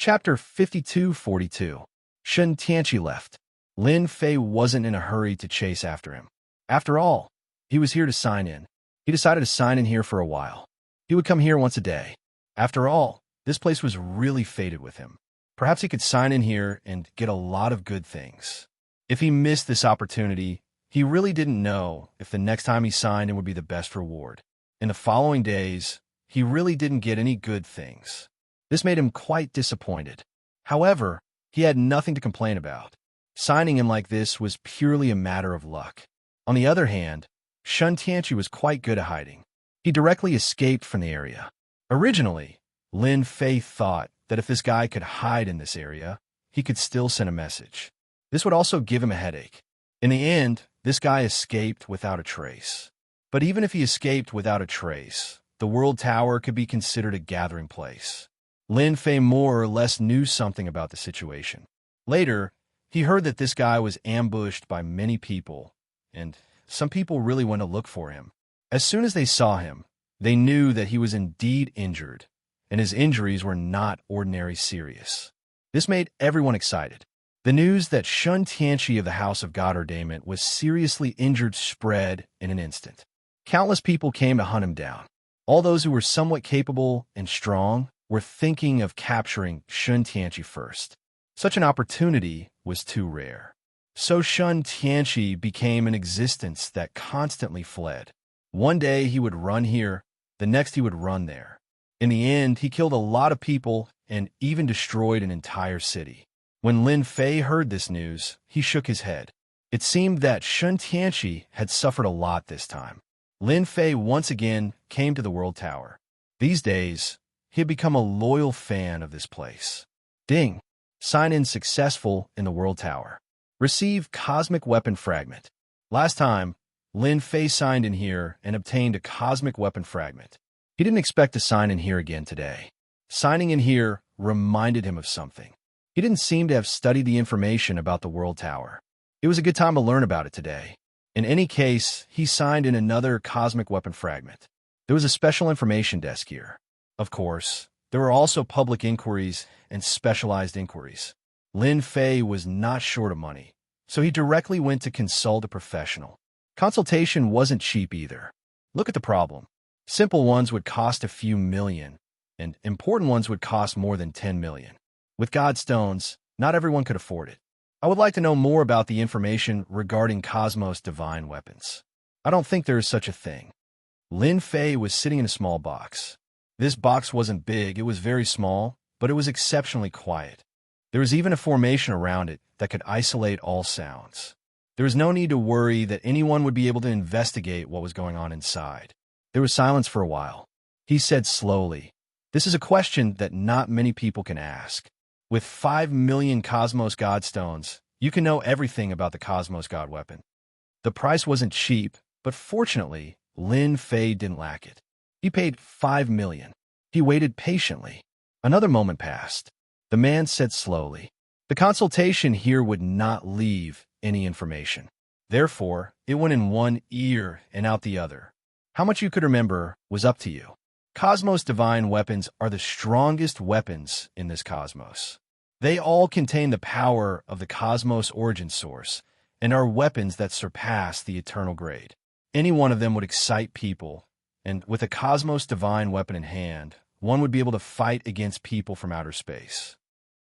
Chapter 5242. Xianxia left. Lin Fei wasn't in a hurry to chase after him. After all, he was here to sign in. He decided to sign in here for a while. He would come here once a day. After all, this place was really fated with him. Perhaps he could sign in here and get a lot of good things. If he missed this opportunity, he really didn't know if the next time he signed in would be the best reward. In the following days, he really didn't get any good things. This made him quite disappointed. However, he had nothing to complain about. Signing in like this was purely a matter of luck. On the other hand, Xianxia was quite good at hiding. He directly escaped from the area. Originally, Lin Fei thought that if this guy could hide in this area, he could still send a message. This would also give him a headache. In the end, this guy escaped without a trace. But even if he escaped without a trace, the World Tower could be considered a gathering place. Lin Fei more or less knew something about the situation. Later, he heard that this guy was ambushed by many people, and some people really went to look for him. As soon as they saw him, they knew that he was indeed injured, and his injuries were not ordinary serious. This made everyone excited. The news that Xianxia of the House of God Ordainment was seriously injured spread in an instant. Countless people came to hunt him down. All those who were somewhat capable and strong were thinking of capturing Xianxia first. Such an opportunity was too rare. So Xianxia became an existence that constantly fled. One day he would run here, the next he would run there. In the end, he killed a lot of people and even destroyed an entire city. When Lin Fei heard this news, he shook his head. It seemed that Xianxia had suffered a lot this time. Lin Fei once again came to the World Tower. These days, he had become a loyal fan of this place. Ding! Sign in successful in the World Tower. Receive Cosmic Weapon Fragment. Last time, Lin Fei signed in here and obtained a Cosmic Weapon Fragment. He didn't expect to sign in here again today. Signing in here reminded him of something. He didn't seem to have studied the information about the World Tower. It was a good time to learn about it today. In any case, he signed in another Cosmic Weapon Fragment. There was a special information desk here. Of course, there were also public inquiries and specialized inquiries. Lin Fei was not short of money, so he directly went to consult a professional. Consultation wasn't cheap either. Look at the problem. Simple ones would cost a few million, and important ones would cost more than 10 million. With Godstones, not everyone could afford it. I would like to know more about the information regarding Cosmos Divine Weapons. I don't think there is such a thing. Lin Fei was sitting in a small box. This box wasn't big, it was very small, but it was exceptionally quiet. There was even a formation around it that could isolate all sounds. There was no need to worry that anyone would be able to investigate what was going on inside. There was silence for a while. He said slowly, "This is a question that not many people can ask. With 5 million Cosmos Godstones, you can know everything about the Cosmos God Weapon." The price wasn't cheap, but fortunately, Lin Fei didn't lack it. He paid 5 million. He waited patiently. Another moment passed. The man said slowly, "The consultation here would not leave any information. Therefore, it went in one ear and out the other. How much you could remember was up to you. Cosmos Divine Weapons are the strongest weapons in this cosmos. They all contain the power of the cosmos origin source and are weapons that surpass the eternal grade. Any one of them would excite people, and with a Cosmos Divine Weapon in hand, one would be able to fight against people from outer space."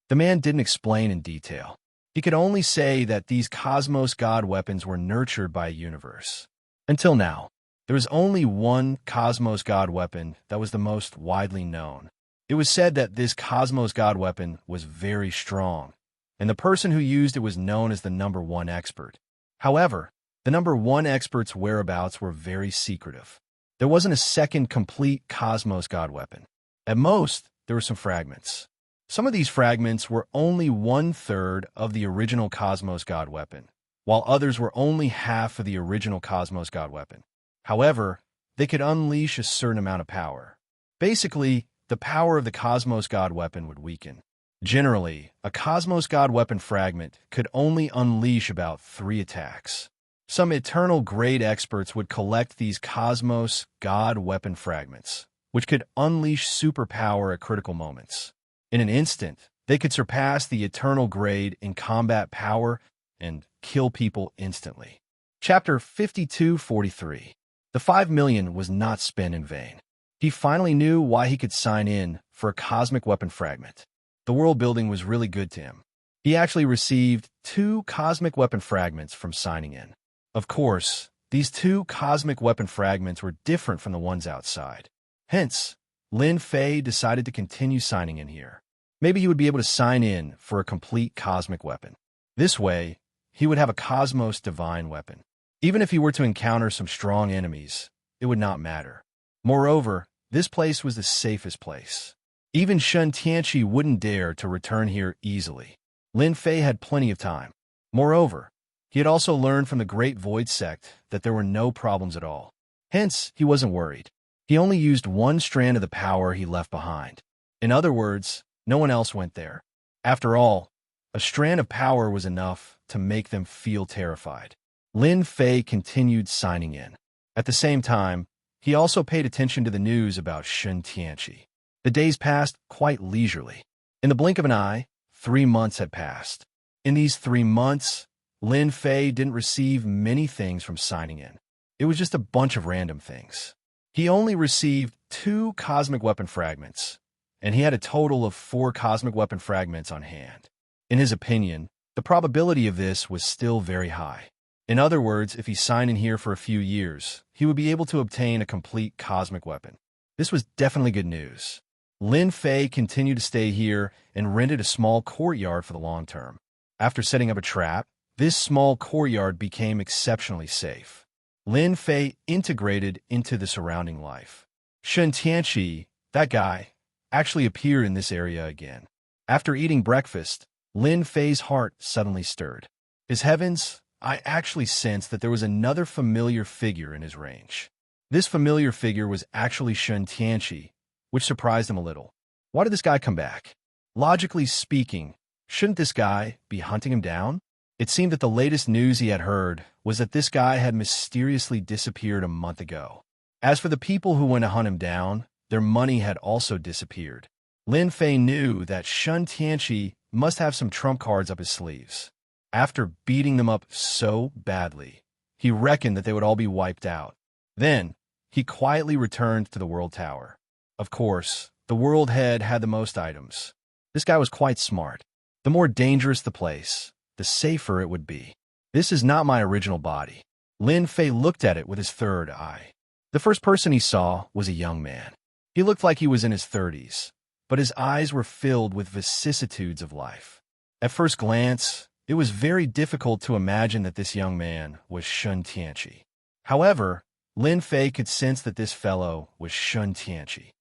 The man didn't explain in detail. He could only say that these Cosmos God Weapons were nurtured by a universe. Until now, there was only one Cosmos God Weapon that was the most widely known. It was said that this Cosmos God Weapon was very strong, and the person who used it was known as the number 1 expert. However, the number 1 expert's whereabouts were very secretive. There wasn't a second complete Cosmos God Weapon. At most, there were some fragments. Some of these fragments were only 1/3 of the original Cosmos God Weapon, while others were only half of the original Cosmos God Weapon. However, they could unleash a certain amount of power. Basically, the power of the Cosmos God Weapon would weaken. Generally, a Cosmos God Weapon fragment could only unleash about 3 attacks. Some eternal grade experts would collect these Cosmos God Weapon fragments, which could unleash superpower at critical moments. In an instant, They could surpass the eternal grade in combat power and kill people instantly. Chapter 5243. The 5 million was not spent in vain. He finally knew why he could sign in for a cosmic weapon fragment. The world building was really good to him. He actually received 2 cosmic weapon fragments from signing in. Of course, these 2 cosmic weapon fragments were different from the ones outside. Hence, Lin Fei decided to continue signing in here. Maybe he would be able to sign in for a complete cosmic weapon. This way, he would have a Cosmos Divine weapon. Even if he were to encounter some strong enemies, it would not matter. Moreover, this place was the safest place. Even Xianxia wouldn't dare to return here easily. Lin Fei had plenty of time. Moreover, he had also learned from the Great Void Sect that there were no problems at all. Hence, he wasn't worried. He only used 1 strand of the power he left behind. In other words, no one else went there. After all, a strand of power was enough to make them feel terrified. Lin Fei continued signing in. At the same time, he also paid attention to the news about Xianxia. The days passed quite leisurely. In the blink of an eye, 3 months had passed. In these 3 months, Lin Fei didn't receive many things from signing in. It was just a bunch of random things. He only received 2 cosmic weapon fragments, and he had a total of 4 cosmic weapon fragments on hand. In his opinion, the probability of this was still very high. In other words, if he signed in here for a few years, he would be able to obtain a complete cosmic weapon. This was definitely good news. Lin Fei continued to stay here and rented a small courtyard for the long term. After setting up a trap, this small courtyard became exceptionally safe. Lin Fei integrated into the surrounding life. Xianxia, that guy, actually appeared in this area again. After eating breakfast, Lin Fei's heart suddenly stirred. His heavens, I actually sensed that there was another familiar figure in his range. This familiar figure was actually Xianxia, which surprised him a little. Why did this guy come back? Logically speaking, shouldn't this guy be hunting him down? It seemed that the latest news he had heard was that this guy had mysteriously disappeared a month ago. As for the people who went to hunt him down, their money had also disappeared. Lin Fei knew that Xianxia must have some trump cards up his sleeves. After beating them up so badly, he reckoned that they would all be wiped out. Then, he quietly returned to the World Tower. Of course, the World Head had the most items. This guy was quite smart. The more dangerous the place, the safer it would be. This is not my original body. Lin Fei looked at it with his third eye. The first person he saw was a young man. He looked like he was in his 30s, but his eyes were filled with vicissitudes of life. At first glance, it was very difficult to imagine that this young man was Xianxia. However, Lin Fei could sense that this fellow was Xianxia.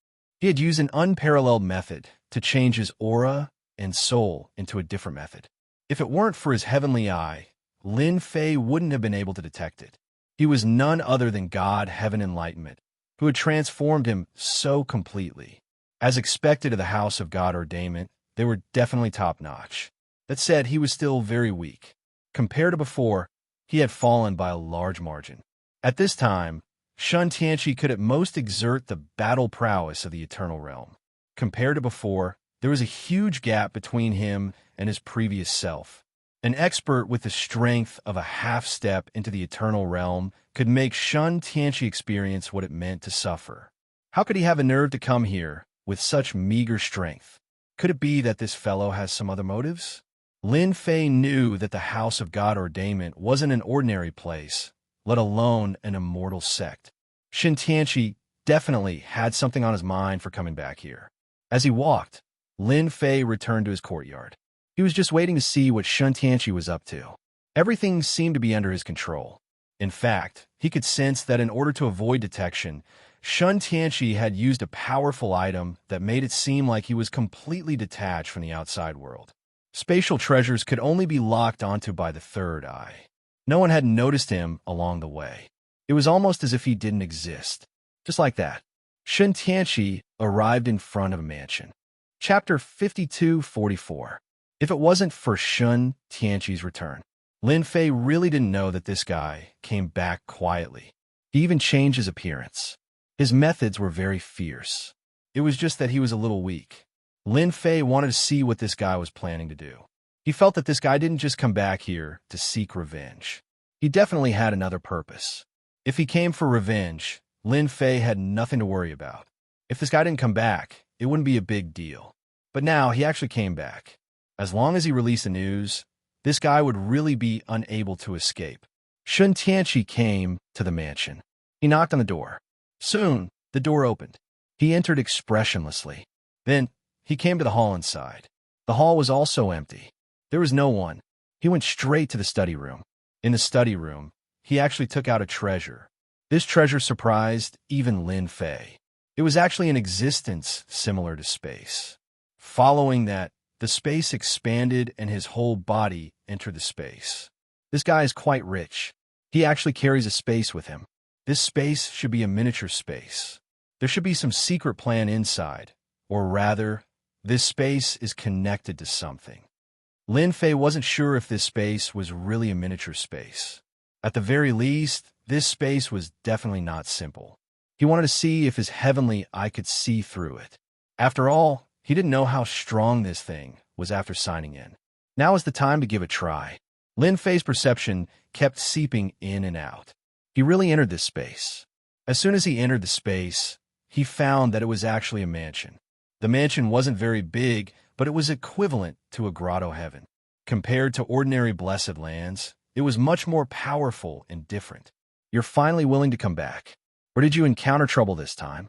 He had used an unparalleled method to change his aura and soul into a different method. If it weren't for his heavenly eye, Lin Fei wouldn't have been able to detect it. He was none other than God Heaven Enlightenment, who had transformed him so completely. As expected of the House of God Ordainment, they were definitely top-notch. That said, he was still very weak. Compared to before, he had fallen by a large margin. At this time, Xianxia could at most exert the battle prowess of the Eternal Realm. Compared to before, there was a huge gap between him and his previous self. An expert with the strength of a half-step into the Eternal Realm could make Xianxia experience what it meant to suffer. How could he have a nerve to come here with such meager strength? Could it be that this fellow has some other motives? Lin Fei knew that the House of God Ordainment wasn't an ordinary place, let alone an immortal sect. Xianxia definitely had something on his mind for coming back here. As he walked, Lin Fei returned to his courtyard. He was just waiting to see what Xianxia was up to. Everything seemed to be under his control. In fact, he could sense that in order to avoid detection, Xianxia had used a powerful item that made it seem like he was completely detached from the outside world. Spatial treasures could only be locked onto by the third eye. No one had noticed him along the way. It was almost as if he didn't exist. Just like that, Xianxia arrived in front of a mansion. Chapter 5244. If it wasn't for Xianxia's return, Lin Fei really didn't know that this guy came back quietly. He even changed his appearance. His methods were very fierce. It was just that he was a little weak. Lin Fei wanted to see what this guy was planning to do. He felt that this guy didn't just come back here to seek revenge. He definitely had another purpose. If he came for revenge, Lin Fei had nothing to worry about. If this guy didn't come back, it wouldn't be a big deal. But now he actually came back. As long as he released the news, this guy would really be unable to escape. Xianxia came to the mansion. He knocked on the door. Soon, the door opened. He entered expressionlessly. Then, he came to the hall inside. The hall was also empty. There was no one. He went straight to the study room. In the study room, he actually took out a treasure. This treasure surprised even Lin Fei. It was actually an existence similar to space. Following that, the space expanded and his whole body entered the space. This guy is quite rich. He actually carries a space with him. This space should be a miniature space. There should be some secret plan inside, or rather, this space is connected to something. Lin Fei wasn't sure if this space was really a miniature space. At the very least, this space was definitely not simple. He wanted to see if his heavenly eye could see through it. After all, he didn't know how strong this thing was after signing in. Now is the time to give it a try. Lin Fei's perception kept seeping in and out. He really entered this space. As soon as he entered the space, he found that it was actually a mansion. The mansion wasn't very big, but it was equivalent to a grotto heaven. Compared to ordinary blessed lands, it was much more powerful and different. You're finally willing to come back. Or did you encounter trouble this time?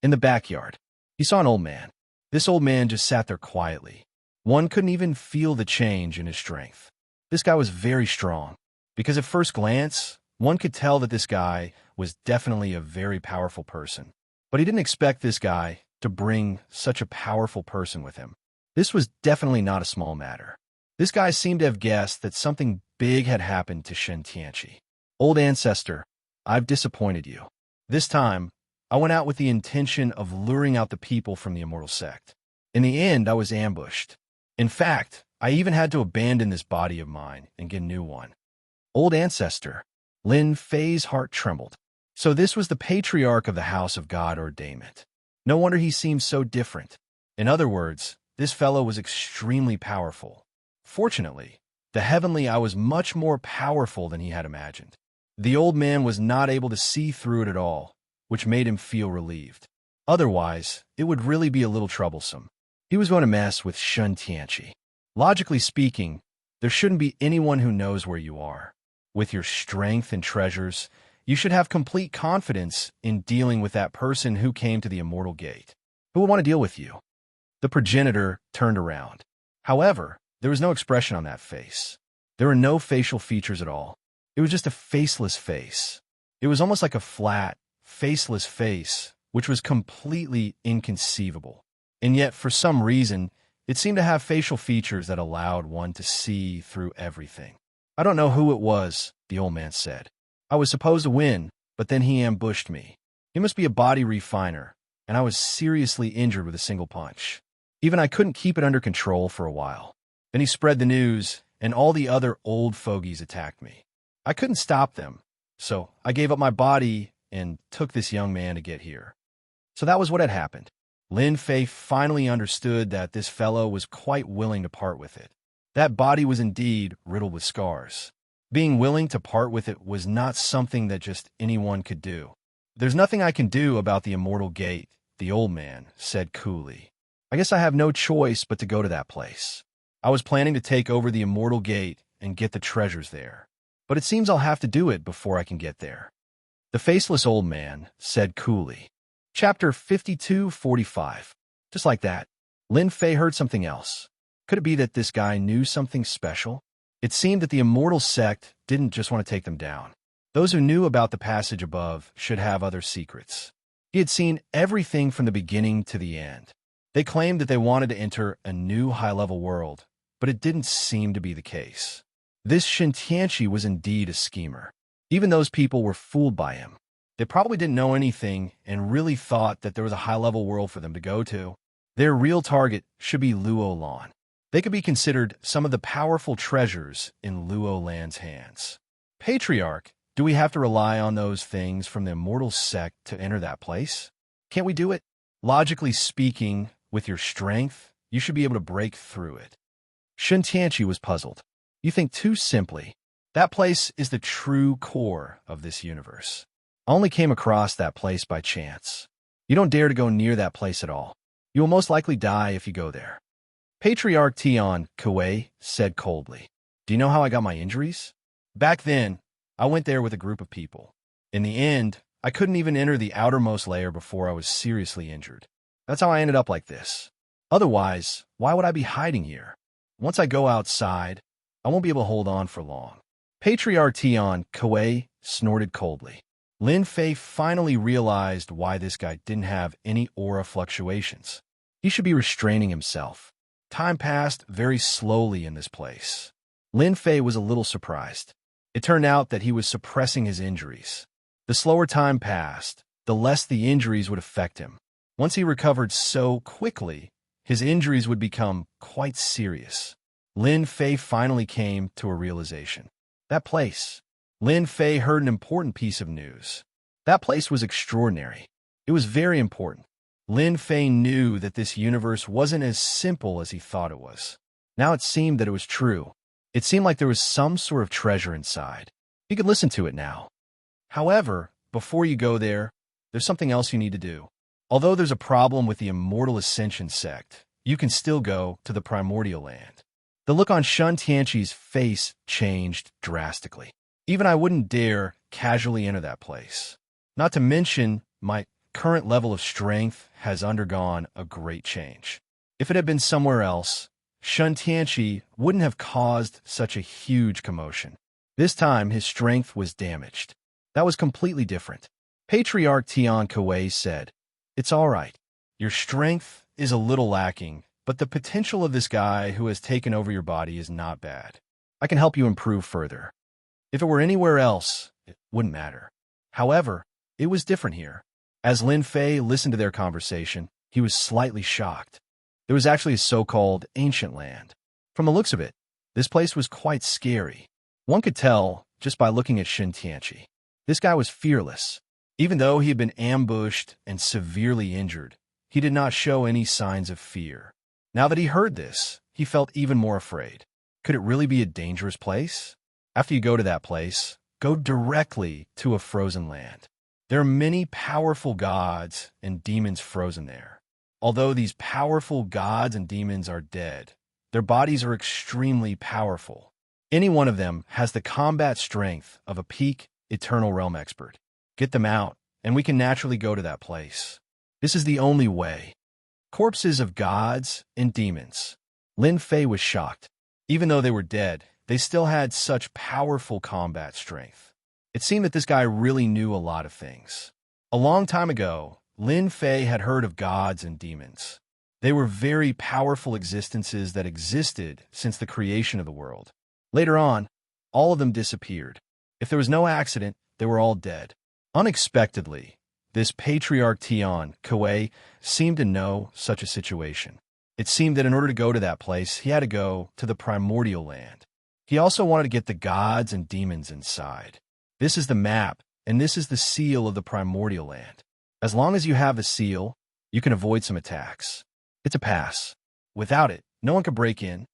In the backyard, he saw an old man. This old man just sat there quietly. One couldn't even feel the change in his strength. This guy was very strong, because at first glance, one could tell that this guy was definitely a very powerful person. But he didn't expect this guy to bring such a powerful person with him. This was definitely not a small matter. This guy seemed to have guessed that something big had happened to Xianxia. Old ancestor, I've disappointed you. This time, I went out with the intention of luring out the people from the immortal sect. In the end, I was ambushed. In fact, I even had to abandon this body of mine and get a new one. Old ancestor, Lin Fei's heart trembled. So this was the patriarch of the house of God ordainment. No wonder he seemed so different. In other words, this fellow was extremely powerful. Fortunately, the heavenly eye was much more powerful than he had imagined. The old man was not able to see through it at all, which made him feel relieved. Otherwise, it would really be a little troublesome. He was going to mess with Xianxia. Logically speaking, there shouldn't be anyone who knows where you are. With your strength and treasures, you should have complete confidence in dealing with that person who came to the immortal gate. Who would want to deal with you? The progenitor turned around. However, there was no expression on that face. There were no facial features at all. It was just a faceless face. It was almost like a flat, faceless face, which was completely inconceivable. And yet, for some reason, it seemed to have facial features that allowed one to see through everything. I don't know who it was, the old man said. I was supposed to win, but then he ambushed me. He must be a body refiner, and I was seriously injured with a single punch. Even I couldn't keep it under control for a while. Then he spread the news, and all the other old fogies attacked me. I couldn't stop them, so I gave up my body and took this young man to get here. So that was what had happened. Lin Fei finally understood that this fellow was quite willing to part with it. That body was indeed riddled with scars. Being willing to part with it was not something that just anyone could do. There's nothing I can do about the immortal gate, the old man said coolly. I guess I have no choice but to go to that place. I was planning to take over the immortal gate and get the treasures there. But it seems I'll have to do it before I can get there. The faceless old man said coolly. Chapter 52:45. Just like that, Lin Fei heard something else. Could it be that this guy knew something special? It seemed that the immortal sect didn't just want to take them down. Those who knew about the passage above should have other secrets. He had seen everything from the beginning to the end. They claimed that they wanted to enter a new high-level world, but it didn't seem to be the case. This Xianxia was indeed a schemer. Even those people were fooled by him. They probably didn't know anything and really thought that there was a high-level world for them to go to. Their real target should be Luo Lan. They could be considered some of the powerful treasures in Luo Lan's hands. Patriarch, do we have to rely on those things from the immortal sect to enter that place? Can't we do it? Logically speaking, With your strength, you should be able to break through it. Xianxia was puzzled. You think too simply. That place is the true core of this universe. I only came across that place by chance. You don't dare to go near that place at all. You will most likely die if you go there. Patriarch Tian Kuei said coldly. Do you know how I got my injuries? Back then, I went there with a group of people. In the end, I couldn't even enter the outermost layer before I was seriously injured. That's how I ended up like this. Otherwise, why would I be hiding here? Once I go outside, I won't be able to hold on for long. Patriarch Tian Kuei snorted coldly. Lin Fei finally realized why this guy didn't have any aura fluctuations. He should be restraining himself. Time passed very slowly in this place. Lin Fei was a little surprised. It turned out that he was suppressing his injuries. The slower time passed, the less the injuries would affect him. Once he recovered so quickly, his injuries would become quite serious. Lin Fei finally came to a realization. That place. Lin Fei heard an important piece of news. That place was extraordinary. It was very important. Lin Fei knew that this universe wasn't as simple as he thought it was. Now it seemed that it was true. It seemed like there was some sort of treasure inside. He could listen to it now. However, before you go there, there's something else you need to do. Although there's a problem with the Immortal Ascension sect, you can still go to the Primordial Land. The look on Xianxia's face changed drastically. Even I wouldn't dare casually enter that place. Not to mention, my current level of strength has undergone a great change. If it had been somewhere else, Xianxia wouldn't have caused such a huge commotion. This time, his strength was damaged. That was completely different. Patriarch Tian Kuei said, It's all right. Your strength is a little lacking, but the potential of this guy who has taken over your body is not bad. I can help you improve further. If it were anywhere else, it wouldn't matter. However, it was different here. As Lin Fei listened to their conversation, he was slightly shocked. There was actually a so-called ancient land. From the looks of it, this place was quite scary. One could tell just by looking at Xianxia. This guy was fearless. Even though he had been ambushed and severely injured, he did not show any signs of fear. Now that he heard this, he felt even more afraid. Could it really be a dangerous place? After you go to that place, go directly to a frozen land. There are many powerful gods and demons frozen there. Although these powerful gods and demons are dead, their bodies are extremely powerful. Any one of them has the combat strength of a peak Eternal Realm expert. Get them out, and we can naturally go to that place. This is the only way. Corpses of gods and demons. Lin Fei was shocked. Even though they were dead, they still had such powerful combat strength. It seemed that this guy really knew a lot of things. A long time ago, Lin Fei had heard of gods and demons. They were very powerful existences that existed since the creation of the world. Later on, all of them disappeared. If there was no accident, they were all dead. Unexpectedly, this Patriarch Tian Kuei seemed to know such a situation. It seemed that in order to go to that place, he had to go to the Primordial Land. He also wanted to get the gods and demons inside. This is the map, and this is the seal of the Primordial Land. As long as you have the seal, you can avoid some attacks. It's a pass. Without it, no one could break in.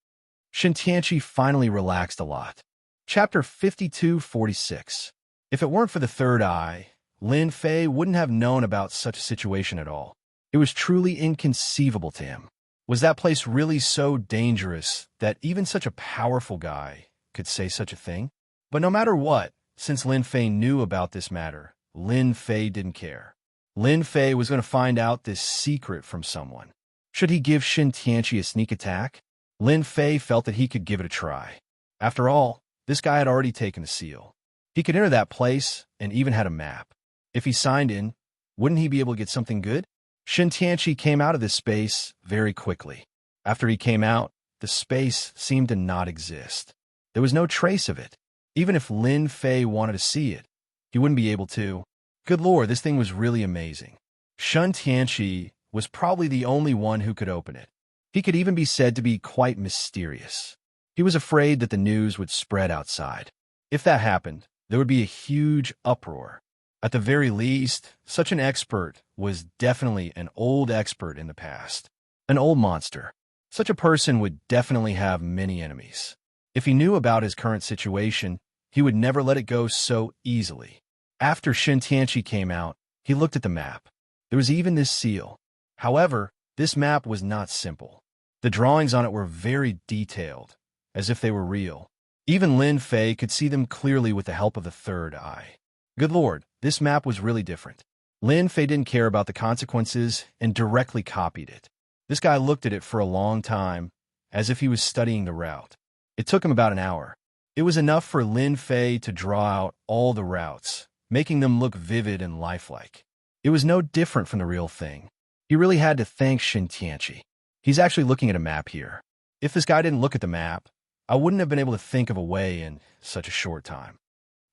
Xianxia finally relaxed a lot. Chapter 5246. If it weren't for the third eye, Lin Fei wouldn't have known about such a situation at all. It was truly inconceivable to him. Was that place really so dangerous that even such a powerful guy could say such a thing? But no matter what, since Lin Fei knew about this matter, Lin Fei didn't care. Lin Fei was going to find out this secret from someone. Should he give Xianxia a sneak attack? Lin Fei felt that he could give it a try. After all, this guy had already taken the seal. He could enter that place and even had a map. If he signed in, wouldn't he be able to get something good? Xianxia came out of this space very quickly. After he came out, the space seemed to not exist. There was no trace of it. Even if Lin Fei wanted to see it, he wouldn't be able to. Good lord, this thing was really amazing. Xianxia was probably the only one who could open it. He could even be said to be quite mysterious. He was afraid that the news would spread outside. If that happened, there would be a huge uproar. At the very least, such an expert was definitely an old expert in the past. An old monster. Such a person would definitely have many enemies. If he knew about his current situation, he would never let it go so easily. After Xianxia came out, he looked at the map. There was even this seal. However, this map was not simple. The drawings on it were very detailed, as if they were real. Even Lin Fei could see them clearly with the help of the third eye. Good lord, this map was really different. Lin Fei didn't care about the consequences and directly copied it. This guy looked at it for a long time, as if he was studying the route. It took him about an hour. It was enough for Lin Fei to draw out all the routes, making them look vivid and lifelike. It was no different from the real thing. He really had to thank Xianxia. He's actually looking at a map here. If this guy didn't look at the map, I wouldn't have been able to think of a way in such a short time.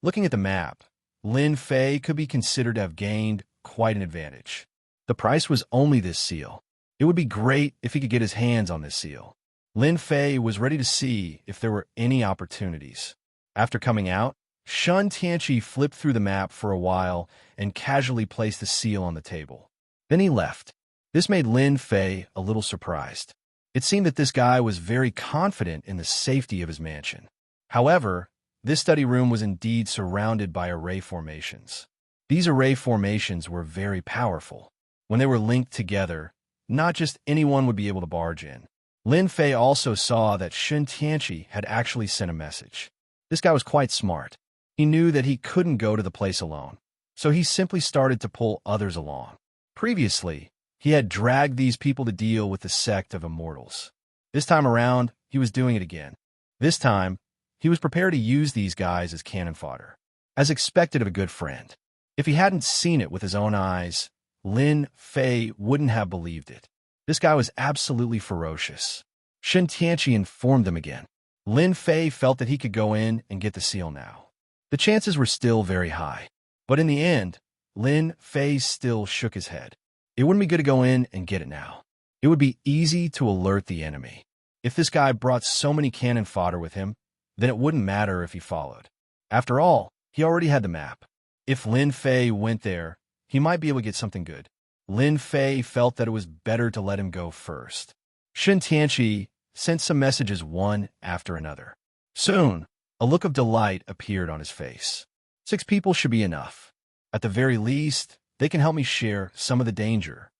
Looking at the map, Lin Fei could be considered to have gained quite an advantage. The price was only this seal. It would be great if he could get his hands on this seal. Lin Fei was ready to see if there were any opportunities. After coming out, Xianxia flipped through the map for a while and casually placed the seal on the table. Then he left. This made Lin Fei a little surprised. It seemed that this guy was very confident in the safety of his mansion. However, this study room was indeed surrounded by array formations. These array formations were very powerful. When they were linked together, not just anyone would be able to barge in. Lin Fei also saw that Xianxia had actually sent a message. This guy was quite smart. He knew that he couldn't go to the place alone, so he simply started to pull others along. Previously, he had dragged these people to deal with the sect of immortals. This time around, he was doing it again. This time, he was prepared to use these guys as cannon fodder, as expected of a good friend. If he hadn't seen it with his own eyes, Lin Fei wouldn't have believed it. This guy was absolutely ferocious. Xianxia informed him again. Lin Fei felt that he could go in and get the seal now. The chances were still very high. But in the end, Lin Fei still shook his head. It wouldn't be good to go in and get it now. It would be easy to alert the enemy. If this guy brought so many cannon fodder with him, then it wouldn't matter if he followed. After all, he already had the map. If Lin Fei went there, he might be able to get something good. Lin Fei felt that it was better to let him go first. Xianxia sent some messages one after another. Soon, a look of delight appeared on his face. 6 people should be enough. At the very least, they can help me share some of the danger.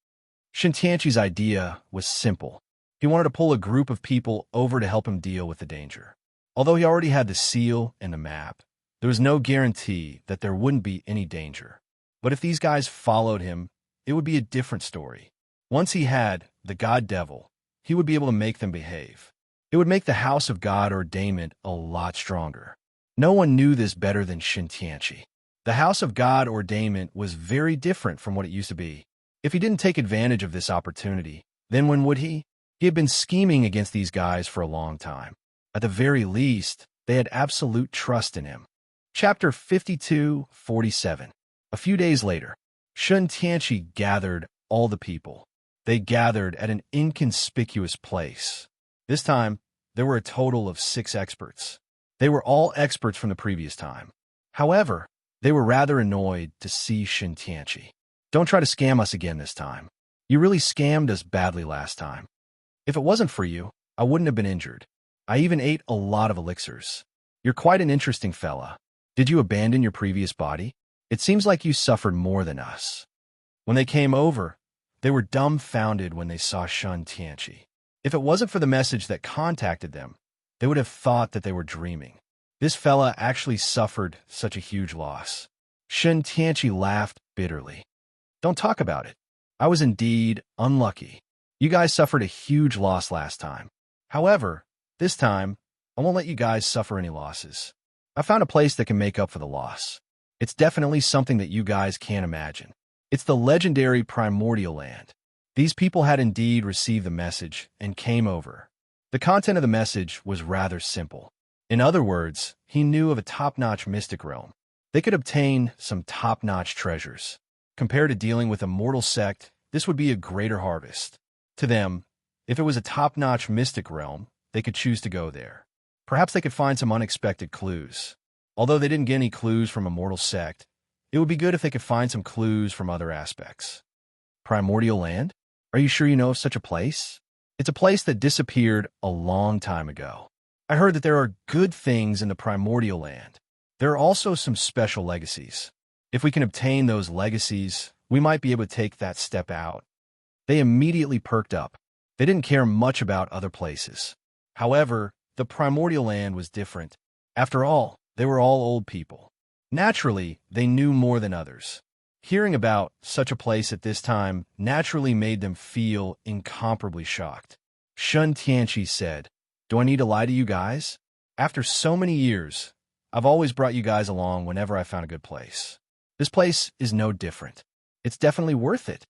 Xianxia's idea was simple. He wanted to pull a group of people over to help him deal with the danger. Although he already had the seal and the map, there was no guarantee that there wouldn't be any danger. But if these guys followed him, it would be a different story. Once he had the God Devil, he would be able to make them behave. It would make the House of God Ordainment a lot stronger. No one knew this better than Xianxia. The House of God Ordainment was very different from what it used to be. If he didn't take advantage of this opportunity, then when would he? He had been scheming against these guys for a long time. At the very least, they had absolute trust in him. Chapter 52:47. A few days later, Xianxia gathered all the people. They gathered at an inconspicuous place. This time, there were a total of 6 experts. They were all experts from the previous time. However, they were rather annoyed to see Xianxia. Don't try to scam us again this time. You really scammed us badly last time. If it wasn't for you, I wouldn't have been injured. I even ate a lot of elixirs. You're quite an interesting fella. Did you abandon your previous body? It seems like you suffered more than us. When they came over, they were dumbfounded when they saw Xianxia. If it wasn't for the message that contacted them, they would have thought that they were dreaming. This fella actually suffered such a huge loss. Xianxia laughed bitterly. Don't talk about it. I was indeed unlucky. You guys suffered a huge loss last time. However, this time, I won't let you guys suffer any losses. I found a place that can make up for the loss. It's definitely something that you guys can't imagine. It's the legendary Primordial Land. These people had indeed received the message and came over. The content of the message was rather simple. In other words, he knew of a top-notch mystic realm. They could obtain some top-notch treasures. Compared to dealing with a mortal sect, this would be a greater harvest. To them, if it was a top-notch mystic realm, they could choose to go there. Perhaps they could find some unexpected clues. Although they didn't get any clues from a mortal sect, it would be good if they could find some clues from other aspects. Primordial Land? Are you sure you know of such a place? It's a place that disappeared a long time ago. I heard that there are good things in the primordial land. There are also some special legacies. If we can obtain those legacies, we might be able to take that step out. They immediately perked up. They didn't care much about other places. However, the primordial land was different. After all, they were all old people. Naturally, they knew more than others. Hearing about such a place at this time naturally made them feel incomparably shocked. Xianxia said, "Do I need to lie to you guys? After so many years, I've always brought you guys along whenever I found a good place. This place is no different. It's definitely worth it."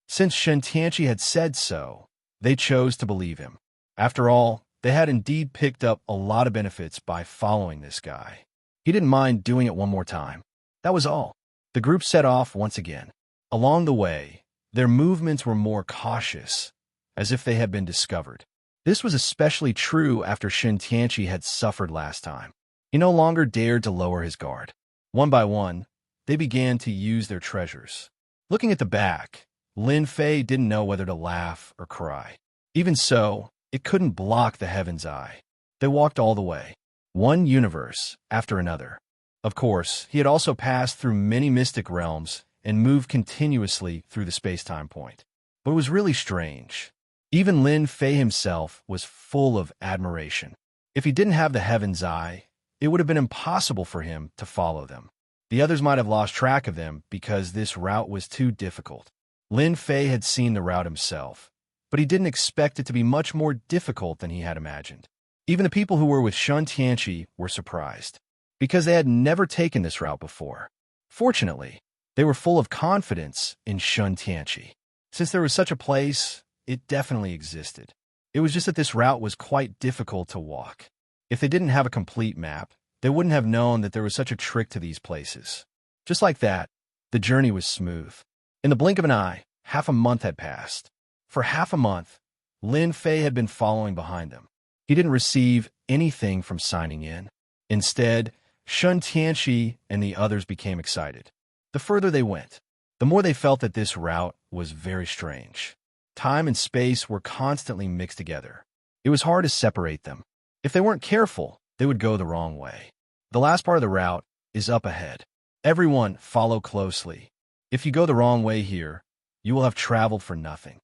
Since Xianxia had said so, they chose to believe him. After all, they had indeed picked up a lot of benefits by following this guy. He didn't mind doing it one more time. That was all. The group set off once again. Along the way, their movements were more cautious, as if they had been discovered. This was especially true after Xianxia had suffered last time. He no longer dared to lower his guard. One by one, they began to use their treasures. Looking at the back, Lin Fei didn't know whether to laugh or cry. Even so, it couldn't block the heaven's eye. They walked all the way, one universe after another. Of course, he had also passed through many mystic realms and moved continuously through the space-time point. But it was really strange. Even Lin Fei himself was full of admiration. If he didn't have the heaven's eye, it would have been impossible for him to follow them. The others might have lost track of them because this route was too difficult. Lin Fei had seen the route himself, but he didn't expect it to be much more difficult than he had imagined. Even the people who were with Xianxia were surprised, because they had never taken this route before. Fortunately, they were full of confidence in Xianxia. Since there was such a place, it definitely existed. It was just that this route was quite difficult to walk. If they didn't have a complete map, they wouldn't have known that there was such a trick to these places. Just like that, the journey was smooth. In the blink of an eye, half a month had passed. For half a month, Lin Fei had been following behind them. He didn't receive anything from signing in. Instead, Xianxia and the others became excited. The further they went, the more they felt that this route was very strange. Time and space were constantly mixed together. It was hard to separate them. If they weren't careful, they would go the wrong way. The last part of the route is up ahead. Everyone, follow closely. If you go the wrong way here, you will have traveled for nothing.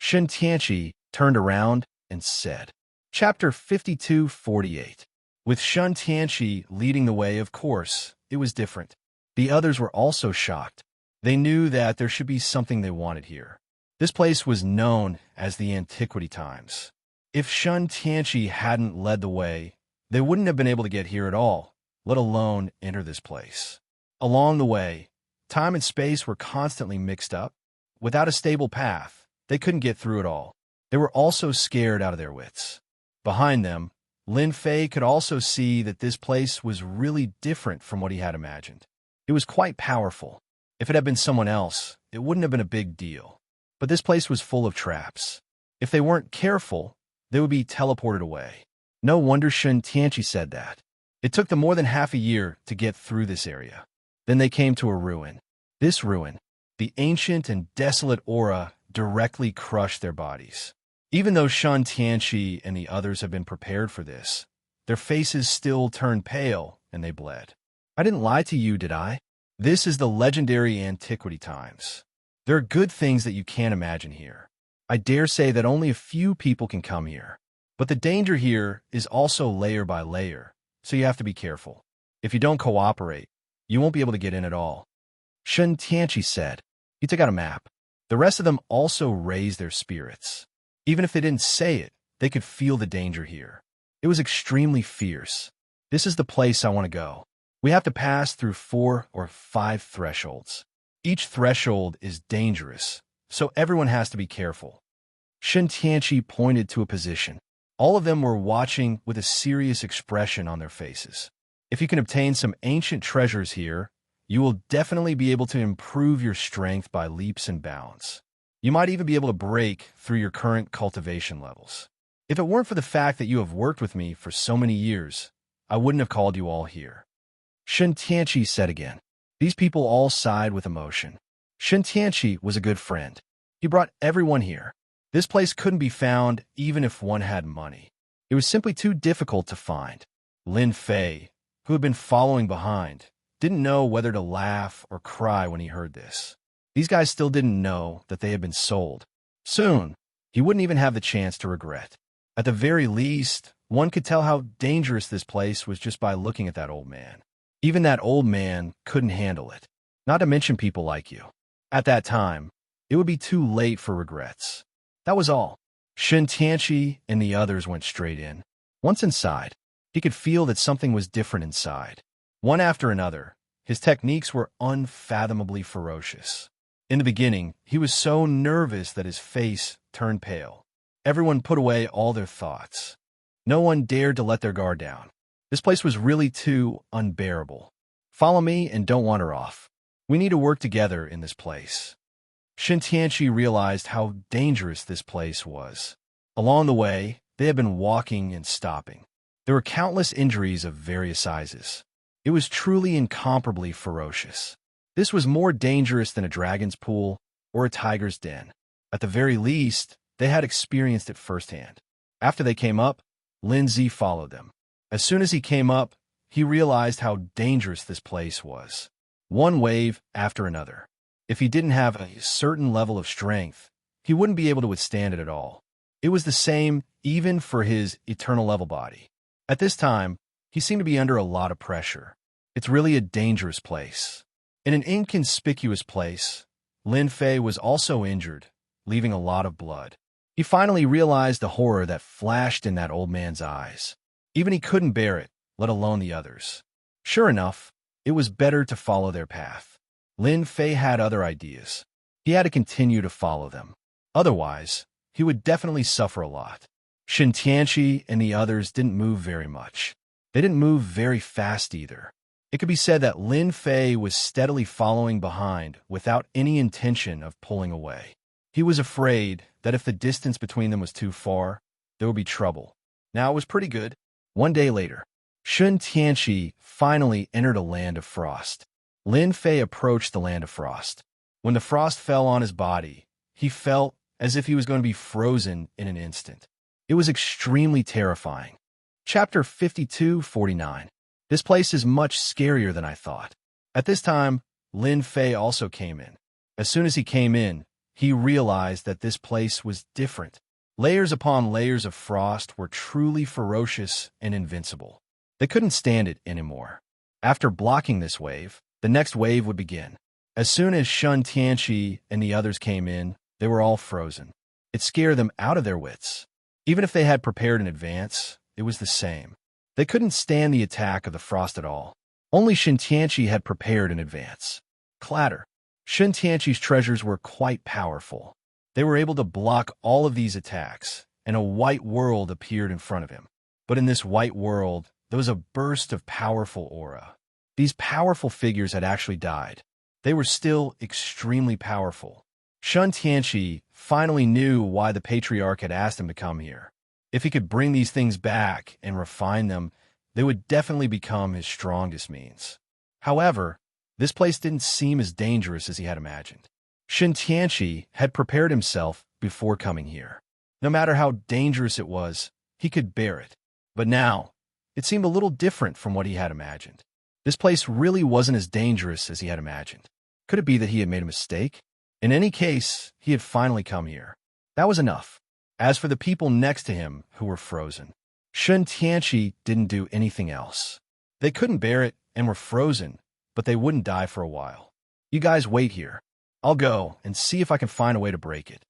Xianxia turned around and said, Chapter 52:48. With Xianxia leading the way, of course, it was different. The others were also shocked. They knew that there should be something they wanted here. This place was known as the Antiquity Times. If Xianxia hadn't led the way, they wouldn't have been able to get here at all, let alone enter this place. Along the way, time and space were constantly mixed up. Without a stable path, they couldn't get through it all. They were also scared out of their wits. Behind them, Lin Fei could also see that this place was really different from what he had imagined. It was quite powerful. If it had been someone else, it wouldn't have been a big deal. But this place was full of traps. If they weren't careful, they would be teleported away. No wonder Xianxia said that. It took them more than half a year to get through this area. Then they came to a ruin. This ruin, the ancient and desolate aura, directly crushed their bodies. Even though Xianxia and the others had been prepared for this, their faces still turned pale and they bled. I didn't lie to you, did I? This is the legendary Antiquity Times. There are good things that you can't imagine here. I dare say that only a few people can come here. But the danger here is also layer by layer, so you have to be careful. If you don't cooperate, you won't be able to get in at all. Xianxia said. He took out a map. The rest of them also raised their spirits. Even if they didn't say it, they could feel the danger here. It was extremely fierce. This is the place I want to go. We have to pass through 4 or 5 thresholds. Each threshold is dangerous, so everyone has to be careful. Xianxia pointed to a position. All of them were watching with a serious expression on their faces. If you can obtain some ancient treasures here, you will definitely be able to improve your strength by leaps and bounds. You might even be able to break through your current cultivation levels. If it weren't for the fact that you have worked with me for so many years, I wouldn't have called you all here. Xianxia said again. These people all sighed with emotion. Xianxia was a good friend. He brought everyone here. This place couldn't be found even if one had money. It was simply too difficult to find. Lin Fei, who had been following behind, didn't know whether to laugh or cry when he heard this. These guys still didn't know that they had been sold. Soon, he wouldn't even have the chance to regret. At the very least, one could tell how dangerous this place was just by looking at that old man. Even that old man couldn't handle it, not to mention people like you. At that time, it would be too late for regrets. That was all. Xianxia and the others went straight in. Once inside, he could feel that something was different inside. One after another, his techniques were unfathomably ferocious. In the beginning, he was so nervous that his face turned pale. Everyone put away all their thoughts. No one dared to let their guard down. This place was really too unbearable. Follow me and don't wander off. We need to work together in this place. Xianxia realized how dangerous this place was. Along the way, they had been walking and stopping. There were countless injuries of various sizes. It was truly incomparably ferocious. This was more dangerous than a dragon's pool or a tiger's den. At the very least, they had experienced it firsthand. After they came up, Lindsay followed them. As soon as he came up, he realized how dangerous this place was. One wave after another. If he didn't have a certain level of strength, he wouldn't be able to withstand it at all. It was the same even for his eternal level body. At this time, he seemed to be under a lot of pressure. It's really a dangerous place. In an inconspicuous place, Lin Fei was also injured, leaving a lot of blood. He finally realized the horror that flashed in that old man's eyes. Even he couldn't bear it, let alone the others. Sure enough, it was better to follow their path. Lin Fei had other ideas. He had to continue to follow them. Otherwise, he would definitely suffer a lot. Xianxia and the others didn't move very much. They didn't move very fast either. It could be said that Lin Fei was steadily following behind without any intention of pulling away. He was afraid that if the distance between them was too far, there would be trouble. Now it was pretty good. One day later, Xianxia finally entered a land of frost. Lin Fei approached the land of frost. When the frost fell on his body, he felt as if he was going to be frozen in an instant. It was extremely terrifying. Chapter 52:49. This place is much scarier than I thought. At this time, Lin Fei also came in. As soon as he came in, he realized that this place was different. Layers upon layers of frost were truly ferocious and invincible. They couldn't stand it anymore. After blocking this wave, the next wave would begin. As soon as Xianxia and the others came in, they were all frozen. It scared them out of their wits. Even if they had prepared in advance, it was the same. They couldn't stand the attack of the frost at all. Only Xianxia had prepared in advance. Clatter. Xianxia's treasures were quite powerful. They were able to block all of these attacks, and a white world appeared in front of him. But in this white world, there was a burst of powerful aura. These powerful figures had actually died. They were still extremely powerful. Xianxia finally knew why the patriarch had asked him to come here. If he could bring these things back and refine them, they would definitely become his strongest means. However, this place didn't seem as dangerous as he had imagined. Xianxia had prepared himself before coming here. No matter how dangerous it was, he could bear it. But now, it seemed a little different from what he had imagined. This place really wasn't as dangerous as he had imagined. Could it be that he had made a mistake? In any case, he had finally come here. That was enough. As for the people next to him who were frozen, Xianxia didn't do anything else. They couldn't bear it and were frozen, but they wouldn't die for a while. You guys wait here. I'll go and see if I can find a way to break it.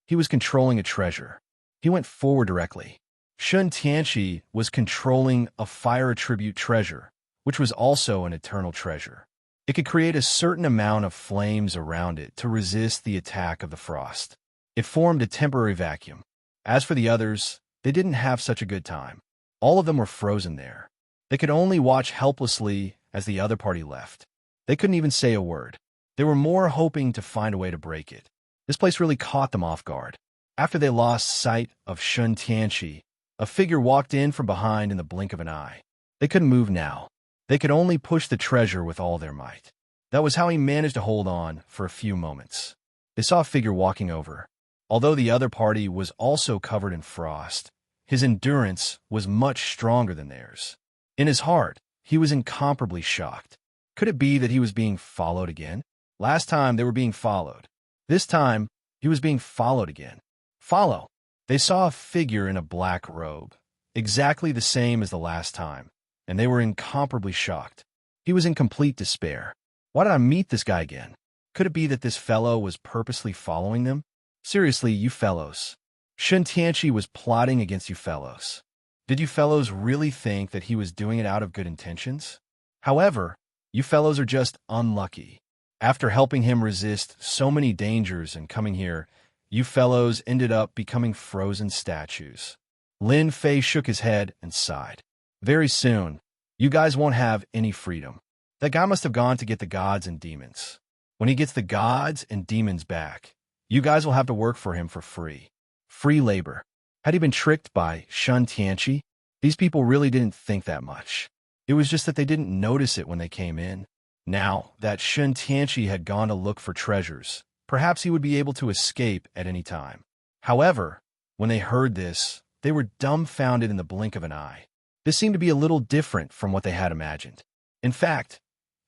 He was controlling a treasure. He went forward directly. Xianxia was controlling a fire attribute treasure, which was also an eternal treasure. It could create a certain amount of flames around it to resist the attack of the frost. It formed a temporary vacuum. As for the others, they didn't have such a good time. All of them were frozen there. They could only watch helplessly as the other party left. They couldn't even say a word. They were more hoping to find a way to break it. This place really caught them off guard. After they lost sight of Xianxia, a figure walked in from behind in the blink of an eye. They couldn't move now. They could only push the treasure with all their might. That was how he managed to hold on for a few moments. They saw a figure walking over. Although the other party was also covered in frost, his endurance was much stronger than theirs. In his heart, he was incomparably shocked. Could it be that he was being followed again? Last time they were being followed. This time, he was being followed again. Follow. They saw a figure in a black robe, exactly the same as the last time, and they were incomparably shocked. He was in complete despair. Why did I meet this guy again? Could it be that this fellow was purposely following them? Seriously, you fellows. Xianxia was plotting against you fellows. Did you fellows really think that he was doing it out of good intentions? However, you fellows are just unlucky. After helping him resist so many dangers and coming here, you fellows ended up becoming frozen statues. Lin Fei shook his head and sighed. Very soon, you guys won't have any freedom. That guy must have gone to get the gods and demons. When he gets the gods and demons back, you guys will have to work for him for free. Free labor. Had he been tricked by Xianxia? These people really didn't think that much. It was just that they didn't notice it when they came in. Now that Xianxia had gone to look for treasures, perhaps he would be able to escape at any time. However, when they heard this, they were dumbfounded in the blink of an eye. This seemed to be a little different from what they had imagined. In fact,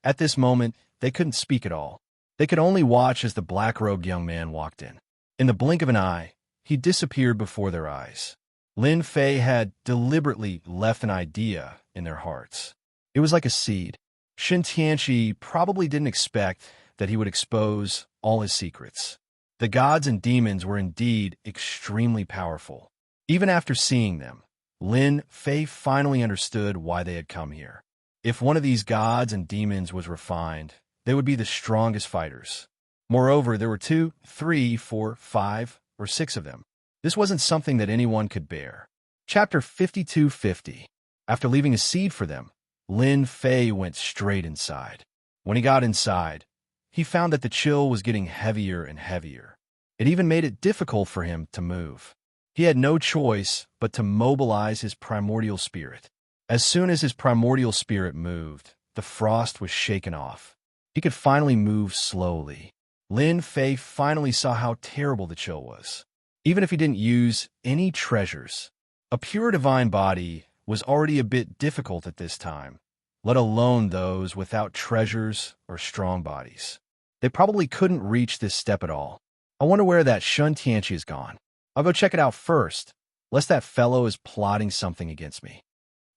at this moment, they couldn't speak at all. They could only watch as the black-robed young man walked in. In the blink of an eye, he disappeared before their eyes. Lin Fei had deliberately left an idea in their hearts. It was like a seed. Xianxia probably didn't expect that he would expose all his secrets. The gods and demons were indeed extremely powerful. Even after seeing them, Lin Fei finally understood why they had come here. If one of these gods and demons was refined, they would be the strongest fighters. Moreover, there were 2, 3, 4, 5, or 6 of them. This wasn't something that anyone could bear. Chapter 5250. After leaving a seed for them, Lin Fei went straight inside. When he got inside, he found that the chill was getting heavier and heavier. It even made it difficult for him to move. He had no choice but to mobilize his primordial spirit. As soon as his primordial spirit moved, the frost was shaken off. He could finally move slowly. Lin Fei finally saw how terrible the chill was. Even if he didn't use any treasures, a pure divine body was already a bit difficult at this time, let alone those without treasures or strong bodies. They probably couldn't reach this step at all. I wonder where that Xianxia is gone. I'll go check it out first, lest that fellow is plotting something against me.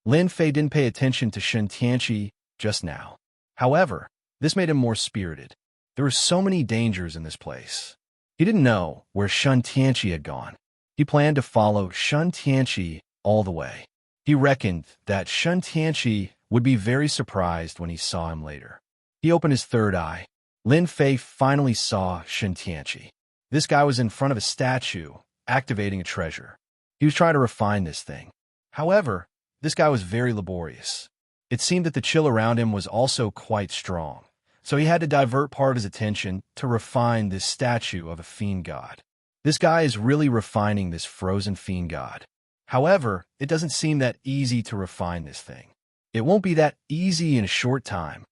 Lin Fei didn't pay attention to Xianxia just now. However, this made him more spirited. There were so many dangers in this place. He didn't know where Xianxia had gone. He planned to follow Xianxia all the way. He reckoned that Xianxia would be very surprised when he saw him later. He opened his third eye. Lin Fei finally saw Xianxia. This guy was in front of a statue, activating a treasure. He was trying to refine this thing. However, this guy was very laborious. It seemed that the chill around him was also quite strong, so he had to divert part of his attention to refine this statue of a fiend god. This guy is really refining this frozen fiend god. However, it doesn't seem that easy to refine this thing. It won't be that easy in a short time.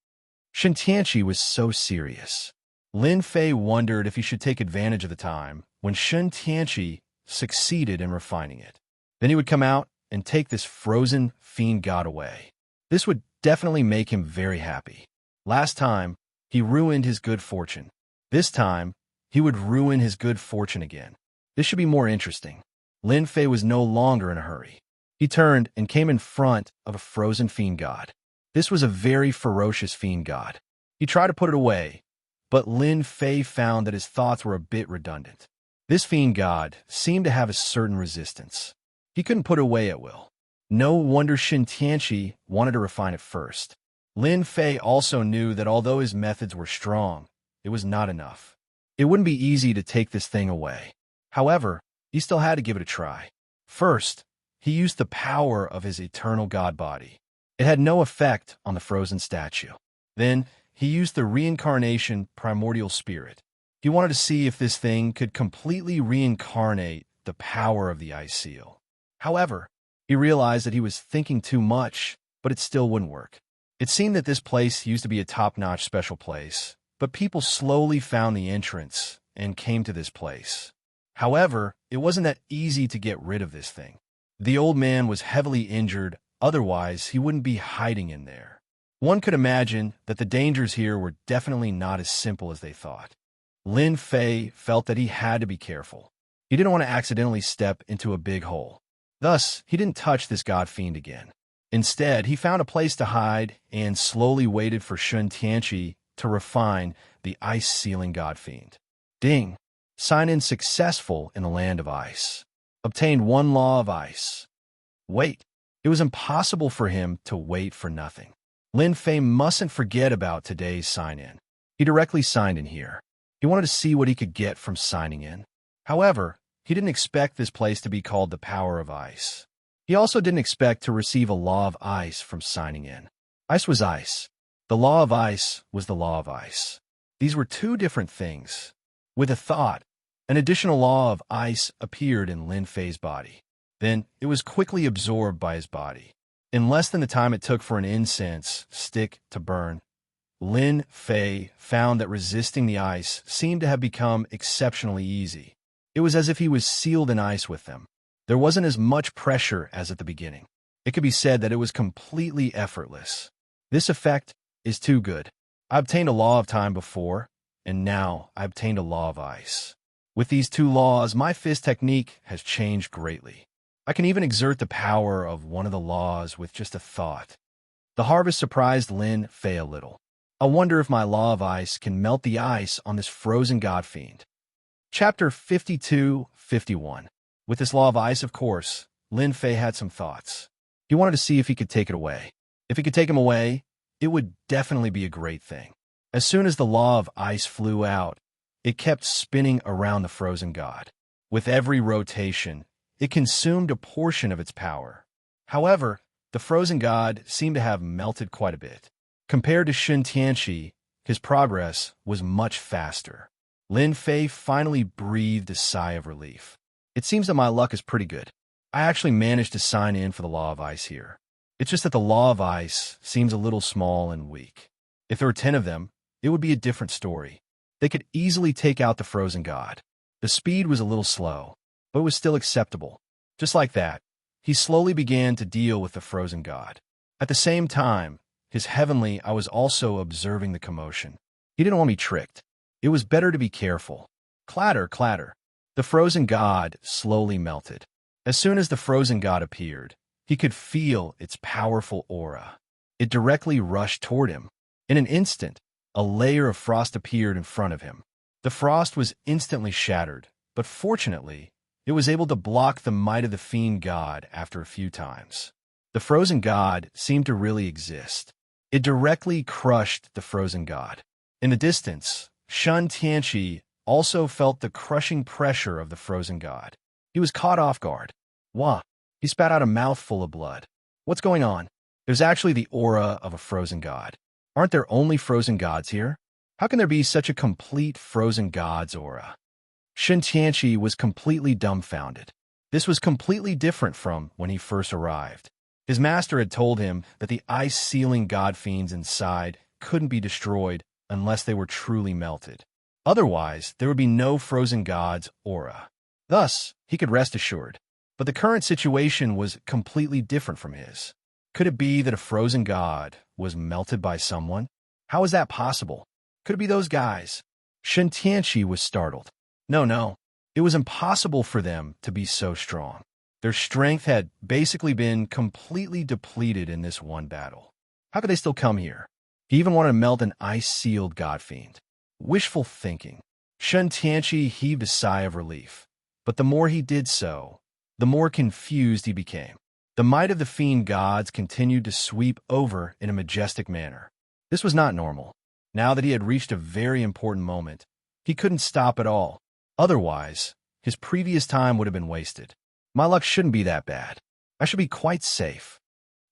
Xianxia was so serious. Lin Fei wondered if he should take advantage of the time when Xianxia succeeded in refining it. Then he would come out and take this frozen fiend god away. This would definitely make him very happy. Last time, he ruined his good fortune. This time, he would ruin his good fortune again. This should be more interesting. Lin Fei was no longer in a hurry. He turned and came in front of a frozen fiend god. This was a very ferocious fiend god. He tried to put it away, but Lin Fei found that his thoughts were a bit redundant. This fiend god seemed to have a certain resistance. He couldn't put it away at will. No wonder Xianxia wanted to refine it first. Lin Fei also knew that although his methods were strong, it was not enough. It wouldn't be easy to take this thing away. However, he still had to give it a try. First, he used the power of his eternal god body. It had no effect on the frozen statue. Then, he used the reincarnation primordial spirit. He wanted to see if this thing could completely reincarnate the power of the ice seal. However, he realized that he was thinking too much, but it still wouldn't work. It seemed that this place used to be a top-notch special place, but people slowly found the entrance and came to this place. However, it wasn't that easy to get rid of this thing. The old man was heavily injured, otherwise he wouldn't be hiding in there. One could imagine that the dangers here were definitely not as simple as they thought. Lin Fei felt that he had to be careful. He didn't want to accidentally step into a big hole. Thus, he didn't touch this god fiend again. Instead, he found a place to hide and slowly waited for Xianxia to refine the ice-sealing god fiend. Ding! Sign in successful in the land of ice. Obtained 1 law of ice. Wait. It was impossible for him to wait for nothing. Lin Fei mustn't forget about today's sign-in. He directly signed in here. He wanted to see what he could get from signing in. However, he didn't expect this place to be called the Power of Ice. He also didn't expect to receive a law of ice from signing in. Ice was ice. The law of ice was the law of ice. These were 2 different things. With a thought, an additional law of ice appeared in Lin Fei's body. Then, it was quickly absorbed by his body. In less than the time it took for an incense stick to burn, Lin Fei found that resisting the ice seemed to have become exceptionally easy. It was as if he was sealed in ice with them. There wasn't as much pressure as at the beginning. It could be said that it was completely effortless. This effect is too good. I obtained a law of time before, and now I obtained a law of ice. With these 2 laws, my fist technique has changed greatly. I can even exert the power of one of the laws with just a thought. The harvest surprised Lin Fei a little. I wonder if my law of ice can melt the ice on this frozen god fiend. Chapter 52-51. With this law of ice, of course, Lin Fei had some thoughts. He wanted to see if he could take it away. If he could take him away, it would definitely be a great thing. As soon as the law of ice flew out, it kept spinning around the frozen god. With every rotation, it consumed a portion of its power. However, the frozen god seemed to have melted quite a bit. Compared to Xianxia, his progress was much faster. Lin Fei finally breathed a sigh of relief. It seems that my luck is pretty good. I actually managed to sign in for the law of ice here. It's just that the law of ice seems a little small and weak. If there were 10 of them, it would be a different story. They could easily take out the frozen god. The speed was a little slow, but it was still acceptable. Just like that, he slowly began to deal with the frozen god. At the same time, his heavenly I was also observing the commotion. He didn't want me tricked. It was better to be careful. Clatter, clatter. The frozen god slowly melted. As soon as the frozen god appeared, he could feel its powerful aura. It directly rushed toward him. In an instant, a layer of frost appeared in front of him. The frost was instantly shattered, but fortunately, it was able to block the might of the fiend god after a few times. The frozen god seemed to really exist. It directly crushed the frozen god. In the distance, Xianxia also felt the crushing pressure of the frozen god. He was caught off guard. Wah! He spat out a mouthful of blood. What's going on? There's actually the aura of a frozen god. Aren't there only frozen gods here? How can there be such a complete frozen god's aura? Xianxia was completely dumbfounded. This was completely different from when he first arrived. His master had told him that the ice-sealing god fiends inside couldn't be destroyed unless they were truly melted. Otherwise, there would be no frozen god's aura. Thus, he could rest assured. But the current situation was completely different from his. Could it be that a frozen god was melted by someone? How is that possible? Could it be those guys? Xianxia was startled. No. It was impossible for them to be so strong. Their strength had basically been completely depleted in this one battle. How could they still come here? He even wanted to melt an ice-sealed god fiend. Wishful thinking. Xianxia heaved a sigh of relief. But the more he did so, the more confused he became. The might of the fiend gods continued to sweep over in a majestic manner. This was not normal. Now that he had reached a very important moment, he couldn't stop at all. Otherwise, his previous time would have been wasted. My luck shouldn't be that bad. I should be quite safe.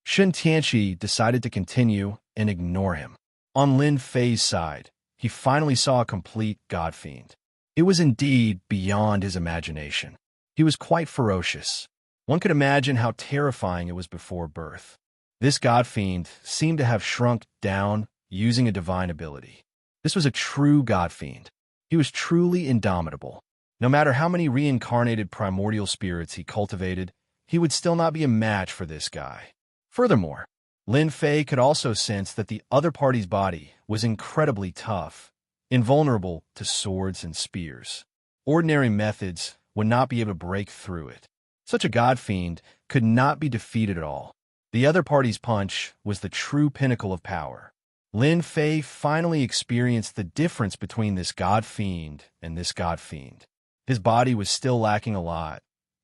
Xianxia decided to continue and ignore him. On Lin Fei's side, he finally saw a complete god fiend. It was indeed beyond his imagination. He was quite ferocious. One could imagine how terrifying it was before birth. This god fiend seemed to have shrunk down using a divine ability. This was a true god fiend. He was truly indomitable. No matter how many reincarnated primordial spirits he cultivated, he would still not be a match for this guy. Furthermore, Lin Fei could also sense that the other party's body was incredibly tough, invulnerable to swords and spears. Ordinary methods would not be able to break through it. Such a god fiend could not be defeated at all. The other party's punch was the true pinnacle of power. Lin Fei finally experienced the difference between this god fiend and this god fiend. His body was still lacking a lot,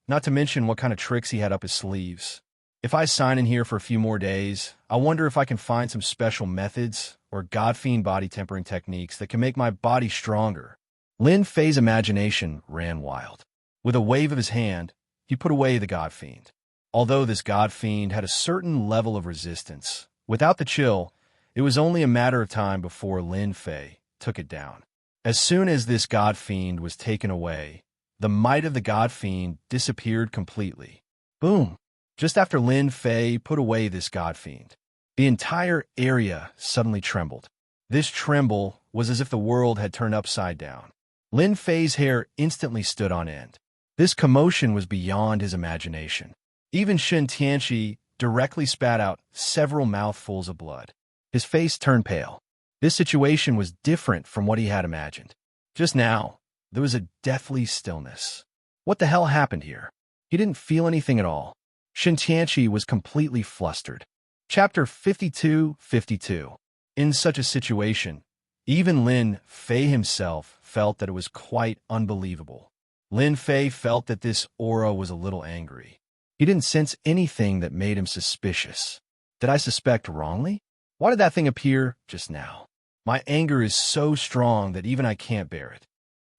not to mention what kind of tricks he had up his sleeves. If I sign in here for a few more days, I wonder if I can find some special methods or god fiend body tempering techniques that can make my body stronger. Lin Fei's imagination ran wild. With a wave of his hand, he put away the god fiend. Although this god fiend had a certain level of resistance, without the chill, it was only a matter of time before Lin Fei took it down. As soon as this god fiend was taken away, the might of the god fiend disappeared completely. Boom! Just after Lin Fei put away this god fiend, the entire area suddenly trembled. This tremble was as if the world had turned upside down. Lin Fei's hair instantly stood on end. This commotion was beyond his imagination. Even Xianxia directly spat out several mouthfuls of blood. His face turned pale. This situation was different from what he had imagined. Just now, there was a deathly stillness. What the hell happened here? He didn't feel anything at all. Xianxia was completely flustered. Chapter 52:52. In such a situation, even Lin Fei himself felt that it was quite unbelievable. Lin Fei felt that this aura was a little angry. He didn't sense anything that made him suspicious. Did I suspect wrongly? Why did that thing appear just now? My anger is so strong that even I can't bear it.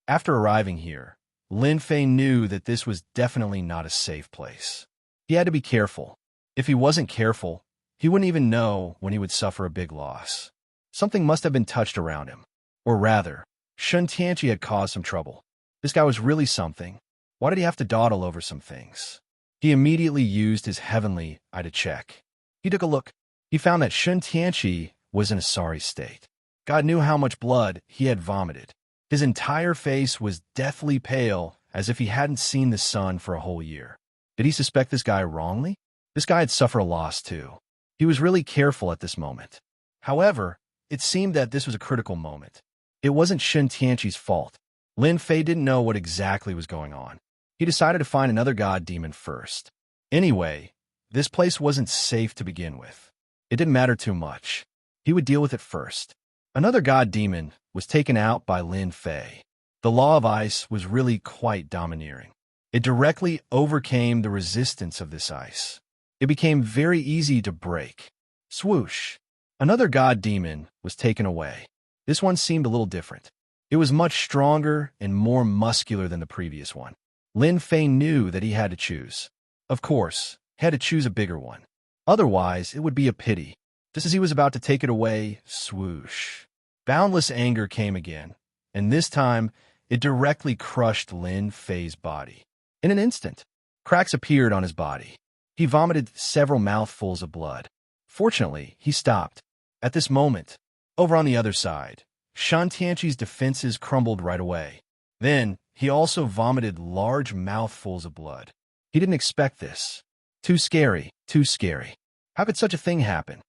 After arriving here, Lin Fei knew that this was definitely not a safe place. He had to be careful. If he wasn't careful, he wouldn't even know when he would suffer a big loss. Something must have been touched around him. Or rather, Xianxia had caused some trouble. This guy was really something. Why did he have to dawdle over some things? He immediately used his heavenly eye to check. He took a look. He found that Xianxia was in a sorry state. God knew how much blood he had vomited. His entire face was deathly pale, as if he hadn't seen the sun for a whole year. Did he suspect this guy wrongly? This guy had suffered a loss too. He was really careful at this moment. However, it seemed that this was a critical moment. It wasn't Xianxia's fault. Lin Fei didn't know what exactly was going on. He decided to find another god demon first. Anyway, this place wasn't safe to begin with. It didn't matter too much. He would deal with it first. Another god demon was taken out by Lin Fei. The law of ice was really quite domineering. It directly overcame the resistance of this ice. It became very easy to break. Swoosh! Another god demon was taken away. This one seemed a little different. It was much stronger and more muscular than the previous one. Lin Fei knew that he had to choose. Of course, he had to choose a bigger one. Otherwise, it would be a pity. Just as he was about to take it away, swoosh. Boundless anger came again, and this time, it directly crushed Lin Fei's body. In an instant, cracks appeared on his body. He vomited several mouthfuls of blood. Fortunately, he stopped. At this moment, over on the other side, Xianxia's defenses crumbled right away. Then, he also vomited large mouthfuls of blood. He didn't expect this. Too scary, too scary. How could such a thing happen?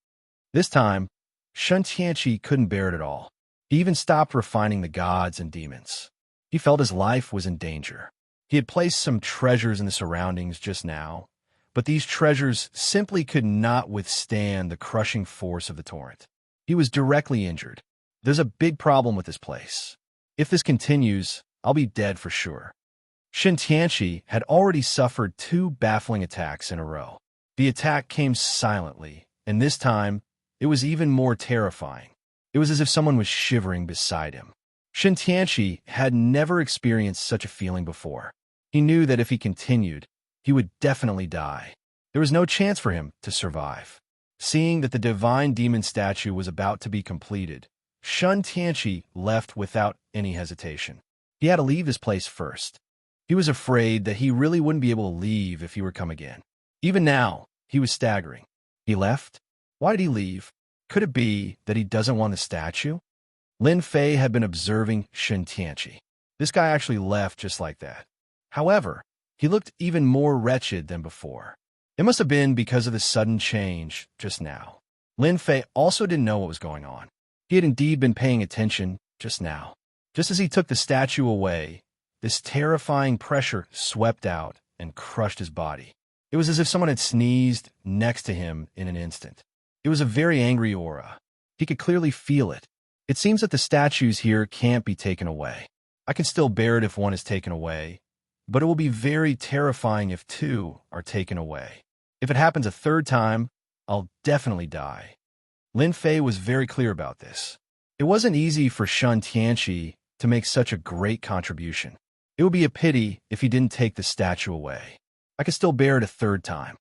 This time, Xianxia couldn't bear it at all. He even stopped refining the gods and demons. He felt his life was in danger. He had placed some treasures in the surroundings just now, but these treasures simply could not withstand the crushing force of the torrent. He was directly injured. There's a big problem with this place. If this continues, I'll be dead for sure. Xianxia had already suffered 2 baffling attacks in a row. The attack came silently, and this time, it was even more terrifying. It was as if someone was shivering beside him. Xianxia had never experienced such a feeling before. He knew that if he continued, he would definitely die. There was no chance for him to survive. Seeing that the divine demon statue was about to be completed, Xianxia left without any hesitation. He had to leave this place first. He was afraid that he really wouldn't be able to leave if he were to come again. Even now, he was staggering. He left? Why did he leave? Could it be that he doesn't want the statue? Lin Fei had been observing Xianxia. This guy actually left just like that. However, he looked even more wretched than before. It must have been because of the sudden change just now. Lin Fei also didn't know what was going on. He had indeed been paying attention just now. Just as he took the statue away, this terrifying pressure swept out and crushed his body. It was as if someone had sneezed next to him in an instant. It was a very angry aura. He could clearly feel it. It seems that the statues here can't be taken away. I can still bear it if one is taken away, but it will be very terrifying if two are taken away. If it happens a third time, I'll definitely die. Lin Fei was very clear about this. It wasn't easy for Xianxia to make such a great contribution. It would be a pity if he didn't take the statue away. I could still bear it a third time.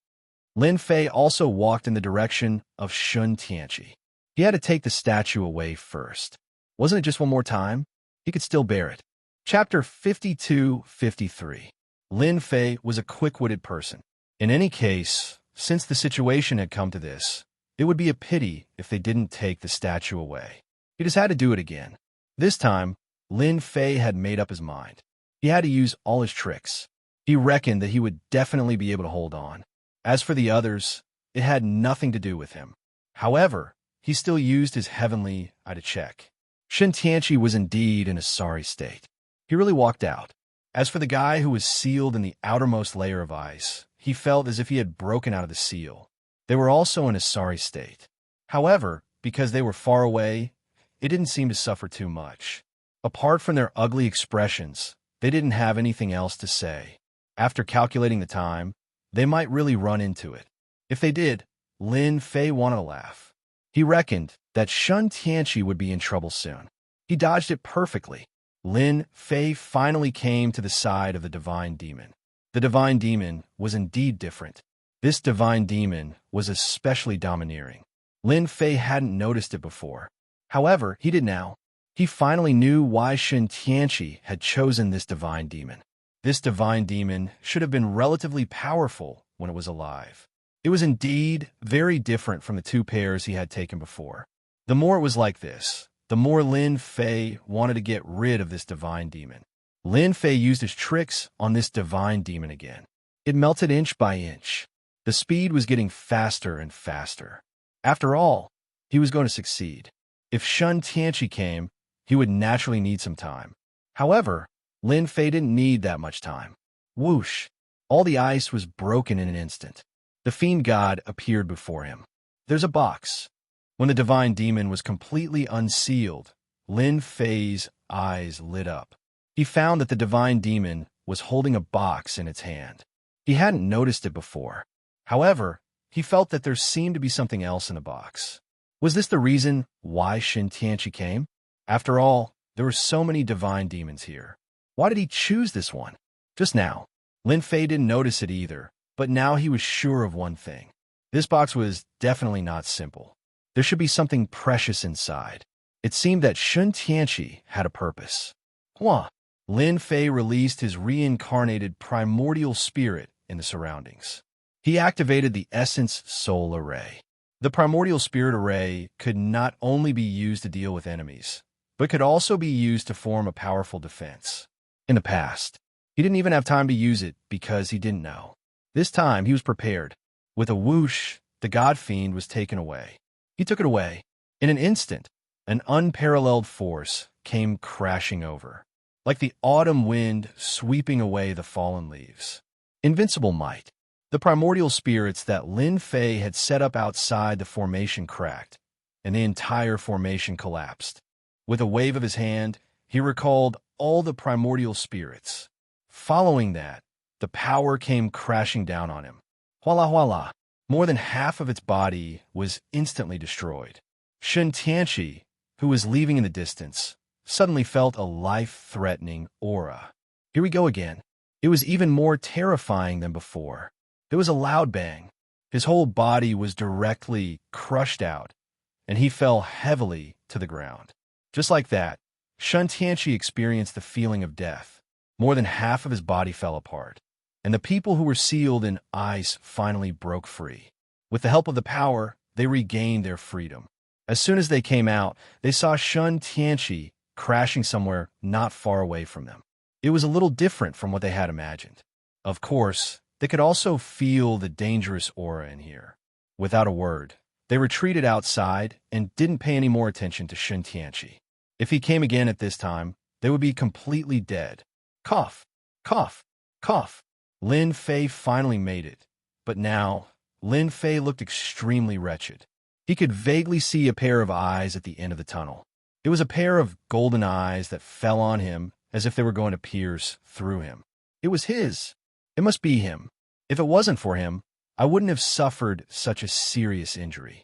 Lin Fei also walked in the direction of Xianxia. He had to take the statue away first. Wasn't it just one more time? He could still bear it. Chapter 52-53. Lin Fei was a quick-witted person. In any case, since the situation had come to this, it would be a pity if they didn't take the statue away. He just had to do it again. This time, Lin Fei had made up his mind. He had to use all his tricks. He reckoned that he would definitely be able to hold on. As for the others, it had nothing to do with him. However, he still used his heavenly eye to check. Xianxia was indeed in a sorry state. He really walked out. As for the guy who was sealed in the outermost layer of ice, he felt as if he had broken out of the seal. They were also in a sorry state. However, because they were far away, it didn't seem to suffer too much. Apart from their ugly expressions, they didn't have anything else to say. After calculating the time, they might really run into it. If they did, Lin Fei wanted to laugh. He reckoned that Xianxia would be in trouble soon. He dodged it perfectly. Lin Fei finally came to the side of the divine demon. The divine demon was indeed different. This divine demon was especially domineering. Lin Fei hadn't noticed it before. However, he did now. He finally knew why Xianxia had chosen this divine demon. This divine demon should have been relatively powerful when it was alive. It was indeed very different from the two pairs he had taken before. The more it was like this, the more Lin Fei wanted to get rid of this divine demon. Lin Fei used his tricks on this divine demon again. It melted inch by inch. The speed was getting faster and faster. After all, he was going to succeed. If Xianxia came, he would naturally need some time. However, Lin Fei didn't need that much time. Whoosh! All the ice was broken in an instant. The fiend god appeared before him. There's a box. When the divine demon was completely unsealed, Lin Fei's eyes lit up. He found that the divine demon was holding a box in its hand. He hadn't noticed it before. However, he felt that there seemed to be something else in the box. Was this the reason why Xianxia came? After all, there were so many divine demons here. Why did he choose this one? Just now, Lin Fei didn't notice it either, but now he was sure of one thing. This box was definitely not simple. There should be something precious inside. It seemed that Xianxia had a purpose. Hua! Lin Fei released his reincarnated primordial spirit in the surroundings. He activated the Essence Soul Array. The primordial spirit array could not only be used to deal with enemies, but could also be used to form a powerful defense. In the past, he didn't even have time to use it because he didn't know. This time, he was prepared. With a whoosh, the god fiend was taken away. He took it away. In an instant, an unparalleled force came crashing over, like the autumn wind sweeping away the fallen leaves. Invincible might. The primordial spirits that Lin Fei had set up outside the formation cracked, and the entire formation collapsed. With a wave of his hand, he recalled all the primordial spirits. Following that, the power came crashing down on him. Voila, voila. More than half of its body was instantly destroyed. Xianxia, who was leaving in the distance, suddenly felt a life-threatening aura. Here we go again. It was even more terrifying than before. There was a loud bang. His whole body was directly crushed out, and he fell heavily to the ground. Just like that, Xianxia experienced the feeling of death. More than half of his body fell apart, and the people who were sealed in ice finally broke free. With the help of the power, they regained their freedom. As soon as they came out, they saw Xianxia crashing somewhere not far away from them. It was a little different from what they had imagined. Of course, they could also feel the dangerous aura in here. Without a word, they retreated outside and didn't pay any more attention to Xianxia. If he came again at this time, they would be completely dead. Cough, cough, cough. Lin Fei finally made it, but now Lin Fei looked extremely wretched. He could vaguely see a pair of eyes at the end of the tunnel. It was a pair of golden eyes that fell on him as if they were going to pierce through him. It was his. It must be him. If it wasn't for him, I wouldn't have suffered such a serious injury.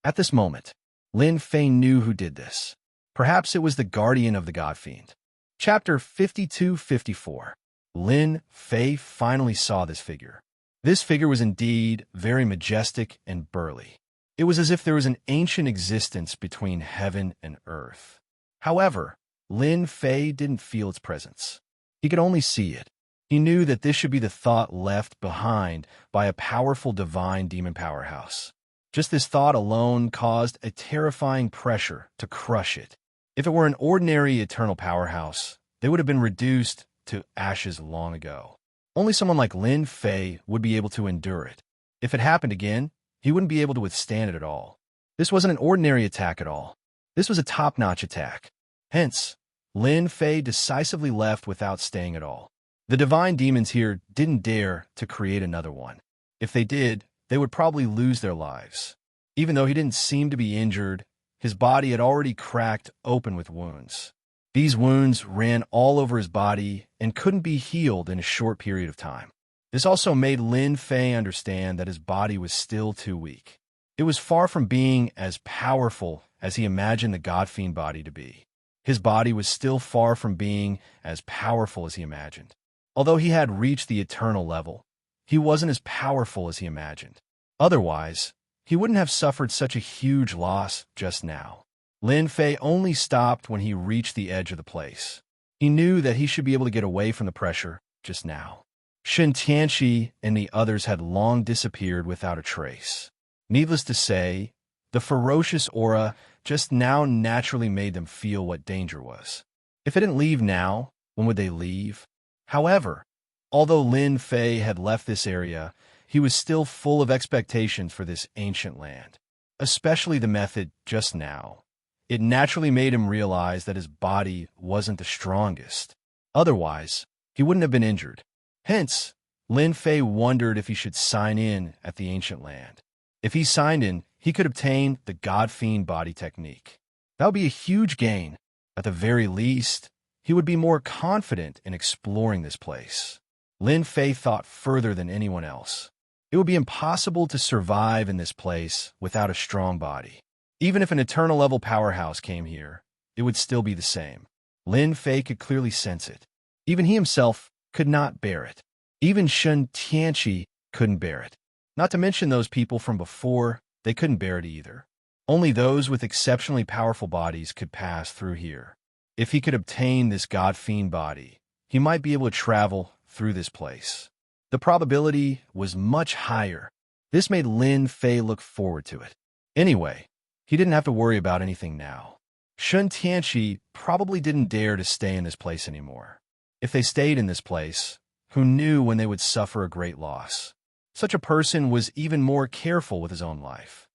At this moment, Lin Fei knew who did this. Perhaps it was the guardian of the God Fiend. Chapter 52-54. Lin Fei finally saw this figure. This figure was indeed very majestic and burly. It was as if there was an ancient existence between heaven and earth. However, Lin Fei didn't feel its presence. He could only see it. He knew that this should be the thought left behind by a powerful divine demon powerhouse. Just this thought alone caused a terrifying pressure to crush it. If it were an ordinary eternal powerhouse, they would have been reduced to ashes long ago. Only someone like Lin Fei would be able to endure it. If it happened again, he wouldn't be able to withstand it at all. This wasn't an ordinary attack at all. This was a top-notch attack. Hence, Lin Fei decisively left without staying at all. The divine demons here didn't dare to create another one. If they did, they would probably lose their lives. Even though he didn't seem to be injured, his body had already cracked open with wounds. These wounds ran all over his body and couldn't be healed in a short period of time. This also made Lin Fei understand that his body was still too weak. It was far from being as powerful as he imagined the God Fiend body to be. His body was still far from being as powerful as he imagined. Although he had reached the eternal level, he wasn't as powerful as he imagined. Otherwise, he wouldn't have suffered such a huge loss just now. Lin Fei only stopped when he reached the edge of the place. He knew that he should be able to get away from the pressure just now. Xianxia and the others had long disappeared without a trace. Needless to say, the ferocious aura just now naturally made them feel what danger was. If it didn't leave now, when would they leave? However, although Lin Fei had left this area, he was still full of expectations for this ancient land, especially the method just now. It naturally made him realize that his body wasn't the strongest. Otherwise, he wouldn't have been injured. Hence, Lin Fei wondered if he should sign in at the ancient land. If he signed in, he could obtain the God Fiend body technique. That would be a huge gain. At the very least, he would be more confident in exploring this place. Lin Fei thought further than anyone else. It would be impossible to survive in this place without a strong body. Even if an eternal level powerhouse came here, it would still be the same. Lin Fei could clearly sense it. Even he himself could not bear it. Even Xianxia couldn't bear it. Not to mention those people from before, they couldn't bear it either. Only those with exceptionally powerful bodies could pass through here. If he could obtain this God Fiend body, he might be able to travel through this place. The probability was much higher. This made Lin Fei look forward to it. Anyway, he didn't have to worry about anything now. Xianxia probably didn't dare to stay in this place anymore. If they stayed in this place, who knew when they would suffer a great loss? Such a person was even more careful with his own life.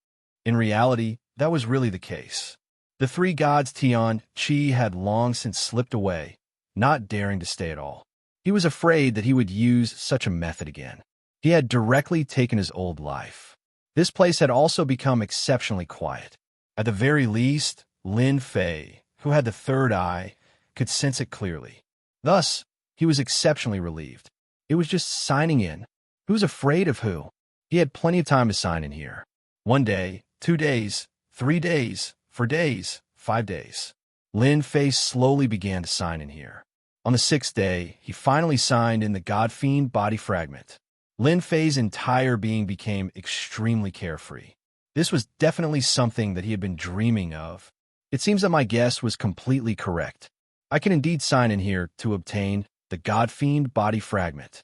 In reality, that was really the case. The three gods Xianxia had long since slipped away, not daring to stay at all. He was afraid that he would use such a method again. He had directly taken his old life. This place had also become exceptionally quiet. At the very least, Lin Fei, who had the third eye, could sense it clearly. Thus, he was exceptionally relieved. It was just signing in. Who was afraid of who? He had plenty of time to sign in here. 1 day, 2 days, 3 days, 4 days, 5 days. Lin Fei slowly began to sign in here. On the 6th day, he finally signed in the God Fiend body fragment. Lin Fei's entire being became extremely carefree. This was definitely something that he had been dreaming of. It seems that my guess was completely correct. I can indeed sign in here to obtain the God Fiend body fragment.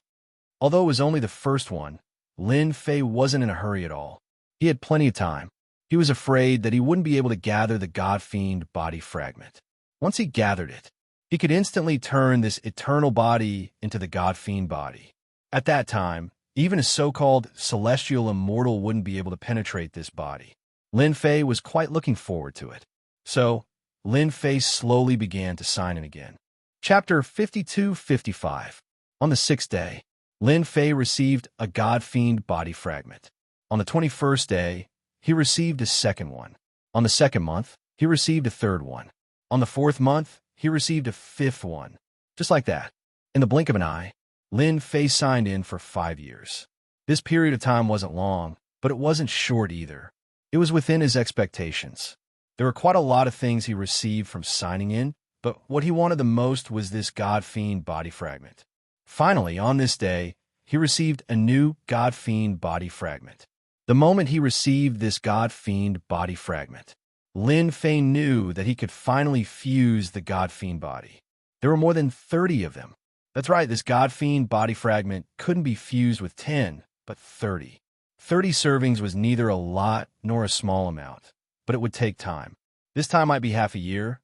Although it was only the first one, Lin Fei wasn't in a hurry at all. He had plenty of time. He was afraid that he wouldn't be able to gather the God Fiend body fragment. Once he gathered it, he could instantly turn this eternal body into the God-Fiend body. At that time, even a so-called celestial immortal wouldn't be able to penetrate this body. Lin Fei was quite looking forward to it. So, Lin Fei slowly began to sign in again. Chapter 52-55. On the 6th day, Lin Fei received a God-Fiend body fragment. On the 21st day, he received a second one. On the 2nd month, he received a third one. On the 4th month, he received a 5th one. Just like that. In the blink of an eye, Lin Fei signed in for 5 years. This period of time wasn't long, but it wasn't short either. It was within his expectations. There were quite a lot of things he received from signing in, but what he wanted the most was this God-Fiend body fragment. Finally, on this day, he received a new God-Fiend body fragment. The moment he received this God-Fiend body fragment, Lin Fei knew that he could finally fuse the God-Fiend body. There were more than 30 of them. That's right, this God-Fiend body fragment couldn't be fused with 10, but 30. 30 servings was neither a lot nor a small amount, but it would take time. This time might be half a year,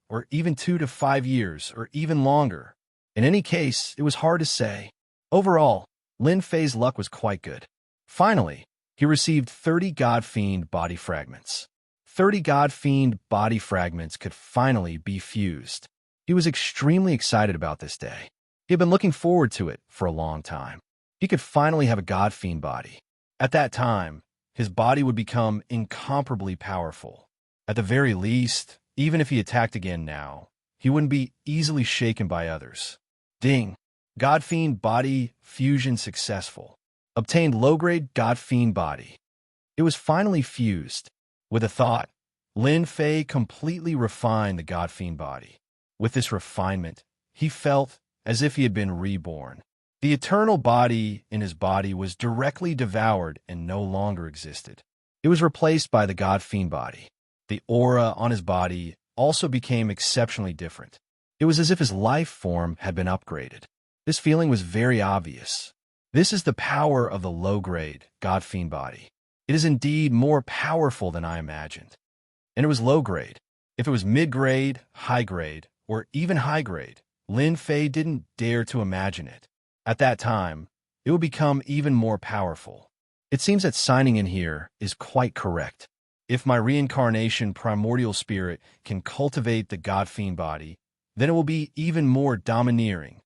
or even 2 to 5 years, or even longer. In any case, it was hard to say. Overall, Lin Fei's luck was quite good. Finally, he received 30 God-Fiend body fragments. 30 God-Fiend body fragments could finally be fused. He was extremely excited about this day. He had been looking forward to it for a long time. He could finally have a God-Fiend body. At that time, his body would become incomparably powerful. At the very least, even if he attacked again now, he wouldn't be easily shaken by others. Ding! God-Fiend body fusion successful. Obtained low-grade God-Fiend body. It was finally fused. With a thought, Lin Fei completely refined the God-Fiend body. With this refinement, he felt as if he had been reborn. The eternal body in his body was directly devoured and no longer existed. It was replaced by the God-Fiend body. The aura on his body also became exceptionally different. It was as if his life form had been upgraded. This feeling was very obvious. This is the power of the low-grade God-Fiend body. It is indeed more powerful than I imagined. And it was low-grade. If it was mid-grade, high-grade, or even high-grade, Lin Fei didn't dare to imagine it. At that time, it would become even more powerful. It seems that signing in here is quite correct. If my reincarnation primordial spirit can cultivate the God-Fiend body, then it will be even more domineering.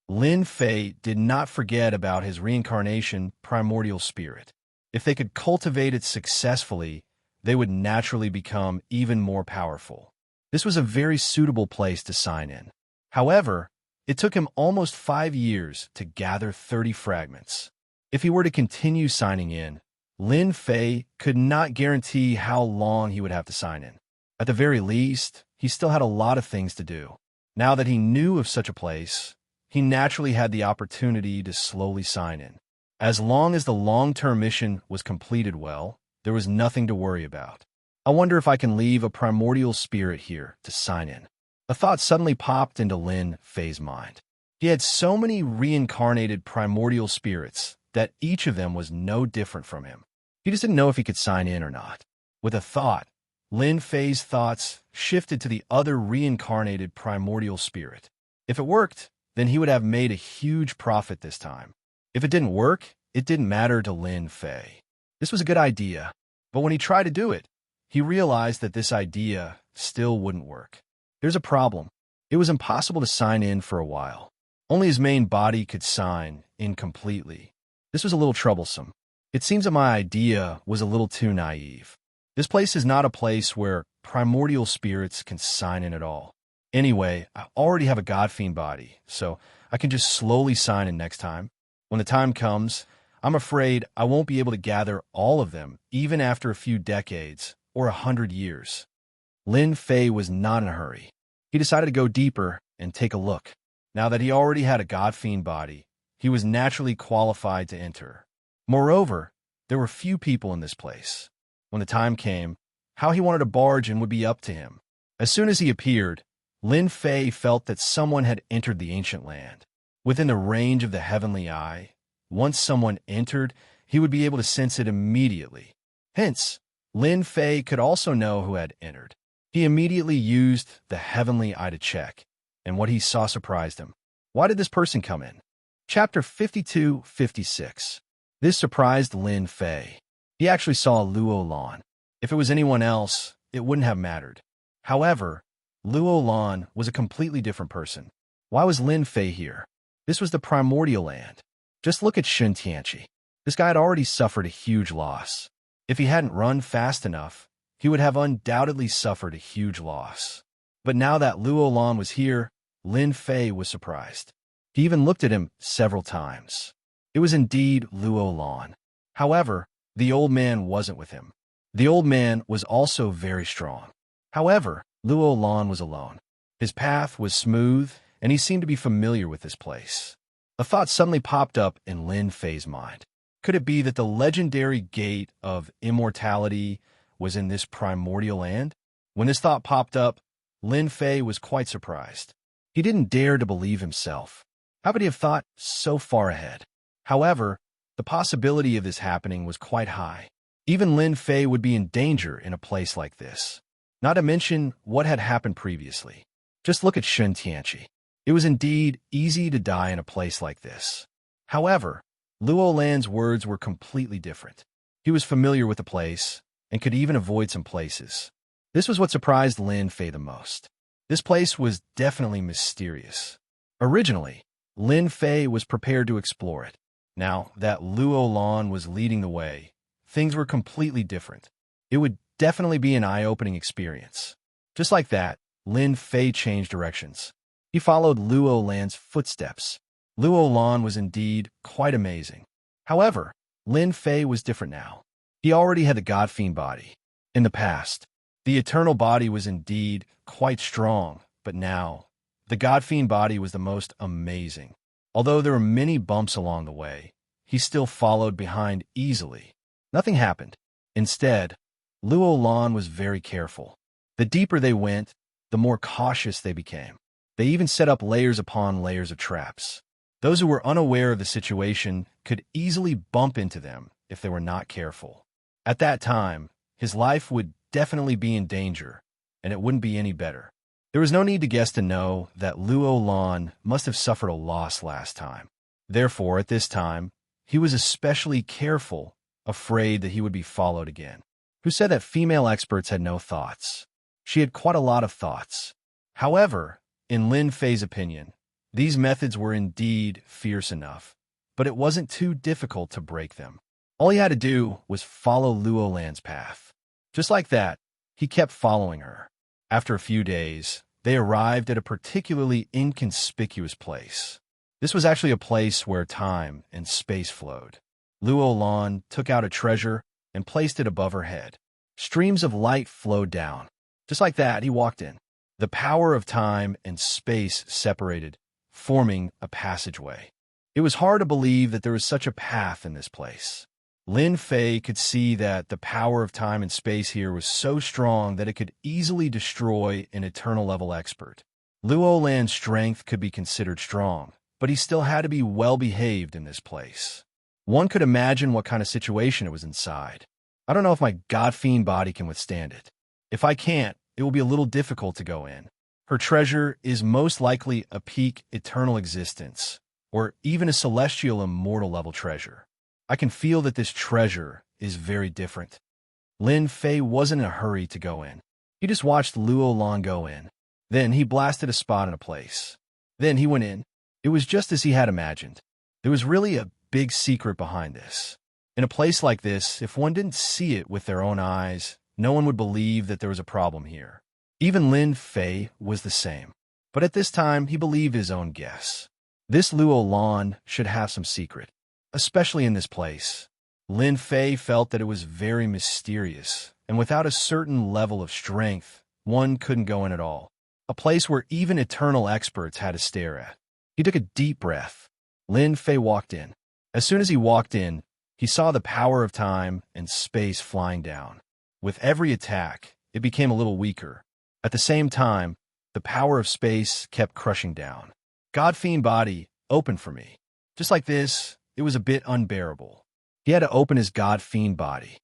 Lin Fei did not forget about his reincarnation primordial spirit. If they could cultivate it successfully, they would naturally become even more powerful. This was a very suitable place to sign in. However, it took him almost 5 years to gather 30 fragments. If he were to continue signing in, Lin Fei could not guarantee how long he would have to sign in. At the very least, he still had a lot of things to do. Now that he knew of such a place, he naturally had the opportunity to slowly sign in. As long as the long-term mission was completed well, there was nothing to worry about. I wonder if I can leave a primordial spirit here to sign in. A thought suddenly popped into Lin Fei's mind. He had so many reincarnated primordial spirits that each of them was no different from him. He just didn't know if he could sign in or not. With a thought, Lin Fei's thoughts shifted to the other reincarnated primordial spirit. If it worked, then he would have made a huge profit this time. If it didn't work, it didn't matter to Lin Fei. This was a good idea, but when he tried to do it, he realized that this idea still wouldn't work. There's a problem. It was impossible to sign in for a while. Only his main body could sign in completely. This was a little troublesome. It seems that my idea was a little too naive. This place is not a place where primordial spirits can sign in at all. Anyway, I already have a God-Fiend body, so I can just slowly sign in next time. When the time comes, I'm afraid I won't be able to gather all of them, even after a few decades or 100 years. Lin Fei was not in a hurry. He decided to go deeper and take a look. Now that he already had a God-Fiend body, he was naturally qualified to enter. Moreover, there were few people in this place. When the time came, how he wanted to barge in would be up to him. As soon as he appeared, Lin Fei felt that someone had entered the ancient land. Within the range of the heavenly eye, once someone entered, he would be able to sense it immediately. Hence, Lin Fei could also know who had entered. He immediately used the heavenly eye to check, and what he saw surprised him. Why did this person come in? Chapter 52-56. This surprised Lin Fei. He actually saw Luo Lan. If it was anyone else, it wouldn't have mattered. However, Luo Lan was a completely different person. Why was Lin Fei here? This was the primordial land. Just look at Xianxia. This guy had already suffered a huge loss. If he hadn't run fast enough, he would have undoubtedly suffered a huge loss. But now that Luo Lan was here, Lin Fei was surprised. He even looked at him several times. It was indeed Luo Lan. However, the old man wasn't with him. The old man was also very strong. However, Luo Lan was alone. His path was smooth, and he seemed to be familiar with this place. A thought suddenly popped up in Lin Fei's mind. Could it be that the legendary gate of immortality was in this primordial land? When this thought popped up, Lin Fei was quite surprised. He didn't dare to believe himself. How could he have thought so far ahead? However, the possibility of this happening was quite high. Even Lin Fei would be in danger in a place like this. Not to mention what had happened previously. Just look at Xianxia. It was indeed easy to die in a place like this. However, Luo Lan's words were completely different. He was familiar with the place and could even avoid some places. This was what surprised Lin Fei the most. This place was definitely mysterious. Originally, Lin Fei was prepared to explore it. Now that Luo Lan was leading the way, things were completely different. It would definitely be an eye-opening experience. Just like that, Lin Fei changed directions. He followed Luo Lan's footsteps. Luo Lan was indeed quite amazing. However, Lin Fei was different now. He already had the God Fiend body. In the past, the eternal body was indeed quite strong, but now, the God Fiend body was the most amazing. Although there were many bumps along the way, he still followed behind easily. Nothing happened. Instead, Luo Lan was very careful. The deeper they went, the more cautious they became. They even set up layers upon layers of traps. Those who were unaware of the situation could easily bump into them if they were not careful. At that time, his life would definitely be in danger, and it wouldn't be any better. There was no need to guess to know that Luo Lan must have suffered a loss last time. Therefore, at this time, he was especially careful, afraid that he would be followed again. Who said that female experts had no thoughts? She had quite a lot of thoughts. However, in Lin Fei's opinion, these methods were indeed fierce enough, but it wasn't too difficult to break them. All he had to do was follow Luo Lan's path. Just like that, he kept following her. After a few days, they arrived at a particularly inconspicuous place. This was actually a place where time and space flowed. Luo Lan took out a treasure and placed it above her head. Streams of light flowed down. Just like that, he walked in. The power of time and space separated, forming a passageway. It was hard to believe that there was such a path in this place. Lin Fei could see that the power of time and space here was so strong that it could easily destroy an eternal-level expert. Luo Lan's strength could be considered strong, but he still had to be well-behaved in this place. One could imagine what kind of situation it was inside. I don't know if my God Fiend body can withstand it. If I can't, it will be a little difficult to go in. Her treasure is most likely a peak eternal existence, or even a celestial immortal level treasure. I can feel that this treasure is very different. Lin Fei wasn't in a hurry to go in. He just watched Luo Lan go in. Then he blasted a spot in a place. Then he went in. It was just as he had imagined. There was really a big secret behind this. In a place like this, if one didn't see it with their own eyes, no one would believe that there was a problem here. Even Lin Fei was the same. But at this time, he believed his own guess. This Luo Lan should have some secret. Especially in this place. Lin Fei felt that it was very mysterious, and without a certain level of strength, one couldn't go in at all. A place where even eternal experts had to stare at. He took a deep breath. Lin Fei walked in. As soon as he walked in, he saw the power of time and space flying down. With every attack, it became a little weaker. At the same time, the power of space kept crushing down. God Fiend body, open for me. Just like this, it was a bit unbearable. He had to open his God Fiend body.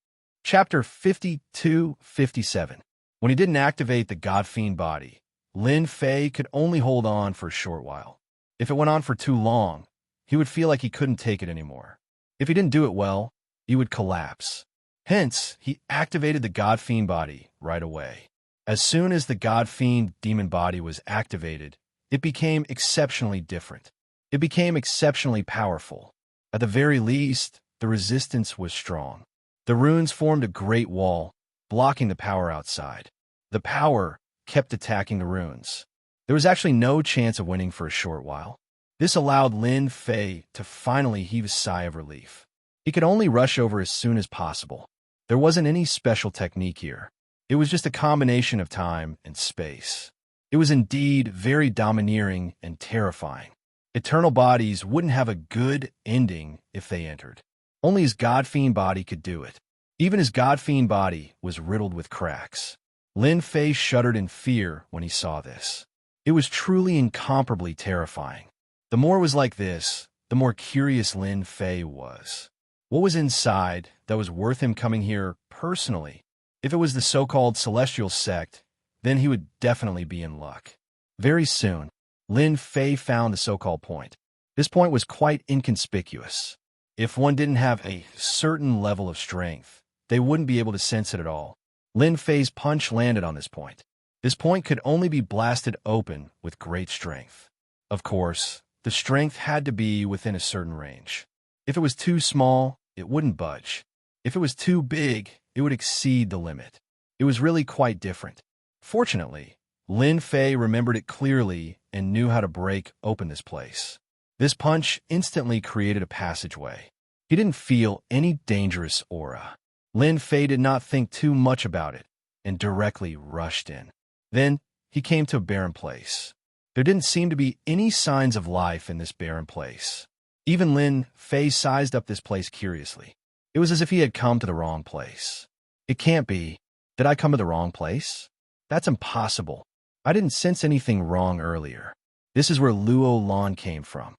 Chapter 52-57. When he didn't activate the God-Fiend body, Lin Fei could only hold on for a short while. If it went on for too long, he would feel like he couldn't take it anymore. If he didn't do it well, he would collapse. Hence, he activated the God-Fiend body right away. As soon as the God-Fiend demon body was activated, it became exceptionally different. It became exceptionally powerful. At the very least, the resistance was strong. The runes formed a great wall, blocking the power outside. The power kept attacking the runes. There was actually no chance of winning for a short while. This allowed Lin Fei to finally heave a sigh of relief. He could only rush over as soon as possible. There wasn't any special technique here. It was just a combination of time and space. It was indeed very domineering and terrifying. Eternal bodies wouldn't have a good ending if they entered. Only his God-Fiend body could do it. Even his God-Fiend body was riddled with cracks. Lin Fei shuddered in fear when he saw this. It was truly incomparably terrifying. The more it was like this, the more curious Lin Fei was. What was inside that was worth him coming here personally? If it was the so-called celestial sect, then he would definitely be in luck. Very soon, Lin Fei found the so-called point. This point was quite inconspicuous. If one didn't have a certain level of strength, they wouldn't be able to sense it at all. Lin Fei's punch landed on this point. This point could only be blasted open with great strength. Of course, the strength had to be within a certain range. If it was too small, it wouldn't budge. If it was too big, it would exceed the limit. It was really quite different. Fortunately, Lin Fei remembered it clearly and knew how to break open this place. This punch instantly created a passageway. He didn't feel any dangerous aura. Lin Fei did not think too much about it and directly rushed in. Then he came to a barren place. There didn't seem to be any signs of life in this barren place. Even Lin Fei sized up this place curiously. It was as if he had come to the wrong place. It can't be. Did I come to the wrong place? That's impossible. I didn't sense anything wrong earlier. This is where Luo Lan came from.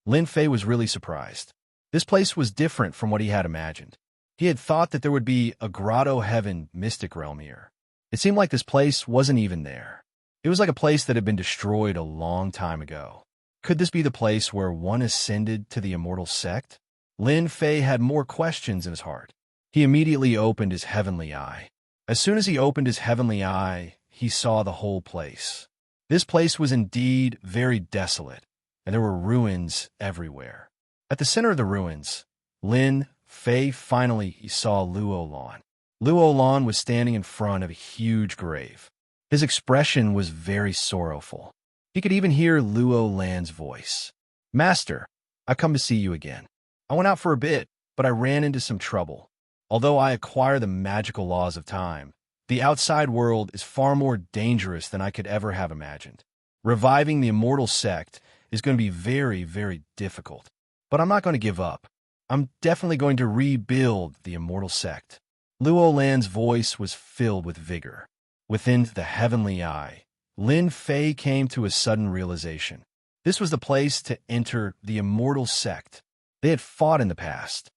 Lin Fei was really surprised. This place was different from what he had imagined. He had thought that there would be a grotto heaven mystic realm here. It seemed like this place wasn't even there. It was like a place that had been destroyed a long time ago. Could this be the place where one ascended to the immortal sect? Lin Fei had more questions in his heart. He immediately opened his heavenly eye. As soon as he opened his heavenly eye, he saw the whole place. This place was indeed very desolate, and there were ruins everywhere. At the center of the ruins, Lin Fei finally saw Luo Lan. Luo Lan was standing in front of a huge grave. His expression was very sorrowful. He could even hear Luo Lan's voice. "Master, I've come to see you again. I went out for a bit, but I ran into some trouble. Although I acquire the magical laws of time, the outside world is far more dangerous than I could ever have imagined. Reviving the immortal sect is going to be very, very difficult. But I'm not going to give up. I'm definitely going to rebuild the immortal sect." Luo Lan's voice was filled with vigor. Within the heavenly eye, Lin Fei came to a sudden realization. This was the place to enter the immortal sect. They had fought in the past.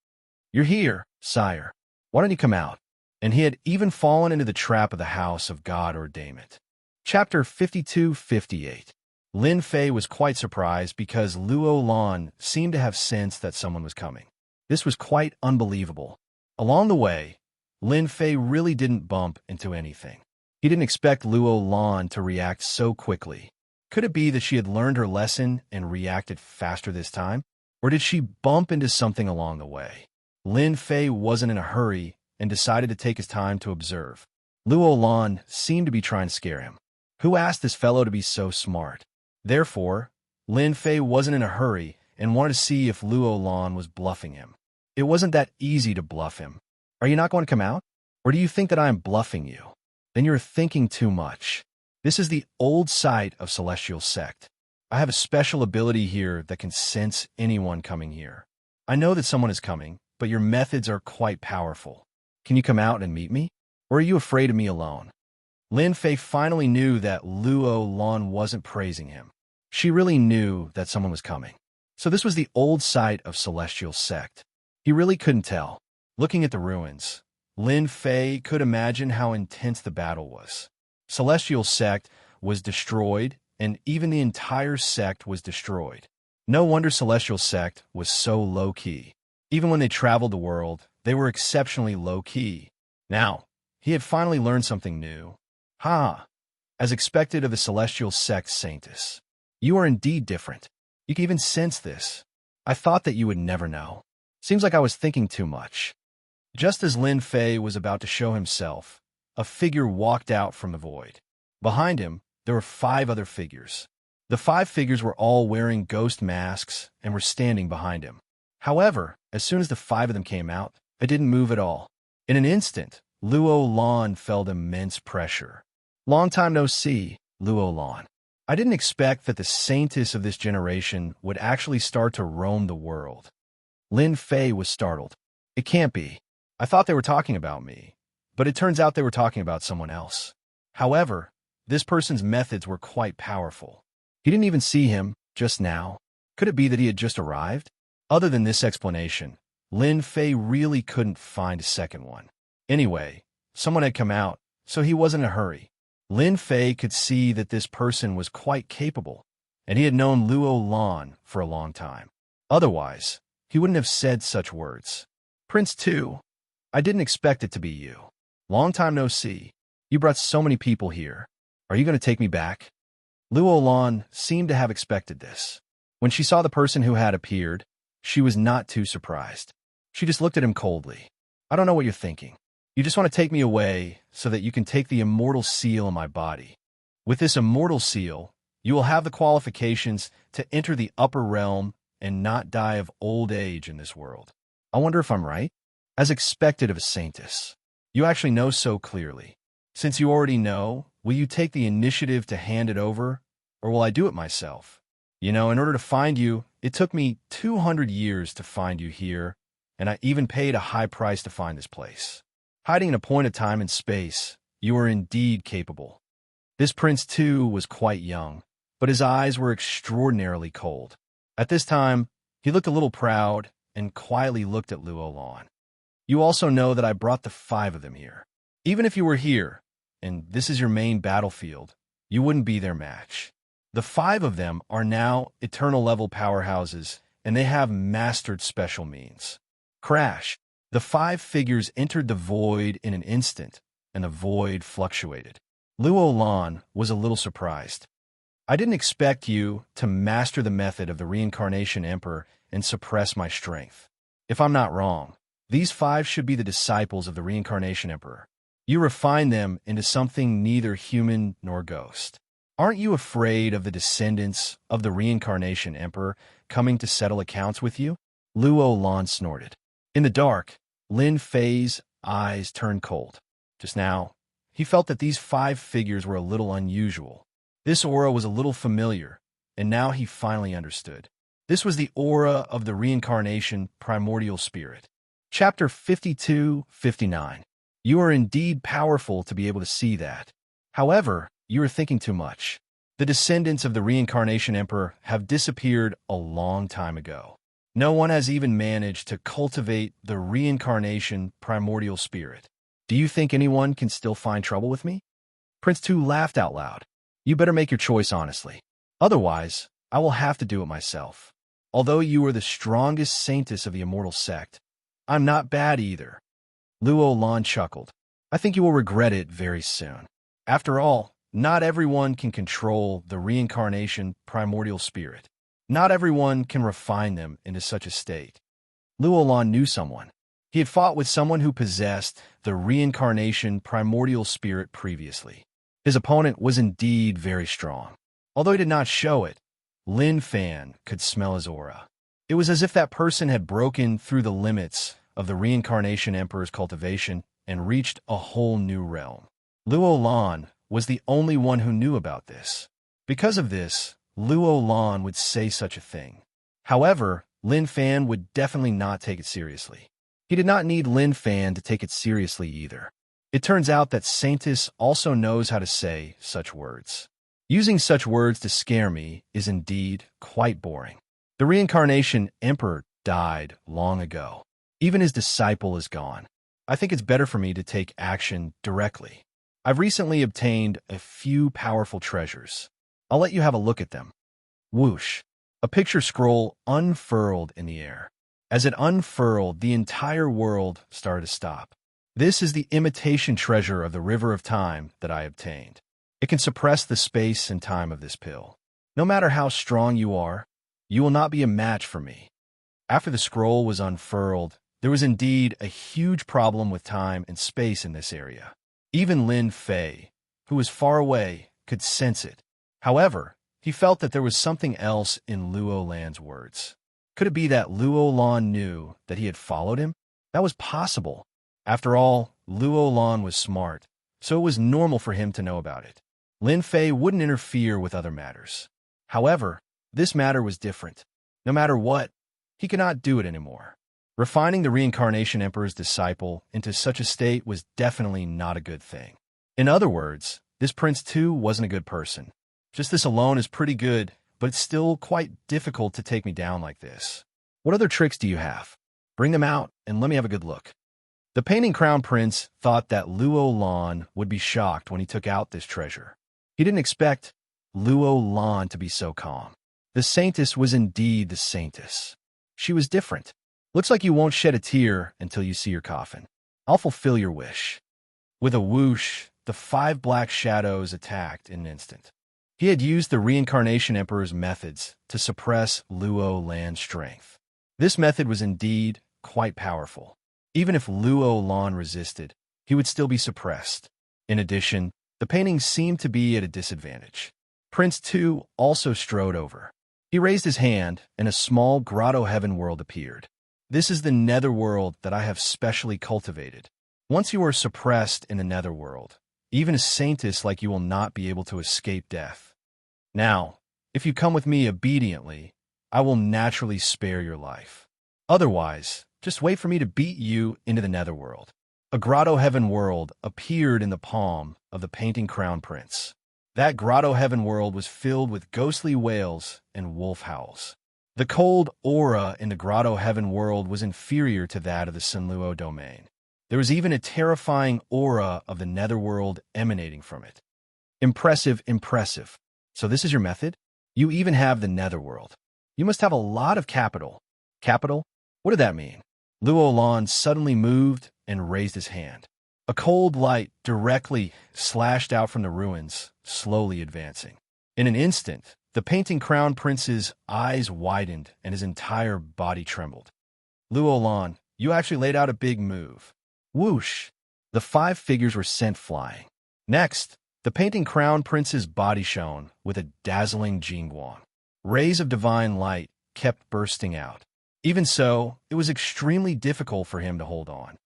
"You're here, sire. Why don't you come out?" And he had even fallen into the trap of the house of God ordainment. Chapter 52-58. Lin Fei was quite surprised because Luo Lan seemed to have sensed that someone was coming. This was quite unbelievable. Along the way, Lin Fei really didn't bump into anything. He didn't expect Luo Lan to react so quickly. Could it be that she had learned her lesson and reacted faster this time? Or did she bump into something along the way? Lin Fei wasn't in a hurry and decided to take his time to observe. Luo Lan seemed to be trying to scare him. Who asked this fellow to be so smart? Therefore, Lin Fei wasn't in a hurry and wanted to see if Luo Lan was bluffing him. It wasn't that easy to bluff him. "Are you not going to come out? Or do you think that I am bluffing you? Then you're thinking too much. This is the old site of Celestial Sect. I have a special ability here that can sense anyone coming here. I know that someone is coming, but your methods are quite powerful. Can you come out and meet me? Or are you afraid of me alone?" Lin Fei finally knew that Luo Lan wasn't praising him. She really knew that someone was coming. So this was the old site of Celestial Sect. He really couldn't tell. Looking at the ruins, Lin Fei could imagine how intense the battle was. Celestial sect was destroyed, and even the entire sect was destroyed. No wonder Celestial sect was so low-key. Even when they traveled the world, they were exceptionally low-key. Now, he had finally learned something new. Ha! As expected of the Celestial sect Saintess. You are indeed different. You can even sense this. I thought that you would never know. Seems like I was thinking too much. Just as Lin Fei was about to show himself, a figure walked out from the void. Behind him, there were 5 other figures. The 5 figures were all wearing ghost masks and were standing behind him. However, as soon as the 5 of them came out, they didn't move at all. In an instant, Luo Lan felt immense pressure. Long time no see, Luo Lan. I didn't expect that the Saintess of this generation would actually start to roam the world. Lin Fei was startled. It can't be. I thought they were talking about me, but it turns out they were talking about someone else. However, this person's methods were quite powerful. He didn't even see him just now. Could it be that he had just arrived? Other than this explanation, Lin Fei really couldn't find a second one. Anyway, someone had come out, so he wasn't in a hurry. Lin Fei could see that this person was quite capable, and he had known Luo Lan for a long time. Otherwise, he wouldn't have said such words. Prince 2, I didn't expect it to be you. Long time no see. You brought so many people here. Are you going to take me back? Luo Lan seemed to have expected this. When she saw the person who had appeared, she was not too surprised. She just looked at him coldly. I don't know what you're thinking. You just want to take me away so that you can take the immortal seal in my body. With this immortal seal, you will have the qualifications to enter the upper realm and not die of old age in this world. I wonder if I'm right? As expected of a Saintess. You actually know so clearly. Since you already know, will you take the initiative to hand it over, or will I do it myself? You know, in order to find you, it took me 200 years to find you here, and I even paid a high price to find this place. Hiding in a point of time and space, you are indeed capable. This prince, too, was quite young, but his eyes were extraordinarily cold. At this time, he looked a little proud and quietly looked at Luo Lan. You also know that I brought the 5 of them here. Even if you were here, and this is your main battlefield, you wouldn't be their match. The 5 of them are now eternal-level powerhouses, and they have mastered special means. Crash! The 5 figures entered the void in an instant, and the void fluctuated. Luo Lan was a little surprised. I didn't expect you to master the method of the Reincarnation Emperor and suppress my strength. If I'm not wrong, these 5 should be the disciples of the Reincarnation Emperor. You refine them into something neither human nor ghost. Aren't you afraid of the descendants of the Reincarnation Emperor coming to settle accounts with you? Luo Lan snorted. In the dark, Lin Fei's eyes turned cold. Just now, he felt that these 5 figures were a little unusual. This aura was a little familiar, and now he finally understood. This was the aura of the Reincarnation Primordial Spirit. Chapter 52-59. You are indeed powerful to be able to see that. However, you are thinking too much. The descendants of the Reincarnation Emperor have disappeared a long time ago. No one has even managed to cultivate the Reincarnation Primordial Spirit. Do you think anyone can still find trouble with me? Prince Tu laughed out loud. You better make your choice honestly. Otherwise, I will have to do it myself. Although you are the strongest saintess of the immortal sect, I'm not bad either. Luo Lan chuckled. I think you will regret it very soon. After all, not everyone can control the Reincarnation Primordial Spirit. Not everyone can refine them into such a state. Luo Lan knew someone. He had fought with someone who possessed the Reincarnation Primordial Spirit previously. His opponent was indeed very strong. Although he did not show it, Lin Fan could smell his aura. It was as if that person had broken through the limits of the Reincarnation Emperor's cultivation and reached a whole new realm. Luo Lan was the only one who knew about this. Because of this, Luo Lan would say such a thing. However, Lin Fan would definitely not take it seriously. He did not need Lin Fan to take it seriously either. It turns out that Saintess also knows how to say such words. Using such words to scare me is indeed quite boring. The Reincarnation Emperor died long ago. Even his disciple is gone. I think it's better for me to take action directly. I've recently obtained a few powerful treasures. I'll let you have a look at them. Whoosh! A picture scroll unfurled in the air. As it unfurled, the entire world started to stop. This is the imitation treasure of the River of Time that I obtained. It can suppress the space and time of this pill. No matter how strong you are, you will not be a match for me. After the scroll was unfurled, there was indeed a huge problem with time and space in this area. Even Lin Fei, who was far away, could sense it. However, he felt that there was something else in Luo Lan's words. Could it be that Luo Lan knew that he had followed him? That was possible. After all, Luo Lan was smart, so it was normal for him to know about it. Lin Fei wouldn't interfere with other matters. However, this matter was different. No matter what, he could not do it anymore. Refining the Reincarnation Emperor's disciple into such a state was definitely not a good thing. In other words, this prince too wasn't a good person. Just this alone is pretty good, but it's still quite difficult to take me down like this. What other tricks do you have? Bring them out and let me have a good look. The painting crown prince thought that Luo Lan would be shocked when he took out this treasure. He didn't expect Luo Lan to be so calm. The saintess was indeed the saintess. She was different. Looks like you won't shed a tear until you see your coffin. I'll fulfill your wish. With a whoosh, the 5 black shadows attacked in an instant. He had used the Reincarnation Emperor's methods to suppress Luo Lan's strength. This method was indeed quite powerful. Even if Luo Lan resisted, he would still be suppressed. In addition, the painting seemed to be at a disadvantage. Prince Tu also strode over. He raised his hand, and a small grotto heaven world appeared. This is the netherworld that I have specially cultivated. Once you are suppressed in the netherworld, even a saintess like you will not be able to escape death. Now, if you come with me obediently, I will naturally spare your life. Otherwise, just wait for me to beat you into the netherworld. A grotto heaven world appeared in the palm of the painting crown prince. That grotto heaven world was filled with ghostly wails and wolf howls. The cold aura in the grotto heaven world was inferior to that of the Sinluo domain. There was even a terrifying aura of the netherworld emanating from it. Impressive, impressive. So this is your method? You even have the netherworld. You must have a lot of capital. Capital? What did that mean? Luo Lan suddenly moved and raised his hand. A cold light directly slashed out from the ruins, slowly advancing. In an instant, the painting crown prince's eyes widened and his entire body trembled. Luo Lan, you actually laid out a big move. Whoosh! The 5 figures were sent flying. Next, the painting crown prince's body shone with a dazzling jingguang. Rays of divine light kept bursting out. Even so, it was extremely difficult for him to hold on.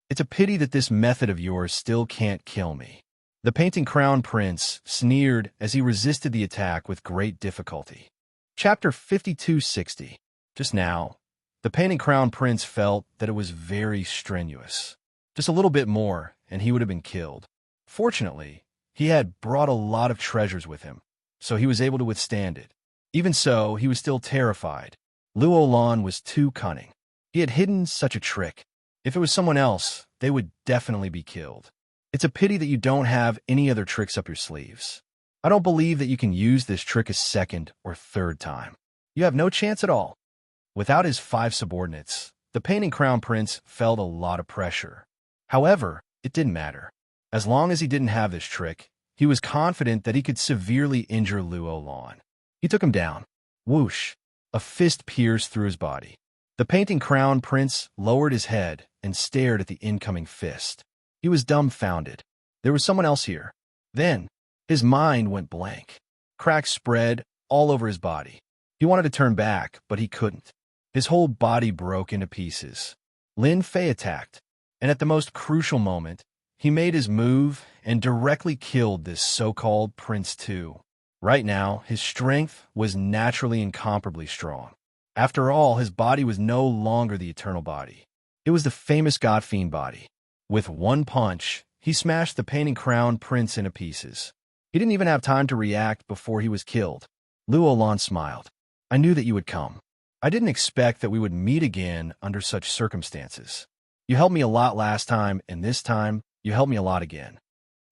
It's a pity that this method of yours still can't kill me. The painting crown prince sneered as he resisted the attack with great difficulty. Chapter 5260. Just now, the painting crown prince felt that it was very strenuous. Just a little bit more, and he would have been killed. Fortunately, he had brought a lot of treasures with him, so he was able to withstand it. Even so, he was still terrified. Luo Lan was too cunning. He had hidden such a trick. If it was someone else, they would definitely be killed. It's a pity that you don't have any other tricks up your sleeves. I don't believe that you can use this trick a second or third time. You have no chance at all. Without his 5 subordinates, the painting crown prince felt a lot of pressure. However, it didn't matter. As long as he didn't have this trick, he was confident that he could severely injure Luo Lan. He took him down. Whoosh! A fist pierced through his body. The painting crown prince lowered his head and stared at the incoming fist. He was dumbfounded. There was someone else here. Then, his mind went blank. Cracks spread all over his body. He wanted to turn back, but he couldn't. His whole body broke into pieces. Lin Fei attacked, and at the most crucial moment, he made his move and directly killed this so-called Prince Tu. Right now, his strength was naturally incomparably strong. After all, his body was no longer the eternal body. It was the famous God Fiend body. With one punch, he smashed the painting crown prince into pieces. He didn't even have time to react before he was killed. Luo Lan smiled. I knew that you would come. I didn't expect that we would meet again under such circumstances. You helped me a lot last time, and this time, you helped me a lot again.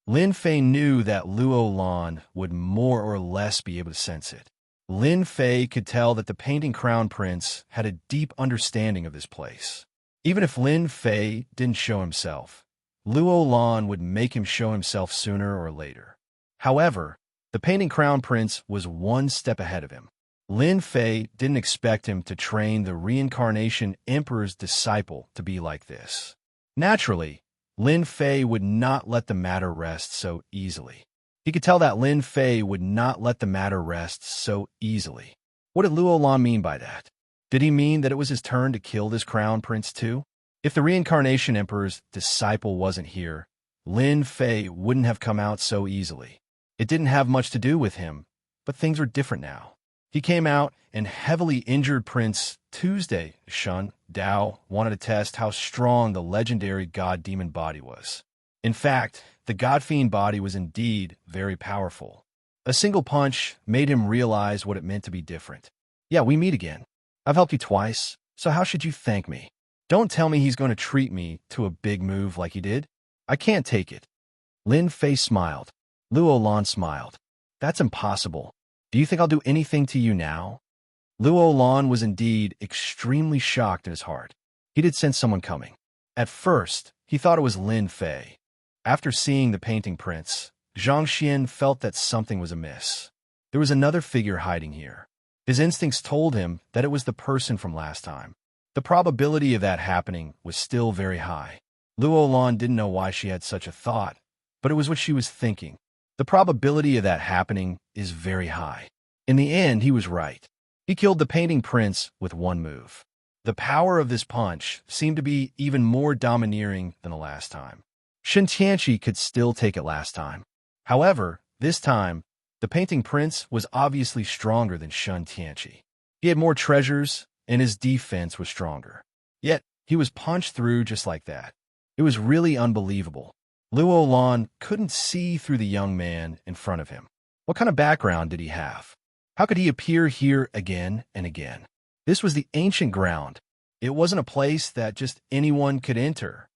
Lin Fei knew that Luo Lan would more or less be able to sense it. Lin Fei could tell that the painting crown prince had a deep understanding of this place. Even if Lin Fei didn't show himself, Luo Lan would make him show himself sooner or later. However, the painting crown prince was one step ahead of him. Lin Fei didn't expect him to train the reincarnation emperor's disciple to be like this. Naturally, Lin Fei would not let the matter rest so easily. He could tell that Lin Fei would not let the matter rest so easily. What did Luo Lan mean by that? Did he mean that it was his turn to kill this crown prince too? If the reincarnation emperor's disciple wasn't here, Lin Fei wouldn't have come out so easily. It didn't have much to do with him, but things were different now. He came out and heavily injured Prince Tuesday. Shun Dao wanted to test how strong the legendary god-demon body was. In fact, the god-fiend body was indeed very powerful. A single punch made him realize what it meant to be different. Yeah, we meet again. I've helped you twice, so how should you thank me? Don't tell me he's going to treat me to a big move like he did. I can't take it. Lin Fei smiled. Luo Lan smiled. That's impossible. Do you think I'll do anything to you now? Luo Lan was indeed extremely shocked in his heart. He did sense someone coming. At first, he thought it was Lin Fei. After seeing the painting prince, Xianxia felt that something was amiss. There was another figure hiding here. His instincts told him that it was the person from last time. The probability of that happening was still very high. Luo Lan didn't know why she had such a thought, but it was what she was thinking. The probability of that happening is very high. In the end, he was right. He killed the painting prince with one move. The power of this punch seemed to be even more domineering than the last time. Xianxia could still take it last time. However, this time, the painting prince was obviously stronger than Xianxia. He had more treasures, and his defense was stronger. Yet, he was punched through just like that. It was really unbelievable. Luo Lan couldn't see through the young man in front of him. What kind of background did he have? How could he appear here again and again? This was the ancient ground. It wasn't a place that just anyone could enter.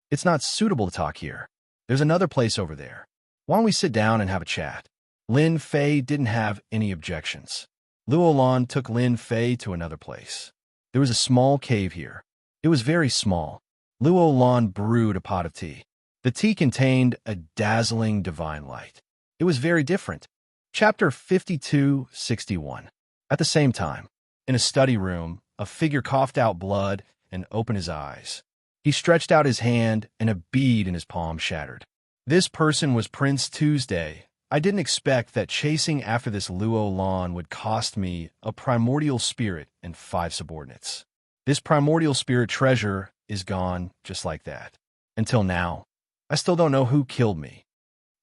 It's not suitable to talk here. There's another place over there. Why don't we sit down and have a chat? Lin Fei didn't have any objections. Luo Lan took Lin Fei to another place. There was a small cave here. It was very small. Luo Lan brewed a pot of tea. The tea contained a dazzling divine light. It was very different. Chapter 52:61. At the same time, in a study room, a figure coughed out blood and opened his eyes. He stretched out his hand and a bead in his palm shattered. This person was Prince Tuesday. I didn't expect that chasing after this Luo Lan would cost me a primordial spirit and 5 subordinates. This primordial spirit treasure is gone just like that. Until now, I still don't know who killed me.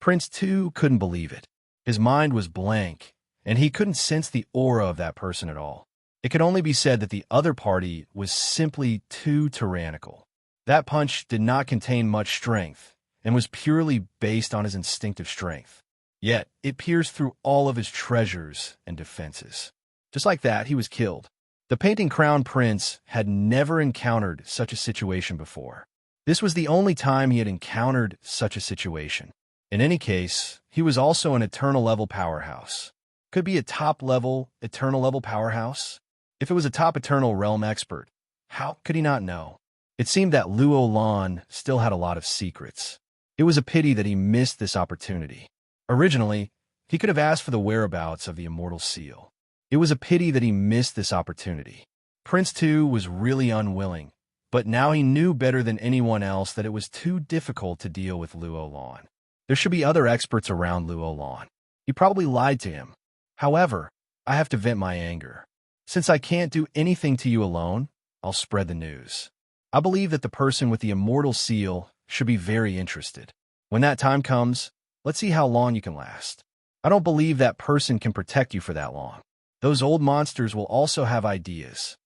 Prince Tu couldn't believe it. His mind was blank, and he couldn't sense the aura of that person at all. It could only be said that the other party was simply too tyrannical. That punch did not contain much strength, and was purely based on his instinctive strength. Yet, it pierced through all of his treasures and defenses. Just like that, he was killed. The painting crown prince had never encountered such a situation before. This was the only time he had encountered such a situation. In any case, he was also an eternal-level powerhouse. Could be a top-level, eternal-level powerhouse? If it was a top eternal realm expert, how could he not know? It seemed that Luo Lan still had a lot of secrets. It was a pity that he missed this opportunity. Originally, he could have asked for the whereabouts of the Immortal Seal. It was a pity that he missed this opportunity. Prince Tu was really unwilling, but now he knew better than anyone else that it was too difficult to deal with Luo Lan. There should be other experts around Luo Lan. He probably lied to him. However, I have to vent my anger. Since I can't do anything to you alone, I'll spread the news. I believe that the person with the Immortal Seal should be very interested. When that time comes, let's see how long you can last. I don't believe that person can protect you for that long. Those old monsters will also have ideas.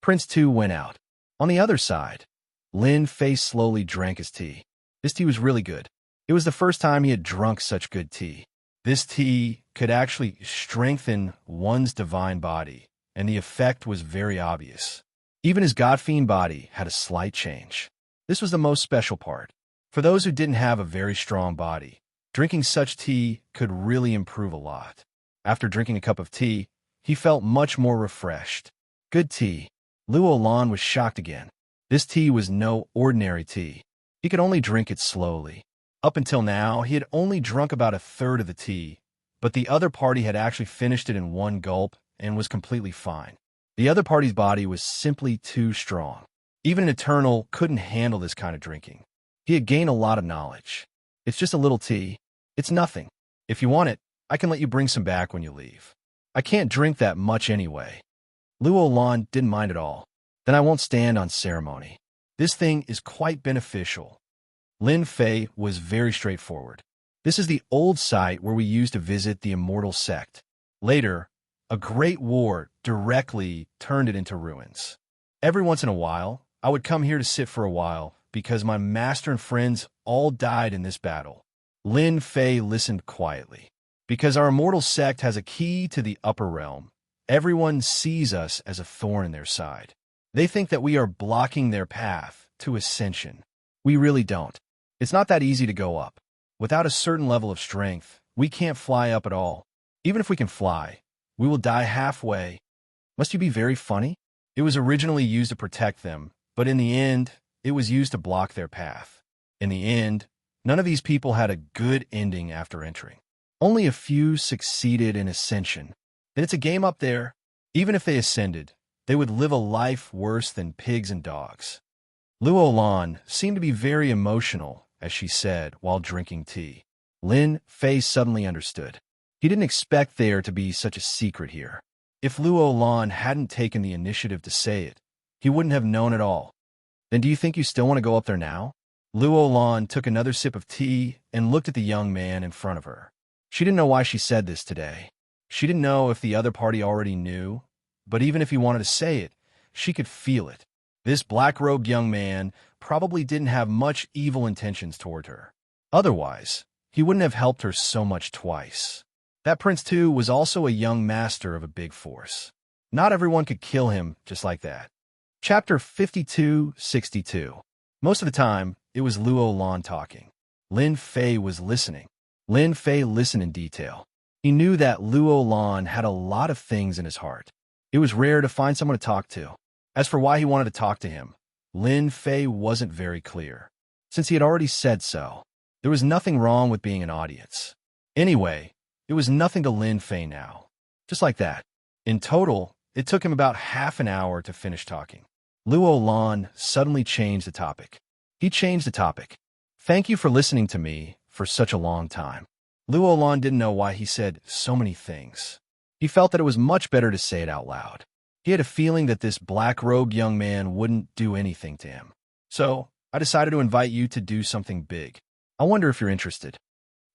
Prince Tu went out. On the other side, Lin Fei slowly drank his tea. This tea was really good. It was the first time he had drunk such good tea. This tea could actually strengthen one's divine body, and the effect was very obvious. Even his god-fiend body had a slight change. This was the most special part. For those who didn't have a very strong body, drinking such tea could really improve a lot. After drinking a cup of tea, he felt much more refreshed. Good tea. Luo Lan was shocked again. This tea was no ordinary tea. He could only drink it slowly. Up until now, he had only drunk about a third of the tea, but the other party had actually finished it in one gulp and was completely fine. The other party's body was simply too strong. Even an Eternal couldn't handle this kind of drinking. He had gained a lot of knowledge. It's just a little tea. It's nothing. If you want it, I can let you bring some back when you leave. I can't drink that much anyway. Luo Lan didn't mind at all. Then I won't stand on ceremony. This thing is quite beneficial. Lin Fei was very straightforward. This is the old site where we used to visit the Immortal sect. Later, a great war directly turned it into ruins. Every once in a while, I would come here to sit for a while because my master and friends all died in this battle. Lin Fei listened quietly. Because our Immortal sect has a key to the upper realm, everyone sees us as a thorn in their side. They think that we are blocking their path to ascension. We really don't. It's not that easy to go up. Without a certain level of strength, we can't fly up at all. Even if we can fly, we will die halfway. Must you be very funny? It was originally used to protect them, but in the end, it was used to block their path. In the end, none of these people had a good ending after entering. Only a few succeeded in ascension. Then it's a game up there. Even if they ascended, they would live a life worse than pigs and dogs. Luo Lan seemed to be very emotional, as she said while drinking tea. Lin Fei suddenly understood. He didn't expect there to be such a secret here. If Luo Lan hadn't taken the initiative to say it, he wouldn't have known at all. Then do you think you still want to go up there now? Luo Lan took another sip of tea and looked at the young man in front of her. She didn't know why she said this today. She didn't know if the other party already knew, but even if he wanted to say it, she could feel it. This black-robed young man probably didn't have much evil intentions toward her. Otherwise, he wouldn't have helped her so much twice. That prince, too, was also a young master of a big force. Not everyone could kill him just like that. Chapter 52-62. Most of the time, it was Luo Lan talking. Lin Fei was listening. Lin Fei listened in detail. He knew that Luo Lan had a lot of things in his heart. It was rare to find someone to talk to. As for why he wanted to talk to him, Lin Fei wasn't very clear. Since he had already said so, there was nothing wrong with being an audience. Anyway, it was nothing to Lin Fei now. Just like that. In total, it took him about half an hour to finish talking. Luo Lan suddenly changed the topic. He changed the topic. Thank you for listening to me for such a long time. Luo Lan didn't know why he said so many things. He felt that it was much better to say it out loud. He had a feeling that this black-robed young man wouldn't do anything to him. So, I decided to invite you to do something big. I wonder if you're interested.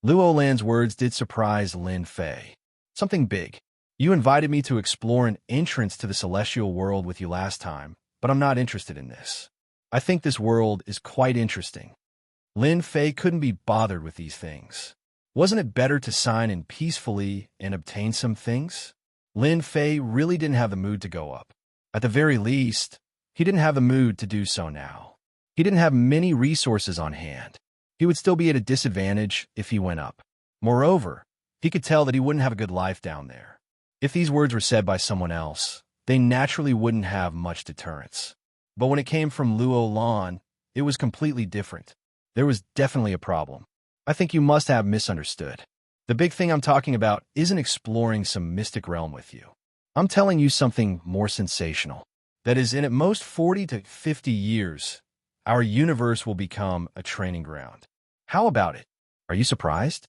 Luo Lan's words did surprise Lin Fei. Something big. You invited me to explore an entrance to the celestial world with you last time, but I'm not interested in this. I think this world is quite interesting. Lin Fei couldn't be bothered with these things. Wasn't it better to sign in peacefully and obtain some things? Lin Fei really didn't have the mood to go up. At the very least, he didn't have the mood to do so now. He didn't have many resources on hand. He would still be at a disadvantage if he went up. Moreover, he could tell that he wouldn't have a good life down there. If these words were said by someone else, they naturally wouldn't have much deterrence. But when it came from Luo Lan, it was completely different. There was definitely a problem. I think you must have misunderstood. The big thing I'm talking about isn't exploring some mystic realm with you. I'm telling you something more sensational. That is, in at most 40 to 50 years, our universe will become a training ground. How about it? Are you surprised?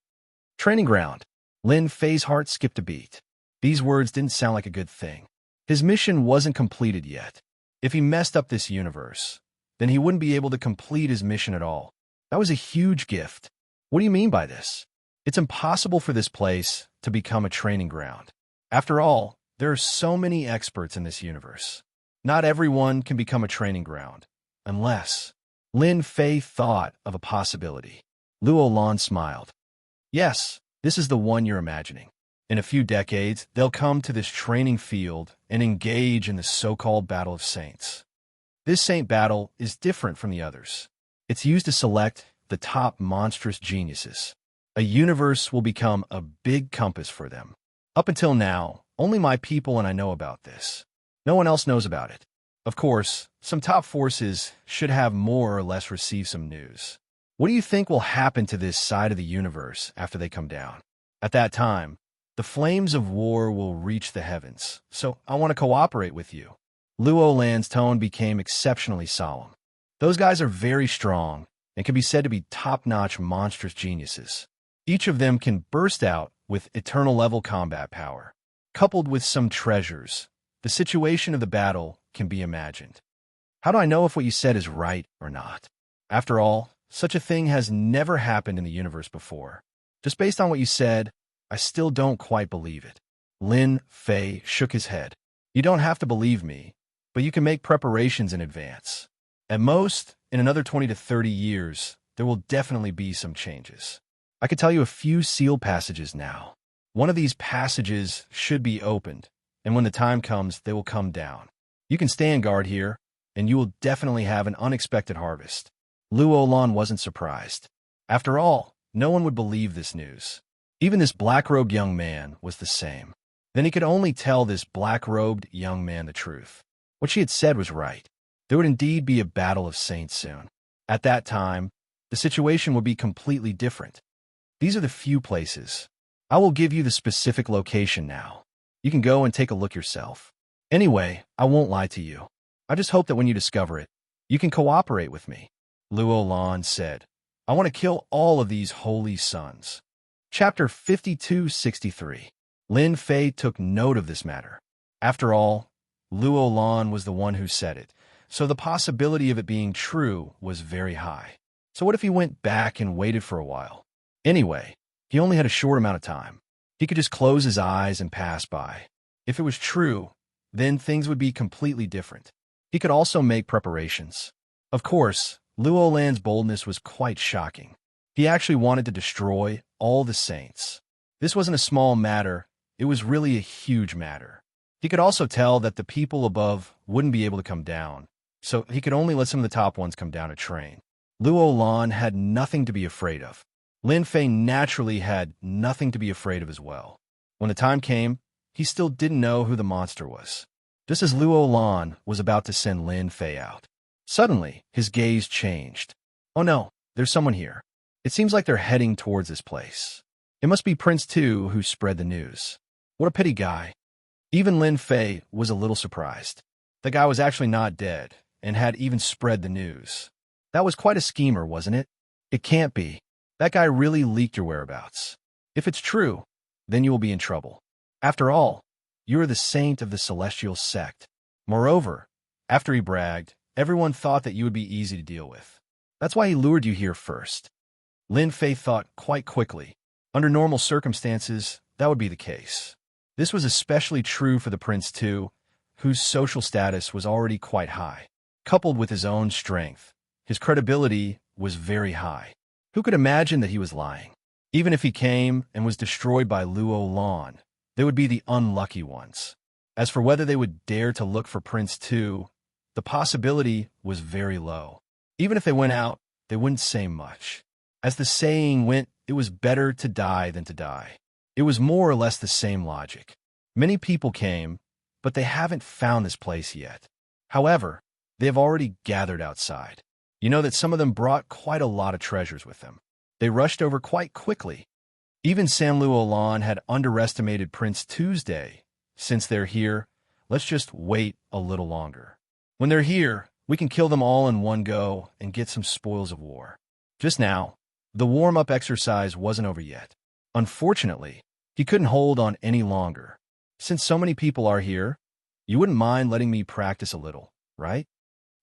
Training ground. Lin Fei's heart skipped a beat. These words didn't sound like a good thing. His mission wasn't completed yet. If he messed up this universe, then he wouldn't be able to complete his mission at all. That was a huge gift. What do you mean by this? It's impossible for this place to become a training ground. After all, there are so many experts in this universe. Not everyone can become a training ground, unless... Lin Fei thought of a possibility. Luo Lan smiled. Yes, this is the one you're imagining. In a few decades, they'll come to this training field and engage in the so-called Battle of Saints. This saint battle is different from the others. It's used to select the top monstrous geniuses. A universe will become a big compass for them. Up until now, only my people and I know about this. No one else knows about it. Of course, some top forces should have more or less received some news. What do you think will happen to this side of the universe after they come down? At that time, the flames of war will reach the heavens, so I want to cooperate with you. Luo Lan's tone became exceptionally solemn. Those guys are very strong and can be said to be top-notch monstrous geniuses. Each of them can burst out with eternal-level combat power. Coupled with some treasures, the situation of the battle can be imagined. How do I know if what you said is right or not? After all, such a thing has never happened in the universe before. Just based on what you said, I still don't quite believe it. Lin Fei shook his head. You don't have to believe me, but you can make preparations in advance. At most, in another 20 to 30 years, there will definitely be some changes. I could tell you a few sealed passages now. One of these passages should be opened, and when the time comes, they will come down. You can stand guard here, and you will definitely have an unexpected harvest. Luo Lan wasn't surprised. After all, no one would believe this news. Even this black-robed young man was the same. Then he could only tell this black-robed young man the truth. What she had said was right. There would indeed be a battle of saints soon. At that time, the situation would be completely different. These are the few places. I will give you the specific location now. You can go and take a look yourself. Anyway, I won't lie to you. I just hope that when you discover it, you can cooperate with me. Luo Lan said, I want to kill all of these holy sons. Chapter 5263. Lin Fei took note of this matter. After all, Luo Lan was the one who said it, so the possibility of it being true was very high. So what if he went back and waited for a while? Anyway, he only had a short amount of time. He could just close his eyes and pass by. If it was true, then things would be completely different. He could also make preparations. Of course, Luo Lan's boldness was quite shocking. He actually wanted to destroy all the saints. This wasn't a small matter, it was really a huge matter. He could also tell that the people above wouldn't be able to come down, so he could only let some of the top ones come down to train. Luo Lan had nothing to be afraid of. Lin Fei naturally had nothing to be afraid of as well. When the time came, he still didn't know who the monster was. Just as Luo Lan was about to send Lin Fei out, suddenly his gaze changed. Oh no, there's someone here. It seems like they're heading towards this place. It must be Prince Tu who spread the news. What a pity guy. Even Lin Fei was a little surprised. The guy was actually not dead and had even spread the news. That was quite a schemer, wasn't it? It can't be. That guy really leaked your whereabouts. If it's true, then you will be in trouble. After all, you are the saint of the celestial sect. Moreover, after he bragged, everyone thought that you would be easy to deal with. That's why he lured you here first. Lin Fei thought quite quickly. Under normal circumstances, that would be the case. This was especially true for the Prince Tu, whose social status was already quite high. Coupled with his own strength, his credibility was very high. Who could imagine that he was lying? Even if he came and was destroyed by Luo Lan, they would be the unlucky ones. As for whether they would dare to look for Prince Tu, the possibility was very low. Even if they went out, they wouldn't say much. As the saying went, it was better to die than to die. It was more or less the same logic. Many people came, but they haven't found this place yet. However, they have already gathered outside. You know that some of them brought quite a lot of treasures with them. They rushed over quite quickly. Even San Luo Lan had underestimated Prince Tuesday. Since they're here, let's just wait a little longer. When they're here, we can kill them all in one go and get some spoils of war. Just now, the warm-up exercise wasn't over yet. Unfortunately, he couldn't hold on any longer. Since so many people are here, you wouldn't mind letting me practice a little, right?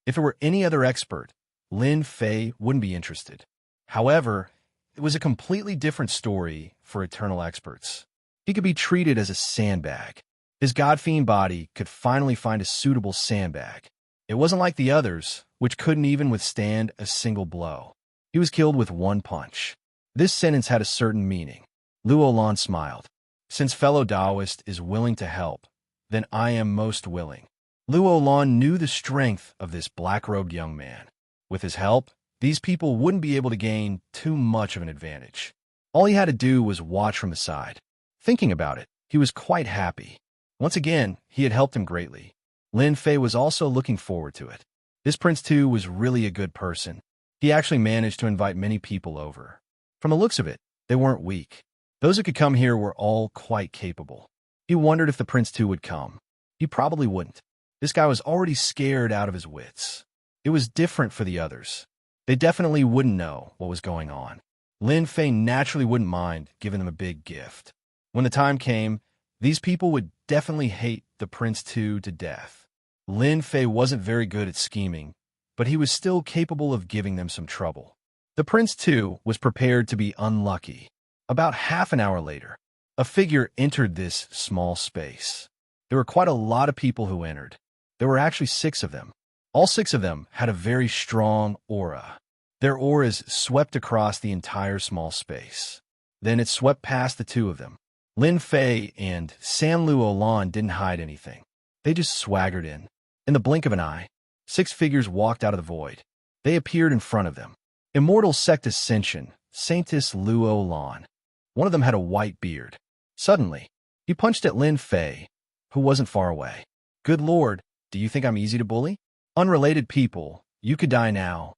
If it were any other expert, Lin Fei wouldn't be interested. However, it was a completely different story for eternal experts. He could be treated as a sandbag. His god-fiend body could finally find a suitable sandbag. It wasn't like the others, which couldn't even withstand a single blow. He was killed with one punch. This sentence had a certain meaning. Luo Lan smiled. Since fellow Taoist is willing to help, then I am most willing. Luo Lan knew the strength of this black-robed young man. With his help, these people wouldn't be able to gain too much of an advantage. All he had to do was watch from the side. Thinking about it, he was quite happy. Once again, he had helped him greatly. Lin Fei was also looking forward to it. This prince too was really a good person. He actually managed to invite many people over. From the looks of it, they weren't weak. Those who could come here were all quite capable. He wondered if the prince too would come. He probably wouldn't. This guy was already scared out of his wits. It was different for the others. They definitely wouldn't know what was going on. Lin Fei naturally wouldn't mind giving them a big gift. When the time came, these people would definitely hate the prince too to death. Lin Fei wasn't very good at scheming, but he was still capable of giving them some trouble. The prince too was prepared to be unlucky. About half an hour later, a figure entered this small space. There were quite a lot of people who entered. There were actually 6 of them. All 6 of them had a very strong aura. Their auras swept across the entire small space. Then it swept past the 2 of them. Lin Fei and San Luolan didn't hide anything. They just swaggered in. In the blink of an eye, 6 figures walked out of the void. They appeared in front of them. Immortal Sect Ascension, Saintis Luolan. One of them had a white beard. Suddenly, he punched at Lin Fei, who wasn't far away. Good lord, do you think I'm easy to bully? Unrelated people, you could die now.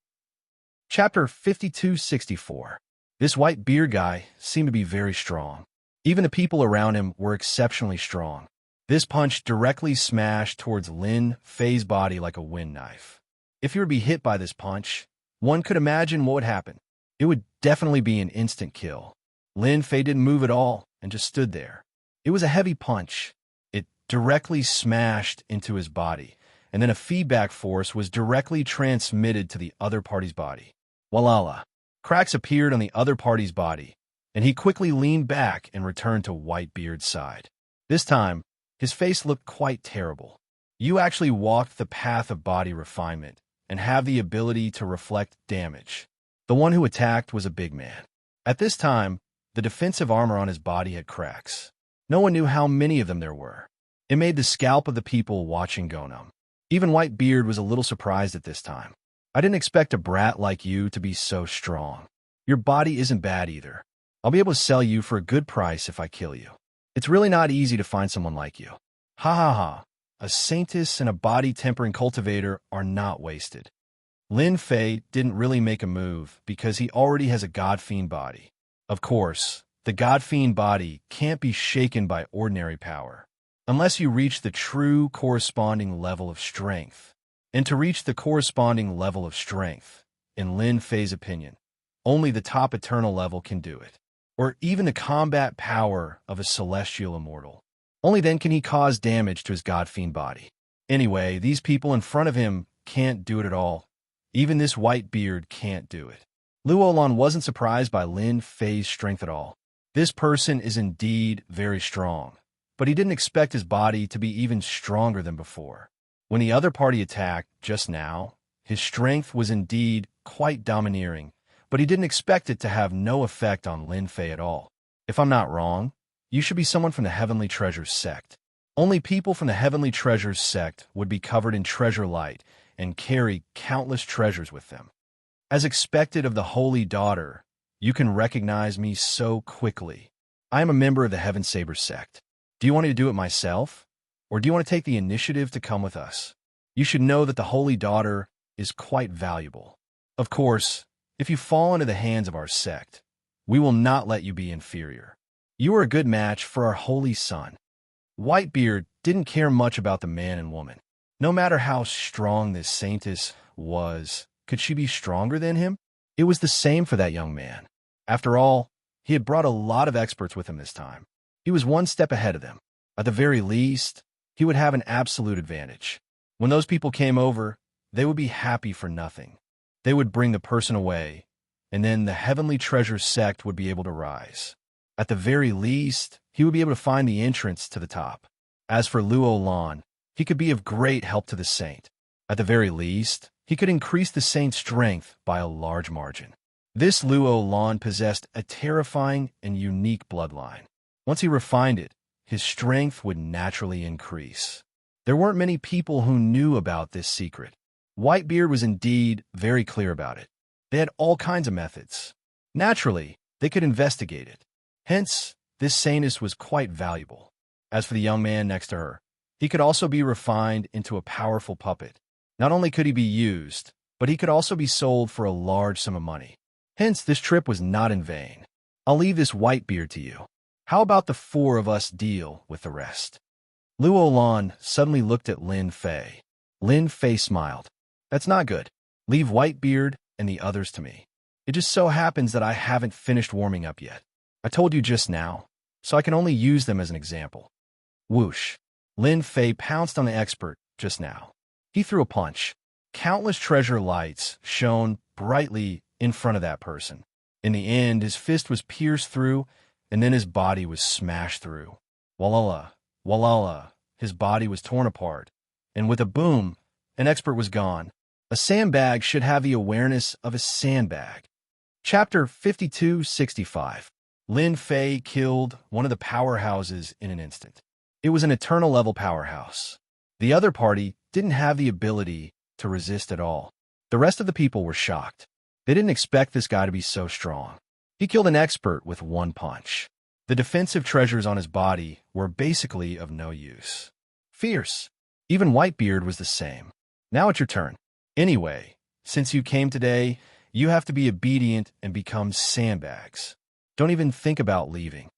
Chapter 5264. This white beard guy seemed to be very strong. Even the people around him were exceptionally strong. This punch directly smashed towards Lin Fei's body like a wind knife. If you were to be hit by this punch, one could imagine what would happen. It would definitely be an instant kill. Lin Fei didn't move at all and just stood there. It was a heavy punch. It directly smashed into his body, and then a feedback force was directly transmitted to the other party's body. Walala. Cracks appeared on the other party's body, and he quickly leaned back and returned to Whitebeard's side. This time, his face looked quite terrible. You actually walked the path of body refinement and have the ability to reflect damage. The one who attacked was a big man. At this time, the defensive armor on his body had cracks. No one knew how many of them there were. It made the scalp of the people watching go numb. Even Whitebeard was a little surprised at this time. I didn't expect a brat like you to be so strong. Your body isn't bad either. I'll be able to sell you for a good price if I kill you. It's really not easy to find someone like you. Ha ha ha. A Saintis and a body-tempering cultivator are not wasted. Lin Fei didn't really make a move because he already has a God-Fiend body. Of course, the God-Fiend body can't be shaken by ordinary power, unless you reach the true corresponding level of strength. And to reach the corresponding level of strength, in Lin Fei's opinion, only the top eternal level can do it, or even the combat power of a celestial immortal. Only then can he cause damage to his God-Fiend body. Anyway, these people in front of him can't do it at all. Even this white beard can't do it. Luolan wasn't surprised by Lin Fei's strength at all. This person is indeed very strong, but he didn't expect his body to be even stronger than before. When the other party attacked just now, his strength was indeed quite domineering, but he didn't expect it to have no effect on Lin Fei at all. If I'm not wrong, you should be someone from the Heavenly Treasures sect. Only people from the Heavenly Treasures sect would be covered in treasure light and carry countless treasures with them. As expected of the Holy Daughter, you can recognize me so quickly. I am a member of the Heaven Saber sect. Do you want me to do it myself? Or do you want to take the initiative to come with us? You should know that the Holy Daughter is quite valuable. Of course, if you fall into the hands of our sect, we will not let you be inferior. You are a good match for our Holy Son. Whitebeard didn't care much about the man and woman. No matter how strong this Saintess was, could she be stronger than him? It was the same for that young man. After all, he had brought a lot of experts with him this time. He was one step ahead of them. At the very least, he would have an absolute advantage. When those people came over, they would be happy for nothing. They would bring the person away, and then the Heavenly Treasure sect would be able to rise. At the very least, he would be able to find the entrance to the top. As for Luolan, he could be of great help to the saint. At the very least, he could increase the saint's strength by a large margin. This Luolan possessed a terrifying and unique bloodline. Once he refined it, his strength would naturally increase. There weren't many people who knew about this secret. Whitebeard was indeed very clear about it. They had all kinds of methods. Naturally, they could investigate it. Hence, this saneness was quite valuable. As for the young man next to her, he could also be refined into a powerful puppet. Not only could he be used, but he could also be sold for a large sum of money. Hence, this trip was not in vain. I'll leave this white beard to you. How about the four of us deal with the rest? Luo Lan suddenly looked at Lin Fei. Lin Fei smiled. That's not good. Leave Whitebeard and the others to me. It just so happens that I haven't finished warming up yet. I told you just now, so I can only use them as an example. Whoosh. Lin Fei pounced on the expert just now. He threw a punch. Countless treasure lights shone brightly in front of that person. In the end, his fist was pierced through, and then his body was smashed through. Walala, walala, his body was torn apart, and with a boom, an expert was gone. A sandbag should have the awareness of a sandbag. Chapter 5265. Lin Fei killed one of the powerhouses in an instant. It was an eternal level powerhouse. The other party didn't have the ability to resist at all. The rest of the people were shocked. They didn't expect this guy to be so strong. He killed an expert with one punch. The defensive treasures on his body were basically of no use. Fierce. Even Whitebeard was the same. Now it's your turn. Anyway, since you came today, you have to be obedient and become sandbags. Don't even think about leaving.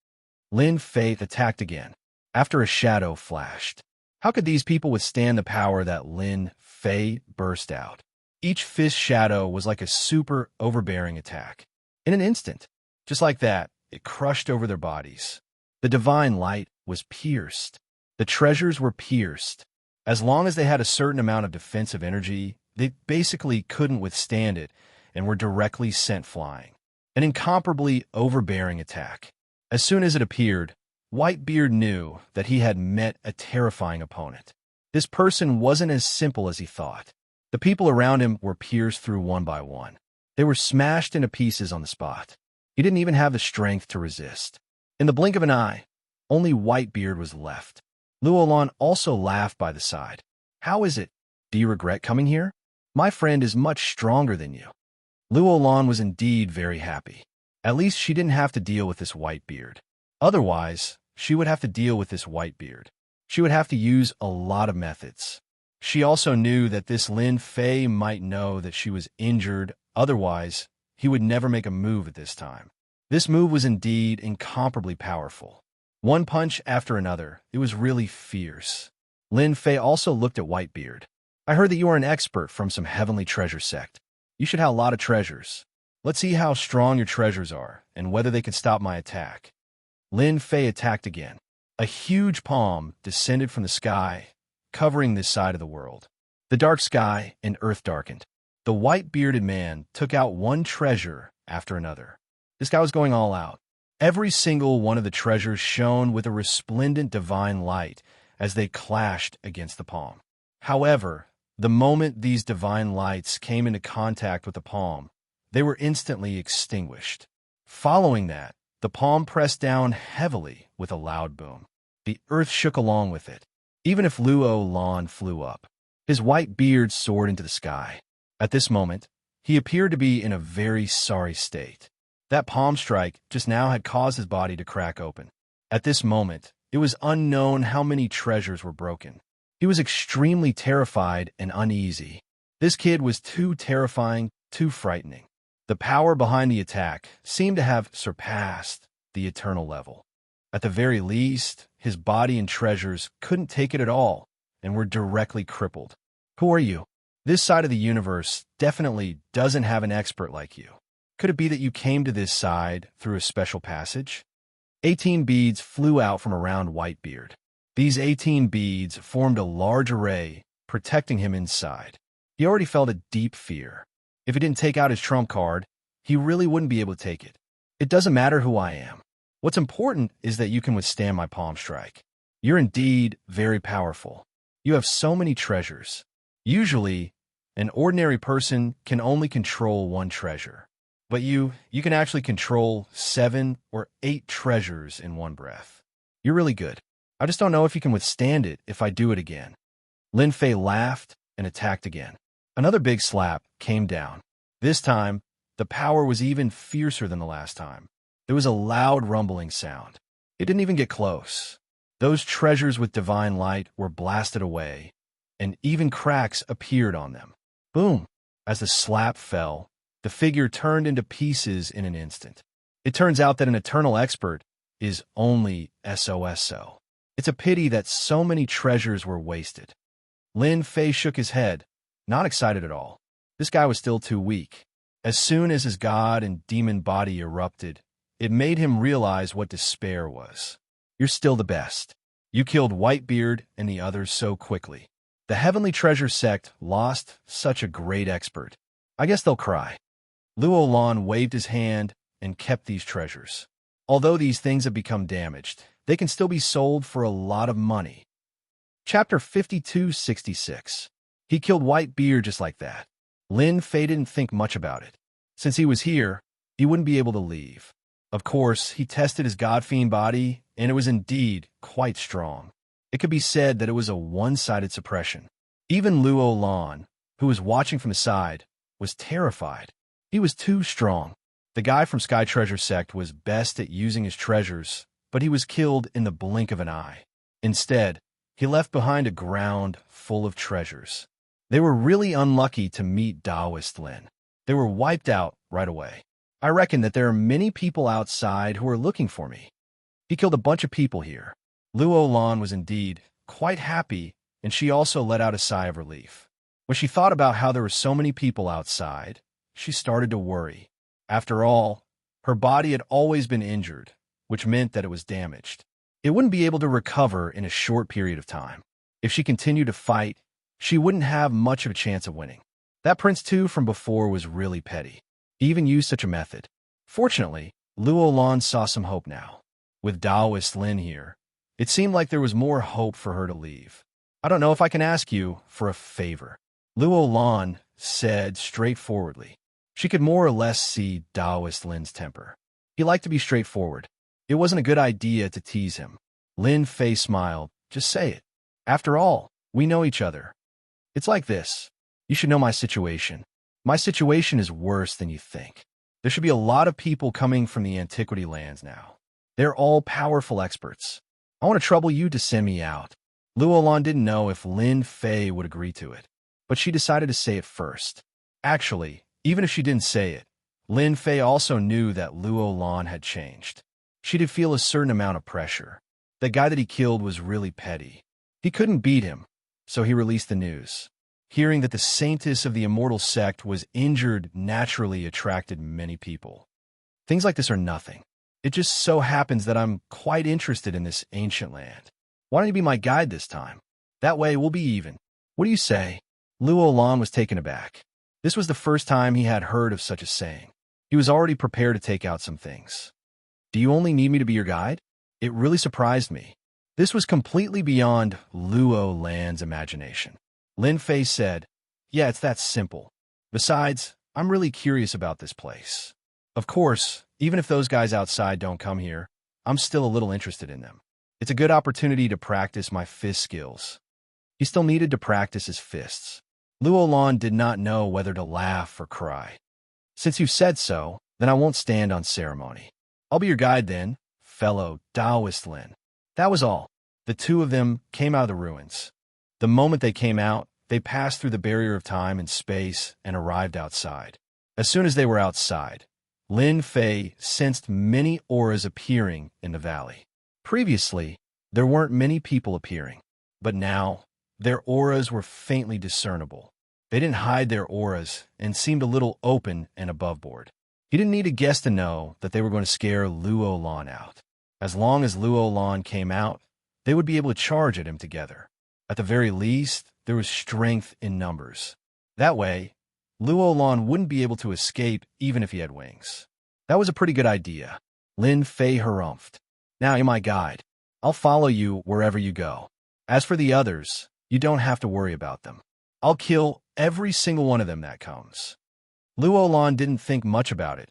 Lin Fei attacked again, after a shadow flashed. How could these people withstand the power that Lin Fei burst out? Each fist shadow was like a super overbearing attack. In an instant, just like that, it crushed over their bodies. The divine light was pierced. The treasures were pierced. As long as they had a certain amount of defensive energy, they basically couldn't withstand it and were directly sent flying. An incomparably overbearing attack. As soon as it appeared, Whitebeard knew that he had met a terrifying opponent. This person wasn't as simple as he thought. The people around him were pierced through one by one. They were smashed into pieces on the spot. He didn't even have the strength to resist. In the blink of an eye, only Whitebeard was left. Luolan also laughed by the side. How is it? Do you regret coming here? My friend is much stronger than you. Luolan was indeed very happy. At least she didn't have to deal with this Whitebeard. Otherwise, she would have to deal with this Whitebeard. She would have to use a lot of methods. She also knew that this Lin Fei might know that she was injured, otherwise, he would never make a move at this time. This move was indeed incomparably powerful. One punch after another, it was really fierce. Lin Fei also looked at Whitebeard. I heard that you are an expert from some heavenly treasure sect. You should have a lot of treasures. Let's see how strong your treasures are, and whether they can stop my attack. Lin Fei attacked again. A huge palm descended from the sky, covering this side of the world. The dark sky and earth darkened. The white-bearded man took out one treasure after another. This guy was going all out. Every single one of the treasures shone with a resplendent divine light as they clashed against the palm. However, the moment these divine lights came into contact with the palm, they were instantly extinguished. Following that, the palm pressed down heavily with a loud boom. The earth shook along with it. Even if Luo Lan flew up, his white beard soared into the sky. At this moment, he appeared to be in a very sorry state. That palm strike just now had caused his body to crack open. At this moment, it was unknown how many treasures were broken. He was extremely terrified and uneasy. This kid was too terrifying, too frightening. The power behind the attack seemed to have surpassed the eternal level. At the very least, his body and treasures couldn't take it at all and were directly crippled. Who are you? This side of the universe definitely doesn't have an expert like you. Could it be that you came to this side through a special passage? 18 beads flew out from around Whitebeard. These 18 beads formed a large array, protecting him inside. He already felt a deep fear. If he didn't take out his trump card, he really wouldn't be able to take it. It doesn't matter who I am. What's important is that you can withstand my palm strike. You're indeed very powerful. You have so many treasures. Usually, an ordinary person can only control one treasure. But you can actually control 7 or 8 treasures in one breath. You're really good. I just don't know if you can withstand it if I do it again. Lin Fei laughed and attacked again. Another big slap came down. This time, The power was even fiercer than the last time. There was a loud rumbling sound. It didn't even get close. Those treasures with divine light were blasted away, and even cracks appeared on them. Boom! As the slap fell, the figure turned into pieces in an instant. It turns out that an eternal expert is only SOSO. It's a pity that so many treasures were wasted. Lin Fei shook his head, not excited at all. This guy was still too weak. As soon as his god and demon body erupted, it made him realize what despair was. You're still the best. You killed Whitebeard and the others so quickly. The Heavenly Treasure Sect lost such a great expert. I guess they'll cry. Luo Lan waved his hand and kept these treasures. Although these things have become damaged, they can still be sold for a lot of money. Chapter 5266. He killed Whitebeard just like that. Lin Fei didn't think much about it. Since he was here, he wouldn't be able to leave. Of course, he tested his God-fiend body, and it was indeed quite strong. It could be said that it was a one-sided suppression. Even Luo Lan, who was watching from the side, was terrified. He was too strong. The guy from Sky Treasure Sect was best at using his treasures, but he was killed in the blink of an eye. Instead, he left behind a ground full of treasures. They were really unlucky to meet Taoist Lin. They were wiped out right away. I reckon that there are many people outside who are looking for me. He killed a bunch of people here. Luo Lan was indeed quite happy, and she also let out a sigh of relief. When she thought about how there were so many people outside, she started to worry. After all, her body had always been injured, which meant that it was damaged. It wouldn't be able to recover in a short period of time. If she continued to fight, she wouldn't have much of a chance of winning. That prince too from before was really petty. He even used such a method. Fortunately, Luo Lan saw some hope now. With Taoist Lin here, it seemed like there was more hope for her to leave. I don't know if I can ask you for a favor, Luo Lan said straightforwardly. She could more or less see Taoist Lin's temper. He liked to be straightforward. It wasn't a good idea to tease him. Lin Fei smiled. Just say it. After all, we know each other. It's like this. You should know my situation. My situation is worse than you think. There should be a lot of people coming from the Antiquity lands now. They're all powerful experts. I want to trouble you to send me out. Luo Lan didn't know if Lin Fei would agree to it, but she decided to say it first. Actually, even if she didn't say it, Lin Fei also knew that Luo Lan had changed. She did feel a certain amount of pressure. The guy that he killed was really petty. He couldn't beat him, so he released the news. Hearing that the saintess of the Immortal Sect was injured naturally attracted many people. Things like this are nothing. It just so happens that I'm quite interested in this ancient land. Why don't you be my guide this time? That way we'll be even. What do you say? Luo Lan was taken aback. This was the first time he had heard of such a saying. He was already prepared to take out some things. Do you only need me to be your guide? It really surprised me. This was completely beyond Luo Lan's imagination. Lin Fei said, yeah, it's that simple. Besides, I'm really curious about this place. Of course, even if those guys outside don't come here, I'm still a little interested in them. It's a good opportunity to practice my fist skills. He still needed to practice his fists. Luo Lan did not know whether to laugh or cry. Since you've said so, then I won't stand on ceremony. I'll be your guide then, fellow Taoist Lin. That was all. The two of them came out of the ruins. The moment they came out, they passed through the barrier of time and space and arrived outside. As soon as they were outside, Lin Fei sensed many auras appearing in the valley. Previously, there weren't many people appearing, but now their auras were faintly discernible. They didn't hide their auras and seemed a little open and above board. He didn't need a guess to know that they were going to scare Luo Lan out. As long as Luo Lan came out, they would be able to charge at him together. At the very least, there was strength in numbers. That way, Luo Lan wouldn't be able to escape even if he had wings. That was a pretty good idea. Lin Fei harumphed. Now you're my guide. I'll follow you wherever you go. As for the others, you don't have to worry about them. I'll kill every single one of them that comes. Luo Lan didn't think much about it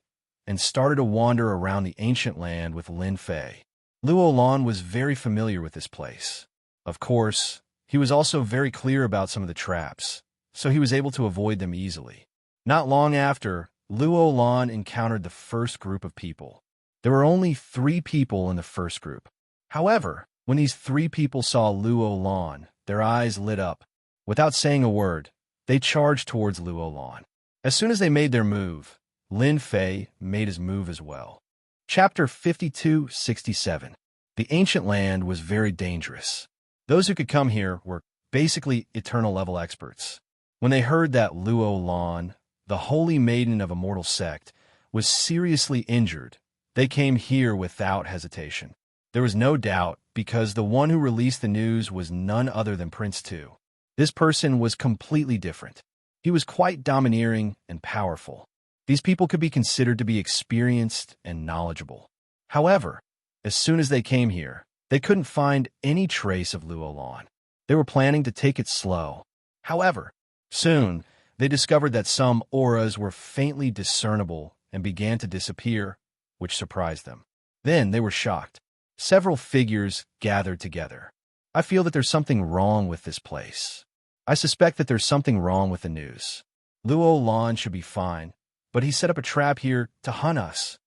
and started to wander around the ancient land with Lin Fei. Luo Lan was very familiar with this place. Of course, he was also very clear about some of the traps, so he was able to avoid them easily. Not long after, Luo Lan encountered the first group of people. There were only 3 people in the first group. However, when these 3 people saw Luo Lan, their eyes lit up. Without saying a word, they charged towards Luo Lan. As soon as they made their move, Lin Fei made his move as well. Chapter 52-67. The ancient land was very dangerous. Those who could come here were basically eternal level experts. When they heard that Luo Lan, the holy maiden of Immortal Sect, was seriously injured, they came here without hesitation. There was no doubt, because the one who released the news was none other than Prince Tu. This person was completely different. He was quite domineering and powerful. These people could be considered to be experienced and knowledgeable. However, as soon as they came here, they couldn't find any trace of Luo Lan. They were planning to take it slow. However, soon, they discovered that some auras were faintly discernible and began to disappear, which surprised them. Then they were shocked. Several figures gathered together. I feel that there's something wrong with this place. I suspect that there's something wrong with the news. Luo Lan should be fine, but he set up a trap here to hunt us.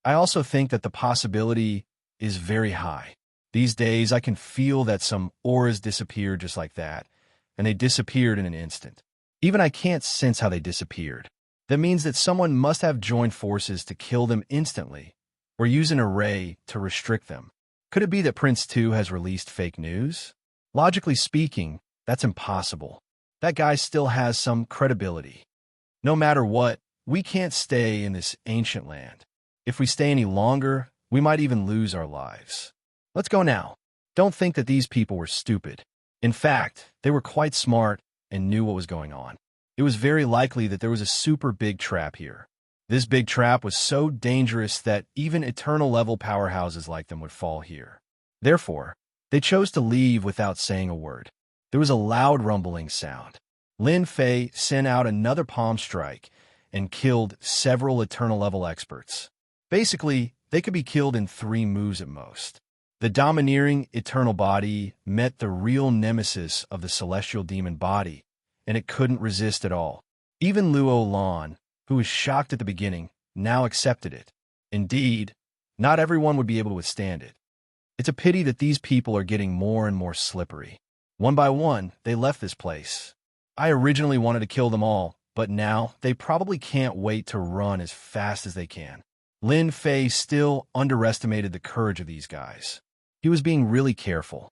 I also think that the possibility is very high. These days, I can feel that some auras disappeared just like that, and they disappeared in an instant. Even I can't sense how they disappeared. That means that someone must have joined forces to kill them instantly, or use an array to restrict them. Could it be that Prince Tu has released fake news? Logically speaking, that's impossible. That guy still has some credibility. No matter what, we can't stay in this ancient land. If we stay any longer, we might even lose our lives. Let's go now. Don't think that these people were stupid. In fact, they were quite smart and knew what was going on. It was very likely that there was a super big trap here. This big trap was so dangerous that even eternal level powerhouses like them would fall here. Therefore, they chose to leave without saying a word. There was a loud rumbling sound. Lin Fei sent out another palm strike and killed several eternal level experts. Basically, they could be killed in 3 moves at most. The domineering eternal body met the real nemesis of the celestial demon body, and it couldn't resist at all. Even Luo Lan, who was shocked at the beginning, now accepted it. Indeed, not everyone would be able to withstand it. It's a pity that these people are getting more and more slippery. One by one, they left this place. I originally wanted to kill them all, but now they probably can't wait to run as fast as they can. Lin Fei still underestimated the courage of these guys. He was being really careful.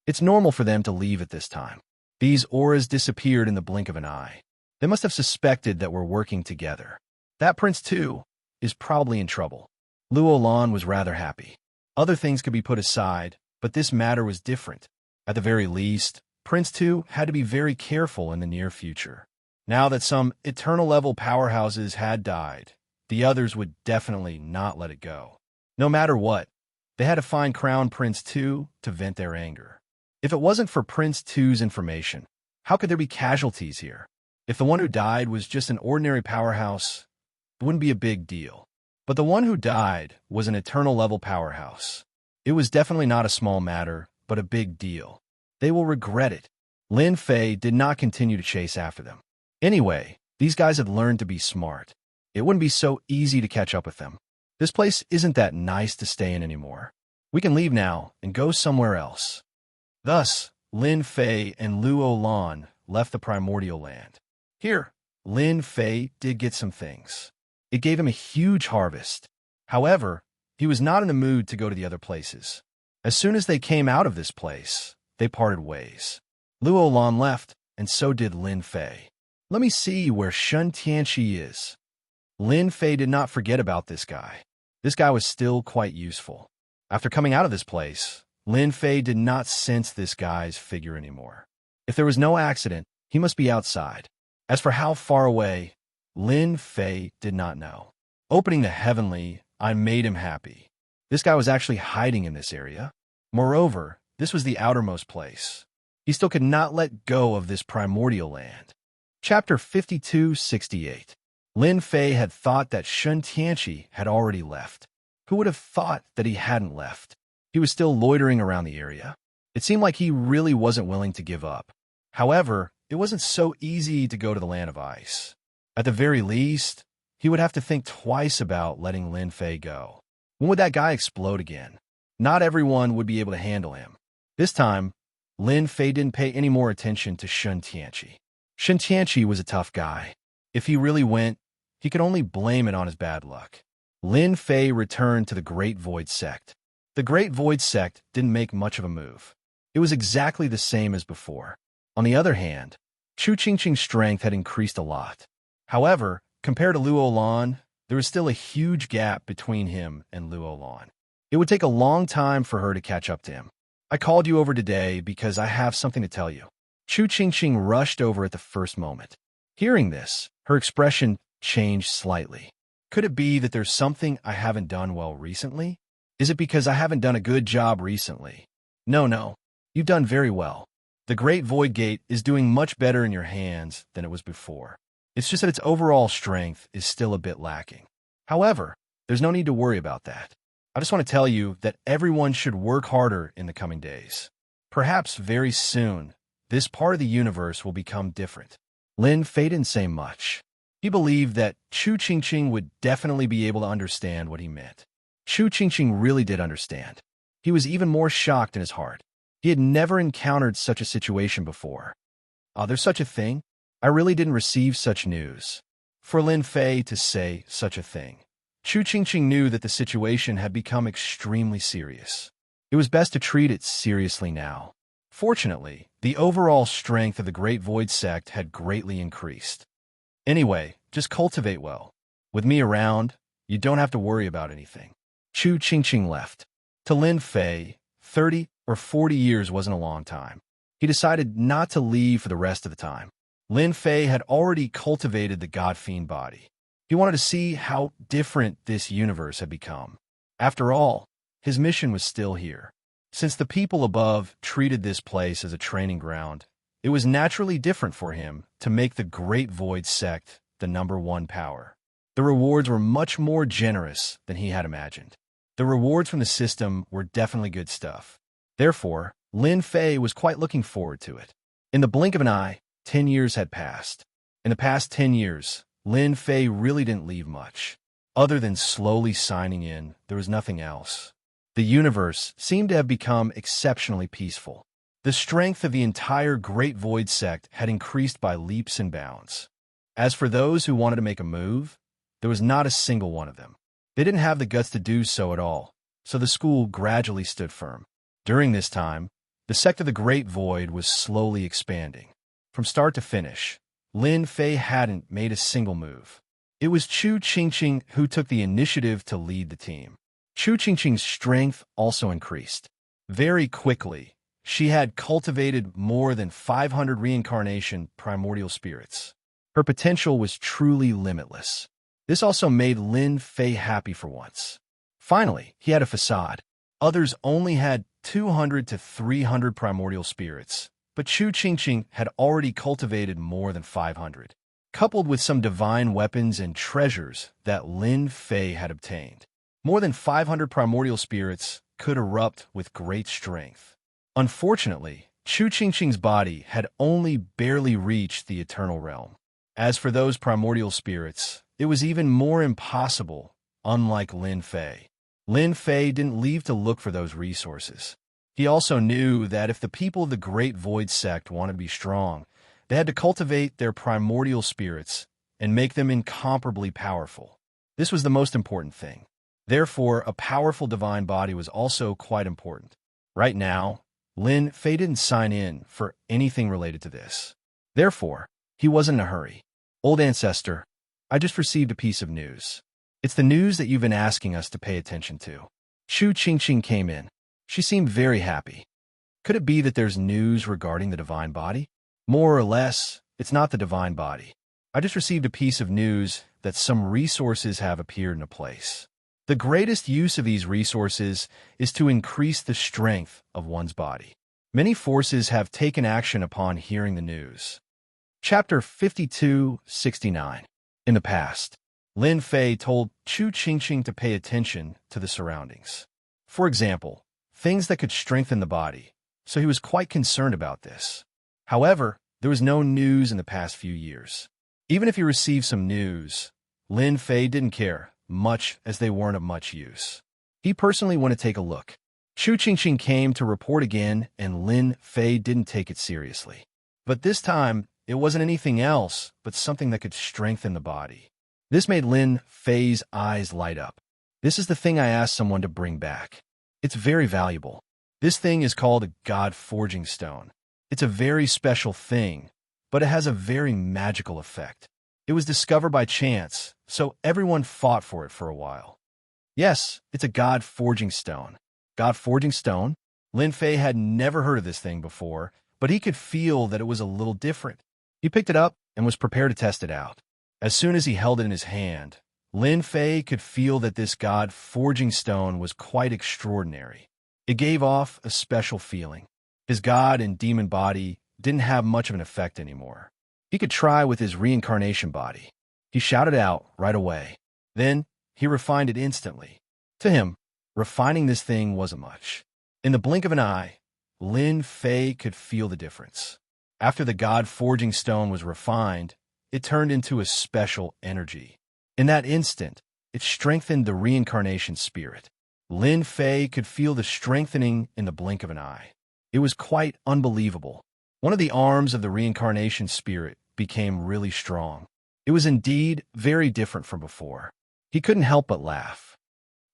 It's normal for them to leave at this time. These auras disappeared in the blink of an eye. They must have suspected that we're working together. That Prince Tu is probably in trouble. Luo Lan was rather happy. Other things could be put aside, but this matter was different. At the very least, Prince Tu had to be very careful in the near future. Now that some eternal level powerhouses had died, the others would definitely not let it go. No matter what, they had to find Crown Prince Tu to vent their anger. If it wasn't for Prince Tu's information, how could there be casualties here? If the one who died was just an ordinary powerhouse, it wouldn't be a big deal. But the one who died was an eternal level powerhouse. It was definitely not a small matter, but a big deal. They will regret it. Lin Fei did not continue to chase after them. Anyway, these guys had learned to be smart. It wouldn't be so easy to catch up with them. This place isn't that nice to stay in anymore. We can leave now and go somewhere else. Thus, Lin Fei and Luo Lan left the primordial land. Here, Lin Fei did get some things. It gave him a huge harvest. However, he was not in the mood to go to the other places. As soon as they came out of this place, they parted ways. Luo Lan left, and so did Lin Fei. Let me see where Xianxia is. Lin Fei did not forget about this guy. This guy was still quite useful. After coming out of this place, Lin Fei did not sense this guy's figure anymore. If there was no accident, he must be outside. As for how far away, Lin Fei did not know. Opening the heavenly, I made him happy. This guy was actually hiding in this area. Moreover, this was the outermost place. He still could not let go of this primordial land. Chapter 52-68. Lin Fei had thought that Xianxia had already left. Who would have thought that he hadn't left? He was still loitering around the area. It seemed like he really wasn't willing to give up. However, it wasn't so easy to go to the land of ice. At the very least, he would have to think twice about letting Lin Fei go. When would that guy explode again? Not everyone would be able to handle him. This time, Lin Fei didn't pay any more attention to Xianxia. Xianxia was a tough guy. If he really went, he could only blame it on his bad luck. Lin Fei returned to the Great Void Sect. The Great Void Sect didn't make much of a move. It was exactly the same as before. On the other hand, Chu Qingqing's strength had increased a lot. However, compared to Luo Lan, there was still a huge gap between him and Luo Lan. It would take a long time for her to catch up to him. I called you over today because I have something to tell you. Chu Qingqing rushed over at the first moment. Hearing this, her expression changed slightly. Could it be that there's something I haven't done well recently? Is it because I haven't done a good job recently? No. You've done very well. The Great Void Gate is doing much better in your hands than it was before. It's just that its overall strength is still a bit lacking. However, there's no need to worry about that. I just want to tell you that everyone should work harder in the coming days. Perhaps very soon, this part of the universe will become different. Lin Fei didn't say much. He believed that Chu Qingqing would definitely be able to understand what he meant. Chu Qingqing really did understand. He was even more shocked in his heart. He had never encountered such a situation before. There's such a thing? I really didn't receive such news. For Lin Fei to say such a thing. Chu Qingqing knew that the situation had become extremely serious. It was best to treat it seriously now. Fortunately, the overall strength of the Great Void Sect had greatly increased. Anyway, just cultivate well. With me around, you don't have to worry about anything. Chu Qingqing left. To Lin Fei, 30 or 40 years wasn't a long time. He decided not to leave for the rest of the time. Lin Fei had already cultivated the God Fiend body. He wanted to see how different this universe had become. After all, his mission was still here. Since the people above treated this place as a training ground, it was naturally different for him to make the Great Void Sect the #1 power. The rewards were much more generous than he had imagined. The rewards from the system were definitely good stuff. Therefore, Lin Fei was quite looking forward to it. In the blink of an eye, 10 years had passed. In the past 10 years, Lin Fei really didn't leave much. Other than slowly signing in, there was nothing else. The universe seemed to have become exceptionally peaceful. The strength of the entire Great Void Sect had increased by leaps and bounds. As for those who wanted to make a move, there was not a single one of them. They didn't have the guts to do so at all, so the school gradually stood firm. During this time, the sect of the Great Void was slowly expanding. From start to finish, Lin Fei hadn't made a single move. It was Chu Qingqing who took the initiative to lead the team. Chu Qingqing's strength also increased. Very quickly, she had cultivated more than 500 reincarnation primordial spirits. Her potential was truly limitless. This also made Lin Fei happy for once. Finally, he had a facade. Others only had 200 to 300 primordial spirits, but Chu Qingqing had already cultivated more than 500, coupled with some divine weapons and treasures that Lin Fei had obtained. More than 500 primordial spirits could erupt with great strength. Unfortunately, Chu Qingqing's body had only barely reached the eternal realm. As for those primordial spirits, it was even more impossible, unlike Lin Fei. Lin Fei didn't leave to look for those resources. He also knew that if the people of the Great Void Sect wanted to be strong, they had to cultivate their primordial spirits and make them incomparably powerful. This was the most important thing. Therefore, a powerful divine body was also quite important. Right now, Lin Fei didn't sign in for anything related to this. Therefore, he wasn't in a hurry. Old ancestor, I just received a piece of news. It's the news that you've been asking us to pay attention to. Chu Qingqing came in. She seemed very happy. Could it be that there's news regarding the divine body? More or less, it's not the divine body. I just received a piece of news that some resources have appeared in a place. The greatest use of these resources is to increase the strength of one's body. Many forces have taken action upon hearing the news. Chapter 52-69. In the past, Lin Fei told Chu Qingqing to pay attention to the surroundings. For example, things that could strengthen the body, so he was quite concerned about this. However, there was no news in the past few years. Even if he received some news, Lin Fei didn't care much as they weren't of much use. He personally wanted to take a look. Chu Qingqing came to report again, and Lin Fei didn't take it seriously. But this time, it wasn't anything else but something that could strengthen the body. This made Lin Fei's eyes light up. This is the thing I asked someone to bring back. It's very valuable. This thing is called a God-forging stone. It's a very special thing, but it has a very magical effect. It was discovered by chance, so everyone fought for it for a while. Yes, it's a God-forging stone. God-forging stone? Lin Fei had never heard of this thing before, but he could feel that it was a little different. He picked it up and was prepared to test it out. As soon as he held it in his hand, Lin Fei could feel that this God-forging stone was quite extraordinary. It gave off a special feeling. His god and demon body didn't have much of an effect anymore. He could try with his reincarnation body. He shouted out right away. Then, he refined it instantly. To him, refining this thing wasn't much. In the blink of an eye, Lin Fei could feel the difference. After the God-forging stone was refined, it turned into a special energy. In that instant, it strengthened the reincarnation spirit. Lin Fei could feel the strengthening in the blink of an eye. It was quite unbelievable. One of the arms of the reincarnation spirit became really strong. It was indeed very different from before. He couldn't help but laugh.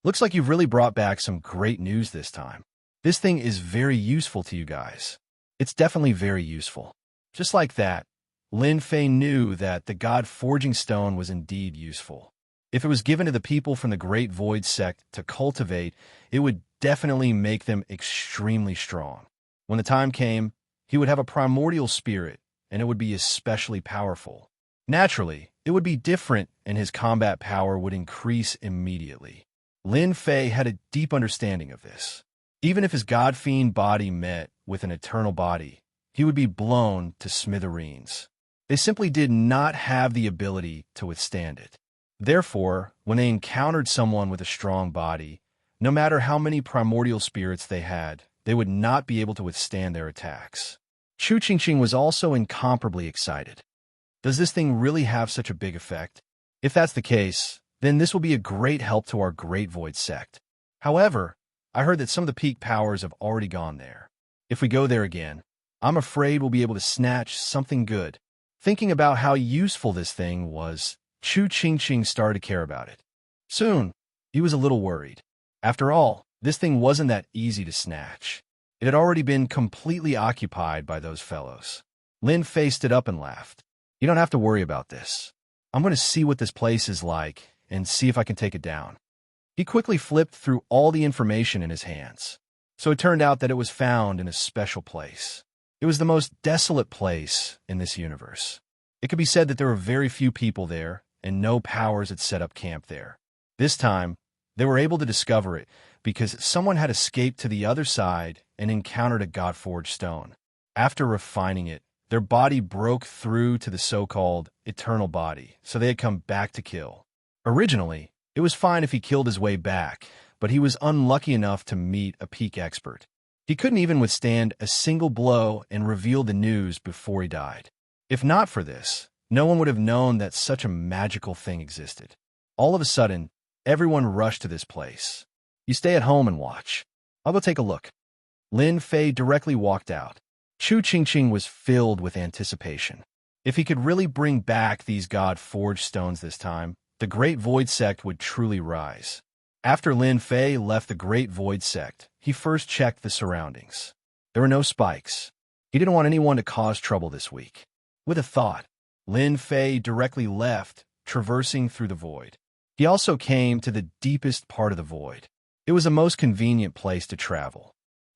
Looks like you've really brought back some great news this time. This thing is very useful to you guys. It's definitely very useful. Just like that, Lin Fei knew that the God-forging stone was indeed useful. If it was given to the people from the Great Void sect to cultivate, it would definitely make them extremely strong. When the time came, he would have a primordial spirit, and it would be especially powerful. Naturally, it would be different, and his combat power would increase immediately. Lin Fei had a deep understanding of this. Even if his God-fiend body met with an eternal body, he would be blown to smithereens. They simply did not have the ability to withstand it. Therefore, when they encountered someone with a strong body, no matter how many primordial spirits they had, they would not be able to withstand their attacks. Chu Qingqing was also incomparably excited. Does this thing really have such a big effect? If that's the case, then this will be a great help to our Great Void sect. However, I heard that some of the peak powers have already gone there. If we go there again, I'm afraid we'll be able to snatch something good. Thinking about how useful this thing was, Chu Qingqing started to care about it. Soon, he was a little worried. After all, this thing wasn't that easy to snatch. It had already been completely occupied by those fellows. Lin Fei stood up and laughed. You don't have to worry about this. I'm going to see what this place is like and see if I can take it down. He quickly flipped through all the information in his hands. So it turned out that it was found in a special place. It was the most desolate place in this universe. It could be said that there were very few people there, and no powers had set up camp there. This time, they were able to discover it because someone had escaped to the other side and encountered a God-forged stone. After refining it, their body broke through to the so-called eternal body, so they had come back to kill. Originally, it was fine if he killed his way back, but he was unlucky enough to meet a peak expert. He couldn't even withstand a single blow and reveal the news before he died. If not for this, no one would have known that such a magical thing existed. All of a sudden, everyone rushed to this place. You stay at home and watch. I'll go take a look. Lin Fei directly walked out. Chu Qingqing was filled with anticipation. If he could really bring back these God-forged stones this time, the Great Void sect would truly rise. After Lin Fei left the Great Void sect, he first checked the surroundings. There were no spikes. He didn't want anyone to cause trouble this week. With a thought, Lin Fei directly left, traversing through the void. He also came to the deepest part of the void. It was a most convenient place to travel.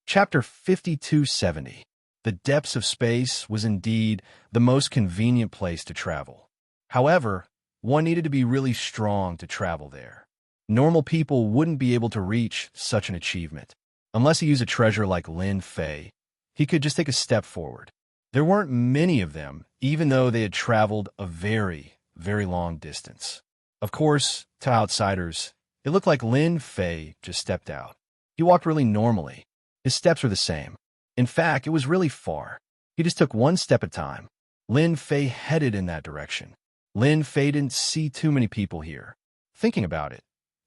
Chapter 5270. The depths of space was indeed the most convenient place to travel. However, one needed to be really strong to travel there. Normal people wouldn't be able to reach such an achievement. Unless he used a treasure like Lin Fei, he could just take a step forward. There weren't many of them, even though they had traveled a very, very long distance. Of course, to outsiders, it looked like Lin Fei just stepped out. He walked really normally. His steps were the same. In fact, it was really far. He just took one step at a time. Lin Fei headed in that direction. Lin Fei didn't see too many people here. Thinking about it,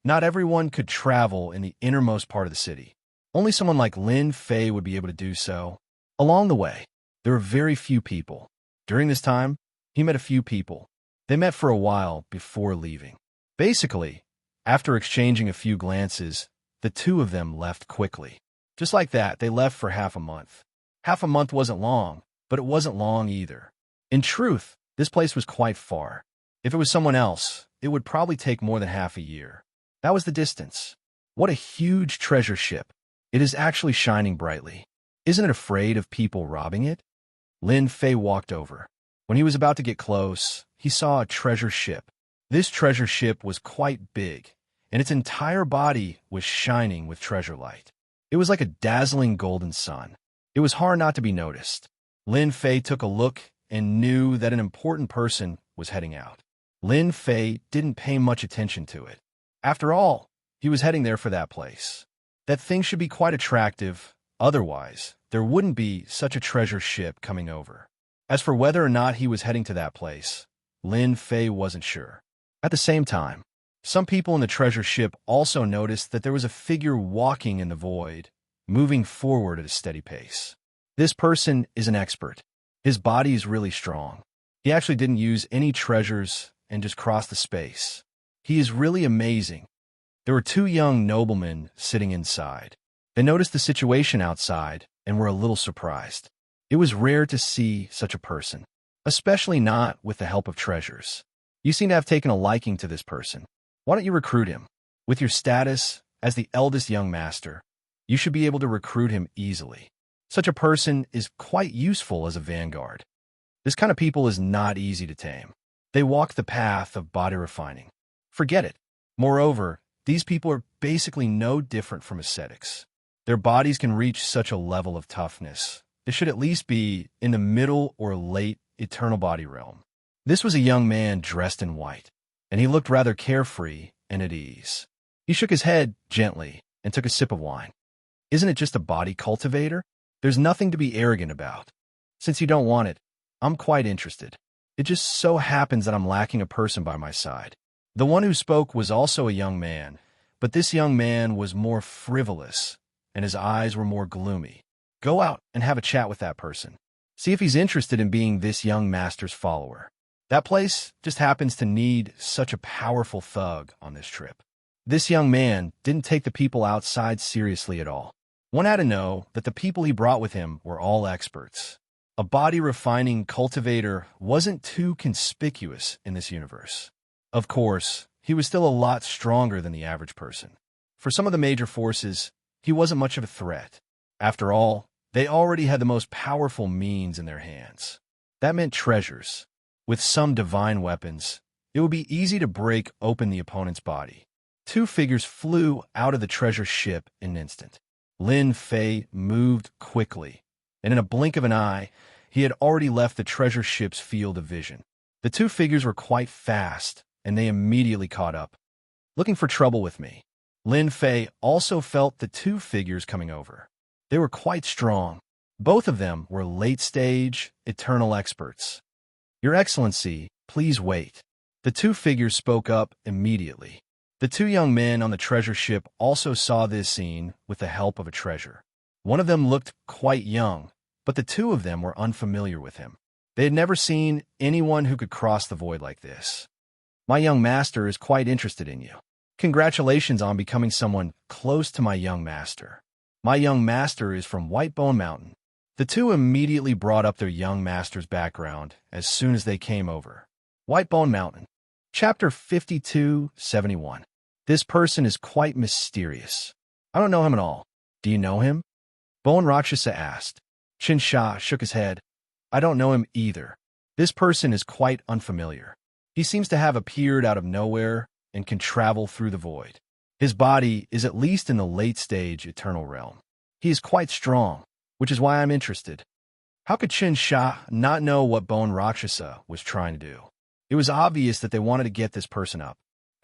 not everyone could travel in the innermost part of the city. Only someone like Lin Fei would be able to do so. Along the way, there were very few people. During this time, he met a few people. They met for a while before leaving. Basically, after exchanging a few glances, the two of them left quickly. Just like that, they left for half a month. Half a month wasn't long, but it wasn't long either. In truth, this place was quite far. If it was someone else, it would probably take more than half a year. That was the distance. What a huge treasure ship. It is actually shining brightly. Isn't it afraid of people robbing it? Lin Fei walked over. When he was about to get close, he saw a treasure ship. This treasure ship was quite big, and its entire body was shining with treasure light. It was like a dazzling golden sun. It was hard not to be noticed. Lin Fei took a look and knew that an important person was heading out. Lin Fei didn't pay much attention to it. After all, he was heading there for that place. That thing should be quite attractive, otherwise there wouldn't be such a treasure ship coming over. As for whether or not he was heading to that place, Lin Fei wasn't sure. At the same time, some people in the treasure ship also noticed that there was a figure walking in the void, moving forward at a steady pace. This person is an expert. His body is really strong. He actually didn't use any treasures and just crossed the space. He is really amazing. There were two young noblemen sitting inside. They noticed the situation outside and were a little surprised. It was rare to see such a person, especially not with the help of treasures. You seem to have taken a liking to this person. Why don't you recruit him? With your status as the eldest young master, you should be able to recruit him easily. Such a person is quite useful as a vanguard. This kind of people is not easy to tame. They walk the path of body refining. Forget it. Moreover, these people are basically no different from ascetics. Their bodies can reach such a level of toughness. They should at least be in the middle or late eternal body realm. This was a young man dressed in white, and he looked rather carefree and at ease. He shook his head gently and took a sip of wine. Isn't it just a body cultivator? There's nothing to be arrogant about. Since you don't want it, I'm quite interested. It just so happens that I'm lacking a person by my side. The one who spoke was also a young man, but this young man was more frivolous, and his eyes were more gloomy. Go out and have a chat with that person. See if he's interested in being this young master's follower. That place just happens to need such a powerful thug on this trip. This young man didn't take the people outside seriously at all. One had to know that the people he brought with him were all experts. A body-refining cultivator wasn't too conspicuous in this universe. Of course, he was still a lot stronger than the average person. For some of the major forces, he wasn't much of a threat. After all, they already had the most powerful means in their hands. That meant treasures. With some divine weapons, it would be easy to break open the opponent's body. Two figures flew out of the treasure ship in an instant. Lin Fei moved quickly, and in a blink of an eye, he had already left the treasure ship's field of vision. The two figures were quite fast, and they immediately caught up. Looking for trouble with me. Lin Fei also felt the two figures coming over. They were quite strong. Both of them were late-stage, eternal experts. Your Excellency, please wait. The two figures spoke up immediately. The two young men on the treasure ship also saw this scene with the help of a treasure. One of them looked quite young, but the two of them were unfamiliar with him. They had never seen anyone who could cross the void like this. My young master is quite interested in you. Congratulations on becoming someone close to my young master. My young master is from Whitebone Mountain. The two immediately brought up their young master's background as soon as they came over. Whitebone Mountain. Chapter 5271. This person is quite mysterious. I don't know him at all. Do you know him? Bone Rakshasa asked. Xianxia shook his head. I don't know him either. This person is quite unfamiliar. He seems to have appeared out of nowhere and can travel through the void. His body is at least in the late-stage eternal realm. He is quite strong, which is why I'm interested. How could Xianxia not know what Bone Rakshasa was trying to do? It was obvious that they wanted to get this person up.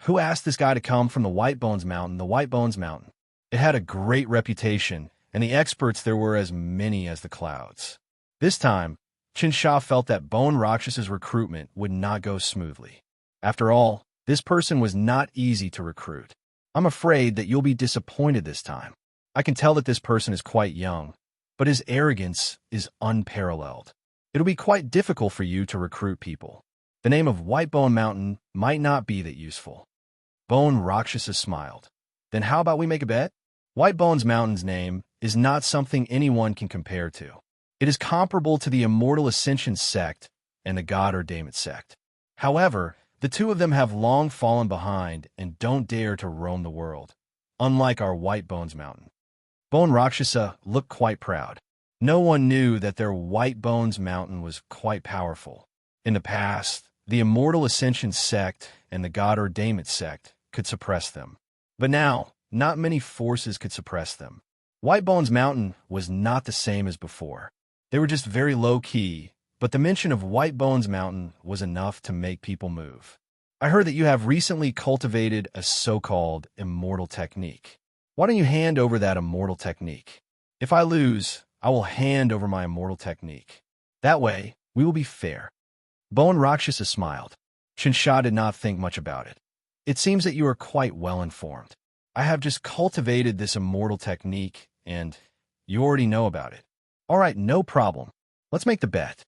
Who asked this guy to come from the Whitebones Mountain? The Whitebones Mountain. It had a great reputation, and the experts there were as many as the clouds. This time, Xianxia felt that Bone Rakshasa's recruitment would not go smoothly. After all, this person was not easy to recruit. I'm afraid that you'll be disappointed this time. I can tell that this person is quite young, but his arrogance is unparalleled. It'll be quite difficult for you to recruit people. The name of White Bone Mountain might not be that useful. Bone Rakshasa smiled. Then how about we make a bet? White Bones Mountain's name is not something anyone can compare to. It is comparable to the Immortal Ascension sect and the God Ordainment sect. However, the two of them have long fallen behind and don't dare to roam the world, unlike our White Bones Mountain. Bone Rakshasa looked quite proud. No one knew that their White Bones Mountain was quite powerful. In the past, the Immortal Ascension sect and the God Ordainment sect could suppress them. But now, not many forces could suppress them. White Bones Mountain was not the same as before. They were just very low-key, but the mention of White Bones Mountain was enough to make people move. I heard that you have recently cultivated a so-called immortal technique. Why don't you hand over that immortal technique? If I lose, I will hand over my immortal technique. That way, we will be fair. Bone Rakshasa smiled. Xianxia did not think much about it. It seems that you are quite well informed. I have just cultivated this immortal technique, and you already know about it. All right, no problem. Let's make the bet.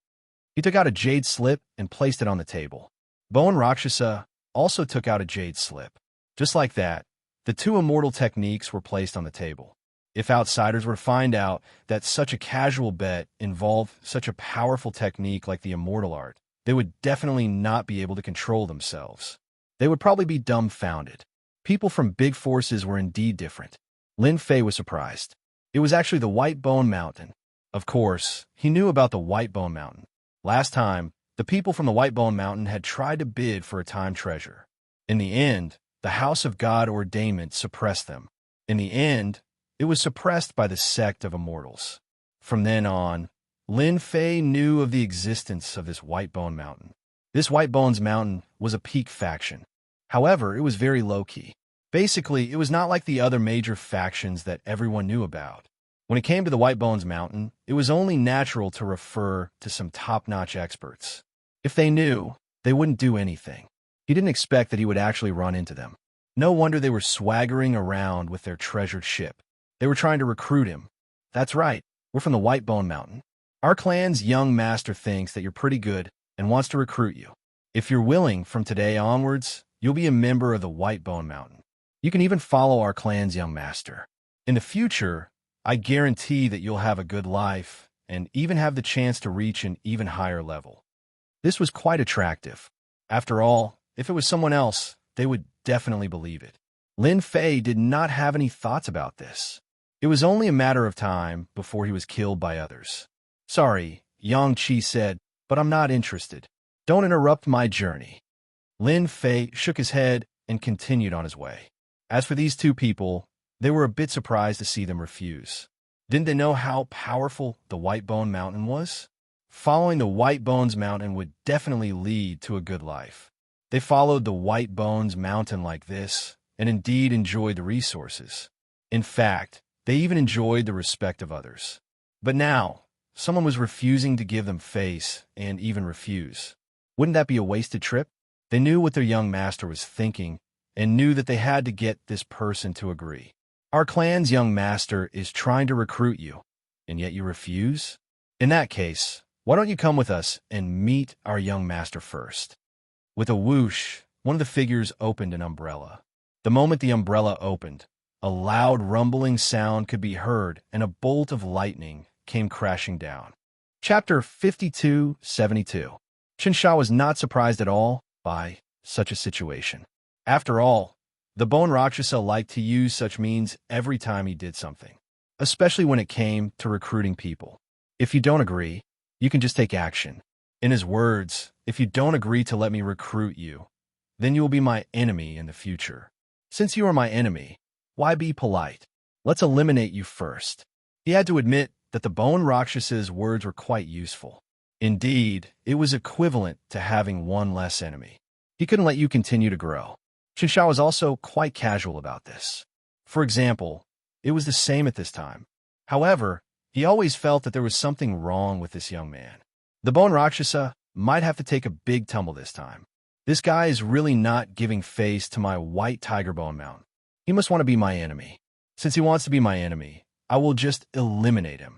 He took out a jade slip and placed it on the table. Bone Rakshasa also took out a jade slip. Just like that, the two immortal techniques were placed on the table. If outsiders were to find out that such a casual bet involved such a powerful technique like the immortal art, they would definitely not be able to control themselves. They would probably be dumbfounded. People from big forces were indeed different. Lin Fei was surprised. It was actually the White Bone Mountain. Of course, he knew about the White Bone Mountain. Last time, the people from the White Bone Mountain had tried to bid for a time treasure. In the end, the House of God Ordainment suppressed them. In the end, it was suppressed by the sect of immortals. From then on, Lin Fei knew of the existence of this White Bone Mountain. This White Bones Mountain was a peak faction. However, it was very low-key. Basically, it was not like the other major factions that everyone knew about. When it came to the White Bones Mountain, it was only natural to refer to some top-notch experts. If they knew, they wouldn't do anything. He didn't expect that he would actually run into them. No wonder they were swaggering around with their treasured ship. They were trying to recruit him. That's right, we're from the White Bone Mountain. Our clan's young master thinks that you're pretty good and wants to recruit you. If you're willing, from today onwards, you'll be a member of the White Bone Mountain. You can even follow our clan's young master. In the future, I guarantee that you'll have a good life and even have the chance to reach an even higher level. This was quite attractive. After all, if it was someone else, they would definitely believe it. Lin Fei did not have any thoughts about this. It was only a matter of time before he was killed by others. Sorry, Xianxia said, but I'm not interested. Don't interrupt my journey. Lin Fei shook his head and continued on his way. As for these two people, they were a bit surprised to see them refuse. Didn't they know how powerful the White Bone Mountain was? Following the White Bones Mountain would definitely lead to a good life. They followed the White Bones Mountain like this, and indeed enjoyed the resources. In fact, they even enjoyed the respect of others. But now, someone was refusing to give them face and even refuse. Wouldn't that be a wasted trip? They knew what their young master was thinking and knew that they had to get this person to agree. Our clan's young master is trying to recruit you, and yet you refuse? In that case, why don't you come with us and meet our young master first? With a whoosh, one of the figures opened an umbrella. The moment the umbrella opened, a loud rumbling sound could be heard and a bolt of lightning came crashing down. Chapter 5272. Xianxia was not surprised at all by such a situation. After all, the Bone Rakshasa liked to use such means every time he did something, especially when it came to recruiting people. If you don't agree, you can just take action. In his words, if you don't agree to let me recruit you, then you will be my enemy in the future. Since you are my enemy, why be polite? Let's eliminate you first. He had to admit that the Bone Rakshasa's words were quite useful. Indeed, it was equivalent to having one less enemy. He couldn't let you continue to grow. Xianxia was also quite casual about this. For example, it was the same at this time. However, he always felt that there was something wrong with this young man. The Bone Rakshasa might have to take a big tumble this time. This guy is really not giving face to my white tiger bone mount. He must want to be my enemy. Since he wants to be my enemy, I will just eliminate him.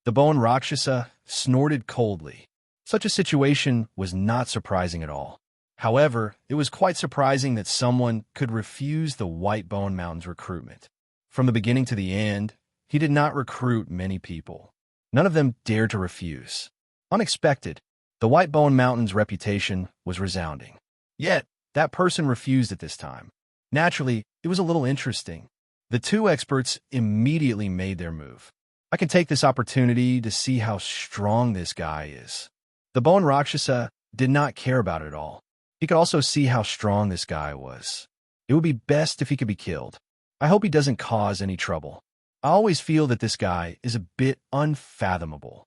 The Bone Rakshasa snorted coldly. Such a situation was not surprising at all. However, it was quite surprising that someone could refuse the White Bone Mountain's recruitment. From the beginning to the end, he did not recruit many people. None of them dared to refuse. Unexpected, the White Bone Mountain's reputation was resounding. Yet, that person refused at this time. Naturally, it was a little interesting. The two experts immediately made their move. I can take this opportunity to see how strong this guy is. The Bone Rakshasa did not care about it at all. He could also see how strong this guy was. It would be best if he could be killed. I hope he doesn't cause any trouble. I always feel that this guy is a bit unfathomable.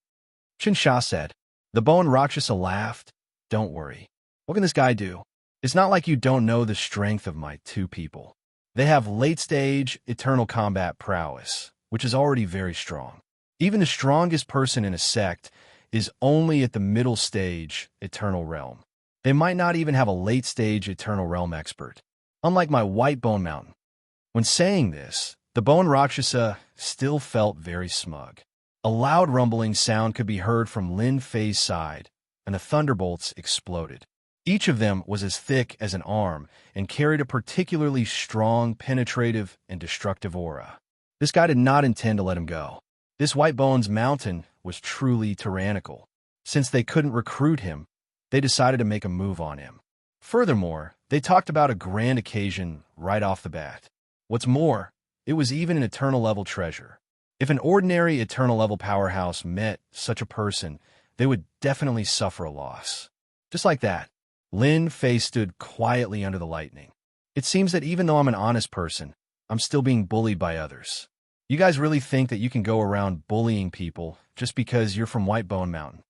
Xianxia said. The Bone Rakshasa laughed. Don't worry. What can this guy do? It's not like you don't know the strength of my two people. They have late-stage eternal combat prowess, which is already very strong. Even the strongest person in a sect is only at the middle stage eternal realm. They might not even have a late-stage eternal realm expert, unlike my White Bone Mountain. When saying this, the Bone Rakshasa still felt very smug. A loud rumbling sound could be heard from Lin Fei's side, and the thunderbolts exploded. Each of them was as thick as an arm and carried a particularly strong, penetrative, and destructive aura. This guy did not intend to let him go. This White Bones Mountain was truly tyrannical. Since they couldn't recruit him, they decided to make a move on him. Furthermore, they talked about a grand occasion right off the bat. What's more, it was even an eternal-level treasure. If an ordinary eternal-level powerhouse met such a person, they would definitely suffer a loss. Just like that, Lin Fei stood quietly under the lightning. It seems that even though I'm an honest person, I'm still being bullied by others. You guys really think that you can go around bullying people just because you're from White Bone Mountain?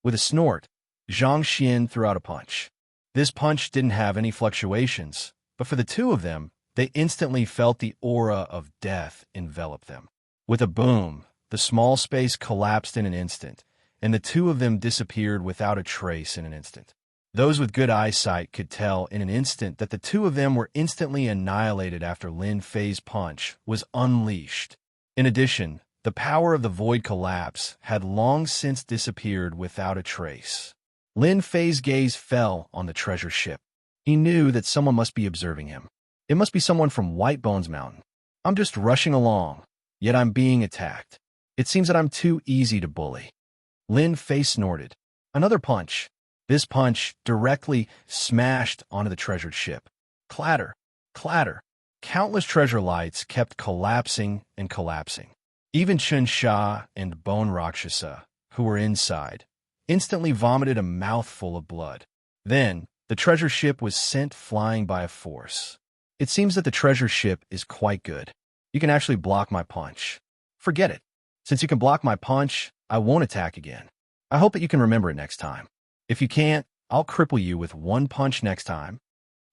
With a snort, Xianxia threw out a punch. This punch didn't have any fluctuations, but for the two of them, they instantly felt the aura of death envelop them. With a boom, the small space collapsed in an instant, and the two of them disappeared without a trace in an instant. Those with good eyesight could tell in an instant that the two of them were instantly annihilated after Lin Fei's punch was unleashed. In addition, the power of the void collapse had long since disappeared without a trace. Lin Fei's gaze fell on the treasure ship. He knew that someone must be observing him. It must be someone from White Bones Mountain. I'm just rushing along, yet I'm being attacked. It seems that I'm too easy to bully. Lin Fei snorted. Another punch. This punch directly smashed onto the treasured ship. Clatter, clatter. Countless treasure lights kept collapsing and collapsing. Even Xianxia and Bone Rakshasa, who were inside, instantly vomited a mouthful of blood. Then, the treasure ship was sent flying by a force. It seems that the treasure ship is quite good. You can actually block my punch. Forget it. Since you can block my punch, I won't attack again. I hope that you can remember it next time. If you can't, I'll cripple you with one punch next time.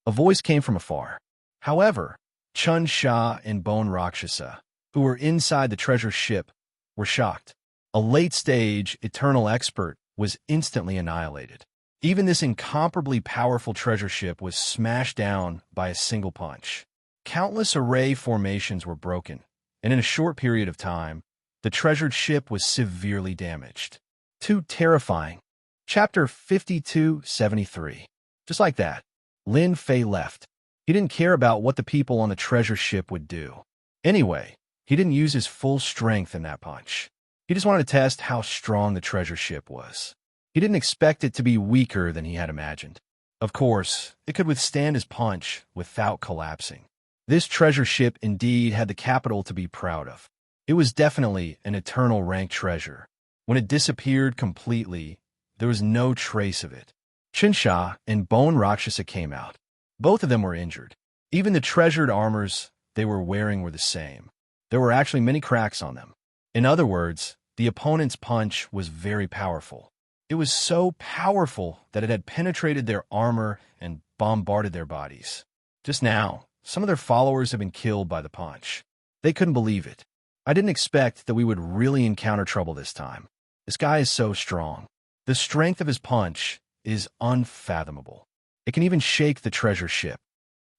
A voice came from afar. However, Xianxia and Bone Rakshasa, who were inside the treasure ship, were shocked. A late-stage eternal expert was instantly annihilated. Even this incomparably powerful treasure ship was smashed down by a single punch. Countless array formations were broken, and in a short period of time, the treasured ship was severely damaged. Too terrifying. Chapter 5273. Just like that, Lin Fei left. He didn't care about what the people on the treasure ship would do. Anyway, he didn't use his full strength in that punch. He just wanted to test how strong the treasure ship was. He didn't expect it to be weaker than he had imagined. Of course, it could withstand his punch without collapsing. This treasure ship indeed had the capital to be proud of. It was definitely an eternal rank treasure. When it disappeared completely, there was no trace of it. Xianxia and Bone Rakshasa came out. Both of them were injured. Even the treasured armors they were wearing were the same. There were actually many cracks on them. In other words, the opponent's punch was very powerful. It was so powerful that it had penetrated their armor and bombarded their bodies. Just now, some of their followers had been killed by the punch. They couldn't believe it. I didn't expect that we would really encounter trouble this time. This guy is so strong. The strength of his punch is unfathomable. It can even shake the treasure ship.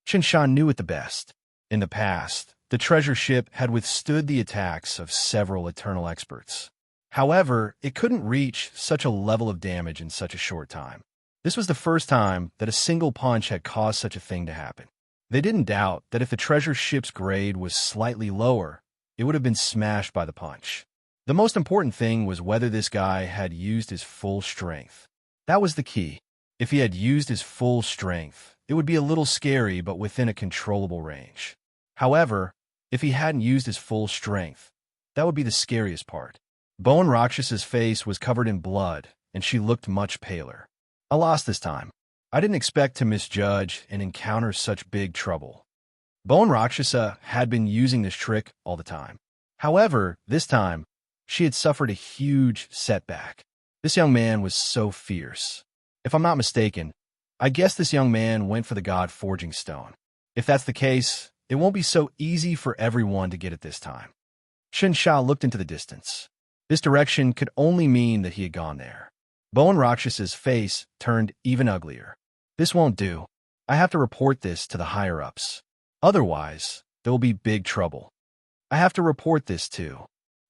Xianxia knew it the best. In the past, the treasure ship had withstood the attacks of several eternal experts. However, it couldn't reach such a level of damage in such a short time. This was the first time that a single punch had caused such a thing to happen. They didn't doubt that if the treasure ship's grade was slightly lower, it would have been smashed by the punch. The most important thing was whether this guy had used his full strength. That was the key. If he had used his full strength, it would be a little scary but within a controllable range. However, if he hadn't used his full strength, that would be the scariest part. Bone Rakshasa's face was covered in blood, and she looked much paler. I lost this time. I didn't expect to misjudge and encounter such big trouble. Bone Rakshasa had been using this trick all the time. However, this time, she had suffered a huge setback. This young man was so fierce. If I'm not mistaken, I guess this young man went for the God Forging Stone. If that's the case, it won't be so easy for everyone to get it this time. Xianxia looked into the distance. This direction could only mean that he had gone there. Bone Rakshasa's face turned even uglier. This won't do. I have to report this to the higher-ups. Otherwise, there will be big trouble. I have to report this too.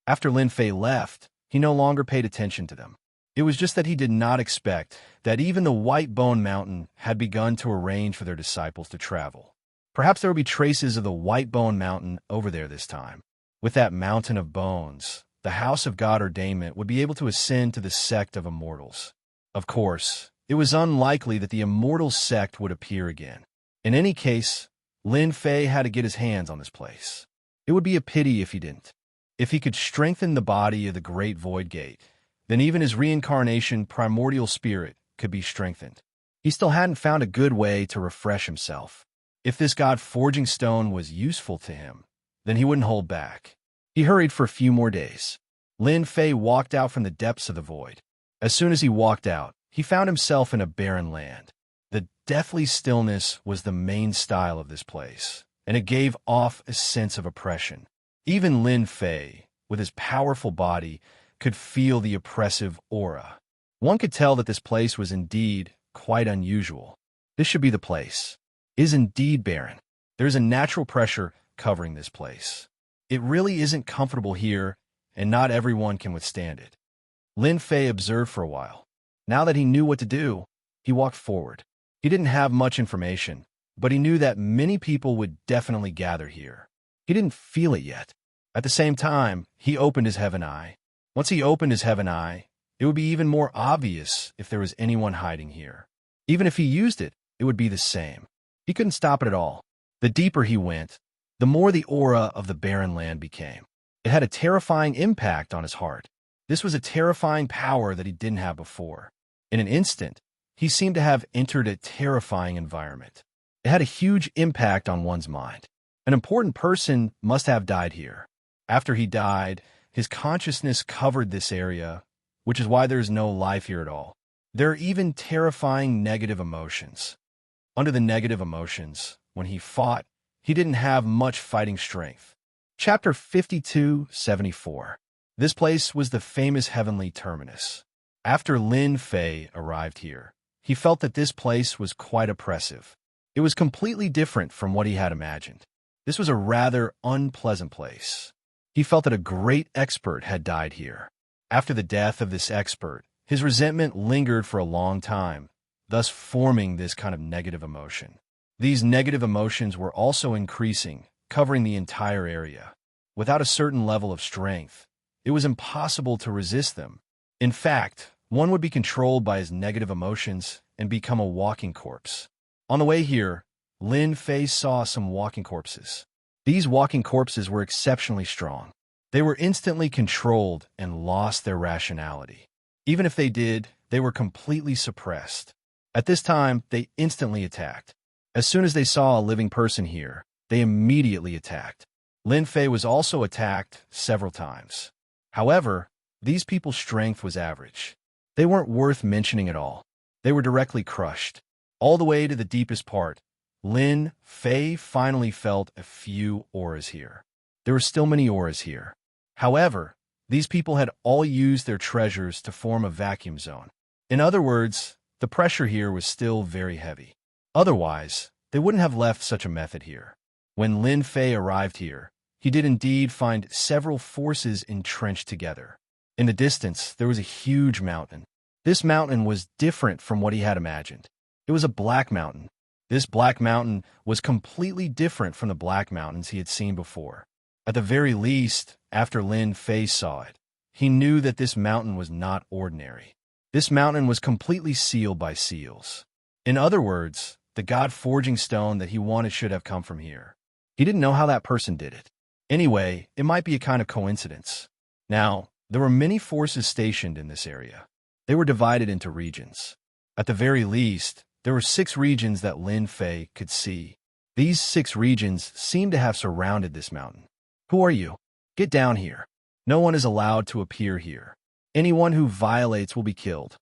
After Lin Fei left, he no longer paid attention to them. It was just that he did not expect that even the White Bone Mountain had begun to arrange for their disciples to travel. Perhaps there would be traces of the White Bone Mountain over there this time. With that mountain of bones, the House of God Ordainment would be able to ascend to the sect of immortals. Of course, it was unlikely that the immortal sect would appear again. In any case, Lin Fei had to get his hands on this place. It would be a pity if he didn't. If he could strengthen the body of the Great Void Gate, then even his reincarnation primordial spirit could be strengthened. He still hadn't found a good way to refresh himself. If this God Forging Stone was useful to him, then he wouldn't hold back. He hurried for a few more days. Lin Fei walked out from the depths of the void. As soon as he walked out, he found himself in a barren land. The deathly stillness was the main style of this place, and it gave off a sense of oppression. Even Lin Fei, with his powerful body, could feel the oppressive aura. One could tell that this place was indeed quite unusual. This should be the place. It is indeed barren. There is a natural pressure covering this place. It really isn't comfortable here, and not everyone can withstand it. Lin Fei observed for a while. Now that he knew what to do, he walked forward. He didn't have much information, but he knew that many people would definitely gather here. He didn't feel it yet. At the same time, he opened his heaven eye. Once he opened his heaven eye, it would be even more obvious if there was anyone hiding here. Even if he used it, it would be the same. He couldn't stop it at all. The deeper he went, the more the aura of the barren land became. It had a terrifying impact on his heart. This was a terrifying power that he didn't have before. In an instant, he seemed to have entered a terrifying environment. It had a huge impact on one's mind. An important person must have died here. After he died, his consciousness covered this area, which is why there is no life here at all. There are even terrifying negative emotions. Under the negative emotions, when he fought, he didn't have much fighting strength. Chapter 52-74. This place was the famous heavenly terminus. After Lin Fei arrived here, he felt that this place was quite oppressive. It was completely different from what he had imagined. This was a rather unpleasant place. He felt that a great expert had died here. After the death of this expert, his resentment lingered for a long time, thus forming this kind of negative emotion. These negative emotions were also increasing, covering the entire area. Without a certain level of strength, it was impossible to resist them. In fact, one would be controlled by his negative emotions and become a walking corpse. On the way here, Lin Fei saw some walking corpses. These walking corpses were exceptionally strong. They were instantly controlled and lost their rationality. Even if they did, they were completely suppressed. At this time, they instantly attacked. As soon as they saw a living person here, they immediately attacked. Lin Fei was also attacked several times. However, these people's strength was average. They weren't worth mentioning at all. They were directly crushed. All the way to the deepest part, Lin Fei finally felt a few auras here. There were still many auras here. However, these people had all used their treasures to form a vacuum zone. In other words, the pressure here was still very heavy. Otherwise, they wouldn't have left such a method here. When Lin Fei arrived here, he did indeed find several forces entrenched together. In the distance, there was a huge mountain. This mountain was different from what he had imagined. It was a black mountain. This black mountain was completely different from the black mountains he had seen before. At the very least, after Lin Fei saw it, he knew that this mountain was not ordinary. This mountain was completely sealed by seals. In other words, the God-forging stone that he wanted should have come from here. He didn't know how that person did it. Anyway, it might be a kind of coincidence. Now, there were many forces stationed in this area. They were divided into regions. At the very least, there were 6 regions that Lin Fei could see. These 6 regions seemed to have surrounded this mountain. Who are you? Get down here. No one is allowed to appear here. Anyone who violates will be killed.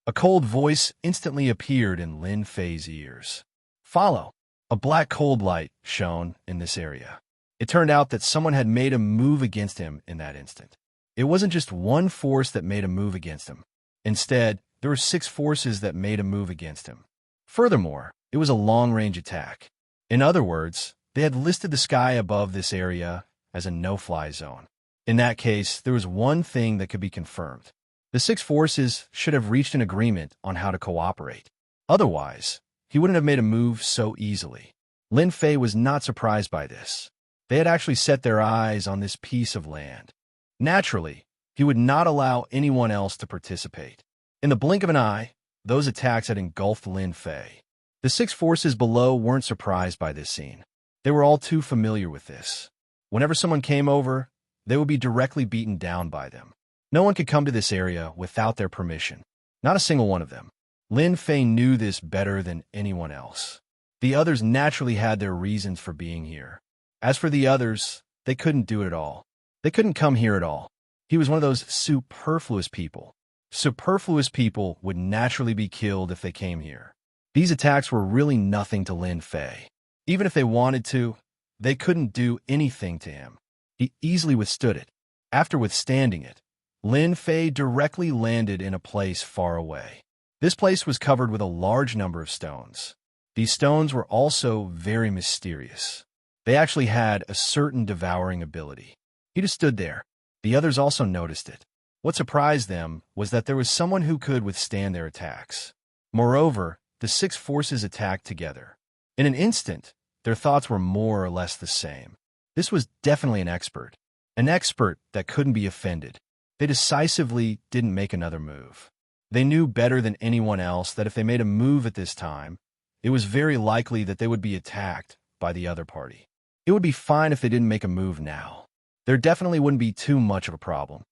A cold voice instantly appeared in Lin Fei's ears. Follow. A black cold light shone in this area. It turned out that someone had made a move against him in that instant. It wasn't just one force that made a move against him. Instead, there were 6 forces that made a move against him. Furthermore, it was a long-range attack. In other words, they had listed the sky above this area as a no-fly zone. In that case, there was one thing that could be confirmed. The 6 forces should have reached an agreement on how to cooperate. Otherwise, he wouldn't have made a move so easily. Lin Fei was not surprised by this. They had actually set their eyes on this piece of land. Naturally, he would not allow anyone else to participate. In the blink of an eye, those attacks had engulfed Lin Fei. The 6 forces below weren't surprised by this scene. They were all too familiar with this. Whenever someone came over, they would be directly beaten down by them. No one could come to this area without their permission. Not a single one of them. Lin Fei knew this better than anyone else. The others naturally had their reasons for being here. As for the others, they couldn't do it at all. They couldn't come here at all. He was one of those superfluous people. Superfluous people would naturally be killed if they came here. These attacks were really nothing to Lin Fei. Even if they wanted to, they couldn't do anything to him. He easily withstood it. After withstanding it, Lin Fei directly landed in a place far away. This place was covered with a large number of stones. These stones were also very mysterious. They actually had a certain devouring ability. He just stood there. The others also noticed it. What surprised them was that there was someone who could withstand their attacks. Moreover, the 6 forces attacked together. In an instant, their thoughts were more or less the same. This was definitely an expert that couldn't be offended. They decisively didn't make another move. They knew better than anyone else that if they made a move at this time, it was very likely that they would be attacked by the other party. It would be fine if they didn't make a move now. There definitely wouldn't be too much of a problem.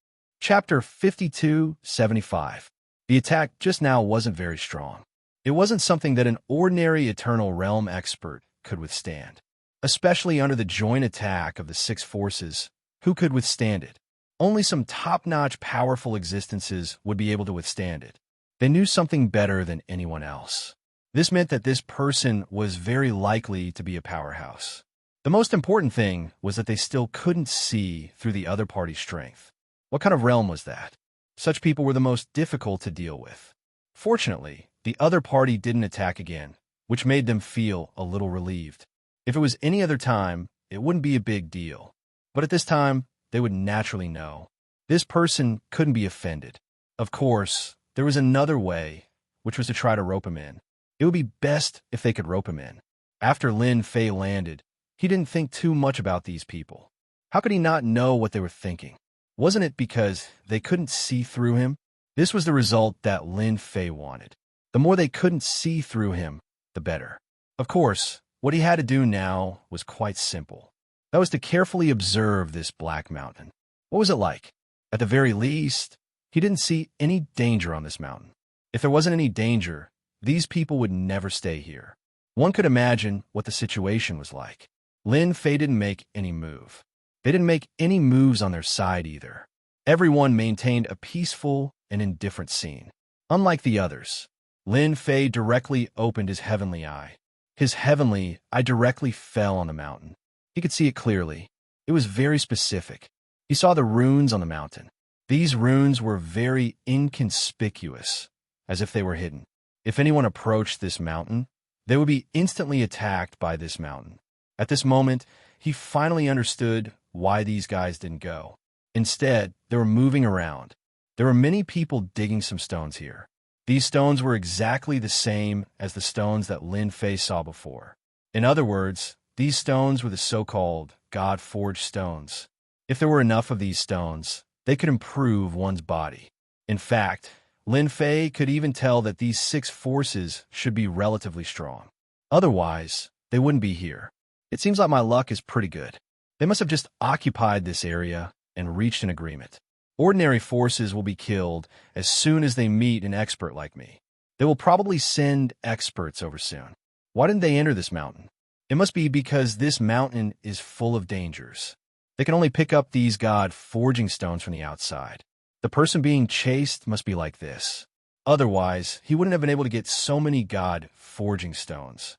Chapter 5275. The attack just now wasn't very strong. It wasn't something that an ordinary Eternal Realm expert could withstand. Especially under the joint attack of the 6 forces, who could withstand it? Only some top-notch powerful existences would be able to withstand it. They knew something better than anyone else. This meant that this person was very likely to be a powerhouse. The most important thing was that they still couldn't see through the other party's strength. What kind of realm was that? Such people were the most difficult to deal with. Fortunately, the other party didn't attack again, which made them feel a little relieved. If it was any other time, it wouldn't be a big deal. But at this time, they would naturally know. This person couldn't be offended. Of course, there was another way, which was to try to rope him in. It would be best if they could rope him in. After Lin Fei landed, he didn't think too much about these people. How could he not know what they were thinking? Wasn't it because they couldn't see through him? This was the result that Lin Fei wanted. The more they couldn't see through him, the better. Of course, what he had to do now was quite simple. That was to carefully observe this black mountain. What was it like? At the very least, he didn't see any danger on this mountain. If there wasn't any danger, these people would never stay here. One could imagine what the situation was like. Lin Fei didn't make any move. They didn't make any moves on their side either. Everyone maintained a peaceful and indifferent scene. Unlike the others, Lin Fei directly opened his heavenly eye. His heavenly eye directly fell on the mountain. He could see it clearly. It was very specific. He saw the runes on the mountain. These runes were very inconspicuous. as if they were hidden. If anyone approached this mountain, they would be instantly attacked by this mountain. At this moment, he finally understood why these guys didn't go. Instead, they were moving around. There were many people digging some stones here. These stones were exactly the same as the stones that Lin Fei saw before. In other words, these stones were the so-called God-forged stones. If there were enough of these stones, they could improve one's body. In fact, Lin Fei could even tell that these 6 forces should be relatively strong. Otherwise, they wouldn't be here. It seems like my luck is pretty good. They must have just occupied this area and reached an agreement. Ordinary forces will be killed as soon as they meet an expert like me. They will probably send experts over soon. Why didn't they enter this mountain? It must be because this mountain is full of dangers. They can only pick up these God-forging stones from the outside. The person being chased must be like this. Otherwise, he wouldn't have been able to get so many God-forging stones.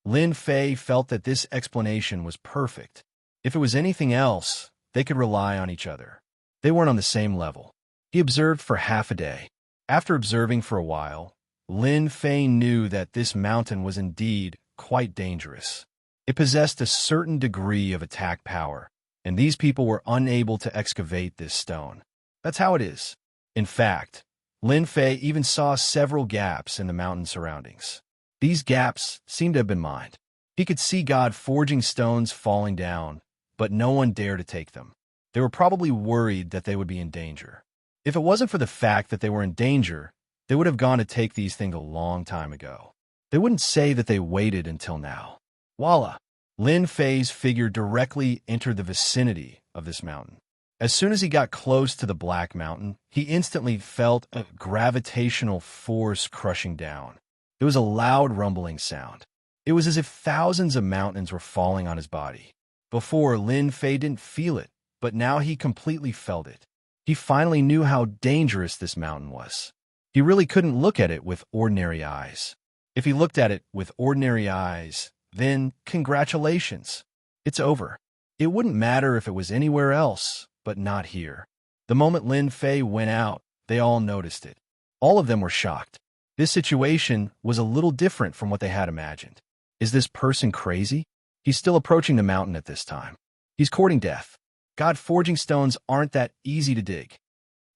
Lin Fei felt that this explanation was perfect. If it was anything else, they could rely on each other. They weren't on the same level. He observed for half a day. After observing for a while, Lin Fei knew that this mountain was indeed quite dangerous. It possessed a certain degree of attack power, and these people were unable to excavate this stone. That's how it is. In fact, Lin Fei even saw several gaps in the mountain surroundings. These gaps seemed to have been mined. He could see God-forging stones falling down, but no one dared to take them. They were probably worried that they would be in danger. If it wasn't for the fact that they were in danger, they would have gone to take these things a long time ago. They wouldn't say that they waited until now. Voila! Lin Fei's figure directly entered the vicinity of this mountain. As soon as he got close to the Black Mountain, he instantly felt a gravitational force crushing down. It was a loud rumbling sound. It was as if thousands of mountains were falling on his body. Before, Lin Fei didn't feel it, but now he completely felt it. He finally knew how dangerous this mountain was. He really couldn't look at it with ordinary eyes. If he looked at it with ordinary eyes, then congratulations. It's over. It wouldn't matter if it was anywhere else, but not here. The moment Lin Fei went out, they all noticed it. All of them were shocked. This situation was a little different from what they had imagined. Is this person crazy? He's still approaching the mountain at this time. He's courting death. God-forging stones aren't that easy to dig.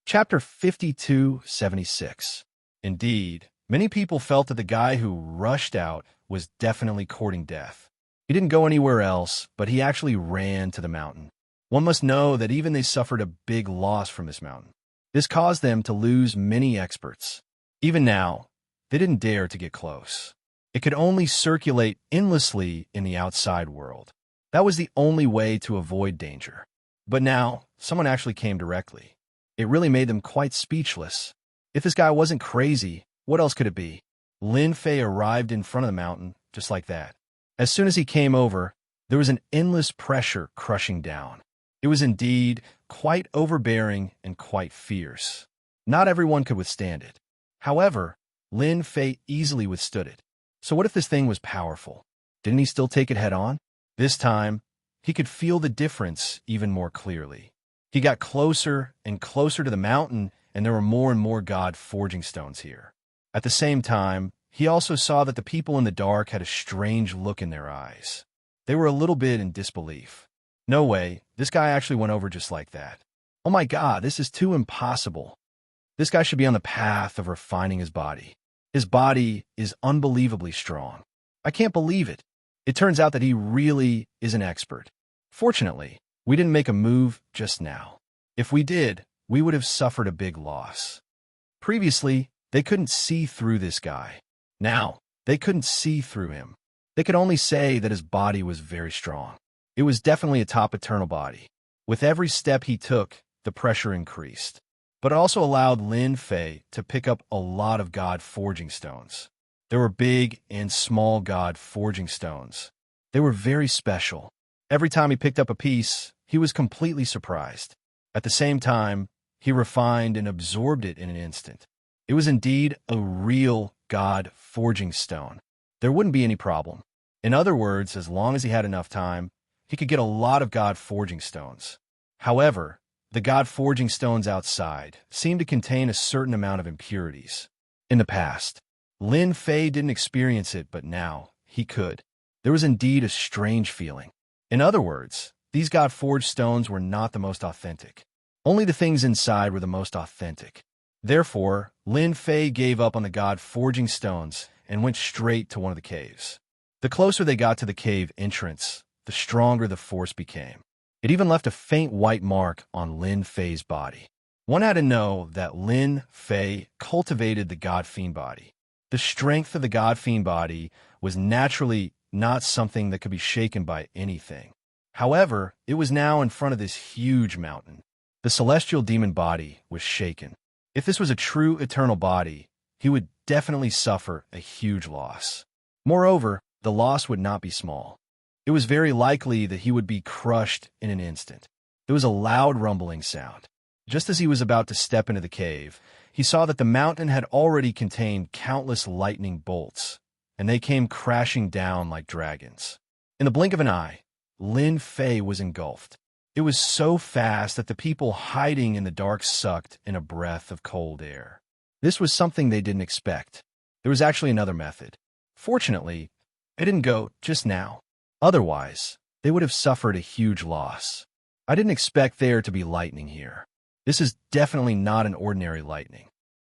Chapter 5276. Indeed, many people felt that the guy who rushed out was definitely courting death. He didn't go anywhere else, but he actually ran to the mountain. One must know that even they suffered a big loss from this mountain. This caused them to lose many experts. Even now, they didn't dare to get close. It could only circulate endlessly in the outside world. That was the only way to avoid danger. But now, someone actually came directly. It really made them quite speechless. If this guy wasn't crazy, what else could it be? Lin Fei arrived in front of the mountain, just like that. As soon as he came over, there was an endless pressure crushing down. It was indeed quite overbearing and quite fierce. Not everyone could withstand it. However, Lin Fei easily withstood it. So what if this thing was powerful? Didn't he still take it head on? This time, he could feel the difference even more clearly. He got closer and closer to the mountain, and there were more and more God-forging stones here. At the same time, he also saw that the people in the dark had a strange look in their eyes. They were a little bit in disbelief. No way, this guy actually went over just like that. Oh my God, this is too impossible. This guy should be on the path of refining his body. His body is unbelievably strong. I can't believe it. It turns out that he really is an expert. Fortunately, we didn't make a move just now. If we did, we would have suffered a big loss. Previously, they couldn't see through this guy. Now, they couldn't see through him. They could only say that his body was very strong. It was definitely a top eternal body. With every step he took, the pressure increased. But it also allowed Lin Fei to pick up a lot of God-forging stones. There were big and small God-forging stones. They were very special. Every time he picked up a piece, he was completely surprised. At the same time, he refined and absorbed it in an instant. It was indeed a real God-forging stone. There wouldn't be any problem. In other words, as long as he had enough time, he could get a lot of God-forging stones. However, the God-forging stones outside seemed to contain a certain amount of impurities. In the past, Lin Fei didn't experience it, but now he could. There was indeed a strange feeling. In other words, these God-forged stones were not the most authentic. Only the things inside were the most authentic. Therefore, Lin Fei gave up on the God-forging stones and went straight to one of the caves. The closer they got to the cave entrance, the stronger the force became. It even left a faint white mark on Lin Fei's body. One had to know that Lin Fei cultivated the God Fiend body. The strength of the God Fiend body was naturally not something that could be shaken by anything. However, it was now in front of this huge mountain. The celestial demon body was shaken. If this was a true eternal body, he would definitely suffer a huge loss. Moreover, the loss would not be small. It was very likely that he would be crushed in an instant. There was a loud rumbling sound. Just as he was about to step into the cave, he saw that the mountain had already contained countless lightning bolts, and they came crashing down like dragons. In the blink of an eye, Lin Fei was engulfed. It was so fast that the people hiding in the dark sucked in a breath of cold air. This was something they didn't expect. There was actually another method. Fortunately, it didn't go just now. Otherwise, they would have suffered a huge loss. I didn't expect there to be lightning here. This is definitely not an ordinary lightning.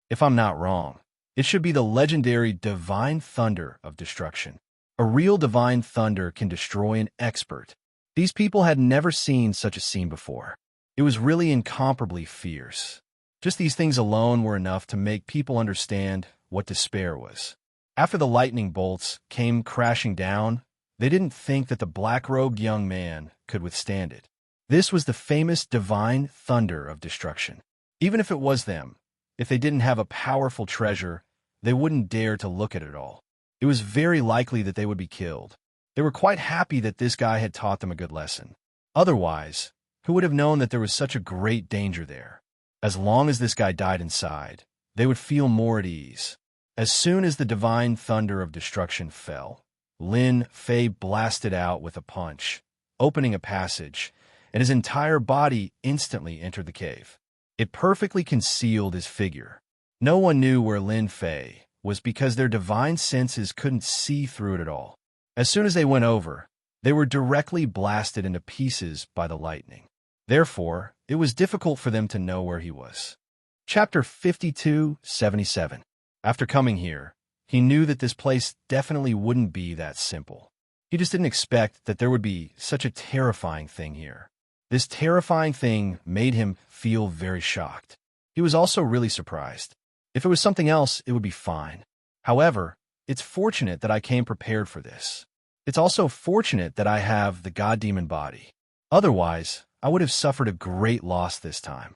If I'm not wrong, it should be the legendary Divine Thunder of Destruction. A real Divine Thunder can destroy an expert. These people had never seen such a scene before. It was really incomparably fierce. Just these things alone were enough to make people understand what despair was. After the lightning bolts came crashing down, they didn't think that the black-robed young man could withstand it. This was the famous Divine Thunder of Destruction. Even if it was them, if they didn't have a powerful treasure, they wouldn't dare to look at it all. It was very likely that they would be killed. They were quite happy that this guy had taught them a good lesson. Otherwise, who would have known that there was such a great danger there? As long as this guy died inside, they would feel more at ease. As soon as the Divine Thunder of Destruction fell, Lin Fei blasted out with a punch, opening a passage, and his entire body instantly entered the cave. It perfectly concealed his figure. No one knew where Lin Fei was because their divine senses couldn't see through it at all. As soon as they went over, they were directly blasted into pieces by the lightning. Therefore, it was difficult for them to know where he was. Chapter 52:77. After coming here, he knew that this place definitely wouldn't be that simple. He just didn't expect that there would be such a terrifying thing here. This terrifying thing made him feel very shocked. He was also really surprised. If it was something else, it would be fine. However, it's fortunate that I came prepared for this. It's also fortunate that I have the god demon body. Otherwise, I would have suffered a great loss this time.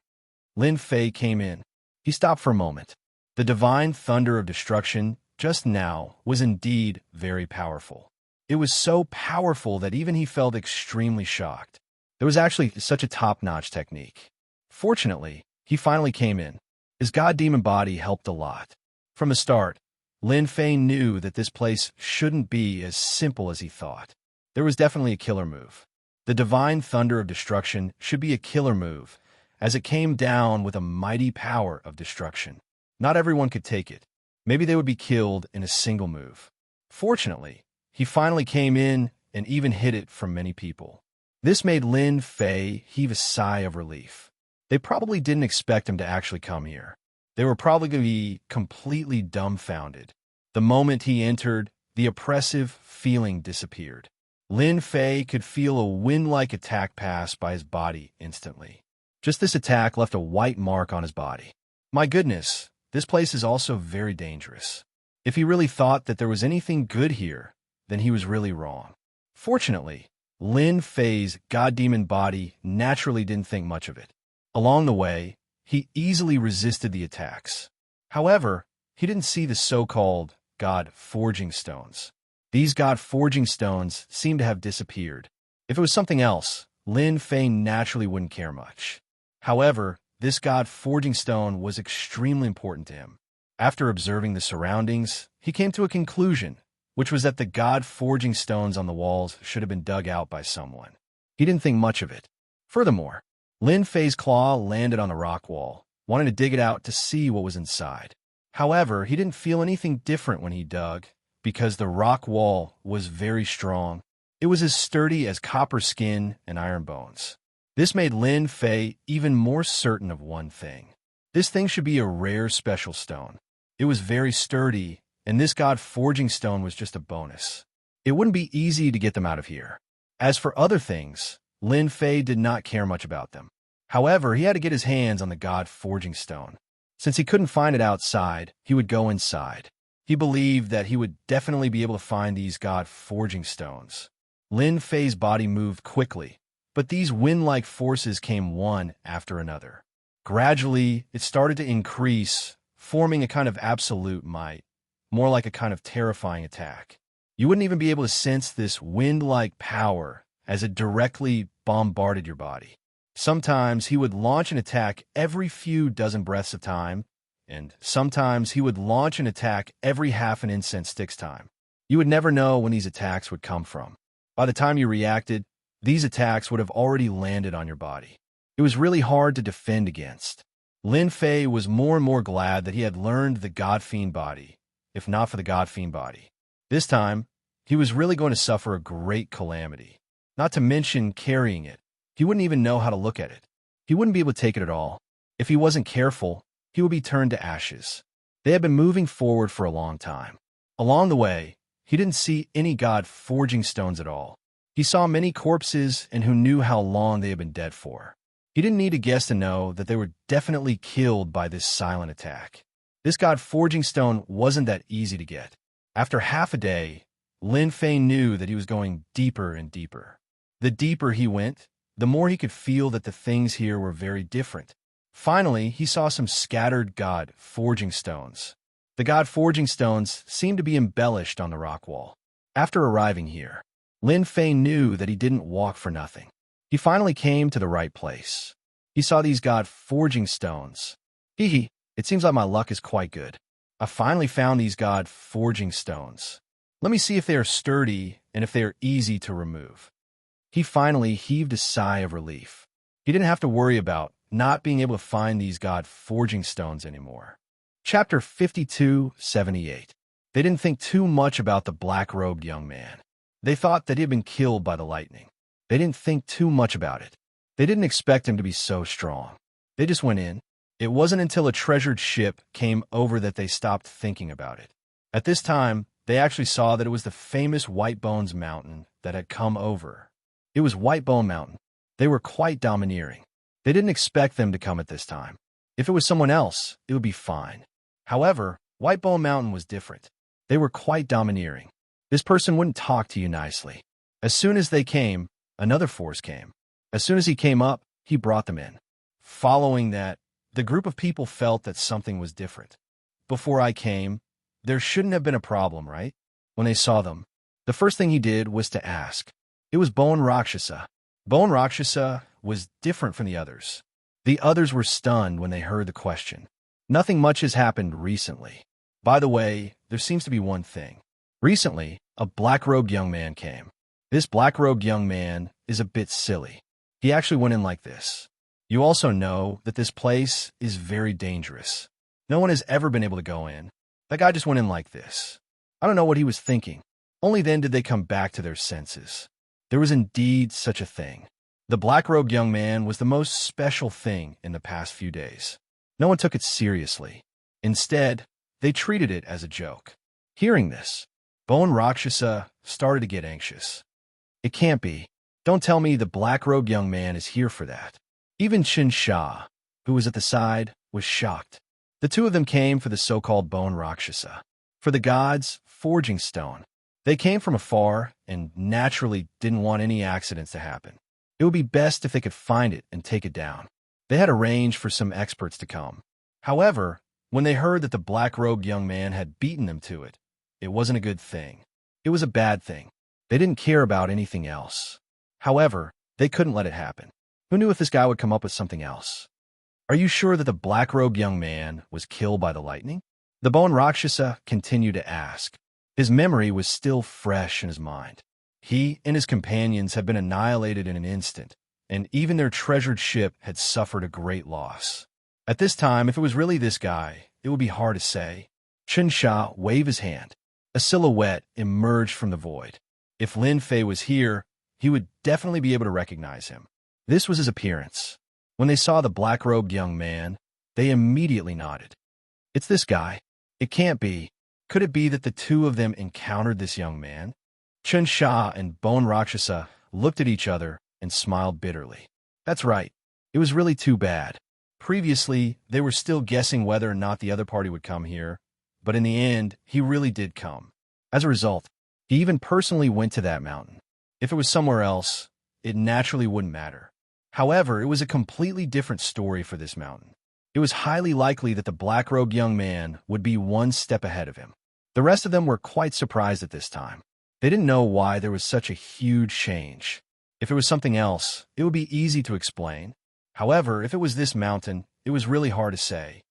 Lin Fei came in. He stopped for a moment. The Divine Thunder of Destruction just now was indeed very powerful. It was so powerful that even he felt extremely shocked. There was actually such a top-notch technique. Fortunately, he finally came in. His god demon body helped a lot. From the start, Lin Fei knew that this place shouldn't be as simple as he thought. There was definitely a killer move. The Divine Thunder of Destruction should be a killer move, as it came down with a mighty power of destruction. Not everyone could take it. Maybe they would be killed in a single move. Fortunately, he finally came in and even hid it from many people. This made Lin Fei heave a sigh of relief. They probably didn't expect him to actually come here. They were probably going to be completely dumbfounded. The moment he entered, the oppressive feeling disappeared. Lin Fei could feel a wind-like attack pass by his body instantly. Just this attack left a white mark on his body. My goodness, this place is also very dangerous. If he really thought that there was anything good here, then he was really wrong. Fortunately, Lin Fei's god demon body naturally didn't think much of it. Along the way, he easily resisted the attacks. However, he didn't see the so-called God-forging stones. These God-forging stones seemed to have disappeared. If it was something else, Lin Fei naturally wouldn't care much. However, this God-forging stone was extremely important to him. After observing the surroundings, he came to a conclusion, which was that the God-forging stones on the walls should have been dug out by someone. He didn't think much of it. Furthermore, Lin Fei's claw landed on the rock wall, wanting to dig it out to see what was inside. However, he didn't feel anything different when he dug, because the rock wall was very strong. It was as sturdy as copper skin and iron bones. This made Lin Fei even more certain of one thing. This thing should be a rare special stone. It was very sturdy, and this god-forging stone was just a bonus. It wouldn't be easy to get them out of here. As for other things, Lin Fei did not care much about them. However, he had to get his hands on the god-forging stone. Since he couldn't find it outside, he would go inside. He believed that he would definitely be able to find these god-forging stones. Lin Fei's body moved quickly, but these wind-like forces came one after another. Gradually, it started to increase, forming a kind of absolute might, more like a kind of terrifying attack. You wouldn't even be able to sense this wind-like power as it directly bombarded your body. Sometimes he would launch an attack every few dozen breaths of time, and sometimes he would launch an attack every half an incense stick's time. You would never know when these attacks would come from. By the time you reacted, these attacks would have already landed on your body. It was really hard to defend against. Lin Fei was more and more glad that he had learned the God Fiend body, if not for the God Fiend body. This time, he was really going to suffer a great calamity. Not to mention carrying it. He wouldn't even know how to look at it. He wouldn't be able to take it at all. If he wasn't careful, he would be turned to ashes. They had been moving forward for a long time. Along the way, he didn't see any god-forging stones at all. He saw many corpses and who knew how long they had been dead for. He didn't need to guess to know that they were definitely killed by this silent attack. This god-forging stone wasn't that easy to get. After half a day, Lin Fei knew that he was going deeper and deeper. The deeper he went, the more he could feel that the things here were very different. Finally, he saw some scattered god-forging stones. The god-forging stones seemed to be embellished on the rock wall. After arriving here, Lin Fei knew that he didn't walk for nothing. He finally came to the right place. He saw these god-forging stones. Hee, it seems like my luck is quite good. I finally found these god-forging stones. Let me see if they are sturdy and if they are easy to remove. He finally heaved a sigh of relief. He didn't have to worry about not being able to find these god-forging stones anymore. Chapter 52:78. They didn't think too much about the black-robed young man. They thought that he had been killed by the lightning. They didn't think too much about it. They didn't expect him to be so strong. They just went in. It wasn't until a treasured ship came over that they stopped thinking about it. At this time, they actually saw that it was the famous White Bones Mountain that had come over. It was White Bone Mountain. They were quite domineering. They didn't expect them to come at this time. If it was someone else, it would be fine. However, White Bone Mountain was different. They were quite domineering. This person wouldn't talk to you nicely. As soon as they came, another force came. As soon as he came up, he brought them in. Following that, the group of people felt that something was different. Before I came, there shouldn't have been a problem, right? When they saw them, the first thing he did was to ask. It was Bone Rakshasa. Bone Rakshasa was different from the others. The others were stunned when they heard the question. Nothing much has happened recently. By the way, there seems to be one thing. Recently, a black-robed young man came. This black-robed young man is a bit silly. He actually went in like this. You also know that this place is very dangerous. No one has ever been able to go in. That guy just went in like this. I don't know what he was thinking. Only then did they come back to their senses. There was indeed such a thing. The black-robed young man was the most special thing in the past few days. No one took it seriously. Instead, they treated it as a joke. Hearing this, Bone Rakshasa started to get anxious. It can't be. Don't tell me the black-robed young man is here for that. Even Xianxia, who was at the side, was shocked. The two of them came for the so-called Bone Rakshasa, for the god's forging stone. They came from afar and naturally didn't want any accidents to happen. It would be best if they could find it and take it down. They had arranged for some experts to come. However, when they heard that the black-robed young man had beaten them to it, it wasn't a good thing. It was a bad thing. They didn't care about anything else. However, they couldn't let it happen. Who knew if this guy would come up with something else? Are you sure that the black-robed young man was killed by the lightning? The Bone Rakshasa continued to ask. His memory was still fresh in his mind. He and his companions had been annihilated in an instant, and even their treasured ship had suffered a great loss. At this time, if it was really this guy, it would be hard to say. Xianxia waved his hand. A silhouette emerged from the void. If Lin Fei was here, he would definitely be able to recognize him. This was his appearance. When they saw the black-robed young man, they immediately nodded. It's this guy. It can't be. Could it be that the two of them encountered this young man? Xianxia and Bone Rakshasa looked at each other and smiled bitterly. That's right. It was really too bad. Previously, they were still guessing whether or not the other party would come here, but in the end, he really did come. As a result, he even personally went to that mountain. If it was somewhere else, it naturally wouldn't matter. However, it was a completely different story for this mountain. It was highly likely that the black-robed young man would be one step ahead of him. The rest of them were quite surprised at this time. They didn't know why there was such a huge change. If it was something else, it would be easy to explain. However, if it was this mountain, it was really hard to say.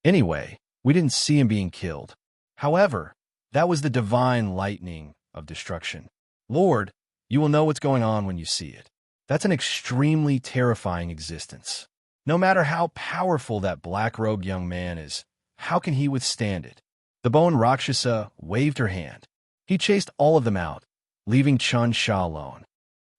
Anyway, we didn't see him being killed. However, that was the divine lightning of destruction. Lord, you will know what's going on when you see it. That's an extremely terrifying existence. No matter how powerful that black-robed young man is, how can he withstand it? The Bone Rakshasa waved her hand. He chased all of them out, leaving Xianxia alone.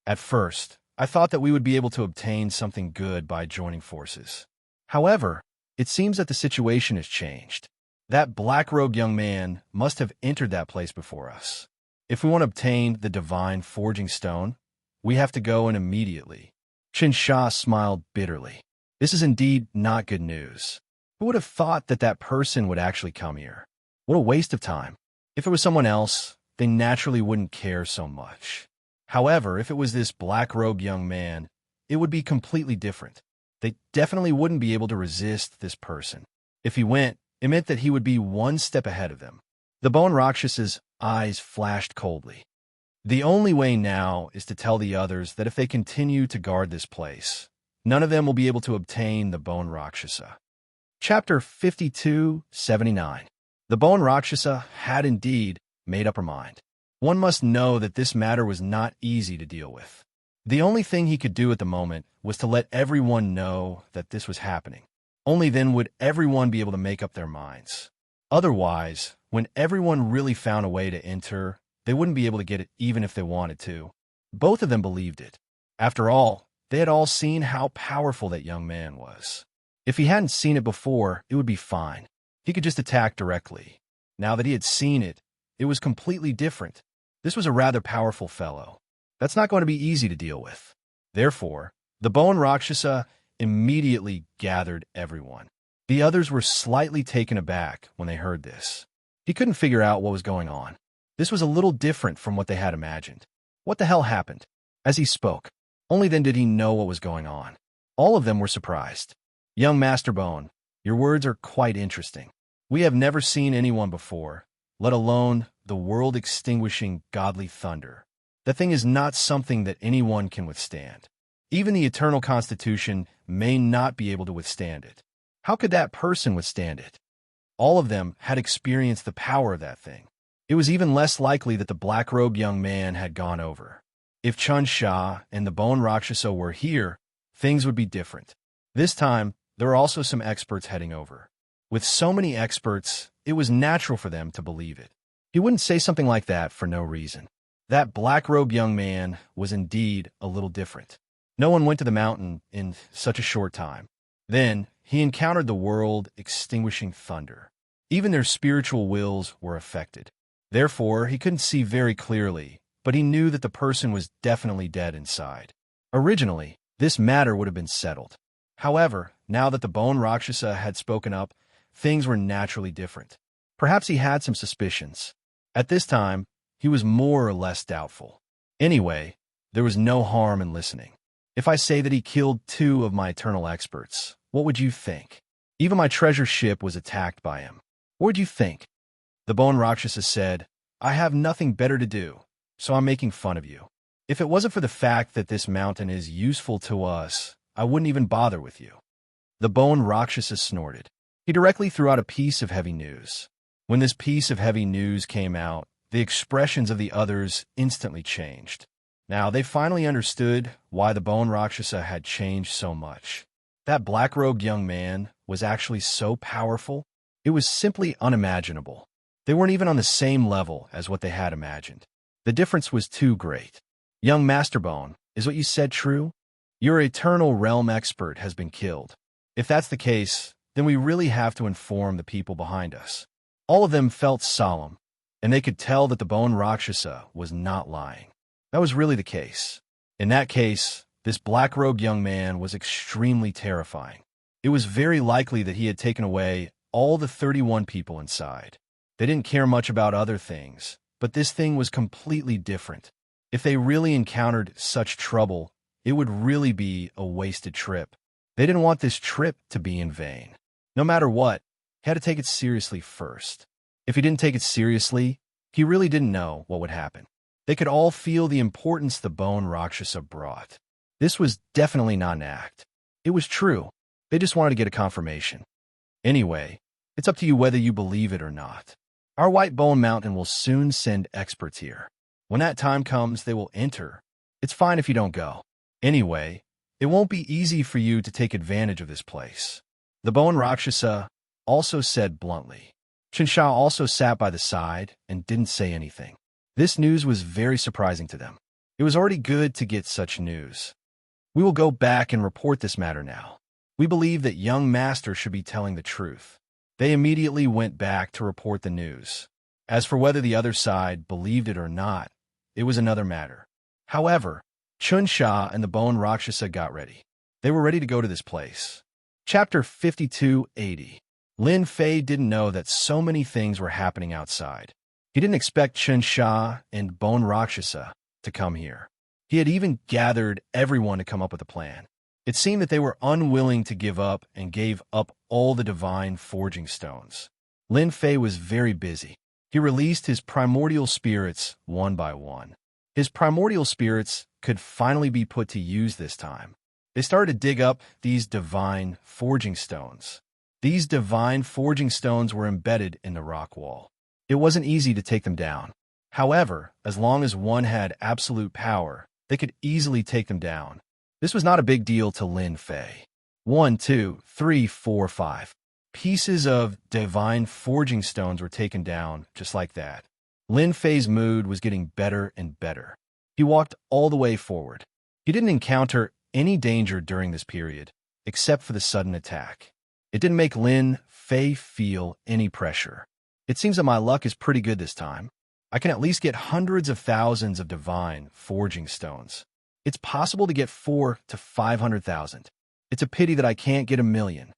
At first, I thought that we would be able to obtain something good by joining forces. However, it seems that the situation has changed. That black-robed young man must have entered that place before us. If we want to obtain the divine forging stone, we have to go in immediately. Xianxia smiled bitterly. This is indeed not good news. Who would have thought that that person would actually come here? What a waste of time. If it was someone else, they naturally wouldn't care so much. However, if it was this black-robed young man, it would be completely different. They definitely wouldn't be able to resist this person. If he went, it meant that he would be one step ahead of them. The Bone Rakshasa's eyes flashed coldly. The only way now is to tell the others that if they continue to guard this place, none of them will be able to obtain the Bone Rakshasa. Chapter 52-79. The Bone Rakshasa had indeed made up her mind. One must know that this matter was not easy to deal with. The only thing he could do at the moment was to let everyone know that this was happening. Only then would everyone be able to make up their minds. Otherwise, when everyone really found a way to enter, they wouldn't be able to get it even if they wanted to. Both of them believed it. After all, they had all seen how powerful that young man was. If he hadn't seen it before, it would be fine. He could just attack directly. Now that he had seen it, it was completely different. This was a rather powerful fellow. That's not going to be easy to deal with. Therefore, the Bone Rakshasa immediately gathered everyone. The others were slightly taken aback when they heard this. He couldn't figure out what was going on. This was a little different from what they had imagined. What the hell happened? As he spoke, only then did he know what was going on. All of them were surprised. Young Master Bone, your words are quite interesting. We have never seen anyone before, let alone the world-extinguishing godly thunder. The thing is not something that anyone can withstand. Even the Eternal Constitution may not be able to withstand it. How could that person withstand it? All of them had experienced the power of that thing. It was even less likely that the black-robed young man had gone over. If Xianxia and the Bone Rakshasa were here, things would be different. This time, there were also some experts heading over. With so many experts, it was natural for them to believe it. He wouldn't say something like that for no reason. That black-robed young man was indeed a little different. No one went to the mountain in such a short time. Then, he encountered the world-extinguishing thunder. Even their spiritual wills were affected. Therefore, he couldn't see very clearly, but he knew that the person was definitely dead inside. Originally, this matter would have been settled. However, now that the Bone Rakshasa had spoken up, things were naturally different. Perhaps he had some suspicions. At this time, he was more or less doubtful. Anyway, there was no harm in listening. If I say that he killed 2 of my eternal experts, what would you think? Even my treasure ship was attacked by him. What would you think? The Bone Rakshasa said, I have nothing better to do, so I'm making fun of you. If it wasn't for the fact that this mountain is useful to us, I wouldn't even bother with you. The Bone Rakshasa snorted. He directly threw out a piece of heavy news. When this piece of heavy news came out, the expressions of the others instantly changed. Now, they finally understood why the Bone Rakshasa had changed so much. That black-robed young man was actually so powerful, it was simply unimaginable. They weren't even on the same level as what they had imagined. The difference was too great. Young Masterbone, is what you said true? Your eternal realm expert has been killed. If that's the case, then we really have to inform the people behind us. All of them felt solemn, and they could tell that the Bone Rakshasa was not lying. That was really the case. In that case, this black-robed young man was extremely terrifying. It was very likely that he had taken away all the 31 people inside. They didn't care much about other things, but this thing was completely different. If they really encountered such trouble, it would really be a wasted trip. They didn't want this trip to be in vain. No matter what, he had to take it seriously first. If he didn't take it seriously, he really didn't know what would happen. They could all feel the importance the Bone Rakshasa brought. This was definitely not an act. It was true. They just wanted to get a confirmation. Anyway, it's up to you whether you believe it or not. Our White Bone Mountain will soon send experts here. When that time comes, they will enter. It's fine if you don't go. Anyway, it won't be easy for you to take advantage of this place. The Bone Rakshasa also said bluntly. Xianxia also sat by the side and didn't say anything. This news was very surprising to them. It was already good to get such news. We will go back and report this matter now. We believe that young master should be telling the truth. They immediately went back to report the news. As for whether the other side believed it or not, it was another matter. However, Xianxia and the Bone Rakshasa got ready. They were ready to go to this place. Chapter 5280. Lin Fei didn't know that so many things were happening outside. He didn't expect Xianxia and Bone Rakshasa to come here. He had even gathered everyone to come up with a plan. It seemed that they were unwilling to give up and gave up all the divine forging stones. Lin Fei was very busy. He released his primordial spirits one by one. His primordial spirits could finally be put to use this time. They started to dig up these divine forging stones. These divine forging stones were embedded in the rock wall. It wasn't easy to take them down. However, as long as one had absolute power, they could easily take them down. This was not a big deal to Lin Fei. 1, 2, 3, 4, 5. Pieces of divine forging stones were taken down just like that. Lin Fei's mood was getting better and better. He walked all the way forward. He didn't encounter any danger during this period, except for the sudden attack. It didn't make Lin Fei feel any pressure. It seems that my luck is pretty good this time. I can at least get hundreds of thousands of divine forging stones. It's possible to get 4 to 500,000. It's a pity that I can't get 1,000,000.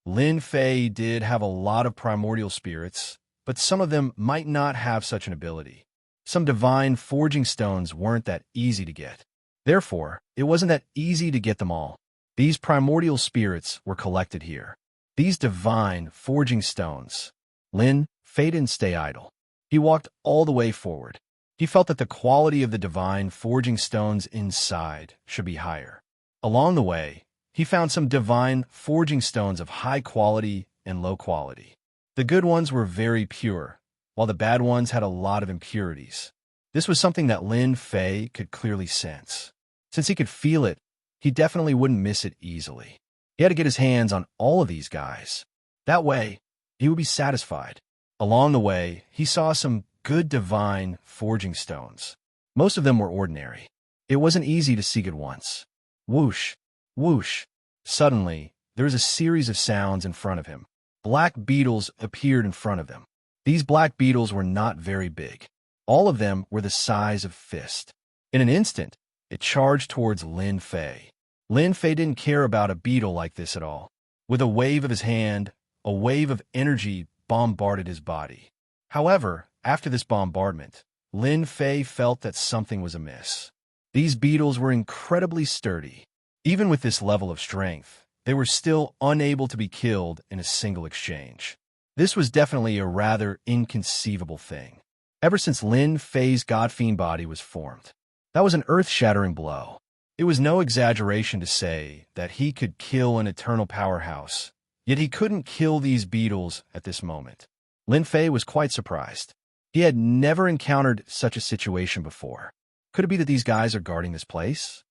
Lin Fei did have a lot of primordial spirits, but some of them might not have such an ability. Some divine forging stones weren't that easy to get. Therefore, it wasn't that easy to get them all. These primordial spirits were collected here. These divine forging stones. Lin Fei didn't stay idle. He walked all the way forward. He felt that the quality of the divine forging stones inside should be higher. Along the way, he found some divine forging stones of high quality and low quality. The good ones were very pure, while the bad ones had a lot of impurities. This was something that Lin Fei could clearly sense. Since he could feel it, he definitely wouldn't miss it easily. He had to get his hands on all of these guys. That way, he would be satisfied. Along the way, he saw some good divine forging stones. Most of them were ordinary. It wasn't easy to see good ones. Whoosh, whoosh. Suddenly, there was a series of sounds in front of him. Black beetles appeared in front of them. These black beetles were not very big. All of them were the size of fist. In an instant, it charged towards Lin Fei. Lin Fei didn't care about a beetle like this at all. With a wave of his hand, a wave of energy bombarded his body. However, after this bombardment, Lin Fei felt that something was amiss. These beetles were incredibly sturdy. Even with this level of strength, they were still unable to be killed in a single exchange. This was definitely a rather inconceivable thing. Ever since Lin Fei's God-Fiend body was formed, that was an earth-shattering blow. It was no exaggeration to say that he could kill an eternal powerhouse, yet he couldn't kill these beetles at this moment. Lin Fei was quite surprised. He had never encountered such a situation before. Could it be that these guys are guarding this place?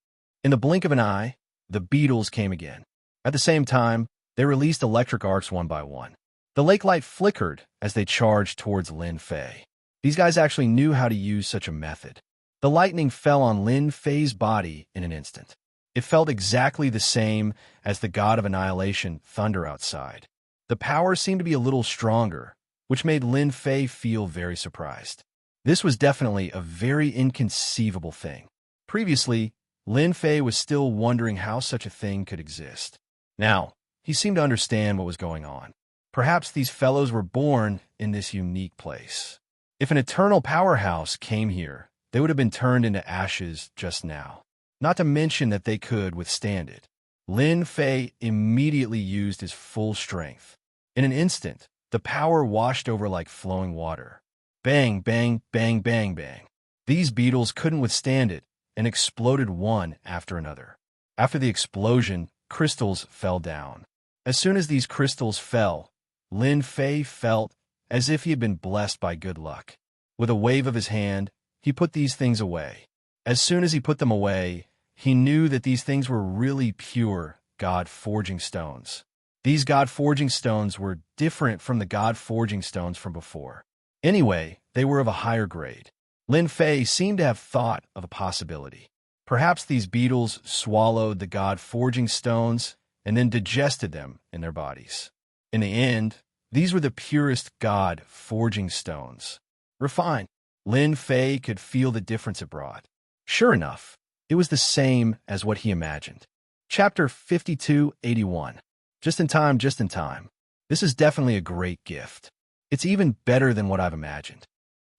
In the blink of an eye, the beetles came again. At the same time, They released electric arcs one by one. The lake light flickered as they charged towards Lin Fei. These guys actually knew how to use such a method. The lightning fell on Lin Fei's body in an instant. It felt exactly the same as the god of annihilation thunder outside. The power seemed to be a little stronger, which made Lin Fei feel very surprised. This was definitely a very inconceivable thing. Previously, Lin Fei was still wondering how such a thing could exist. Now, he seemed to understand what was going on. Perhaps these fellows were born in this unique place. If an eternal powerhouse came here, they would have been turned into ashes just now. Not to mention that they could withstand it. Lin Fei immediately used his full strength. In an instant, the power washed over like flowing water. Bang, bang, bang, bang, bang. These beetles couldn't withstand it and exploded one after another. After the explosion, crystals fell down. As soon as these crystals fell, Lin Fei felt as if he had been blessed by good luck. With a wave of his hand, he put these things away. As soon as he put them away, he knew that these things were really pure God-forging stones. These God-forging stones were different from the God-forging stones from before. Anyway, they were of a higher grade. Lin Fei seemed to have thought of a possibility. Perhaps these beetles swallowed the God-forging stones and then digested them in their bodies. In the end, these were the purest God-forging stones. Refined. Lin Fei could feel the difference it brought. Sure enough, it was the same as what he imagined. Chapter 5281. Just in time, just in time. This is definitely a great gift. It's even better than what I've imagined.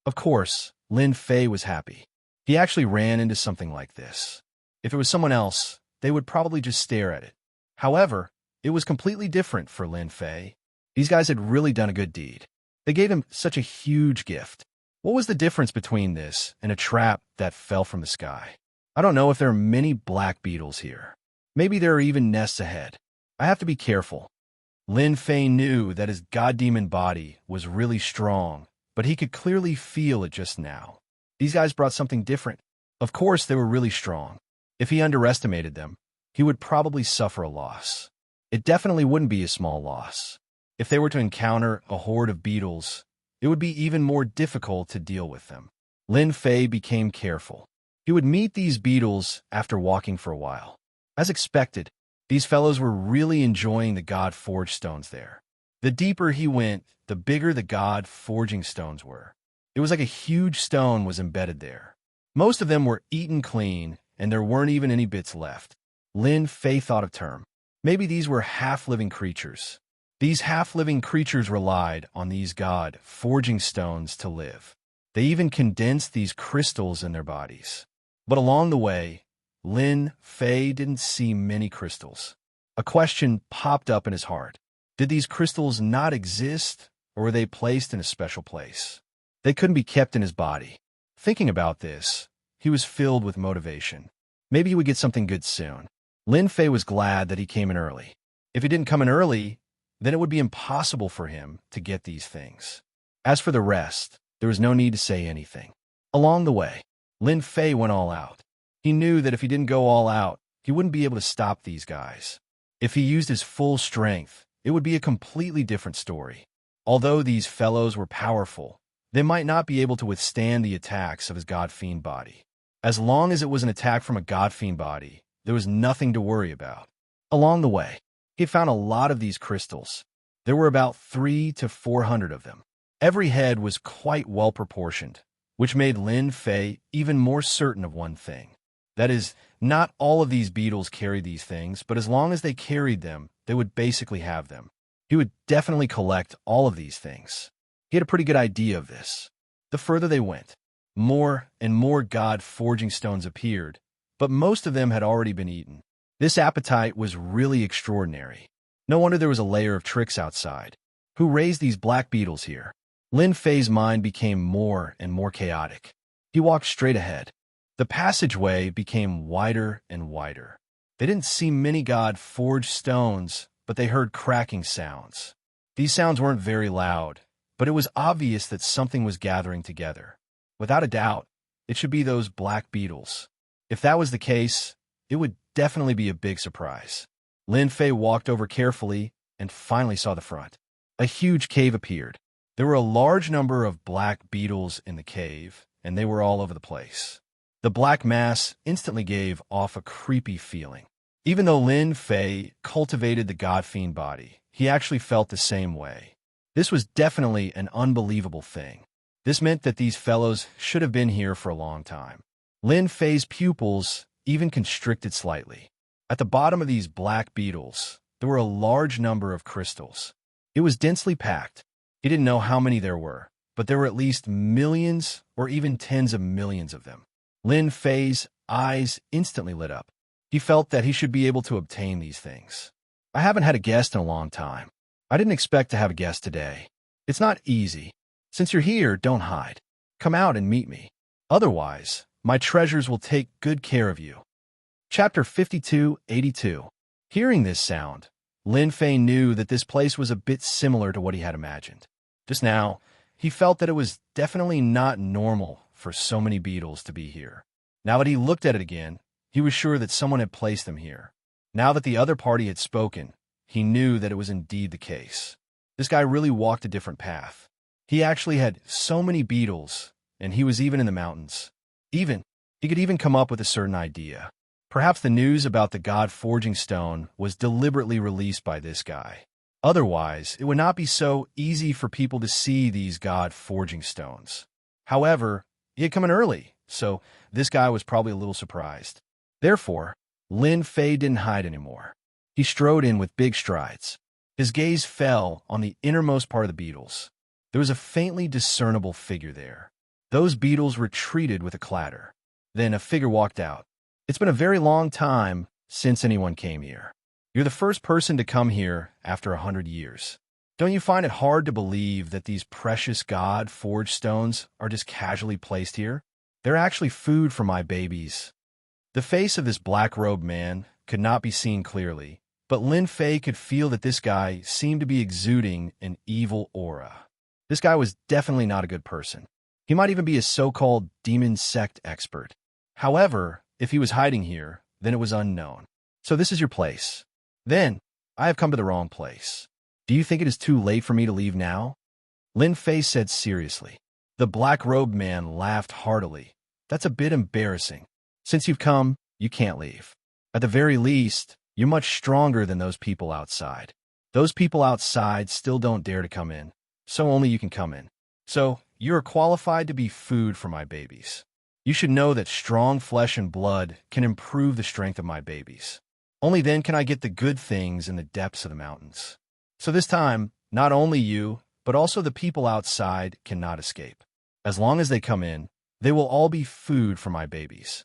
Of course, Lin Fei was happy. He actually ran into something like this. If it was someone else, they would probably just stare at it. However, it was completely different for Lin Fei. These guys had really done a good deed. They gave him such a huge gift. What was the difference between this and a trap that fell from the sky? I don't know if there are many black beetles here. Maybe there are even nests ahead. I have to be careful. Lin Fei knew that his god-demon body was really strong, but he could clearly feel it just now. These guys brought something different. Of course, they were really strong. If he underestimated them, he would probably suffer a loss. It definitely wouldn't be a small loss. If they were to encounter a horde of beetles, it would be even more difficult to deal with them. Lin Fei became careful. He would meet these beetles after walking for a while. As expected, these fellows were really enjoying the God-forged stones there. The deeper he went, the bigger the God-forging stones were. It was like a huge stone was embedded there. Most of them were eaten clean, and there weren't even any bits left. Lin Fei thought of term. Maybe these were half-living creatures. These half-living creatures relied on these God-forging stones to live. They even condensed these crystals in their bodies. But along the way, Lin Fei didn't see many crystals. A question popped up in his heart. Did these crystals not exist, or were they placed in a special place? They couldn't be kept in his body. Thinking about this, he was filled with motivation. Maybe he would get something good soon. Lin Fei was glad that he came in early. If he didn't come in early, then it would be impossible for him to get these things. As for the rest, there was no need to say anything. Along the way, Lin Fei went all out. He knew that if he didn't go all out, he wouldn't be able to stop these guys. If he used his full strength, it would be a completely different story. Although these fellows were powerful, they might not be able to withstand the attacks of his God-fiend body. As long as it was an attack from a God-fiend body, there was nothing to worry about. Along the way, he found a lot of these crystals. There were about 300 to 400 of them. Every head was quite well proportioned, which made Lin Fei even more certain of one thing. That is, not all of these beetles carried these things, but as long as they carried them, they would basically have them. He would definitely collect all of these things. He had a pretty good idea of this. The further they went, more and more God-forging stones appeared, but most of them had already been eaten. This appetite was really extraordinary. No wonder there was a layer of tricks outside. Who raised these black beetles here? Lin Fei's mind became more and more chaotic. He walked straight ahead. The passageway became wider and wider. They didn't see many God-forged stones, but they heard cracking sounds. These sounds weren't very loud, but it was obvious that something was gathering together. Without a doubt, it should be those black beetles. If that was the case, it would definitely be a big surprise. Lin Fei walked over carefully and finally saw the front. A huge cave appeared. There were a large number of black beetles in the cave, and they were all over the place. The black mass instantly gave off a creepy feeling. Even though Lin Fei cultivated the God-fiend body, he actually felt the same way. This was definitely an unbelievable thing. This meant that these fellows should have been here for a long time. Lin Fei's pupils even constricted slightly. At the bottom of these black beetles, there were a large number of crystals. It was densely packed. He didn't know how many there were, but there were at least millions or even tens of millions of them. Lin Fei's eyes instantly lit up. He felt that he should be able to obtain these things. I haven't had a guest in a long time. I didn't expect to have a guest today. It's not easy. Since you're here, don't hide. Come out and meet me. Otherwise, my treasures will take good care of you. Chapter 5282. Hearing this sound, Lin Fei knew that this place was a bit similar to what he had imagined. Just now, he felt that it was definitely not normal for so many beetles to be here. Now that he looked at it again, he was sure that someone had placed them here. Now that the other party had spoken, he knew that it was indeed the case. This guy really walked a different path. He actually had so many beetles, and he was even in the mountains. He could even come up with a certain idea. Perhaps the news about the God Forging Stone was deliberately released by this guy. Otherwise, it would not be so easy for people to see these God Forging Stones. However, he had come in early, so this guy was probably a little surprised. Therefore, Lin Fei didn't hide anymore. He strode in with big strides. His gaze fell on the innermost part of the beetles. There was a faintly discernible figure there. Those beetles retreated with a clatter. Then a figure walked out. It's been a very long time since anyone came here. You're the first person to come here after 100 years. Don't you find it hard to believe that these precious God-forged stones are just casually placed here? They're actually food for my babies. The face of this black-robed man could not be seen clearly, but Lin Fei could feel that this guy seemed to be exuding an evil aura. This guy was definitely not a good person. He might even be a so-called demon sect expert. However, if he was hiding here, then it was unknown. So this is your place. Then, I have come to the wrong place. Do you think it is too late for me to leave now? Lin Fei said seriously. The black-robed man laughed heartily. That's a bit embarrassing. Since you've come, you can't leave. At the very least, you're much stronger than those people outside. Those people outside still don't dare to come in, so only you can come in. So, you are qualified to be food for my babies. You should know that strong flesh and blood can improve the strength of my babies. Only then can I get the good things in the depths of the mountains. So this time, not only you, but also the people outside cannot escape. As long as they come in, they will all be food for my babies.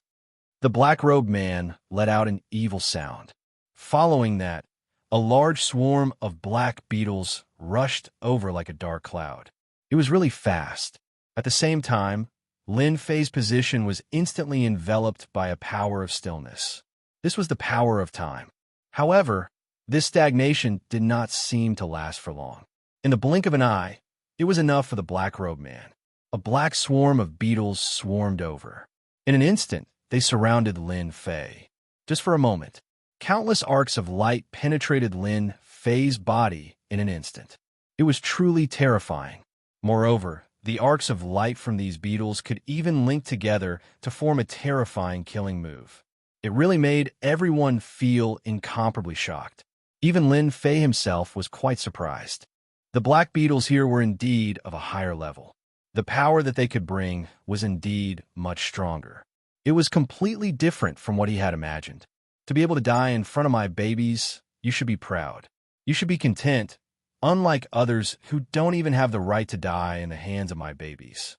The black-robed man let out an evil sound. Following that, a large swarm of black beetles rushed over like a dark cloud. It was really fast. At the same time, Lin Fei's position was instantly enveloped by a power of stillness. This was the power of time. However, this stagnation did not seem to last for long. In the blink of an eye, it was enough for the black-robed man. A black swarm of beetles swarmed over. In an instant, they surrounded Lin Fei. Just for a moment, countless arcs of light penetrated Lin Fei's body in an instant. It was truly terrifying. Moreover, the arcs of light from these beetles could even link together to form a terrifying killing move. It really made everyone feel incomparably shocked. Even Lin Fei himself was quite surprised. The black beetles here were indeed of a higher level. The power that they could bring was indeed much stronger. It was completely different from what he had imagined. To be able to die in front of my babies, you should be proud. You should be content, unlike others who don't even have the right to die in the hands of my babies.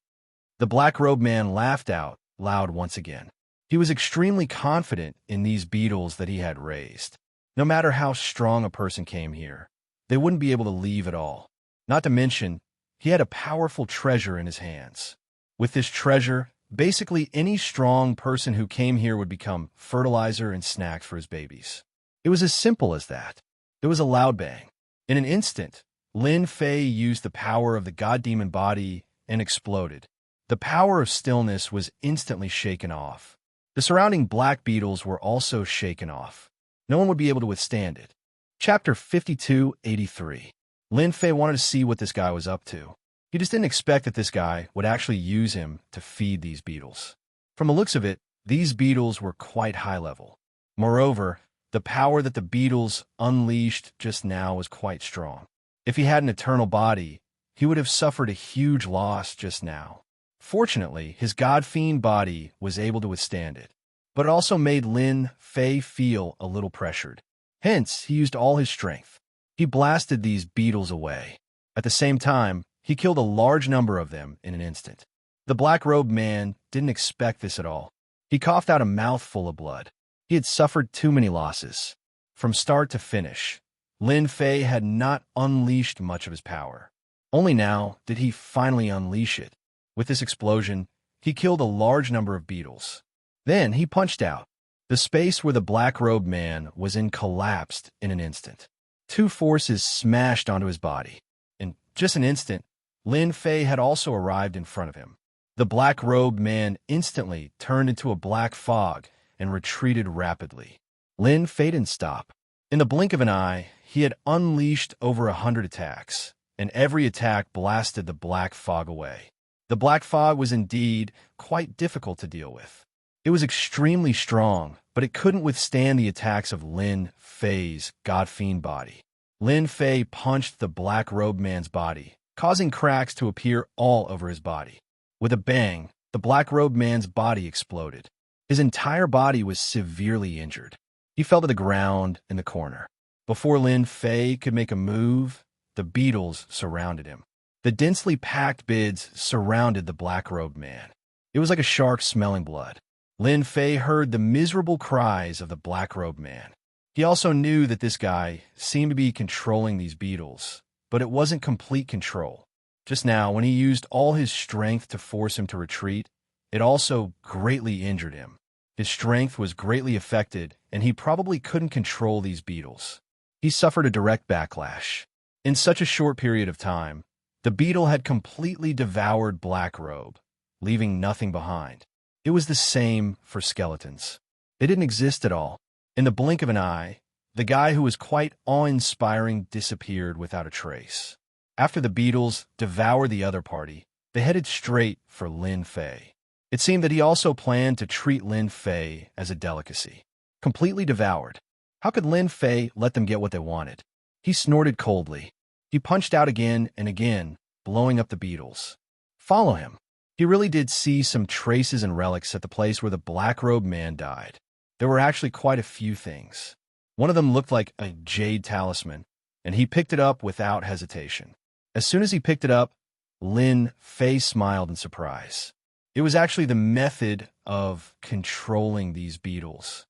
The black-robed man laughed out loud once again. He was extremely confident in these beetles that he had raised. No matter how strong a person came here, they wouldn't be able to leave at all. Not to mention, he had a powerful treasure in his hands. With this treasure, basically any strong person who came here would become fertilizer and snacks for his babies. It was as simple as that. There was a loud bang. In an instant, Lin Fei used the power of the god-demon body and exploded. The power of stillness was instantly shaken off. The surrounding black beetles were also shaken off. No one would be able to withstand it. Chapter 5283. Lin Fei wanted to see what this guy was up to. He just didn't expect that this guy would actually use him to feed these beetles. From the looks of it, these beetles were quite high level. Moreover, the power that the beetles unleashed just now was quite strong. If he had an eternal body, he would have suffered a huge loss just now. Fortunately, his god-fiend body was able to withstand it, but it also made Lin Fei feel a little pressured. Hence, he used all his strength. He blasted these beetles away. At the same time, he killed a large number of them in an instant. The black-robed man didn't expect this at all. He coughed out a mouthful of blood. He had suffered too many losses. From start to finish, Lin Fei had not unleashed much of his power. Only now did he finally unleash it. With this explosion, he killed a large number of beetles. Then he punched out. The space where the black-robed man was in collapsed in an instant. Two forces smashed onto his body. In just an instant, Lin Fei had also arrived in front of him. The black-robed man instantly turned into a black fog and retreated rapidly. Lin Fei didn't stop. In the blink of an eye, he had unleashed over 100 attacks, and every attack blasted the black fog away. The black fog was indeed quite difficult to deal with. It was extremely strong, but it couldn't withstand the attacks of Lin Fei's god-fiend body. Lin Fei punched the black-robed man's body, causing cracks to appear all over his body. With a bang, the black-robed man's body exploded. His entire body was severely injured. He fell to the ground in the corner. Before Lin Fei could make a move, the beetles surrounded him. The densely packed bids surrounded the black-robed man. It was like a shark smelling blood. Lin Fei heard the miserable cries of the black-robed man. He also knew that this guy seemed to be controlling these beetles, but it wasn't complete control. Just now, when he used all his strength to force him to retreat, it also greatly injured him. His strength was greatly affected, and he probably couldn't control these beetles. He suffered a direct backlash. In such a short period of time, the beetle had completely devoured Blackrobe, leaving nothing behind. It was the same for skeletons. They didn't exist at all. In the blink of an eye, the guy who was quite awe-inspiring disappeared without a trace. After the beetles devoured the other party, they headed straight for Lin Fei. It seemed that he also planned to treat Lin Fei as a delicacy. Completely devoured. How could Lin Fei let them get what they wanted? He snorted coldly. He punched out again and again, blowing up the beetles. Follow him. He really did see some traces and relics at the place where the black-robed man died. There were actually quite a few things. One of them looked like a jade talisman, and he picked it up without hesitation. As soon as he picked it up, Lin Fei smiled in surprise. It was actually the method of controlling these beetles.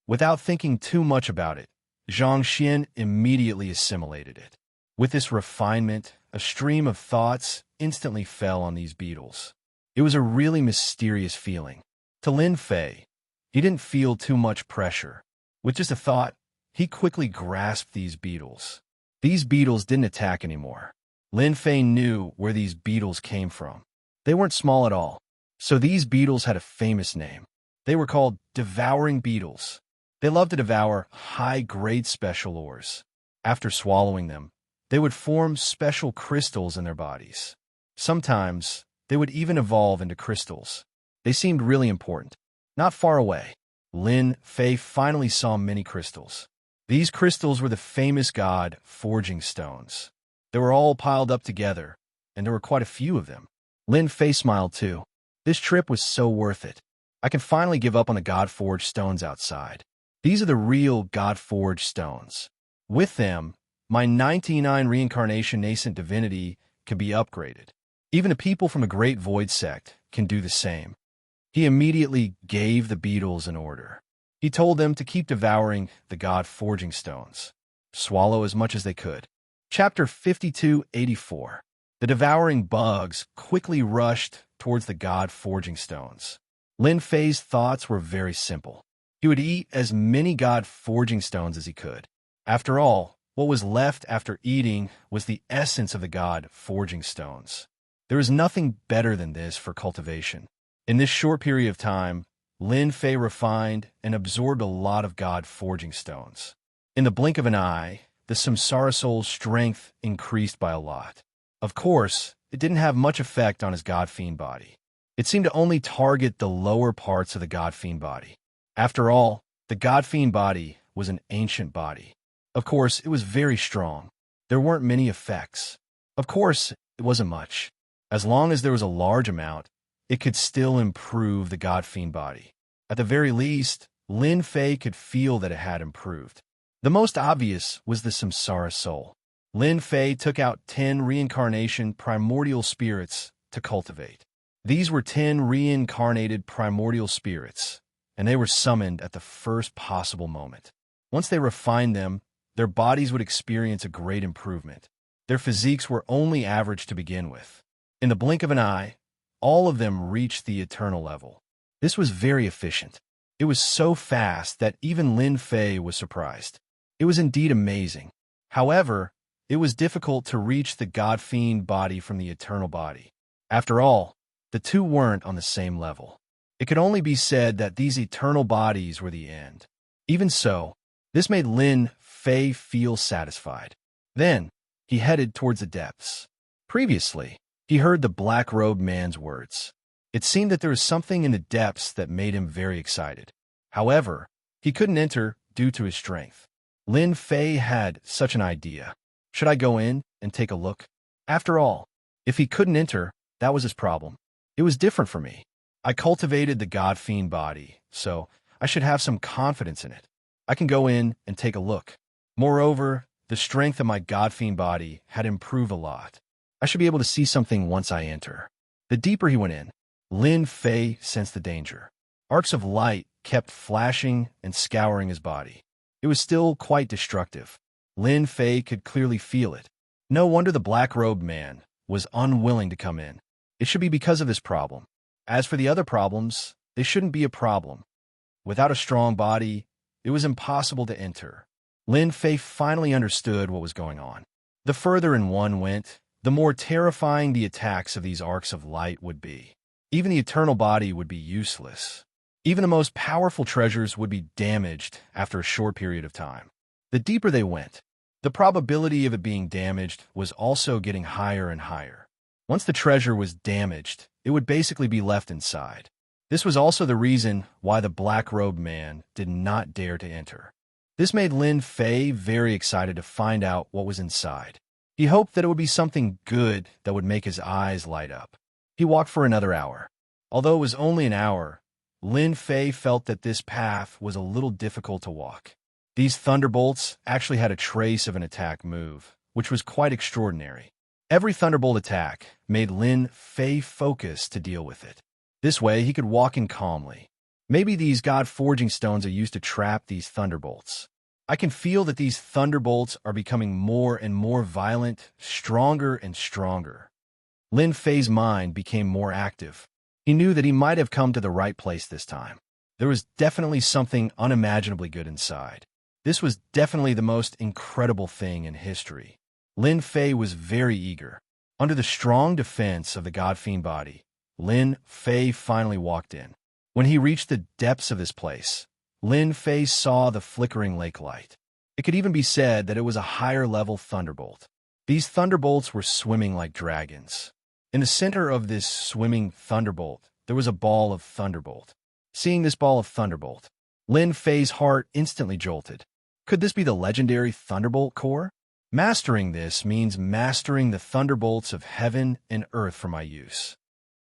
Without thinking too much about it, Xianxia immediately assimilated it. With this refinement, a stream of thoughts instantly fell on these beetles. It was a really mysterious feeling. To Lin Fei, he didn't feel too much pressure. With just a thought, he quickly grasped these beetles. These beetles didn't attack anymore. Lin Fei knew where these beetles came from. They weren't small at all. So these beetles had a famous name. They were called devouring beetles. They loved to devour high-grade special ores. After swallowing them, they would form special crystals in their bodies. Sometimes, they would even evolve into crystals. They seemed really important. Not far away, Lin Fei finally saw many crystals. These crystals were the famous god forging stones. They were all piled up together, and there were quite a few of them. Lin Fei smiled too. This trip was so worth it. I can finally give up on the god-forged stones outside. These are the real god-forged stones. With them, my 99 reincarnation nascent divinity can be upgraded. Even the people from the Great Void sect can do the same. He immediately gave the beetles an order. He told them to keep devouring the god-forging stones. Swallow as much as they could. Chapter 5284. The devouring bugs quickly rushed towards the god-forging stones. Lin Fei's thoughts were very simple. He would eat as many god-forging stones as he could. After all, what was left after eating was the essence of the god-forging stones. There is nothing better than this for cultivation. In this short period of time, Lin Fei refined and absorbed a lot of god-forging stones. In the blink of an eye, the Samsara Soul's strength increased by a lot. Of course, it didn't have much effect on his God Fiend body. It seemed to only target the lower parts of the God Fiend body. After all, the God Fiend body was an ancient body. Of course, it was very strong. There weren't many effects. Of course, it wasn't much. As long as there was a large amount, it could still improve the God Fiend body. At the very least, Lin Fei could feel that it had improved. The most obvious was the Samsara Soul. Lin Fei took out 10 reincarnation primordial spirits to cultivate. These were 10 reincarnated primordial spirits, and they were summoned at the first possible moment. Once they refined them, their bodies would experience a great improvement. Their physiques were only average to begin with. In the blink of an eye, all of them reached the eternal level. This was very efficient. It was so fast that even Lin Fei was surprised. It was indeed amazing. However, it was difficult to reach the God Fiend body from the eternal body. After all, the two weren't on the same level. It could only be said that these eternal bodies were the end. Even so, this made Lin Fei feel satisfied. Then, he headed towards the depths. Previously, he heard the black-robed man's words. It seemed that there was something in the depths that made him very excited. However, he couldn't enter due to his strength. Lin Fei had such an idea. Should I go in and take a look? After all, if he couldn't enter, that was his problem. It was different for me. I cultivated the God Fiend body, so I should have some confidence in it. I can go in and take a look. Moreover, the strength of my God Fiend body had improved a lot. I should be able to see something once I enter. The deeper he went in, Lin Fei sensed the danger. Arcs of light kept flashing and scouring his body. It was still quite destructive. Lin Fei could clearly feel it. No wonder the black-robed man was unwilling to come in. It should be because of this problem. As for the other problems, they shouldn't be a problem. Without a strong body, it was impossible to enter. Lin Fei finally understood what was going on. The further in one went, the more terrifying the attacks of these arcs of light would be. Even the eternal body would be useless. Even the most powerful treasures would be damaged after a short period of time. The deeper they went, the probability of it being damaged was also getting higher and higher. Once the treasure was damaged, it would basically be left inside. This was also the reason why the black-robed man did not dare to enter. This made Lin Fei very excited to find out what was inside. He hoped that it would be something good that would make his eyes light up. He walked for another hour. Although it was only an hour, Lin Fei felt that this path was a little difficult to walk. These thunderbolts actually had a trace of an attack move, which was quite extraordinary. Every thunderbolt attack made Lin Fei focus to deal with it. This way, he could walk in calmly. Maybe these God-forging stones are used to trap these thunderbolts. I can feel that these thunderbolts are becoming more and more violent, stronger and stronger. Lin Fei's mind became more active. He knew that he might have come to the right place this time. There was definitely something unimaginably good inside. This was definitely the most incredible thing in history. Lin Fei was very eager. Under the strong defense of the God Fiend body, Lin Fei finally walked in. When he reached the depths of this place, Lin Fei saw the flickering lake light. It could even be said that it was a higher-level thunderbolt. These thunderbolts were swimming like dragons. In the center of this swimming thunderbolt, there was a ball of thunderbolt. Seeing this ball of thunderbolt, Lin Fei's heart instantly jolted. Could this be the legendary Thunderbolt core? Mastering this means mastering the thunderbolts of heaven and earth for my use.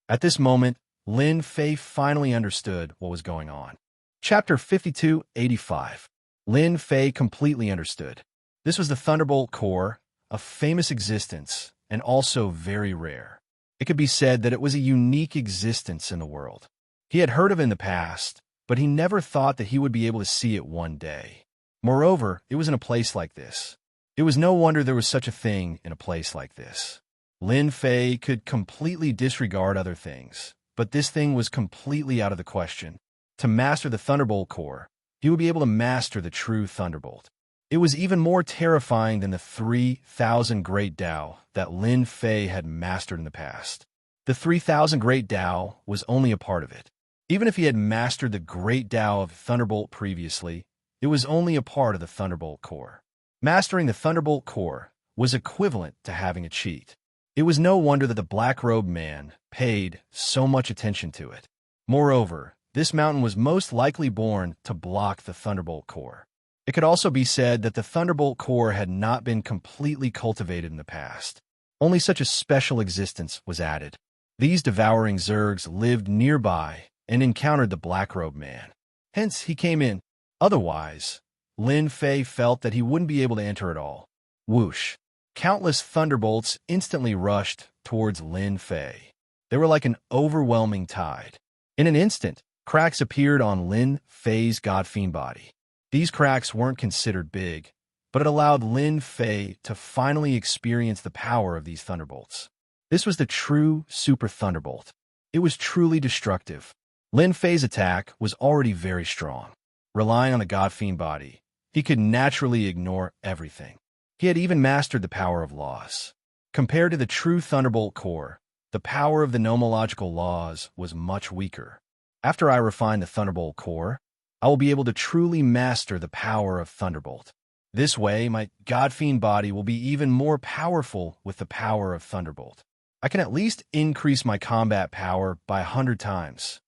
At this moment, Lin Fei finally understood what was going on. Chapter 5285. Lin Fei completely understood. This was the Thunderbolt core, a famous existence, and also very rare. It could be said that it was a unique existence in the world. He had heard of it in the past, but he never thought that he would be able to see it one day. Moreover, it was in a place like this. It was no wonder there was such a thing in a place like this. Lin Fei could completely disregard other things, but this thing was completely out of the question. To master the Thunderbolt core, he would be able to master the true Thunderbolt. It was even more terrifying than the 3,000 Great Tao that Lin Fei had mastered in the past. The 3,000 Great Tao was only a part of it. Even if he had mastered the Great Tao of Thunderbolt previously, it was only a part of the Thunderbolt core. Mastering the Thunderbolt core was equivalent to having a cheat. It was no wonder that the black-robed man paid so much attention to it. Moreover, this mountain was most likely born to block the Thunderbolt core. It could also be said that the Thunderbolt core had not been completely cultivated in the past. Only such a special existence was added. These devouring zergs lived nearby and encountered the black-robed man. Hence, he came in. Otherwise, Lin Fei felt that he wouldn't be able to enter at all. Whoosh! Countless thunderbolts instantly rushed towards Lin Fei. They were like an overwhelming tide. In an instant, cracks appeared on Lin Fei's god-fiend body. These cracks weren't considered big, but it allowed Lin Fei to finally experience the power of these thunderbolts. This was the true Super Thunderbolt. It was truly destructive. Lin Fei's attack was already very strong. Relying on the god-fiend body, he could naturally ignore everything. He had even mastered the power of laws. Compared to the true Thunderbolt core, the power of the nomological laws was much weaker. After I refine the Thunderbolt core, I will be able to truly master the power of Thunderbolt. This way, my god-fiend body will be even more powerful with the power of Thunderbolt. I can at least increase my combat power by 100 times.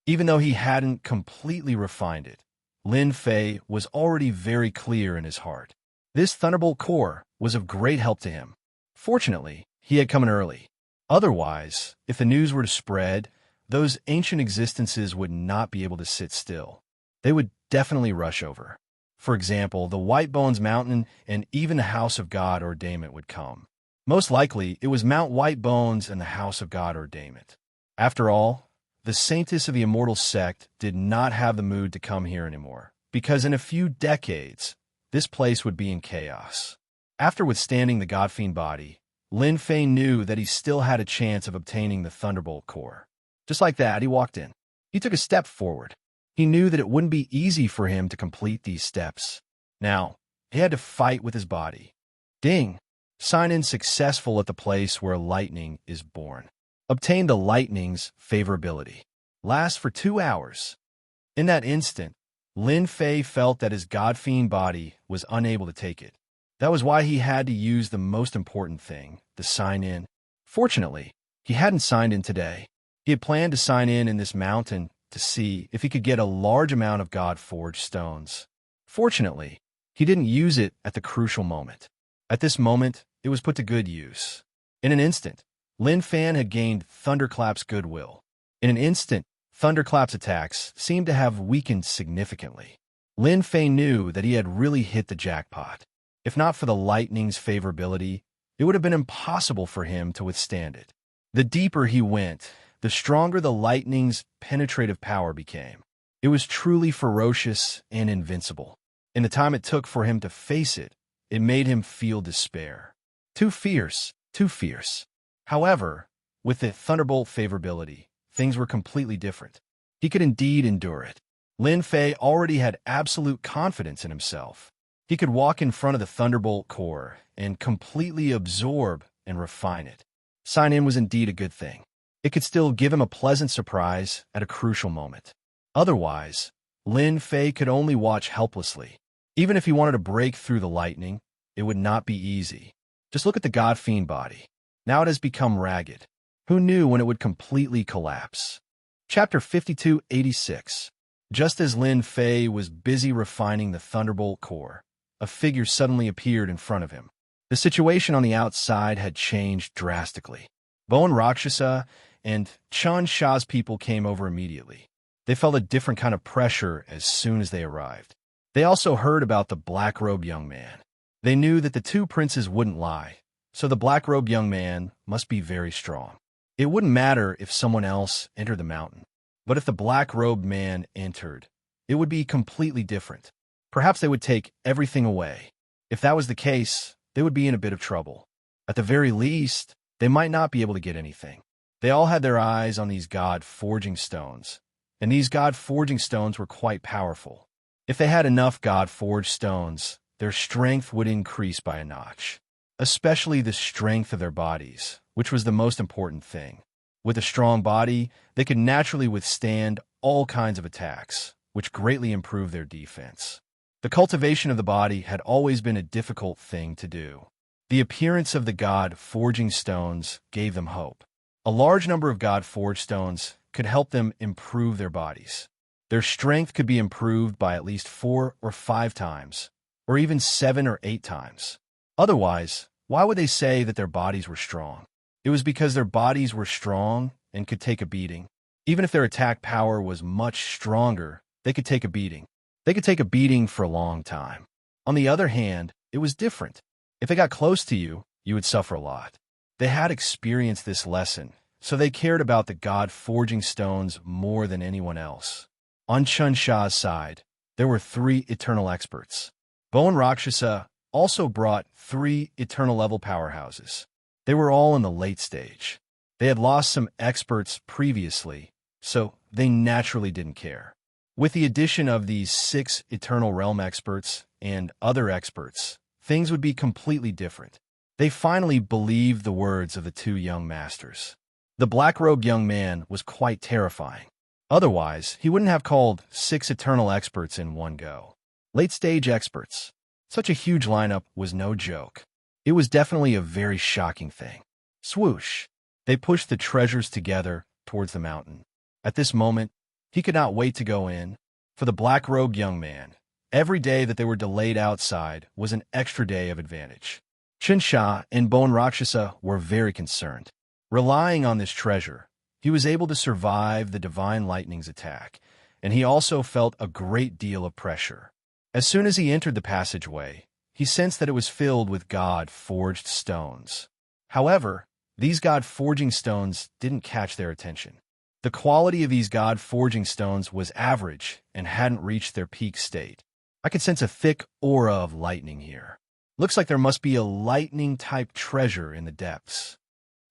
Even though he hadn't completely refined it, Lin Fei was already very clear in his heart. This Thunderbolt core was of great help to him. Fortunately, he had come in early. Otherwise, if the news were to spread, those ancient existences would not be able to sit still. They would definitely rush over. For example, the White Bones Mountain and even the House of God Ordainment would come. Most likely, it was Mount White Bones and the House of God Ordainment. After all, the Saintess of the Immortal Sect did not have the mood to come here anymore, because in a few decades, this place would be in chaos. After withstanding the Godfiend body, Lin Fei knew that he still had a chance of obtaining the Thunderbolt core. Just like that, he walked in. He took a step forward. He knew that it wouldn't be easy for him to complete these steps. Now, he had to fight with his body. Ding! Sign in successful at the place where lightning is born. Obtain the lightning's favorability. Lasts for 2 hours. In that instant, Lin Fei felt that his godfiend body was unable to take it. That was why he had to use the most important thing, the sign in. Fortunately, he hadn't signed in today. He had planned to sign in this mountain to see if he could get a large amount of God-forged stones. Fortunately, he didn't use it at the crucial moment. At this moment, it was put to good use. In an instant, Lin Fan had gained Thunderclap's goodwill. In an instant, Thunderclap's attacks seemed to have weakened significantly. Lin Fei knew that he had really hit the jackpot. If not for the lightning's favorability, it would have been impossible for him to withstand it. The deeper he went, the stronger the lightning's penetrative power became. It was truly ferocious and invincible. In the time it took for him to face it, it made him feel despair. Too fierce, too fierce. However, with the Thunderbolt favorability, things were completely different. He could indeed endure it. Lin Fei already had absolute confidence in himself. He could walk in front of the Thunderbolt core and completely absorb and refine it. Sign in was indeed a good thing. It could still give him a pleasant surprise at a crucial moment. Otherwise, Lin Fei could only watch helplessly. Even if he wanted to break through the lightning, it would not be easy. Just look at the Godfiend body. Now it has become ragged. Who knew when it would completely collapse? Chapter 5286. Just as Lin Fei was busy refining the Thunderbolt core, a figure suddenly appeared in front of him. The situation on the outside had changed drastically. Bowen Rakshasa and Xianxia's people came over immediately. They felt a different kind of pressure as soon as they arrived. They also heard about the black-robed young man. They knew that the two princes wouldn't lie, so the black-robed young man must be very strong. It wouldn't matter if someone else entered the mountain, but if the black-robed man entered, it would be completely different. Perhaps they would take everything away. If that was the case, they would be in a bit of trouble. At the very least, they might not be able to get anything. They all had their eyes on these God-forging stones, and these God-forging stones were quite powerful. If they had enough God-forged stones, their strength would increase by a notch, especially the strength of their bodies, which was the most important thing. With a strong body, they could naturally withstand all kinds of attacks, which greatly improved their defense. The cultivation of the body had always been a difficult thing to do. The appearance of the god-forging stones gave them hope. A large number of god-forged stones could help them improve their bodies. Their strength could be improved by at least 4 or 5 times, or even 7 or 8 times. Otherwise, why would they say that their bodies were strong? It was because their bodies were strong and could take a beating. Even if their attack power was much stronger, they could take a beating. They could take a beating for a long time. On the other hand, it was different. If they got close to you, you would suffer a lot. They had experienced this lesson, so they cared about the god-forging stones more than anyone else. On Xianxia's side, there were 3 eternal experts. Bo and Rakshasa also brought 3 eternal-level powerhouses. They were all in the late stage. They had lost some experts previously, so they naturally didn't care. With the addition of these 6 Eternal Realm experts and other experts, things would be completely different. They finally believed the words of the 2 young masters. The black-robed young man was quite terrifying. Otherwise, he wouldn't have called 6 Eternal experts in one go. Late-stage experts. Such a huge lineup was no joke. It was definitely a very shocking thing. Swoosh! They pushed the treasures together towards the mountain. At this moment, he could not wait to go in. For the black-robed young man, every day that they were delayed outside was an extra day of advantage. Xianxia and Bo and Rakshasa were very concerned. Relying on this treasure, he was able to survive the Divine Lightning's attack, and he also felt a great deal of pressure. As soon as he entered the passageway, he sensed that it was filled with god-forged stones. However, these god-forging stones didn't catch their attention. The quality of these god-forging stones was average and hadn't reached their peak state. I could sense a thick aura of lightning here. Looks like there must be a lightning-type treasure in the depths.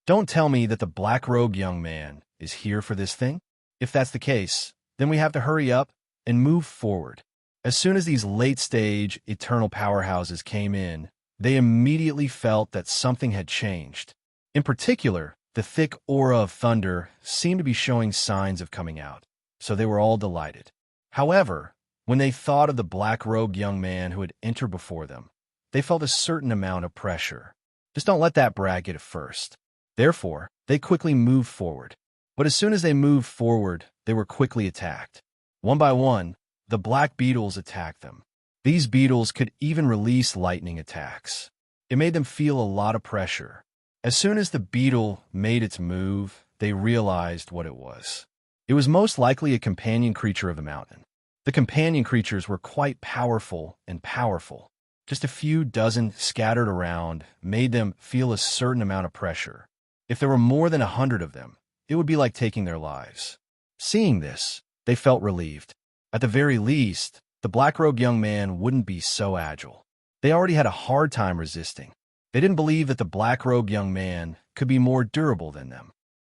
Don't tell me that the black-robed young man is here for this thing? If that's the case, then we have to hurry up and move forward. As soon as these late-stage eternal powerhouses came in, they immediately felt that something had changed. In particular, the thick aura of thunder seemed to be showing signs of coming out, so they were all delighted. However, when they thought of the black-robed young man who had entered before them, they felt a certain amount of pressure. Just don't let that brag get it first. Therefore, they quickly moved forward. But as soon as they moved forward, they were quickly attacked. One by one, the black beetles attacked them. These beetles could even release lightning attacks. It made them feel a lot of pressure. As soon as the beetle made its move, they realized what it was. It was most likely a companion creature of the mountain. The companion creatures were quite powerful and powerful. Just a few dozen scattered around made them feel a certain amount of pressure. If there were more than 100 of them, it would be like taking their lives. Seeing this, they felt relieved. At the very least, the black-robed young man wouldn't be so agile. They already had a hard time resisting. They didn't believe that the black-robed young man could be more durable than them.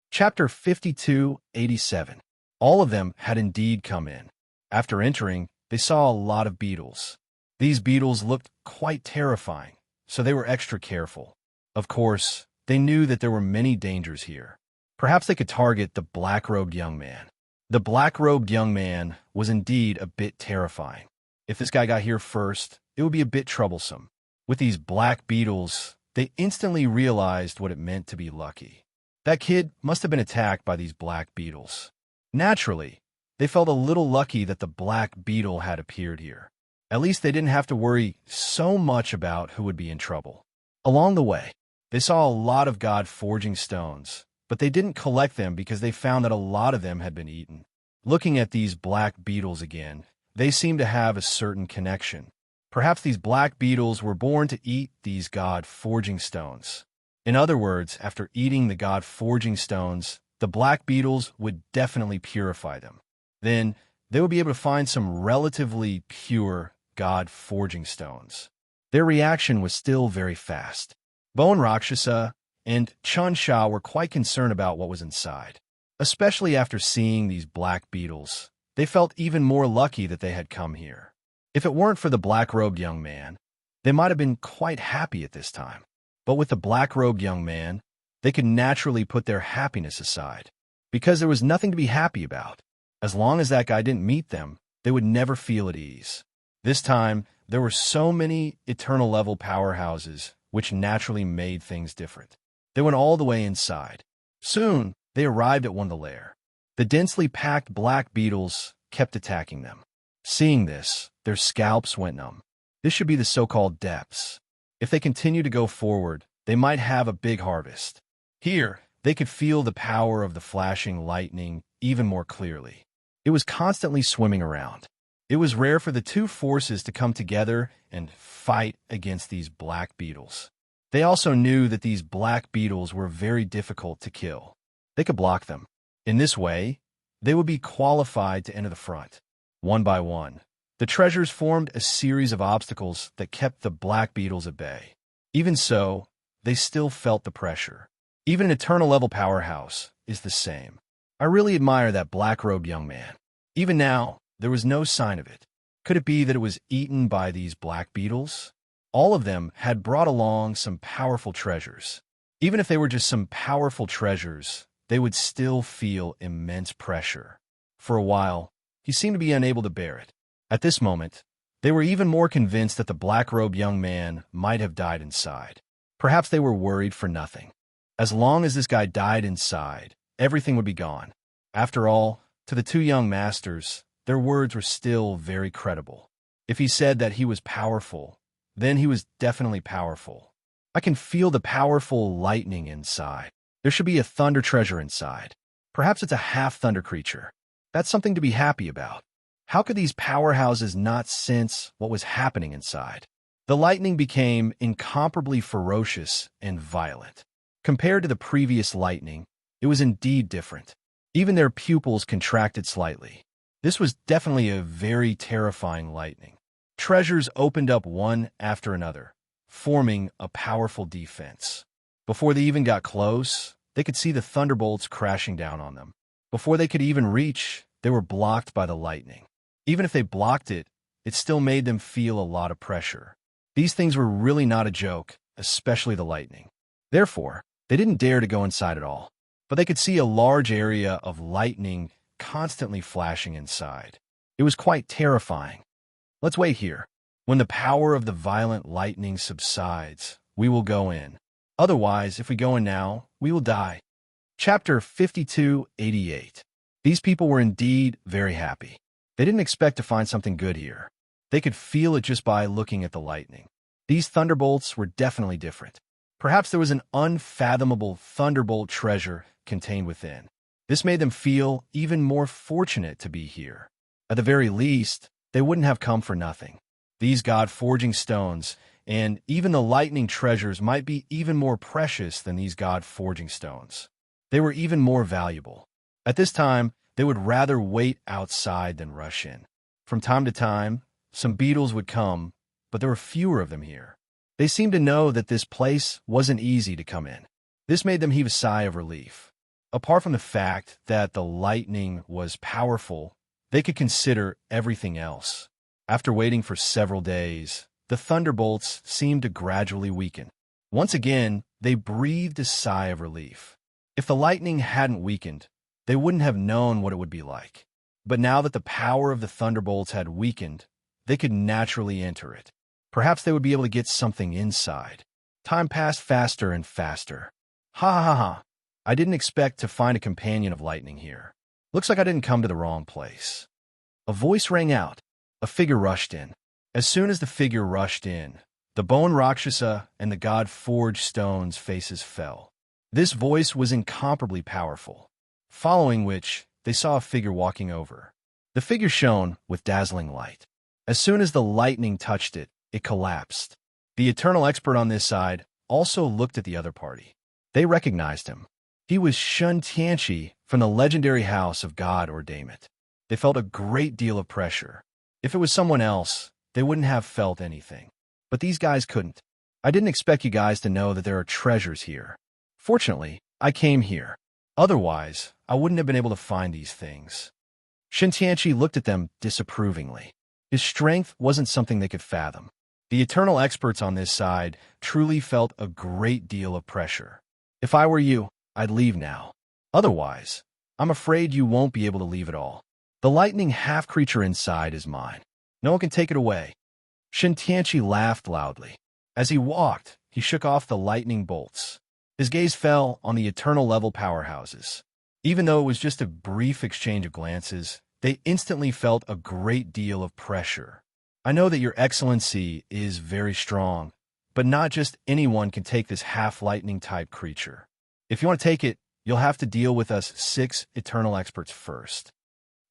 Chapter 52:87. All of them had indeed come in. After entering, they saw a lot of beetles. These beetles looked quite terrifying, so they were extra careful. Of course, they knew that there were many dangers here. Perhaps they could target the black-robed young man. The black-robed young man was indeed a bit terrifying. If this guy got here first, it would be a bit troublesome. With these black beetles, they instantly realized what it meant to be lucky. That kid must have been attacked by these black beetles. Naturally, they felt a little lucky that the black beetle had appeared here. At least they didn't have to worry so much about who would be in trouble. Along the way, they saw a lot of god-forging stones, but they didn't collect them because they found that a lot of them had been eaten. Looking at these black beetles again, they seemed to have a certain connection. Perhaps these black beetles were born to eat these god-forging stones. In other words, after eating the god-forging stones, the black beetles would definitely purify them. Then, they would be able to find some relatively pure god-forging stones. Their reaction was still very fast. Bo and Rakshasa and Xianxia were quite concerned about what was inside. Especially after seeing these black beetles, they felt even more lucky that they had come here. If it weren't for the black-robed young man, they might have been quite happy at this time. But with the black-robed young man, they could naturally put their happiness aside, because there was nothing to be happy about. As long as that guy didn't meet them, they would never feel at ease. This time, there were so many eternal level powerhouses, which naturally made things different. They went all the way inside. Soon, they arrived at one of the lair. The densely packed black beetles kept attacking them. Seeing this, their scalps went numb. This should be the so-called depths. If they continue to go forward, they might have a big harvest. Here, they could feel the power of the flashing lightning even more clearly. It was constantly swimming around. It was rare for the two forces to come together and fight against these black beetles. They also knew that these black beetles were very difficult to kill. They could block them. In this way, they would be qualified to enter the front. One by one, the treasures formed a series of obstacles that kept the black beetles at bay. Even so, they still felt the pressure. Even an eternal level powerhouse is the same. I really admire that black-robed young man. Even now, there was no sign of it. Could it be that it was eaten by these black beetles? All of them had brought along some powerful treasures. Even if they were just some powerful treasures, they would still feel immense pressure. For a while, he seemed to be unable to bear it. At this moment, they were even more convinced that the black-robed young man might have died inside. Perhaps they were worried for nothing. As long as this guy died inside, everything would be gone. After all, to the two young masters, their words were still very credible. If he said that he was powerful, then he was definitely powerful. I can feel the powerful lightning inside. There should be a thunder treasure inside. Perhaps it's a half-thunder creature. That's something to be happy about. How could these powerhouses not sense what was happening inside? The lightning became incomparably ferocious and violent. Compared to the previous lightning, it was indeed different. Even their pupils contracted slightly. This was definitely a very terrifying lightning. Treasures opened up one after another, forming a powerful defense. Before they even got close, they could see the thunderbolts crashing down on them. Before they could even reach, they were blocked by the lightning. Even if they blocked it, it still made them feel a lot of pressure. These things were really not a joke, especially the lightning. Therefore, they didn't dare to go inside at all. But they could see a large area of lightning constantly flashing inside. It was quite terrifying. Let's wait here. When the power of the violent lightning subsides, we will go in. Otherwise, if we go in now, we will die. Chapter 5288. These people were indeed very happy. They didn't expect to find something good here. They could feel it just by looking at the lightning. These thunderbolts were definitely different. Perhaps there was an unfathomable thunderbolt treasure contained within. This made them feel even more fortunate to be here. At the very least, they wouldn't have come for nothing. These god-forging stones and even the lightning treasures might be even more precious than these god-forging stones. They were even more valuable. At this time, they would rather wait outside than rush in. From time to time, some beetles would come, but there were fewer of them here. They seemed to know that this place wasn't easy to come in. This made them heave a sigh of relief. Apart from the fact that the lightning was powerful, they could consider everything else. After waiting for several days, the thunderbolts seemed to gradually weaken. Once again, they breathed a sigh of relief. If the lightning hadn't weakened, they wouldn't have known what it would be like. But now that the power of the thunderbolts had weakened, they could naturally enter it. Perhaps they would be able to get something inside. Time passed faster and faster. Ha ha ha ha. I didn't expect to find a companion of lightning here. Looks like I didn't come to the wrong place. A voice rang out. A figure rushed in. As soon as the figure rushed in, the bone Rakshasa and the god-forged stones' faces fell. This voice was incomparably powerful, following which they saw a figure walking over. The figure shone with dazzling light. As soon as the lightning touched it, it collapsed. The eternal expert on this side also looked at the other party. They recognized him. He was Xianxia from the legendary house of God or Dammit. They felt a great deal of pressure. If it was someone else, they wouldn't have felt anything. But these guys couldn't. I didn't expect you guys to know that there are treasures here. Fortunately, I came here. Otherwise, I wouldn't have been able to find these things. Xianxia looked at them disapprovingly. His strength wasn't something they could fathom. The eternal experts on this side truly felt a great deal of pressure. If I were you, I'd leave now. Otherwise, I'm afraid you won't be able to leave at all. The lightning half-creature inside is mine. No one can take it away. Xianxia laughed loudly. As he walked, he shook off the lightning bolts. His gaze fell on the eternal level powerhouses. Even though it was just a brief exchange of glances, they instantly felt a great deal of pressure. I know that your excellency is very strong, but not just anyone can take this half-lightning type creature. If you want to take it, you'll have to deal with us 6 eternal experts first.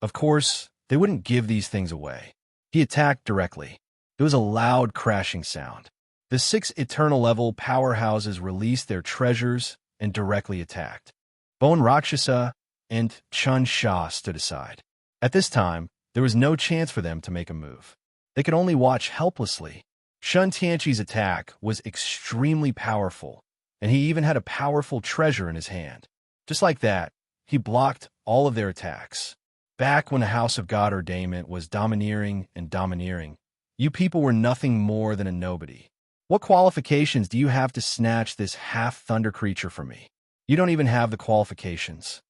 Of course, they wouldn't give these things away. He attacked directly. It was a loud crashing sound. The 6 eternal level powerhouses released their treasures and directly attacked. Bone Rakshasa and Xianxia stood aside. At this time, there was no chance for them to make a move. They could only watch helplessly. Xianxia's attack was extremely powerful, and he even had a powerful treasure in his hand. Just like that, he blocked all of their attacks. Back when the House of God Ordainment was domineering, you people were nothing more than a nobody. What qualifications do you have to snatch this half-thunder creature from me? You don't even have the qualifications.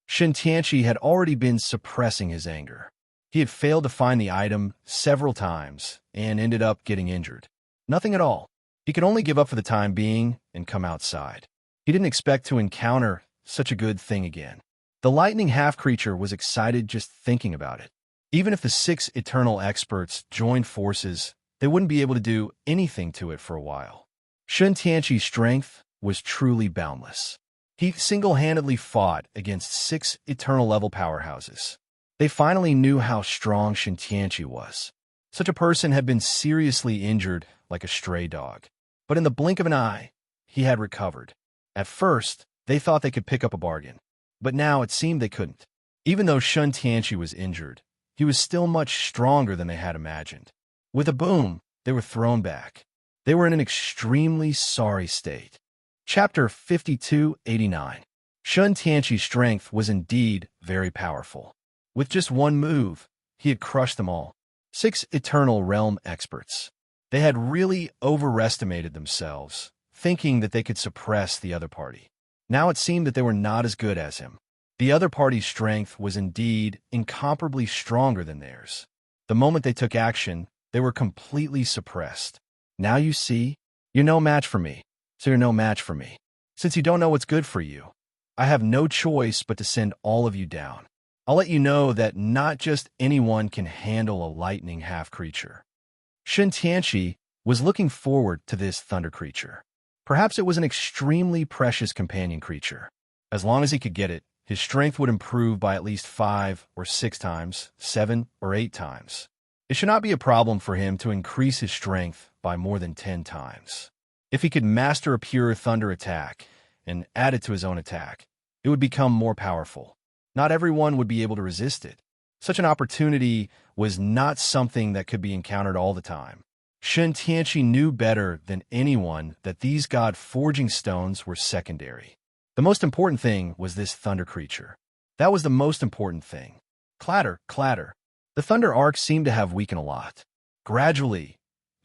Xianxia had already been suppressing his anger. He had failed to find the item several times and ended up getting injured. Nothing at all. He could only give up for the time being and come outside. He didn't expect to encounter such a good thing again. The lightning half-creature was excited just thinking about it. Even if the 6 eternal experts joined forces, they wouldn't be able to do anything to it for a while. Xianxia's strength was truly boundless. He single-handedly fought against 6 eternal level powerhouses. They finally knew how strong Xianxia was. Such a person had been seriously injured like a stray dog. But in the blink of an eye, he had recovered. At first, they thought they could pick up a bargain. But now it seemed they couldn't. Even though Xianxia was injured, he was still much stronger than they had imagined. With a boom, they were thrown back. They were in an extremely sorry state. Chapter 5289. Xianxia's strength was indeed very powerful. With just one move, he had crushed them all. 6 Eternal Realm experts. They had really overestimated themselves, thinking that they could suppress the other party. Now it seemed that they were not as good as him. The other party's strength was indeed incomparably stronger than theirs. The moment they took action, they were completely suppressed. Now you see, you're no match for me, so you're no match for me. Since you don't know what's good for you, I have no choice but to send all of you down. I'll let you know that not just anyone can handle a lightning half-creature. Xianxia was looking forward to this thunder creature. Perhaps it was an extremely precious companion creature. As long as he could get it, his strength would improve by at least 5 or 6 times, 7 or 8 times. It should not be a problem for him to increase his strength by more than 10 times. If he could master a pure thunder attack and add it to his own attack, it would become more powerful. Not everyone would be able to resist it. Such an opportunity was not something that could be encountered all the time. Xianxia knew better than anyone that these god-forging stones were secondary. The most important thing was this thunder creature. That was the most important thing. Clatter, clatter. The thunder arc seemed to have weakened a lot. Gradually,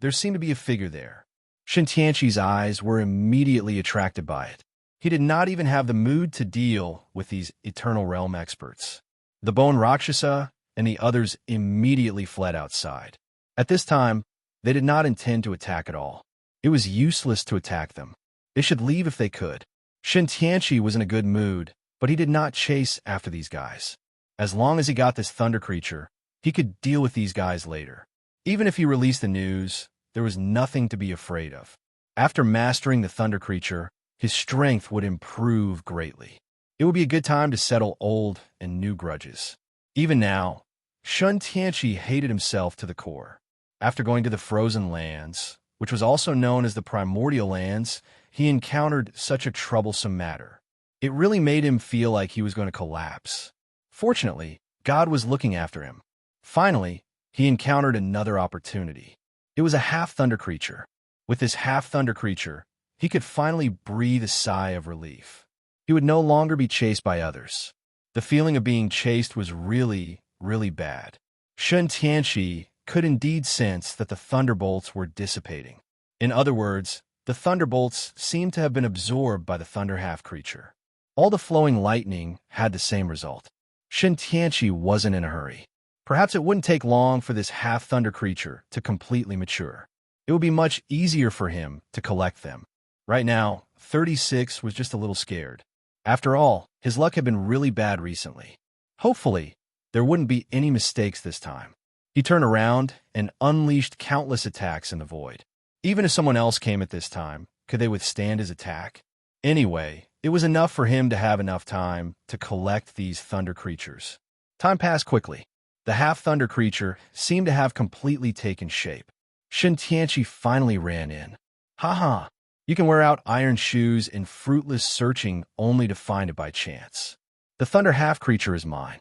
there seemed to be a figure there. Xianxia's eyes were immediately attracted by it. He did not even have the mood to deal with these Eternal Realm experts. The Bone Rakshasa and the others immediately fled outside. At this time, they did not intend to attack at all. It was useless to attack them. They should leave if they could. Xianxia was in a good mood, but he did not chase after these guys. As long as he got this thunder creature, he could deal with these guys later. Even if he released the news, there was nothing to be afraid of. After mastering the thunder creature, his strength would improve greatly. It would be a good time to settle old and new grudges. Even now, Xianxia hated himself to the core. After going to the Frozen Lands, which was also known as the Primordial Lands, he encountered such a troublesome matter. It really made him feel like he was going to collapse. Fortunately, God was looking after him. Finally, he encountered another opportunity. It was a half-thunder creature. With this half-thunder creature, he could finally breathe a sigh of relief. He would no longer be chased by others. The feeling of being chased was really, really bad. Xianxia could indeed sense that the thunderbolts were dissipating. In other words, the thunderbolts seemed to have been absorbed by the thunder half-creature. All the flowing lightning had the same result. Xianxia wasn't in a hurry. Perhaps it wouldn't take long for this half-thunder creature to completely mature. It would be much easier for him to collect them. Right now, 36 was just a little scared. After all, his luck had been really bad recently. Hopefully, there wouldn't be any mistakes this time. He turned around and unleashed countless attacks in the void. Even if someone else came at this time, could they withstand his attack? Anyway, it was enough for him to have enough time to collect these thunder creatures. Time passed quickly. The half-thunder creature seemed to have completely taken shape. Xianxia finally ran in. Ha! You can wear out iron shoes in fruitless searching only to find it by chance. The thunder half-creature is mine.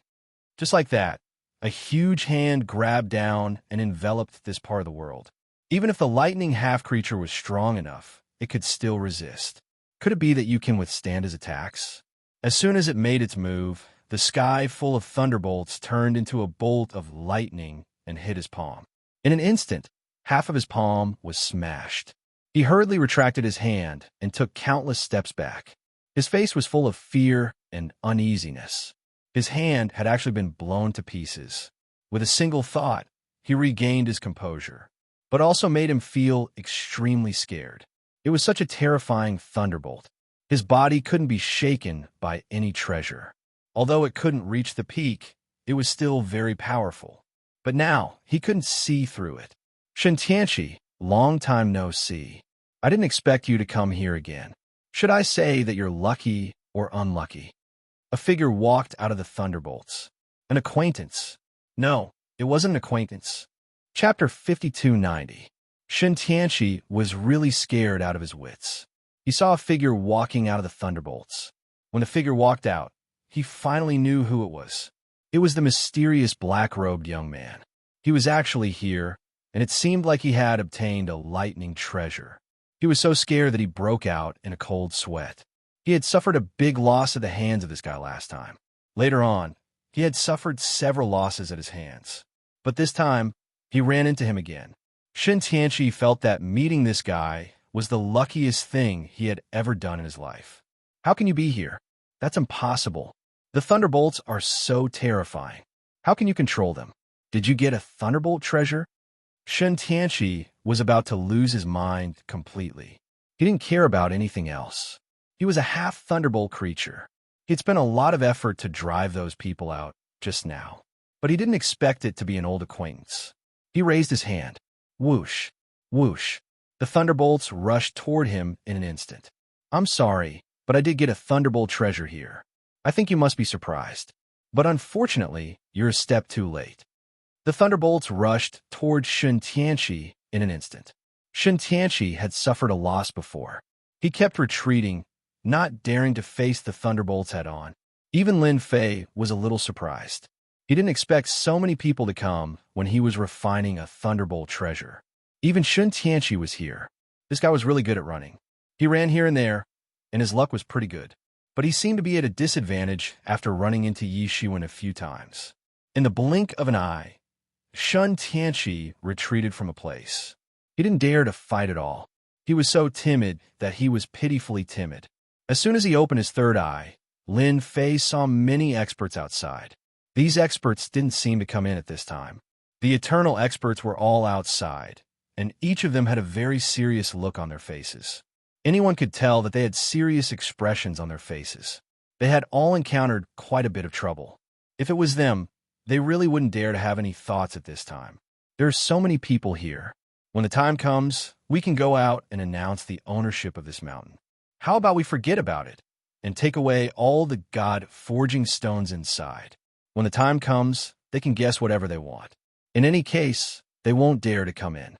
Just like that, a huge hand grabbed down and enveloped this part of the world. Even if the lightning half-creature was strong enough, it could still resist. Could it be that you can withstand his attacks? As soon as it made its move, the sky full of thunderbolts turned into a bolt of lightning and hit his palm. In an instant, half of his palm was smashed. He hurriedly retracted his hand and took countless steps back. His face was full of fear and uneasiness. His hand had actually been blown to pieces. With a single thought, he regained his composure, but also made him feel extremely scared. It was such a terrifying thunderbolt. His body couldn't be shaken by any treasure. Although it couldn't reach the peak, it was still very powerful. But now, he couldn't see through it. Xianxia, long time no see. I didn't expect you to come here again. Should I say that you're lucky or unlucky? A figure walked out of the thunderbolts. An acquaintance. No, it wasn't an acquaintance. Chapter 5290. Xianxia was really scared out of his wits. He saw a figure walking out of the thunderbolts. When the figure walked out, he finally knew who it was. It was the mysterious black-robed young man. He was actually here, and it seemed like he had obtained a lightning treasure. He was so scared that he broke out in a cold sweat. He had suffered a big loss at the hands of this guy last time. Later on, he had suffered several losses at his hands. But this time, he ran into him again. Xianxia felt that meeting this guy was the luckiest thing he had ever done in his life. How can you be here? That's impossible. The thunderbolts are so terrifying. How can you control them? Did you get a thunderbolt treasure? Xianxia was about to lose his mind completely. He didn't care about anything else. He was a half-thunderbolt creature. He'd spent a lot of effort to drive those people out just now, but he didn't expect it to be an old acquaintance. He raised his hand. Whoosh, whoosh. The thunderbolts rushed toward him in an instant. I'm sorry, but I did get a thunderbolt treasure here. I think you must be surprised. But unfortunately, you're a step too late. The thunderbolts rushed toward Xianxia in an instant. Xianxia had suffered a loss before. He kept retreating, not daring to face the thunderbolts head-on. Even Lin Fei was a little surprised. He didn't expect so many people to come when he was refining a thunderbolt treasure. Even Xianxia was here. This guy was really good at running. He ran here and there, and his luck was pretty good. But he seemed to be at a disadvantage after running into Yi Shiwen a few times. In the blink of an eye, Xianxia retreated from a place. He didn't dare to fight at all. He was so timid that he was pitifully timid. As soon as he opened his third eye, Lin Fei saw many experts outside. These experts didn't seem to come in at this time. The eternal experts were all outside, and each of them had a very serious look on their faces. Anyone could tell that they had serious expressions on their faces. They had all encountered quite a bit of trouble. If it was them, they really wouldn't dare to have any thoughts at this time. There are so many people here. When the time comes, we can go out and announce the ownership of this mountain. How about we forget about it and take away all the God-forging stones inside? When the time comes, they can guess whatever they want. In any case, they won't dare to come in.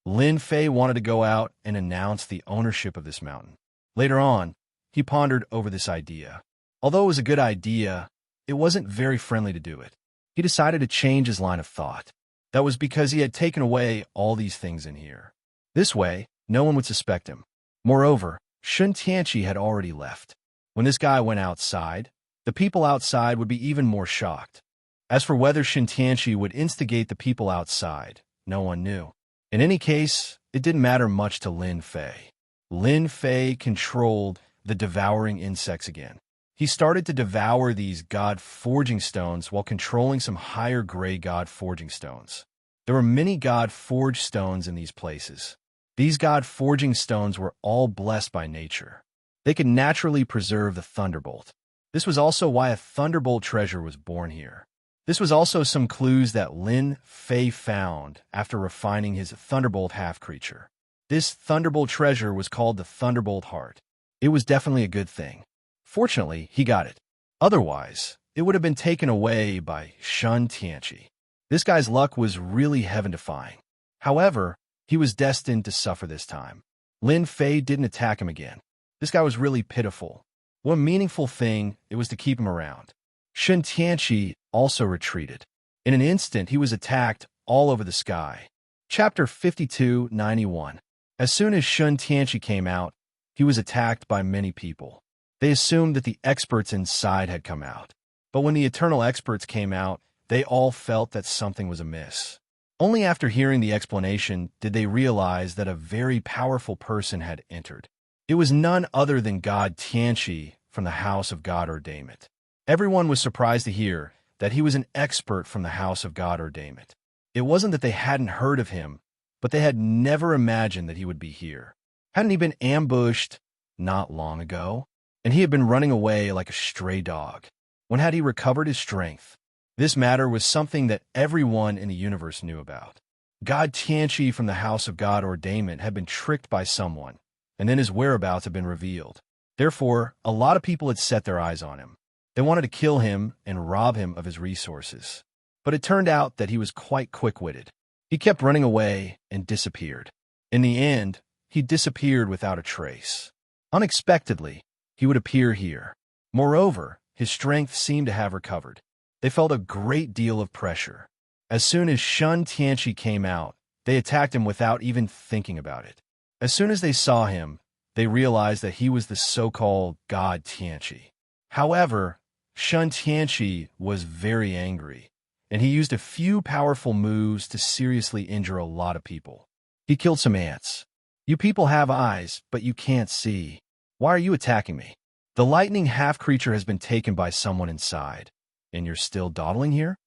Lin Fei wanted to go out and announce the ownership of this mountain. Later on, he pondered over this idea. Although it was a good idea, it wasn't very friendly to do it. He decided to change his line of thought. That was because he had taken away all these things in here. This way, no one would suspect him. Moreover, Xianxia had already left. When this guy went outside, the people outside would be even more shocked. As for whether Xianxia would instigate the people outside, no one knew. In any case, it didn't matter much to Lin Fei. Lin Fei controlled the devouring insects again. He started to devour these god-forging stones while controlling some higher-grade god-forging stones. There were many god-forged stones in these places. These god-forging stones were all blessed by nature. They could naturally preserve the thunderbolt. This was also why a thunderbolt treasure was born here. This was also some clues that Lin Fei found after refining his thunderbolt half-creature. This thunderbolt treasure was called the Thunderbolt Heart. It was definitely a good thing. Fortunately, he got it. Otherwise, it would have been taken away by Xianxia. This guy's luck was really heaven-defying. However, he was destined to suffer this time. Lin Fei didn't attack him again. This guy was really pitiful. What a meaningful thing it was to keep him around. Xianxia also retreated. In an instant, he was attacked all over the sky. Chapter 52-91. As soon as Xianxia came out, he was attacked by many people. They assumed that the experts inside had come out. But when the eternal experts came out, they all felt that something was amiss. Only after hearing the explanation did they realize that a very powerful person had entered. It was none other than God Tianqi from the House of God Ordainment. Everyone was surprised to hear that he was an expert from the House of God Ordainment. It wasn't that they hadn't heard of him, but they had never imagined that he would be here. Hadn't he been ambushed not long ago? And he had been running away like a stray dog. When had he recovered his strength? This matter was something that everyone in the universe knew about. God Tianqi from the House of God Ordainment had been tricked by someone, and then his whereabouts had been revealed. Therefore, a lot of people had set their eyes on him. They wanted to kill him and rob him of his resources. But it turned out that he was quite quick-witted. He kept running away and disappeared. In the end, he disappeared without a trace. Unexpectedly, he would appear here. Moreover, his strength seemed to have recovered. They felt a great deal of pressure. As soon as Xianxia came out, they attacked him without even thinking about it. As soon as they saw him, they realized that he was the so-called God Tianqi. However, Xianxia was very angry, and he used a few powerful moves to seriously injure a lot of people. He killed some ants. You people have eyes, but you can't see. Why are you attacking me? The lightning half-creature has been taken by someone inside. And you're still dawdling here?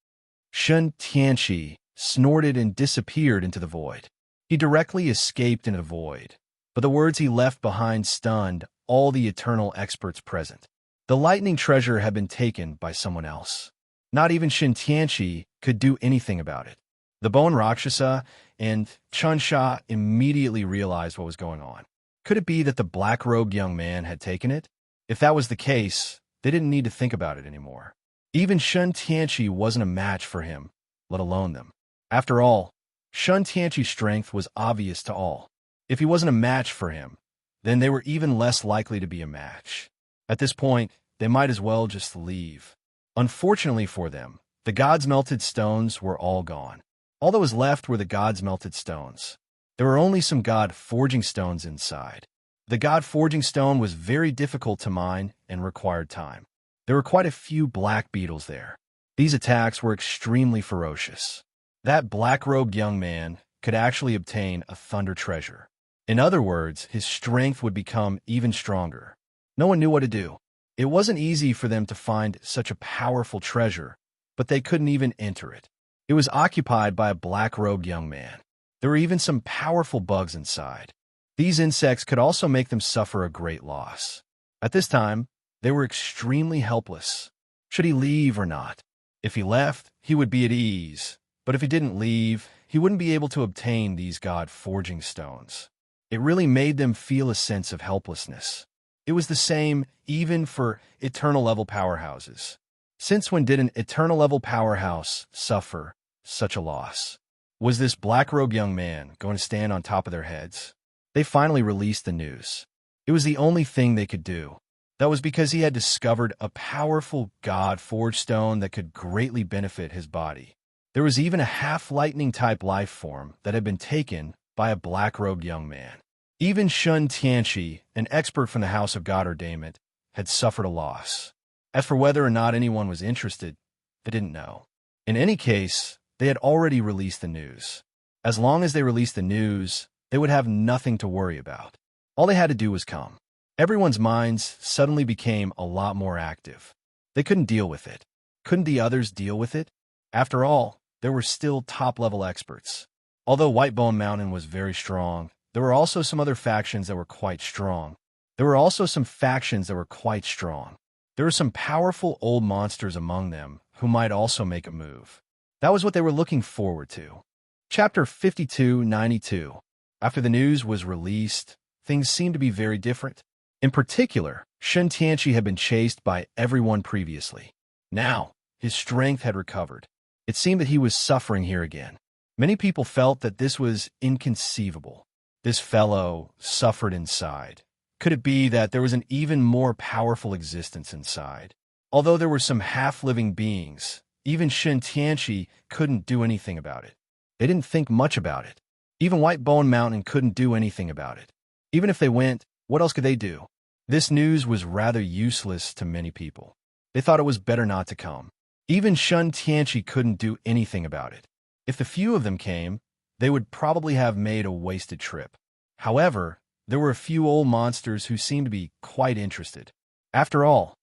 Xianxia snorted and disappeared into the void. He directly escaped into the void, but the words he left behind stunned all the eternal experts present. The lightning treasure had been taken by someone else. Not even Xianxia could do anything about it. The Bone Rakshasa and Xianxia immediately realized what was going on. Could it be that the black-robed young man had taken it? If that was the case, they didn't need to think about it anymore. Even Xianxia wasn't a match for him, let alone them. After all, Xianxia's strength was obvious to all. If he wasn't a match for him, then they were even less likely to be a match. At this point, they might as well just leave. Unfortunately for them, the gods' melted stones were all gone. All that was left were the gods' melted stones. There were only some god-forging stones inside. The god-forging stone was very difficult to mine and required time. There were quite a few black beetles there. These attacks were extremely ferocious. That black-robed young man could actually obtain a thunder treasure. In other words, his strength would become even stronger. No one knew what to do. It wasn't easy for them to find such a powerful treasure, but they couldn't even enter it. It was occupied by a black-robed young man. There were even some powerful bugs inside. These insects could also make them suffer a great loss. At this time, they were extremely helpless. Should he leave or not? If he left, he would be at ease. But if he didn't leave, he wouldn't be able to obtain these god-forging stones. It really made them feel a sense of helplessness. It was the same even for eternal-level powerhouses. Since when did an eternal-level powerhouse suffer such a loss? Was this black-robed young man going to stand on top of their heads? They finally released the news. It was the only thing they could do. That was because he had discovered a powerful god-forged stone that could greatly benefit his body. There was even a half-lightning-type life form that had been taken by a black-robed young man. Even Xianxia, an expert from the House of God Ordainment, had suffered a loss. As for whether or not anyone was interested, they didn't know. In any case, they had already released the news. As long as they released the news, they would have nothing to worry about. All they had to do was come. Everyone's minds suddenly became a lot more active. They couldn't deal with it. Couldn't the others deal with it? After all, there were still top-level experts. Although Whitebone Mountain was very strong, there were also some other factions that were quite strong. There were some powerful old monsters among them who might also make a move. That was what they were looking forward to. Chapter 5292. After the news was released, things seemed to be very different. In particular, Xianxia had been chased by everyone previously. Now, his strength had recovered. It seemed that he was suffering here again. Many people felt that this was inconceivable. This fellow suffered inside. Could it be that there was an even more powerful existence inside? Although there were some half-living beings, even Xianxia couldn't do anything about it. They didn't think much about it. Even Whitebone Mountain couldn't do anything about it. Even if they went, what else could they do? This news was rather useless to many people. They thought it was better not to come. Even Xianxia couldn't do anything about it. If the few of them came, they would probably have made a wasted trip. However, there were a few old monsters who seemed to be quite interested. After all,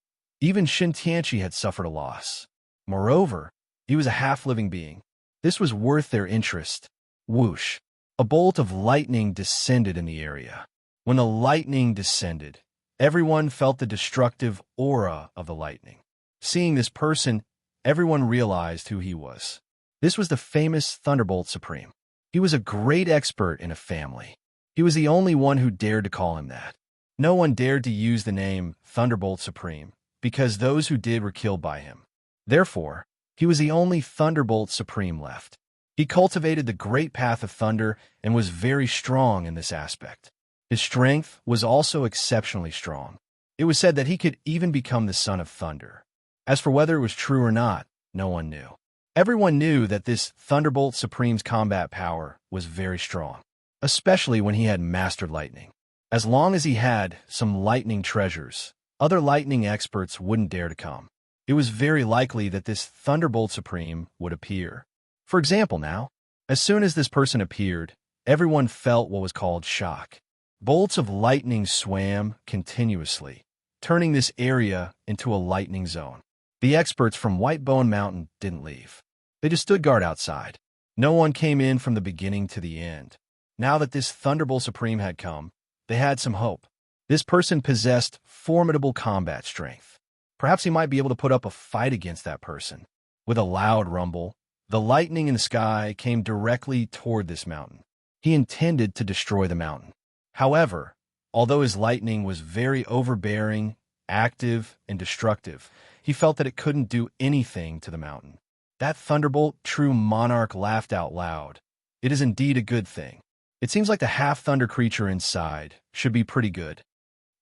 even Xianxia had suffered a loss. Moreover, he was a half-living being. This was worth their interest. Whoosh! A bolt of lightning descended in the area. When the lightning descended, everyone felt the destructive aura of the lightning. Seeing this person, everyone realized who he was. This was the famous Thunderbolt Supreme. He was a great expert in a family. He was the only one who dared to call him that. No one dared to use the name Thunderbolt Supreme, because those who did were killed by him. Therefore, he was the only Thunderbolt Supreme left. He cultivated the great path of thunder and was very strong in this aspect. His strength was also exceptionally strong. It was said that he could even become the son of thunder. As for whether it was true or not, no one knew. Everyone knew that this Thunderbolt Supreme's combat power was very strong, especially when he had mastered lightning. As long as he had some lightning treasures, other lightning experts wouldn't dare to come. It was very likely that this Thunderbolt Supreme would appear. For example now, as soon as this person appeared, everyone felt what was called shock. Bolts of lightning swam continuously, turning this area into a lightning zone. The experts from Whitebone Mountain didn't leave. They just stood guard outside. No one came in from the beginning to the end. Now that this Thunderbolt Supreme had come, they had some hope. This person possessed formidable combat strength. Perhaps he might be able to put up a fight against that person. With a loud rumble, the lightning in the sky came directly toward this mountain. He intended to destroy the mountain. However, although his lightning was very overbearing, active, and destructive, he felt that it couldn't do anything to the mountain. That Thunderbolt true monarch laughed out loud. It is indeed a good thing. It seems like the half-thunder creature inside should be pretty good.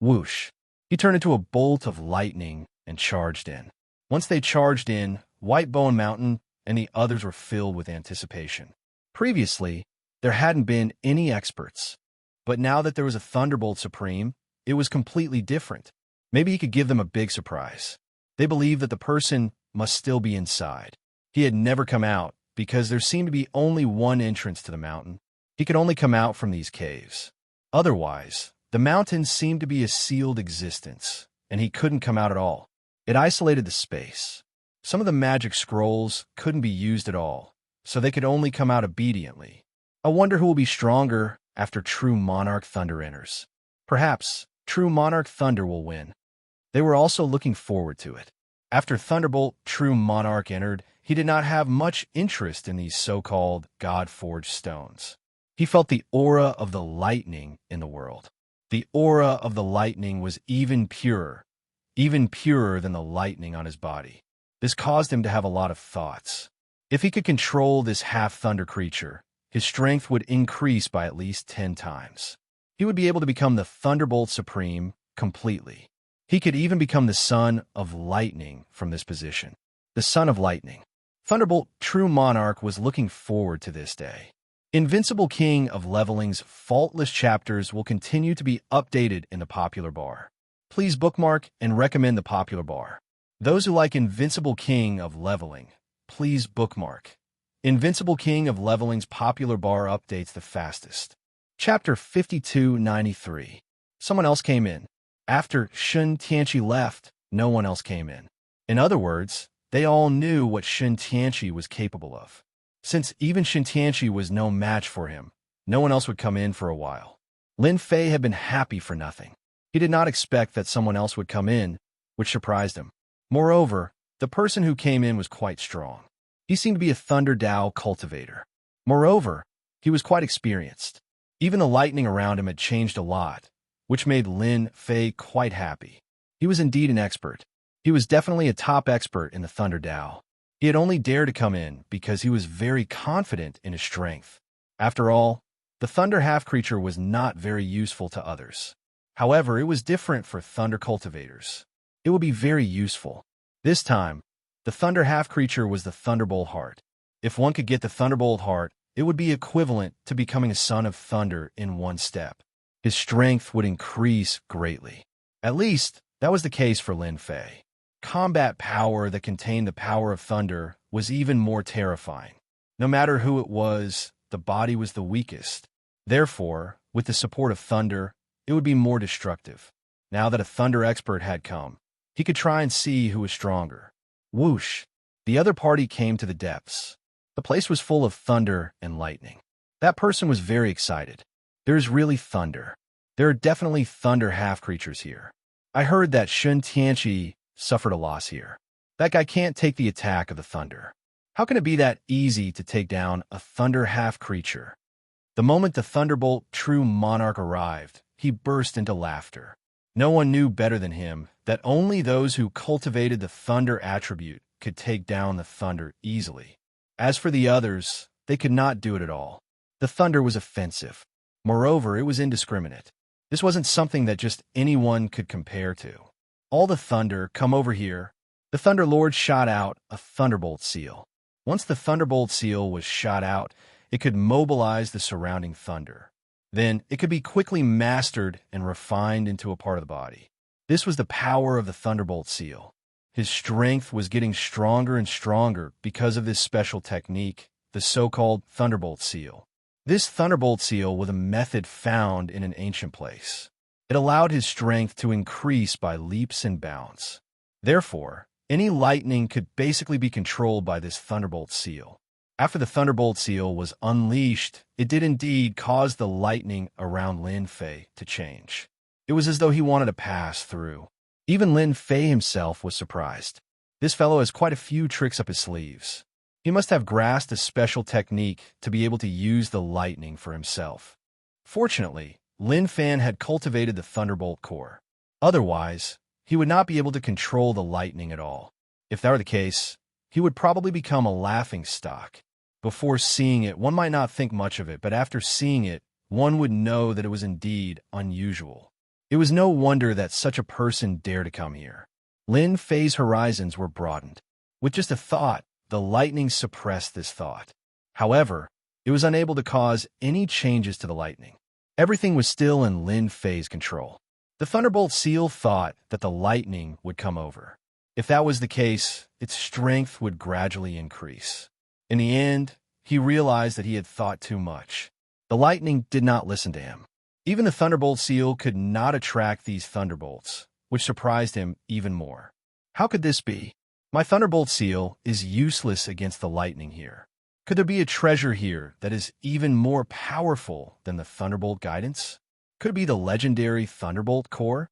Whoosh! He turned into a bolt of lightning and charged in. Once they charged in, Whitebone Mountain and the others were filled with anticipation. Previously, there hadn't been any experts. But now that there was a Thunderbolt Supreme, it was completely different. Maybe he could give them a big surprise. They believed that the person must still be inside. He had never come out because there seemed to be only one entrance to the mountain. He could only come out from these caves. Otherwise, the mountain seemed to be a sealed existence, and he couldn't come out at all. It isolated the space. Some of the magic scrolls couldn't be used at all, so they could only come out obediently. I wonder who will be stronger after True Monarch Thunder enters. Perhaps True Monarch Thunder will win. They were also looking forward to it. After Thunderbolt True Monarch entered, he did not have much interest in these so-called God-forged stones. He felt the aura of the lightning in the world. The aura of the lightning was even purer than the lightning on his body. This caused him to have a lot of thoughts. If he could control this half-thunder creature, his strength would increase by at least 10 times. He would be able to become the Thunderbolt Supreme completely. He could even become the Son of Lightning from this position. The Son of Lightning. Thunderbolt True Monarch was looking forward to this day. Invincible King of Leveling's faultless chapters will continue to be updated in the popular bar. Please bookmark and recommend the popular bar. Those who like Invincible King of Leveling, please bookmark. Invincible King of Leveling's popular bar updates the fastest. Chapter 5293. Someone else came in. After Xianxia left, no one else came in. In other words, they all knew what Xianxia was capable of. Since even Xianxia was no match for him, no one else would come in for a while. Lin Fei had been happy for nothing. He did not expect that someone else would come in, which surprised him. Moreover, the person who came in was quite strong. He seemed to be a Thunder Dao cultivator. Moreover, he was quite experienced. Even the lightning around him had changed a lot, which made Lin Fei quite happy. He was indeed an expert. He was definitely a top expert in the Thunder Dao. He had only dared to come in because he was very confident in his strength. After all, the Thunder half-creature was not very useful to others. However, it was different for Thunder cultivators. It would be very useful. This time, the Thunder half-creature was the Thunderbolt Heart. If one could get the Thunderbolt Heart, it would be equivalent to becoming a Son of Thunder in one step. His strength would increase greatly. At least, that was the case for Lin Fei. Combat power that contained the power of thunder was even more terrifying. No matter who it was, the body was the weakest. Therefore, with the support of thunder, it would be more destructive. Now that a thunder expert had come, he could try and see who was stronger. Whoosh! The other party came to the depths. The place was full of thunder and lightning. That person was very excited. There is really thunder. There are definitely thunder half-creatures here. I heard that Xianxia suffered a loss here. That guy can't take the attack of the thunder. How can it be that easy to take down a thunder half-creature? The moment the Thunderbolt True Monarch arrived, he burst into laughter. No one knew better than him that only those who cultivated the thunder attribute could take down the thunder easily. As for the others, they could not do it at all. The thunder was offensive. Moreover, it was indiscriminate. This wasn't something that just anyone could compare to. All the thunder, come over here. The Thunder Lord shot out a Thunderbolt Seal. Once the Thunderbolt Seal was shot out, it could mobilize the surrounding thunder. Then, it could be quickly mastered and refined into a part of the body. This was the power of the Thunderbolt Seal. His strength was getting stronger and stronger because of this special technique, the so-called Thunderbolt Seal. This Thunderbolt Seal was a method found in an ancient place. It allowed his strength to increase by leaps and bounds. Therefore, any lightning could basically be controlled by this Thunderbolt Seal. After the Thunderbolt Seal was unleashed, it did indeed cause the lightning around Lin Fei to change. It was as though he wanted to pass through. Even Lin Fei himself was surprised. This fellow has quite a few tricks up his sleeves. He must have grasped a special technique to be able to use the lightning for himself. Fortunately, Lin Fan had cultivated the Thunderbolt core. Otherwise, he would not be able to control the lightning at all. If that were the case, he would probably become a laughingstock. Before seeing it, one might not think much of it, but after seeing it, one would know that it was indeed unusual. It was no wonder that such a person dared to come here. Lin Fei's horizons were broadened. With just a thought, the lightning suppressed this thought. However, it was unable to cause any changes to the lightning. Everything was still in Lin Fei's control. The Thunderbolt Seal thought that the lightning would come over. If that was the case, its strength would gradually increase. In the end, he realized that he had thought too much. The lightning did not listen to him. Even the Thunderbolt Seal could not attract these thunderbolts, which surprised him even more. How could this be? My Thunderbolt Seal is useless against the lightning here. Could there be a treasure here that is even more powerful than the Thunderbolt Guidance? Could it be the legendary Thunderbolt Core?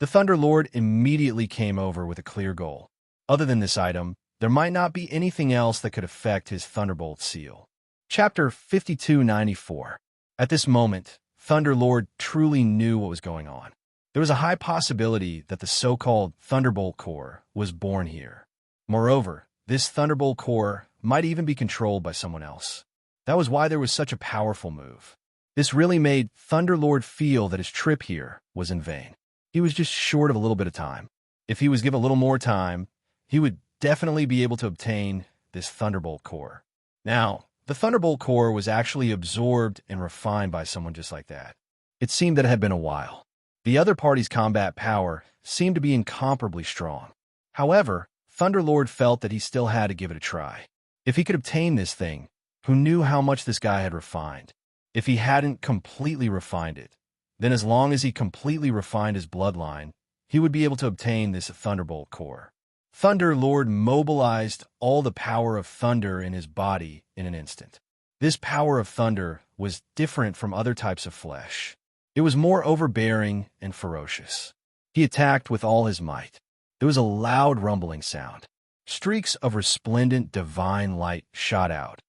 The Thunder Lord immediately came over with a clear goal. Other than this item, there might not be anything else that could affect his Thunderbolt Seal. Chapter 5294. At this moment, Thunder Lord truly knew what was going on. There was a high possibility that the so-called Thunderbolt Core was born here. Moreover, this Thunderbolt Core might even be controlled by someone else. That was why there was such a powerful move. This really made Thunder Lord feel that his trip here was in vain. He was just short of a little bit of time. If he was given a little more time, he would definitely be able to obtain this Thunderbolt Core. Now, the Thunderbolt Core was actually absorbed and refined by someone just like that. It seemed that it had been a while. The other party's combat power seemed to be incomparably strong. However, Thunder Lord felt that he still had to give it a try. If he could obtain this thing, who knew how much this guy had refined? If he hadn't completely refined it, Then as long as he completely refined his bloodline, he would be able to obtain this Thunderbolt core. Thunder Lord mobilized all the power of thunder in his body in an instant. This power of thunder was different from other types of flesh. It was more overbearing and ferocious. He attacked with all his might. There was a loud rumbling sound. Streaks of resplendent divine light shot out,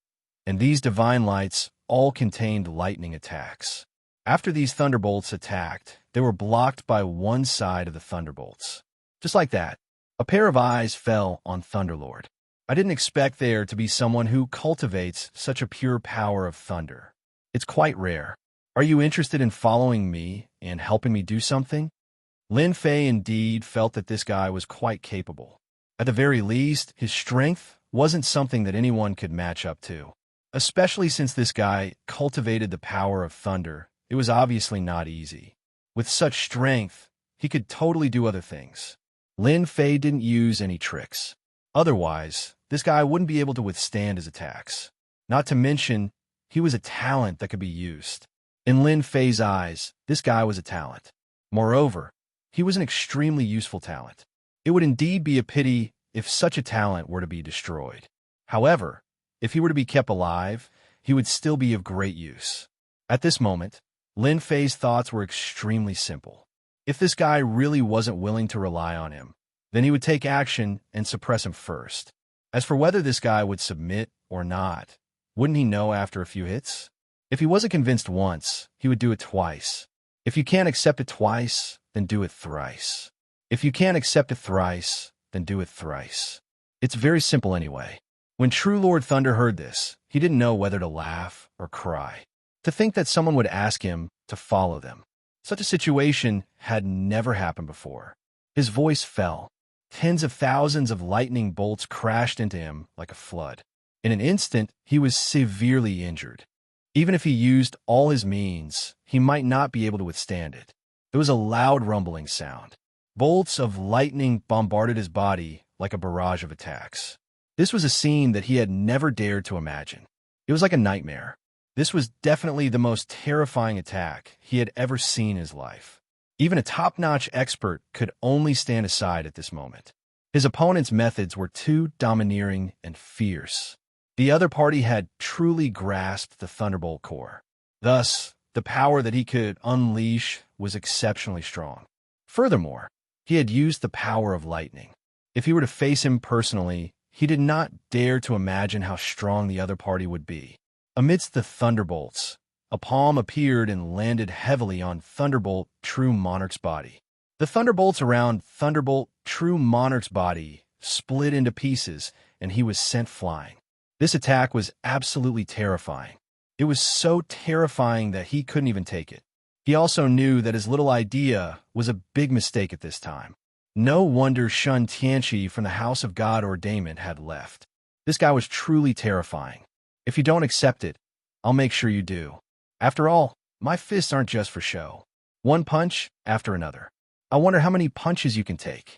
and these divine lights all contained lightning attacks. After these thunderbolts attacked, they were blocked by one side of the thunderbolts. Just like that, a pair of eyes fell on Thunderlord. I didn't expect there to be someone who cultivates such a pure power of thunder. It's quite rare. Are you interested in following me and helping me do something? Lin Fei indeed felt that this guy was quite capable. At the very least, his strength wasn't something that anyone could match up to. Especially since this guy cultivated the power of thunder, it was obviously not easy. With such strength, he could totally do other things. Lin Fei didn't use any tricks. Otherwise, this guy wouldn't be able to withstand his attacks. Not to mention, he was a talent that could be used. In Lin Fei's eyes, this guy was a talent. Moreover, he was an extremely useful talent. It would indeed be a pity if such a talent were to be destroyed. However, if he were to be kept alive, he would still be of great use. At this moment, Lin Fei's thoughts were extremely simple. If this guy really wasn't willing to rely on him, then he would take action and suppress him first. As for whether this guy would submit or not, wouldn't he know after a few hits? If he wasn't convinced once, he would do it twice. If you can't accept it twice, then do it thrice. If you can't accept it thrice, then do it thrice. It's very simple anyway. When True Lord Thunder heard this, he didn't know whether to laugh or cry. To think that someone would ask him to follow them. Such a situation had never happened before. His voice fell. Tens of thousands of lightning bolts crashed into him like a flood. In an instant, he was severely injured. Even if he used all his means, he might not be able to withstand it. There was a loud rumbling sound. Bolts of lightning bombarded his body like a barrage of attacks. This was a scene that he had never dared to imagine. It was like a nightmare. This was definitely the most terrifying attack he had ever seen in his life. Even a top-notch expert could only stand aside at this moment. His opponent's methods were too domineering and fierce. The other party had truly grasped the Thunderbolt core. Thus, the power that he could unleash was exceptionally strong. Furthermore, he had used the power of lightning. If he were to face him personally, he did not dare to imagine how strong the other party would be. Amidst the thunderbolts, a palm appeared and landed heavily on Thunderbolt True Monarch's body. The thunderbolts around Thunderbolt True Monarch's body split into pieces, and he was sent flying. This attack was absolutely terrifying. It was so terrifying that he couldn't even take it. He also knew that his little idea was a big mistake at this time. No wonder Xianxia from the House of God Ordainment had left. This guy was truly terrifying. If you don't accept it, I'll make sure you do. After all, my fists aren't just for show. One punch after another. I wonder how many punches you can take.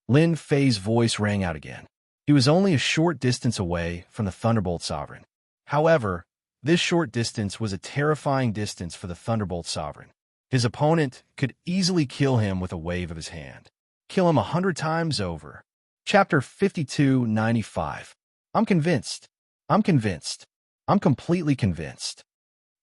Lin Fei's voice rang out again. He was only a short distance away from the Thunderbolt Sovereign. However, this short distance was a terrifying distance for the Thunderbolt Sovereign. His opponent could easily kill him with a wave of his hand. Kill him 100 times over. Chapter 5295. I'm convinced. I'm convinced. I'm completely convinced.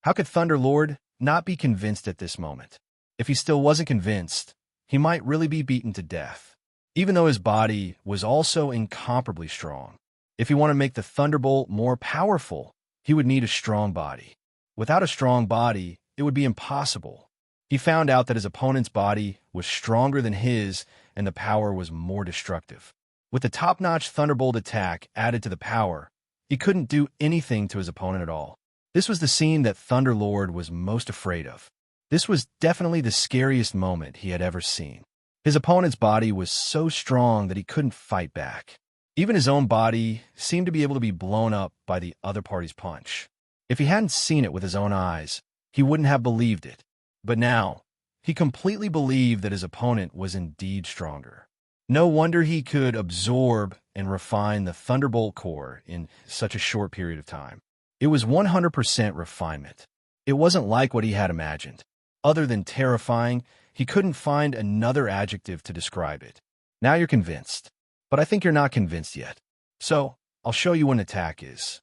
How could Thunderlord not be convinced at this moment? If he still wasn't convinced, he might really be beaten to death. Even though his body was also incomparably strong. If he wanted to make the Thunderbolt more powerful, he would need a strong body. Without a strong body, it would be impossible. He found out that his opponent's body was stronger than his, and the power was more destructive. With the top-notch Thunderbolt attack added to the power, he couldn't do anything to his opponent at all. This was the scene that Thunderlord was most afraid of. This was definitely the scariest moment he had ever seen. His opponent's body was so strong that he couldn't fight back. Even his own body seemed to be able to be blown up by the other party's punch. If he hadn't seen it with his own eyes, he wouldn't have believed it. But now, he completely believed that his opponent was indeed stronger. No wonder he could absorb and refine the Thunderbolt core in such a short period of time. It was 100% refinement. It wasn't like what he had imagined. Other than terrifying, he couldn't find another adjective to describe it. Now you're convinced. But I think you're not convinced yet. So, I'll show you what an attack is.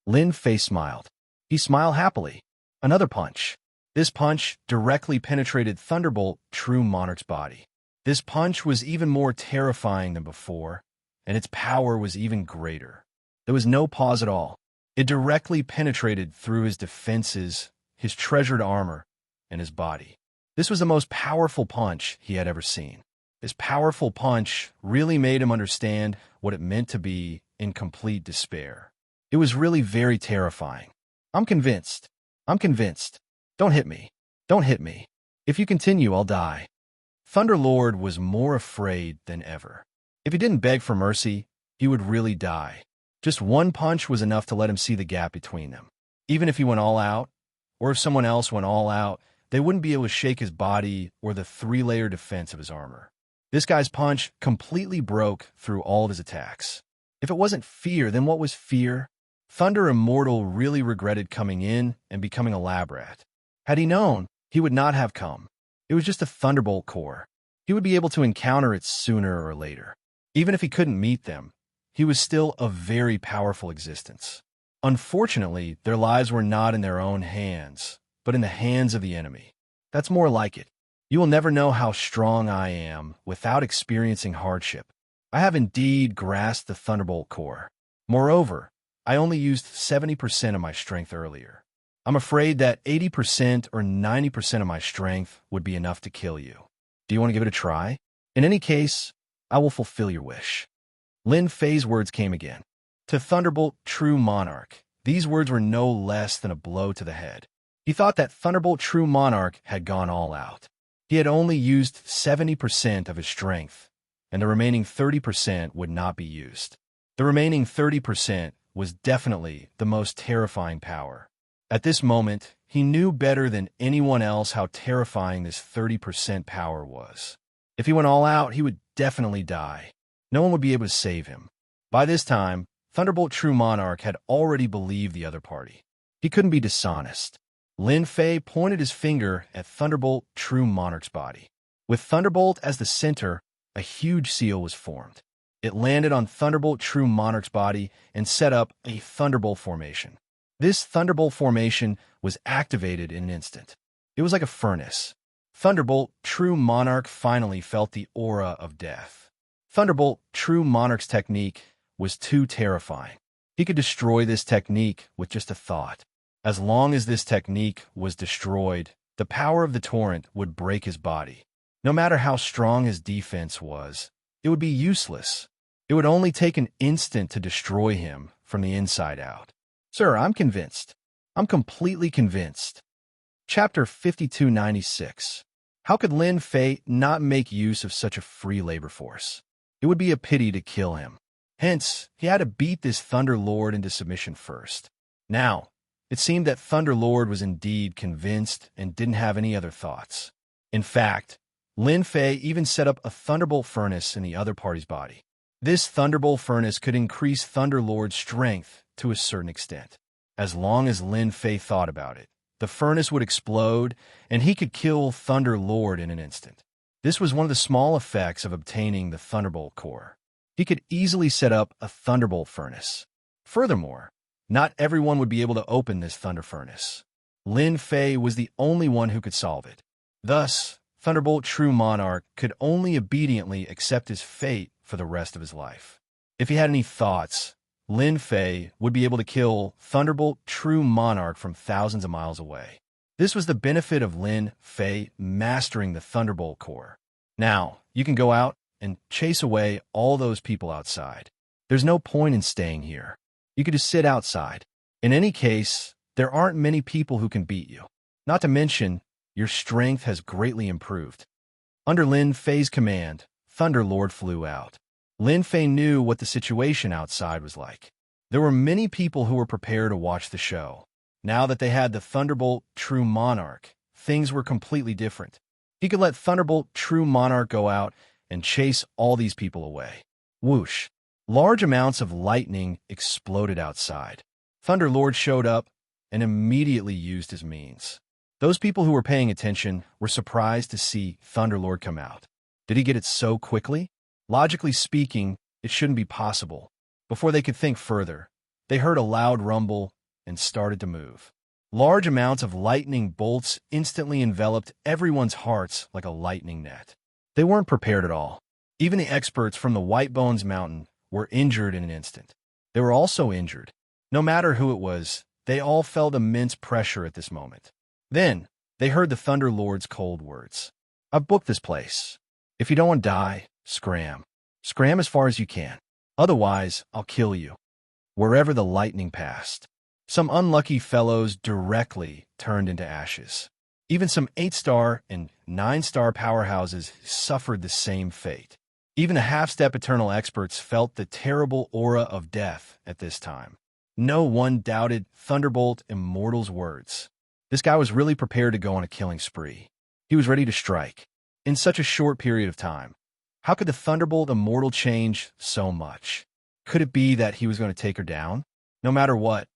Lin Fei smiled. He smiled happily. Another punch. This punch directly penetrated Thunderbolt True Monarch's body. This punch was even more terrifying than before, and its power was even greater. There was no pause at all. It directly penetrated through his defenses, his treasured armor, and his body. This was the most powerful punch he had ever seen. This powerful punch really made him understand what it meant to be in complete despair. It was really very terrifying. I'm convinced. I'm convinced. Don't hit me. Don't hit me. If you continue, I'll die. Thunderlord was more afraid than ever. If he didn't beg for mercy, he would really die. Just one punch was enough to let him see the gap between them. Even if he went all out, or if someone else went all out, they wouldn't be able to shake his body or the three-layer defense of his armor. This guy's punch completely broke through all of his attacks. If it wasn't fear, then what was fear? Thunder Immortal really regretted coming in and becoming a lab rat. Had he known, he would not have come. It was just a Thunderbolt core. He would be able to encounter it sooner or later. Even if he couldn't meet them, he was still a very powerful existence. Unfortunately, their lives were not in their own hands, but in the hands of the enemy. That's more like it. You will never know how strong I am without experiencing hardship. I have indeed grasped the Thunderbolt core. Moreover, I only used 70% of my strength earlier. I'm afraid that 80% or 90% of my strength would be enough to kill you. Do you want to give it a try? In any case, I will fulfill your wish. Lin Fei's words came again. To Thunderbolt True Monarch, these words were no less than a blow to the head. He thought that Thunderbolt True Monarch had gone all out. He had only used 70% of his strength, and the remaining 30% would not be used. The remaining 30% was definitely the most terrifying power. At this moment, he knew better than anyone else how terrifying this 30% power was. If he went all out, he would definitely die. No one would be able to save him. By this time, Thunderbolt True Monarch had already believed the other party. He couldn't be dishonest. Lin Fei pointed his finger at Thunderbolt True Monarch's body. With Thunderbolt as the center, a huge seal was formed. It landed on Thunderbolt True Monarch's body and set up a Thunderbolt formation. This Thunderbolt formation was activated in an instant. It was like a furnace. Thunderbolt True Monarch finally felt the aura of death. Thunderbolt True Monarch's technique was too terrifying. He could destroy this technique with just a thought. As long as this technique was destroyed, the power of the torrent would break his body. No matter how strong his defense was, it would be useless. It would only take an instant to destroy him from the inside out. Sir, I'm convinced. I'm completely convinced. Chapter 5296. How could Lin Fei not make use of such a free labor force? It would be a pity to kill him. Hence, he had to beat this Thunder Lord into submission first. Now, it seemed that Thunder Lord was indeed convinced and didn't have any other thoughts. In fact, Lin Fei even set up a Thunderbolt furnace in the other party's body. This Thunderbolt furnace could increase Thunder Lord's strength to a certain extent. As long as Lin Fei thought about it, the furnace would explode, and he could kill Thunder Lord in an instant. This was one of the small effects of obtaining the Thunderbolt core. He could easily set up a Thunderbolt furnace. Furthermore, not everyone would be able to open this Thunder furnace. Lin Fei was the only one who could solve it. Thus, Thunderbolt True Monarch could only obediently accept his fate for the rest of his life. If he had any thoughts, Lin Fei would be able to kill Thunderbolt True Monarch from thousands of miles away. This was the benefit of Lin Fei mastering the Thunderbolt core. Now, you can go out and chase away all those people outside. There's no point in staying here. You could just sit outside. In any case, there aren't many people who can beat you. Not to mention, your strength has greatly improved. Under Lin Fei's command, Thunder Lord flew out. Lin Fei knew what the situation outside was like. There were many people who were prepared to watch the show. Now that they had the Thunderbolt True Monarch, things were completely different. He could let Thunderbolt True Monarch go out and chase all these people away. Whoosh! Large amounts of lightning exploded outside. Thunder Lord showed up and immediately used his means. Those people who were paying attention were surprised to see Thunderlord come out. Did he get it so quickly? Logically speaking, it shouldn't be possible. Before they could think further, they heard a loud rumble and started to move. Large amounts of lightning bolts instantly enveloped everyone's hearts like a lightning net. They weren't prepared at all. Even the experts from the White Bones Mountain were injured in an instant. They were also injured. No matter who it was, they all felt immense pressure at this moment. Then, they heard the Thunder Lord's cold words. "I've booked this place. If you don't want to die, scram. Scram as far as you can. Otherwise, I'll kill you." Wherever the lightning passed, some unlucky fellows directly turned into ashes. Even some 8-star and 9-star powerhouses suffered the same fate. Even the half-step eternal experts felt the terrible aura of death at this time. No one doubted Thunderbolt Immortal's words. This guy was really prepared to go on a killing spree. He was ready to strike. In such a short period of time, how could the Thunderbolt Immortal change so much? Could it be that he was going to take her down? No matter what,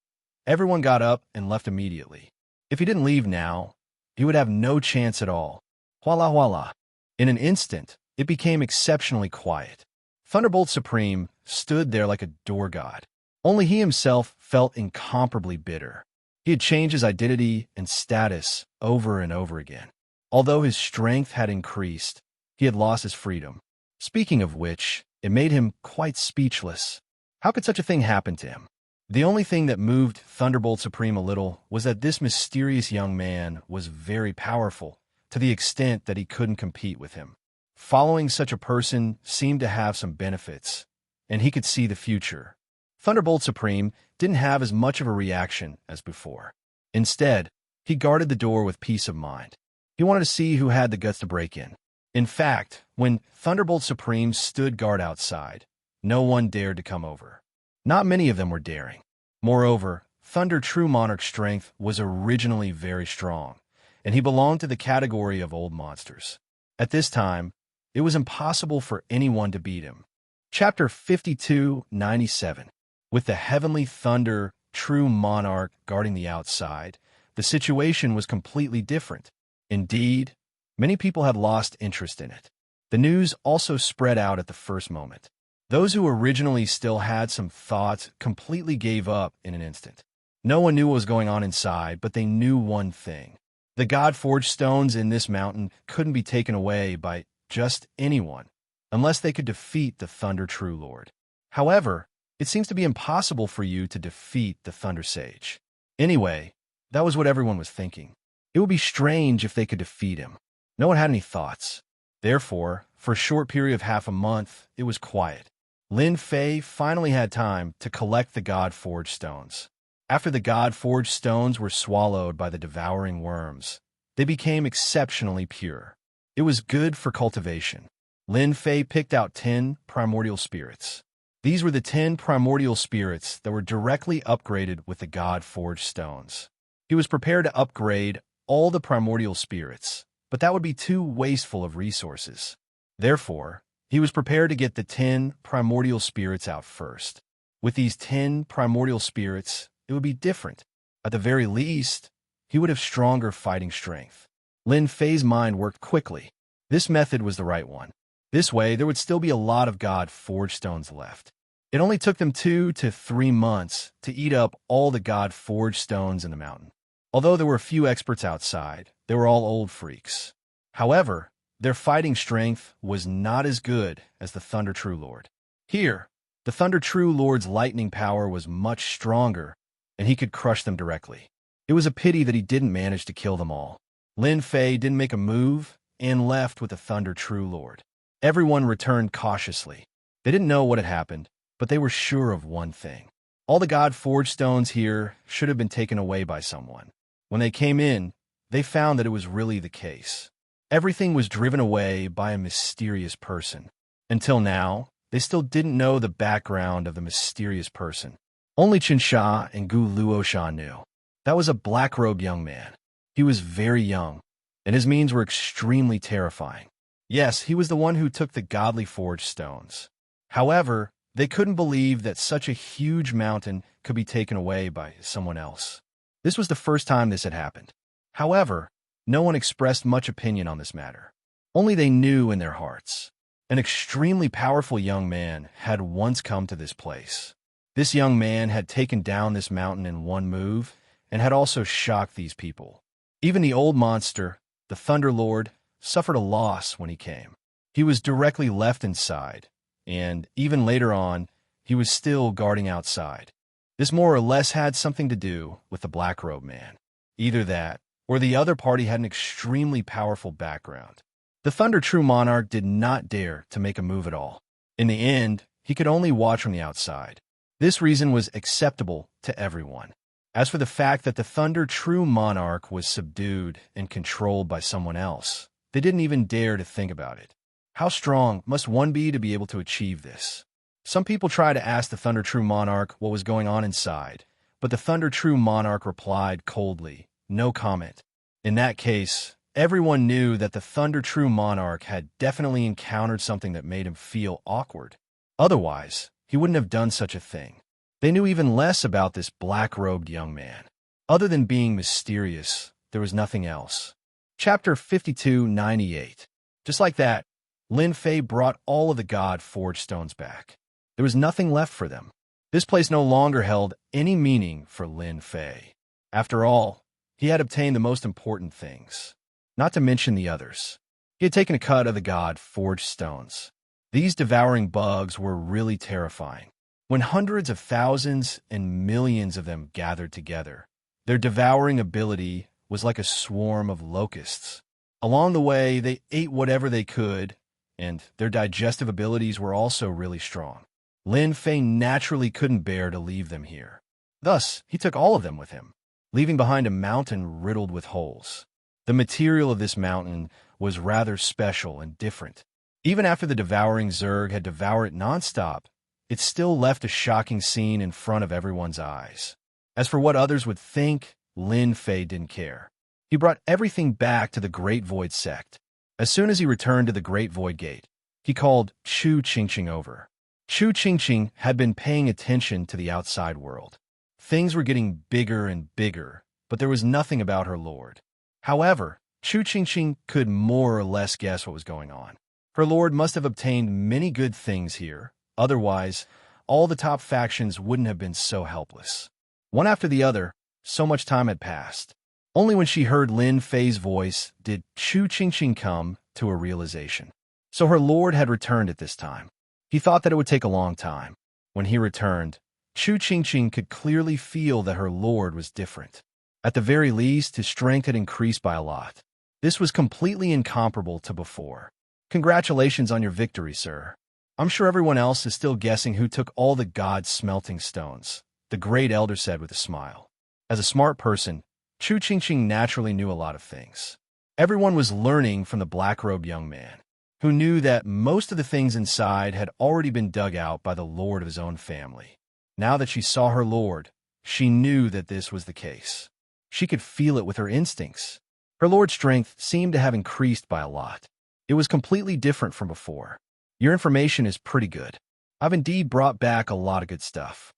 everyone got up and left immediately. If he didn't leave now, he would have no chance at all. Voila, voila. In an instant, it became exceptionally quiet. Thunderbolt Supreme stood there like a door god. Only he himself felt incomparably bitter. He had changed his identity and status over and over again. Although his strength had increased, he had lost his freedom. Speaking of which, it made him quite speechless. How could such a thing happen to him? The only thing that moved Thunderbolt Supreme a little was that this mysterious young man was very powerful, to the extent that he couldn't compete with him. Following such a person seemed to have some benefits, and he could see the future. Thunderbolt Supreme didn't have as much of a reaction as before. Instead, he guarded the door with peace of mind. He wanted to see who had the guts to break in. In fact, when Thunderbolt Supreme stood guard outside, no one dared to come over. Not many of them were daring. Moreover, Thunder True Monarch's strength was originally very strong, and he belonged to the category of old monsters. At this time, it was impossible for anyone to beat him. Chapter 5297. With the Heavenly Thunder True Monarch guarding the outside, the situation was completely different. Indeed, many people had lost interest in it. The news also spread out at the first moment. Those who originally still had some thoughts completely gave up in an instant. No one knew what was going on inside, but they knew one thing. The God-forged stones in this mountain couldn't be taken away by just anyone, unless they could defeat the Thunder True Lord. However, it seems to be impossible for you to defeat the Thunder Sage. Anyway, that was what everyone was thinking. It would be strange if they could defeat him. No one had any thoughts. Therefore, for a short period of half a month, it was quiet. Lin Fei finally had time to collect the God-forged stones. After the God-forged stones were swallowed by the devouring worms, they became exceptionally pure. It was good for cultivation. Lin Fei picked out 10 primordial spirits. These were the 10 primordial spirits that were directly upgraded with the God-forged stones. He was prepared to upgrade all the primordial spirits, but that would be too wasteful of resources. Therefore, he was prepared to get the 10 primordial spirits out first. With these 10 primordial spirits, it would be different. At the very least, he would have stronger fighting strength. Lin Fei's mind worked quickly. This method was the right one. This way, there would still be a lot of God-forged stones left. It only took them 2 to 3 months to eat up all the God-forged stones in the mountain. Although there were a few experts outside, they were all old freaks. However, their fighting strength was not as good as the Thunder True Lord. Here, the Thunder True Lord's lightning power was much stronger, and he could crush them directly. It was a pity that he didn't manage to kill them all. Lin Fei didn't make a move and left with the Thunder True Lord. Everyone returned cautiously. They didn't know what had happened, but they were sure of one thing. All the God-forged stones here should have been taken away by someone. When they came in, they found that it was really the case. Everything was driven away by a mysterious person. Until now, they still didn't know the background of the mysterious person. Only Xianxia and Gu Luoshan knew. That was a black-robed young man. He was very young, and his means were extremely terrifying. Yes, he was the one who took the godly forged stones. However, they couldn't believe that such a huge mountain could be taken away by someone else. This was the first time this had happened. However, no one expressed much opinion on this matter. Only they knew in their hearts. An extremely powerful young man had once come to this place. This young man had taken down this mountain in one move and had also shocked these people. Even the old monster, the Thunder Lord, suffered a loss when he came. He was directly left inside, and even later on, he was still guarding outside. This more or less had something to do with the Black Robe Man. Either that, or the other party had an extremely powerful background. The Thunder True Monarch did not dare to make a move at all. In the end, he could only watch from the outside. This reason was acceptable to everyone. As for the fact that the Thunder True Monarch was subdued and controlled by someone else, they didn't even dare to think about it. How strong must one be to be able to achieve this? Some people tried to ask the Thunder True Monarch what was going on inside, but the Thunder True Monarch replied coldly, no comment. In that case, everyone knew that the Thunder True Monarch had definitely encountered something that made him feel awkward. Otherwise, he wouldn't have done such a thing. They knew even less about this black-robed young man. Other than being mysterious, there was nothing else. Chapter 5298. Just like that, Lin Fei brought all of the God-forged stones back. There was nothing left for them. This place no longer held any meaning for Lin Fei. After all, he had obtained the most important things, not to mention the others. He had taken a cut of the God-forged stones. These devouring bugs were really terrifying. When hundreds of thousands and millions of them gathered together, their devouring ability was like a swarm of locusts. Along the way, they ate whatever they could, and their digestive abilities were also really strong. Lin Fei naturally couldn't bear to leave them here. Thus, he took all of them with him, leaving behind a mountain riddled with holes. The material of this mountain was rather special and different. Even after the devouring Zerg had devoured it nonstop, it still left a shocking scene in front of everyone's eyes. As for what others would think, Lin Fei didn't care. He brought everything back to the Great Void Sect. As soon as he returned to the Great Void Gate, he called Chu Qingqing over. Chu Qingqing had been paying attention to the outside world. Things were getting bigger and bigger, but there was nothing about her lord. However, Chu Qingqing could more or less guess what was going on. Her lord must have obtained many good things here. Otherwise, all the top factions wouldn't have been so helpless. One after the other, so much time had passed. Only when she heard Lin Fei's voice did Chu Qingqing come to a realization. So her lord had returned at this time. He thought that it would take a long time. When he returned, Chu Qingqing could clearly feel that her lord was different. At the very least, his strength had increased by a lot. This was completely incomparable to before. Congratulations on your victory, sir. I'm sure everyone else is still guessing who took all the God's smelting stones, the great elder said with a smile. As a smart person, Chu Qingqing naturally knew a lot of things. Everyone was learning from the black-robed young man, who knew that most of the things inside had already been dug out by the lord of his own family. Now that she saw her lord, she knew that this was the case. She could feel it with her instincts. Her lord's strength seemed to have increased by a lot. It was completely different from before. Your information is pretty good. I've indeed brought back a lot of good stuff.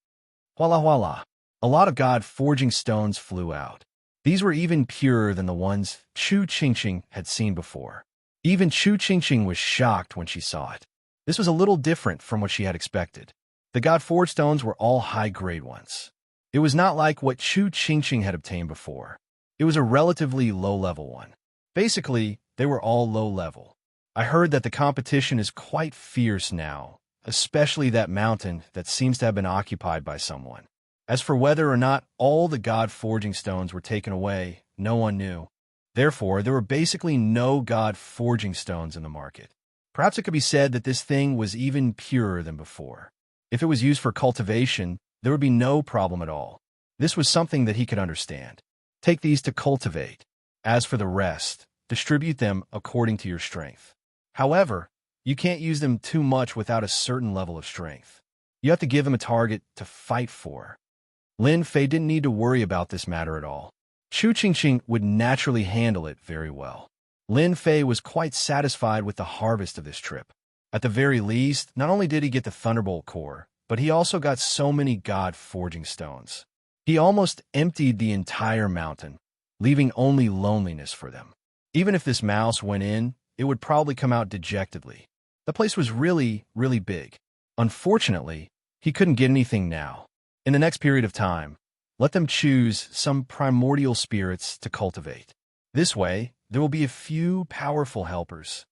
Voila voila. A lot of God-forging stones flew out. These were even purer than the ones Chu Qingqing had seen before. Even Chu Qingqing was shocked when she saw it. This was a little different from what she had expected. The God-forged stones were all high-grade ones. It was not like what Chu Qingqing had obtained before. It was a relatively low-level one. Basically, they were all low-level. I heard that the competition is quite fierce now, especially that mountain that seems to have been occupied by someone. As for whether or not all the God-forging stones were taken away, no one knew. Therefore, there were basically no God-forging stones in the market. Perhaps it could be said that this thing was even purer than before. If it was used for cultivation, there would be no problem at all. This was something that he could understand. Take these to cultivate. As for the rest, distribute them according to your strength. However, you can't use them too much without a certain level of strength. You have to give them a target to fight for. Lin Fei didn't need to worry about this matter at all. Chu Qingqing would naturally handle it very well. Lin Fei was quite satisfied with the harvest of this trip. At the very least, not only did he get the Thunderbolt core, but he also got so many God-forging stones. He almost emptied the entire mountain. leaving only loneliness for them. Even if this mouse went in, it would probably come out dejectedly. The place was really, really big. Unfortunately, he couldn't get anything now. In the next period of time, let them choose some primordial spirits to cultivate. This way, there will be a few powerful helpers.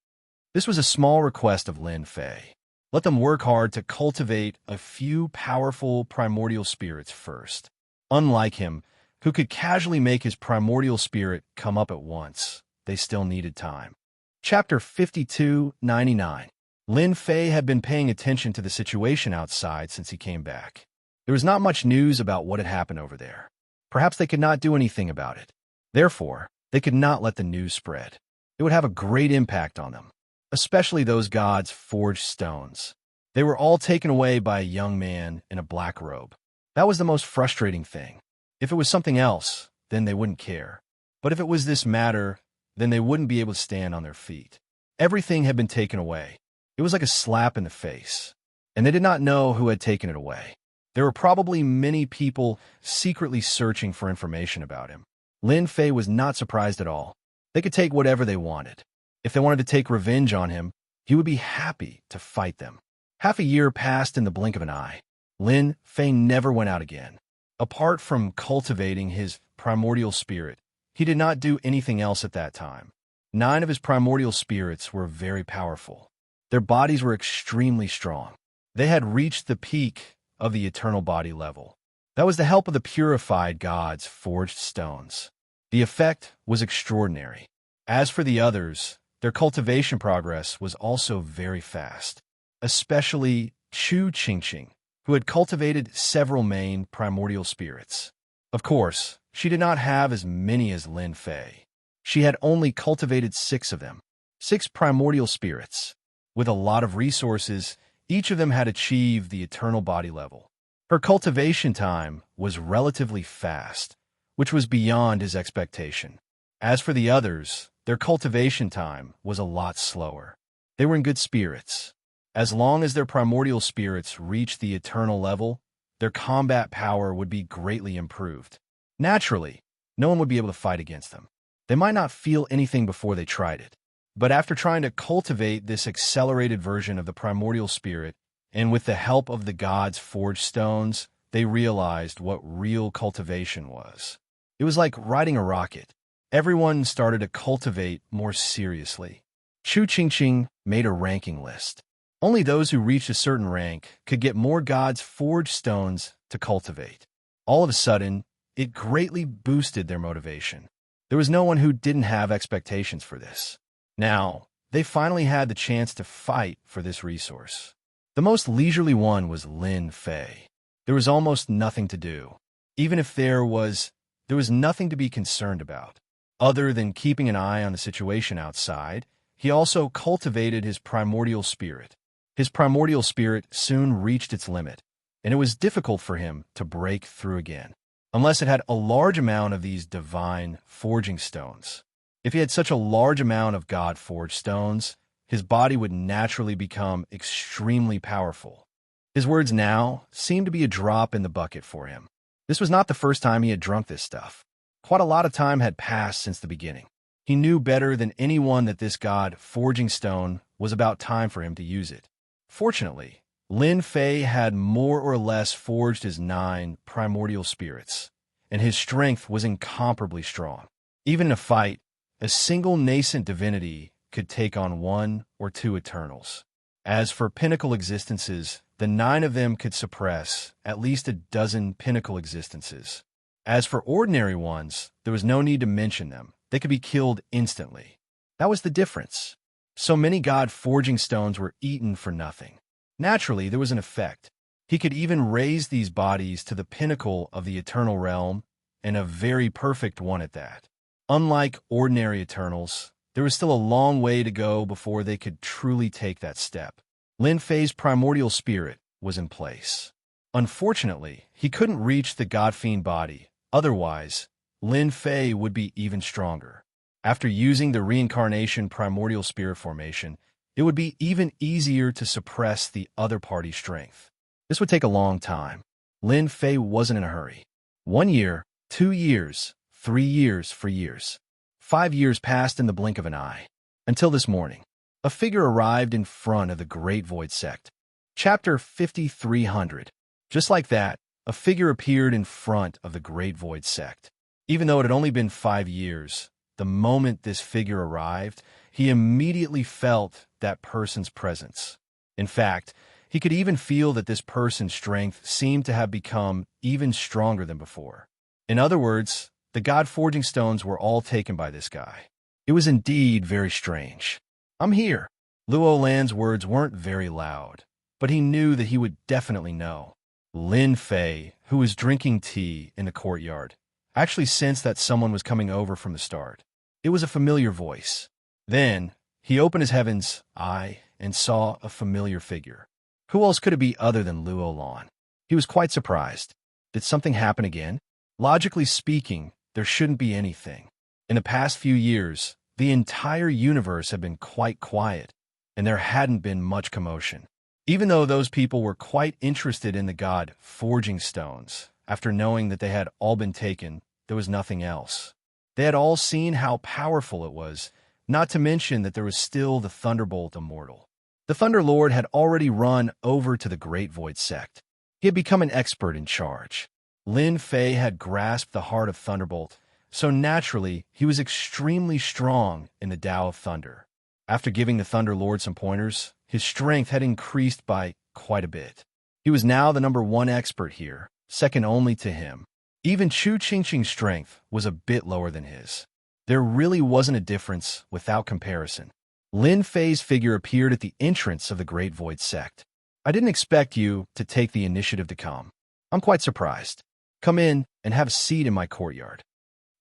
This was a small request of Lin Fei. Let them work hard to cultivate a few powerful primordial spirits first. Unlike him, who could casually make his primordial spirit come up at once, they still needed time. Chapter 5299. Lin Fei had been paying attention to the situation outside since he came back. There was not much news about what had happened over there. Perhaps they could not do anything about it. Therefore, they could not let the news spread. It would have a great impact on them, especially those gods' forged stones. They were all taken away by a young man in a black robe. That was the most frustrating thing. If it was something else, then they wouldn't care. But if it was this matter, then they wouldn't be able to stand on their feet. Everything had been taken away. It was like a slap in the face. And they did not know who had taken it away. There were probably many people secretly searching for information about him. Lin Fei was not surprised at all. They could take whatever they wanted. If they wanted to take revenge on him, he would be happy to fight them. Half a year passed in the blink of an eye. Lin Fei never went out again. Apart from cultivating his primordial spirit, he did not do anything else at that time. 9 of his primordial spirits were very powerful. Their bodies were extremely strong. They had reached the peak of the eternal body level. That was the help of the purified gods' forged stones. The effect was extraordinary. As for the others, their cultivation progress was also very fast, especially Xianxia, who had cultivated several main primordial spirits. Of course, she did not have as many as Lin Fei. She had only cultivated 6 of them, 6 primordial spirits. With a lot of resources, each of them had achieved the eternal body level. Her cultivation time was relatively fast, which was beyond his expectation. As for the others, their cultivation time was a lot slower. They were in good spirits. As long as their primordial spirits reached the eternal level, their combat power would be greatly improved. Naturally, no one would be able to fight against them. They might not feel anything before they tried it. But after trying to cultivate this accelerated version of the primordial spirit, and with the help of the gods' forged stones, they realized what real cultivation was. It was like riding a rocket. Everyone started to cultivate more seriously. Xianxia made a ranking list. Only those who reached a certain rank could get more gods' forged stones to cultivate. All of a sudden, it greatly boosted their motivation. There was no one who didn't have expectations for this. Now, they finally had the chance to fight for this resource. The most leisurely one was Lin Fei. There was almost nothing to do. Even if there was nothing to be concerned about. Other than keeping an eye on the situation outside, he also cultivated his primordial spirit. His primordial spirit soon reached its limit, and it was difficult for him to break through again, unless it had a large amount of these divine forging stones. If he had such a large amount of God-forged stones, his body would naturally become extremely powerful. His words now seemed to be a drop in the bucket for him. This was not the first time he had drunk this stuff. Quite a lot of time had passed since the beginning. He knew better than anyone that this God-forging stone was about time for him to use it. Fortunately, Lin Fei had more or less forged his 9 primordial spirits, and his strength was incomparably strong. Even in a fight, a single nascent divinity could take on 1 or 2 Eternals. As for pinnacle existences, the 9 of them could suppress at least a dozen pinnacle existences. As for ordinary ones, there was no need to mention them. They could be killed instantly. That was the difference. So many God-forging stones were eaten for nothing. Naturally, there was an effect. He could even raise these bodies to the pinnacle of the eternal realm, and a very perfect one at that. Unlike ordinary Eternals, there was still a long way to go before they could truly take that step. Lin Fei's primordial spirit was in place. Unfortunately, he couldn't reach the God-fiend body. Otherwise, Lin Fei would be even stronger. After using the reincarnation primordial spirit formation, it would be even easier to suppress the other party's strength. This would take a long time. Lin Fei wasn't in a hurry. 1 year, 2 years, 3 years for years. 5 years passed in the blink of an eye. Until this morning, a figure arrived in front of the Great Void Sect. Chapter 5300. Just like that, a figure appeared in front of the Great Void Sect. Even though it had only been 5 years, the moment this figure arrived, he immediately felt that person's presence. In fact, he could even feel that this person's strength seemed to have become even stronger than before. In other words, the God-forging stones were all taken by this guy. It was indeed very strange. "I'm here." Luo Lan's words weren't very loud, but he knew that he would definitely know. Lin Fei, who was drinking tea in the courtyard, actually sensed that someone was coming over from the start. It was a familiar voice. Then, he opened his heaven's eye and saw a familiar figure. Who else could it be other than Luo Lan? He was quite surprised. Did something happen again? Logically speaking, there shouldn't be anything. In the past few years, the entire universe had been quite quiet, and there hadn't been much commotion. Even though those people were quite interested in the god forging stones, after knowing that they had all been taken, there was nothing else. They had all seen how powerful it was, not to mention that there was still the Thunderbolt Immortal. The Thunder Lord had already run over to the Great Void Sect. He had become an expert in charge. Lin Fei had grasped the heart of Thunderbolt, so naturally he was extremely strong in the Tao of Thunder. After giving the Thunder Lord some pointers, his strength had increased by quite a bit. He was now the #1 expert here, second only to him. Even Chu Qingqing's strength was a bit lower than his. There really wasn't a difference without comparison. Lin Fei's figure appeared at the entrance of the Great Void Sect. "I didn't expect you to take the initiative to come. I'm quite surprised. Come in and have a seat in my courtyard."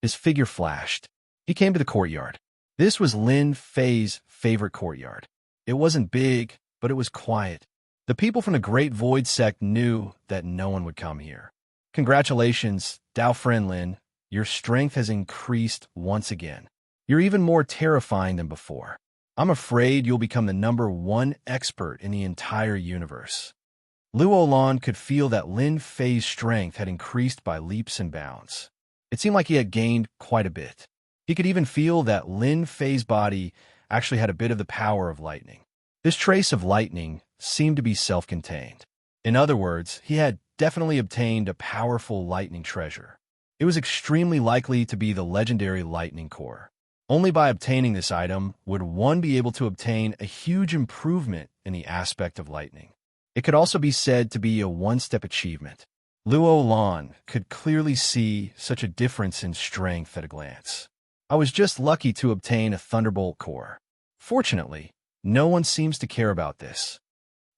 His figure flashed. He came to the courtyard. This was Lin Fei's favorite courtyard. It wasn't big, but it was quiet. The people from the Great Void Sect knew that no one would come here. "Congratulations, Dao friend Lin. Your strength has increased once again. You're even more terrifying than before. I'm afraid you'll become the #1 expert in the entire universe." Luo Lan could feel that Lin Fei's strength had increased by leaps and bounds. It seemed like he had gained quite a bit. He could even feel that Lin Fei's body actually had a bit of the power of lightning. This trace of lightning seemed to be self-contained. In other words, he had definitely obtained a powerful lightning treasure. It was extremely likely to be the legendary lightning core. Only by obtaining this item would one be able to obtain a huge improvement in the aspect of lightning. It could also be said to be a one-step achievement. Luo Lan could clearly see such a difference in strength at a glance. "I was just lucky to obtain a Thunderbolt core. Fortunately, no one seems to care about this,"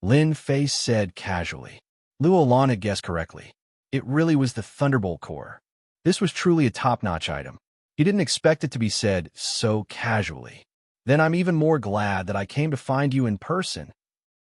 Lin Fei said casually. Luo Lan had guessed correctly. It really was the Thunderbolt core. This was truly a top-notch item. He didn't expect it to be said so casually. "Then I'm even more glad that I came to find you in person."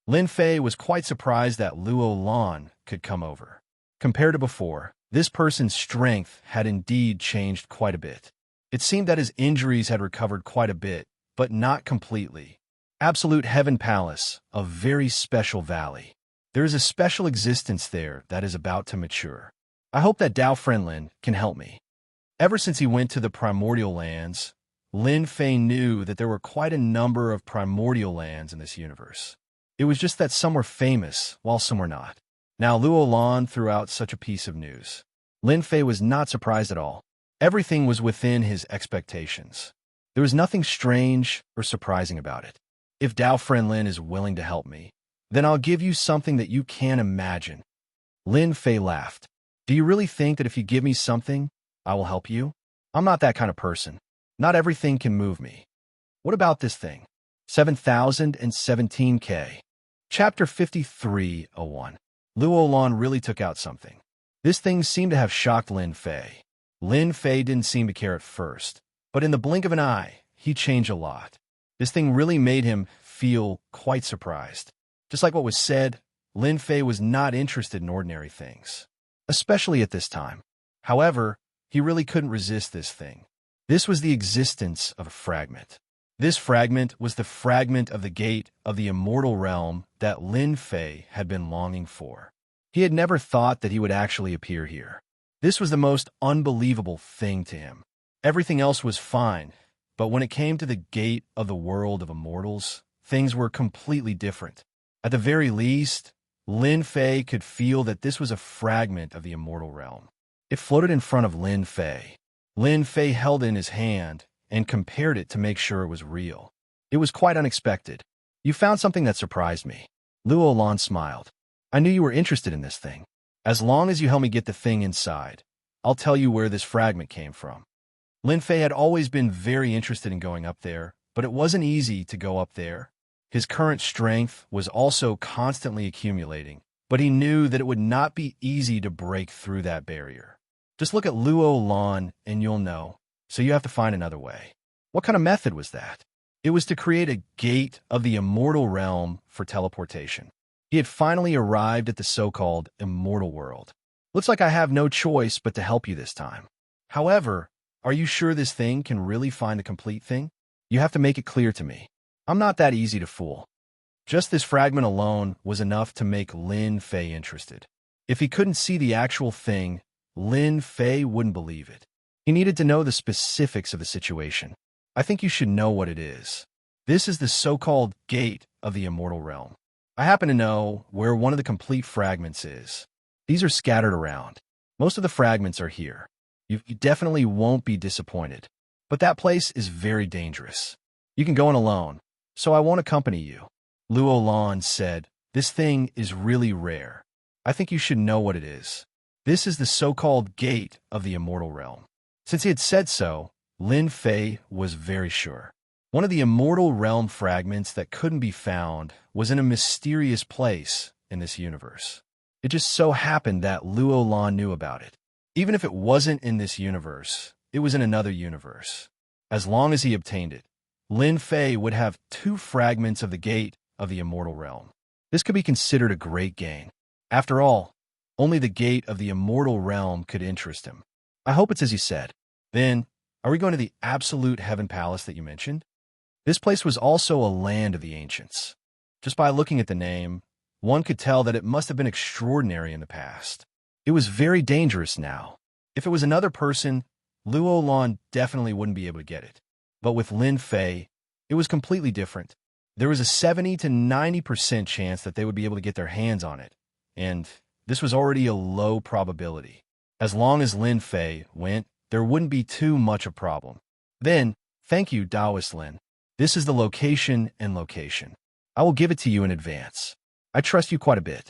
Lin Fei was quite surprised that Luo Lan could come over. Compared to before, this person's strength had indeed changed quite a bit. It seemed that his injuries had recovered quite a bit, but not completely. Absolute Heaven Palace, a very special valley. There is a special existence there that is about to mature. I hope that Dao Friendlin can help me. Ever since he went to the primordial lands, Lin Fei knew that there were quite a number of primordial lands in this universe. It was just that some were famous, while some were not. Now Luo Lan threw out such a piece of news. Lin Fei was not surprised at all. Everything was within his expectations. There was nothing strange or surprising about it. If Dao Friendlin is willing to help me, then I'll give you something that you can't imagine. Lin Fei laughed. Do you really think that if you give me something, I will help you? I'm not that kind of person. Not everything can move me. What about this thing? 7017K. Chapter 5301. Luo Lan really took out something. This thing seemed to have shocked Lin Fei. Lin Fei didn't seem to care at first, but in the blink of an eye, he changed a lot. This thing really made him feel quite surprised. Just like what was said, Lin Fei was not interested in ordinary things, especially at this time. However, he really couldn't resist this thing. This was the existence of a fragment. This fragment was the fragment of the gate of the immortal realm that Lin Fei had been longing for. He had never thought that he would actually appear here. This was the most unbelievable thing to him. Everything else was fine, but when it came to the gate of the world of immortals, things were completely different. At the very least, Lin Fei could feel that this was a fragment of the immortal realm. It floated in front of Lin Fei. Lin Fei held it in his hand and compared it to make sure it was real. It was quite unexpected. You found something that surprised me. Luo Lan smiled. I knew you were interested in this thing. As long as you help me get the thing inside, I'll tell you where this fragment came from. Lin Fei had always been very interested in going up there, but it wasn't easy to go up there. His current strength was also constantly accumulating, but he knew that it would not be easy to break through that barrier. Just look at Luo Lan and you'll know, so you have to find another way. What kind of method was that? It was to create a gate of the immortal realm for teleportation. He had finally arrived at the so-called immortal world. Looks like I have no choice but to help you this time. However, are you sure this thing can really find the complete thing? You have to make it clear to me. I'm not that easy to fool. Just this fragment alone was enough to make Lin Fei interested. If he couldn't see the actual thing, Lin Fei wouldn't believe it. He needed to know the specifics of the situation. I think you should know what it is. This is the so-called gate of the immortal realm. I happen to know where one of the complete fragments is. These are scattered around. Most of the fragments are here. You definitely won't be disappointed. But that place is very dangerous. You can go in alone, so I won't accompany you. Luo Lan said, this thing is really rare. I think you should know what it is. This is the so-called gate of the immortal realm. Since he had said so, Lin Fei was very sure. One of the immortal realm fragments that couldn't be found was in a mysterious place in this universe. It just so happened that Luo Lan knew about it. Even if it wasn't in this universe, it was in another universe. As long as he obtained it, Lin Fei would have 2 fragments of the gate of the immortal realm. This could be considered a great gain. After all, only the gate of the immortal realm could interest him. I hope it's as you said. Then, are we going to the absolute heaven palace that you mentioned? This place was also a land of the ancients. Just by looking at the name, one could tell that it must have been extraordinary in the past. It was very dangerous now. If it was another person, Luo Lan definitely wouldn't be able to get it. But with Lin Fei, it was completely different. There was a 70 to 90% chance that they would be able to get their hands on it, and this was already a low probability. As long as Lin Fei went, there wouldn't be too much of a problem. Then, thank you, Taoist Lin. This is the location and location. I will give it to you in advance. I trust you quite a bit.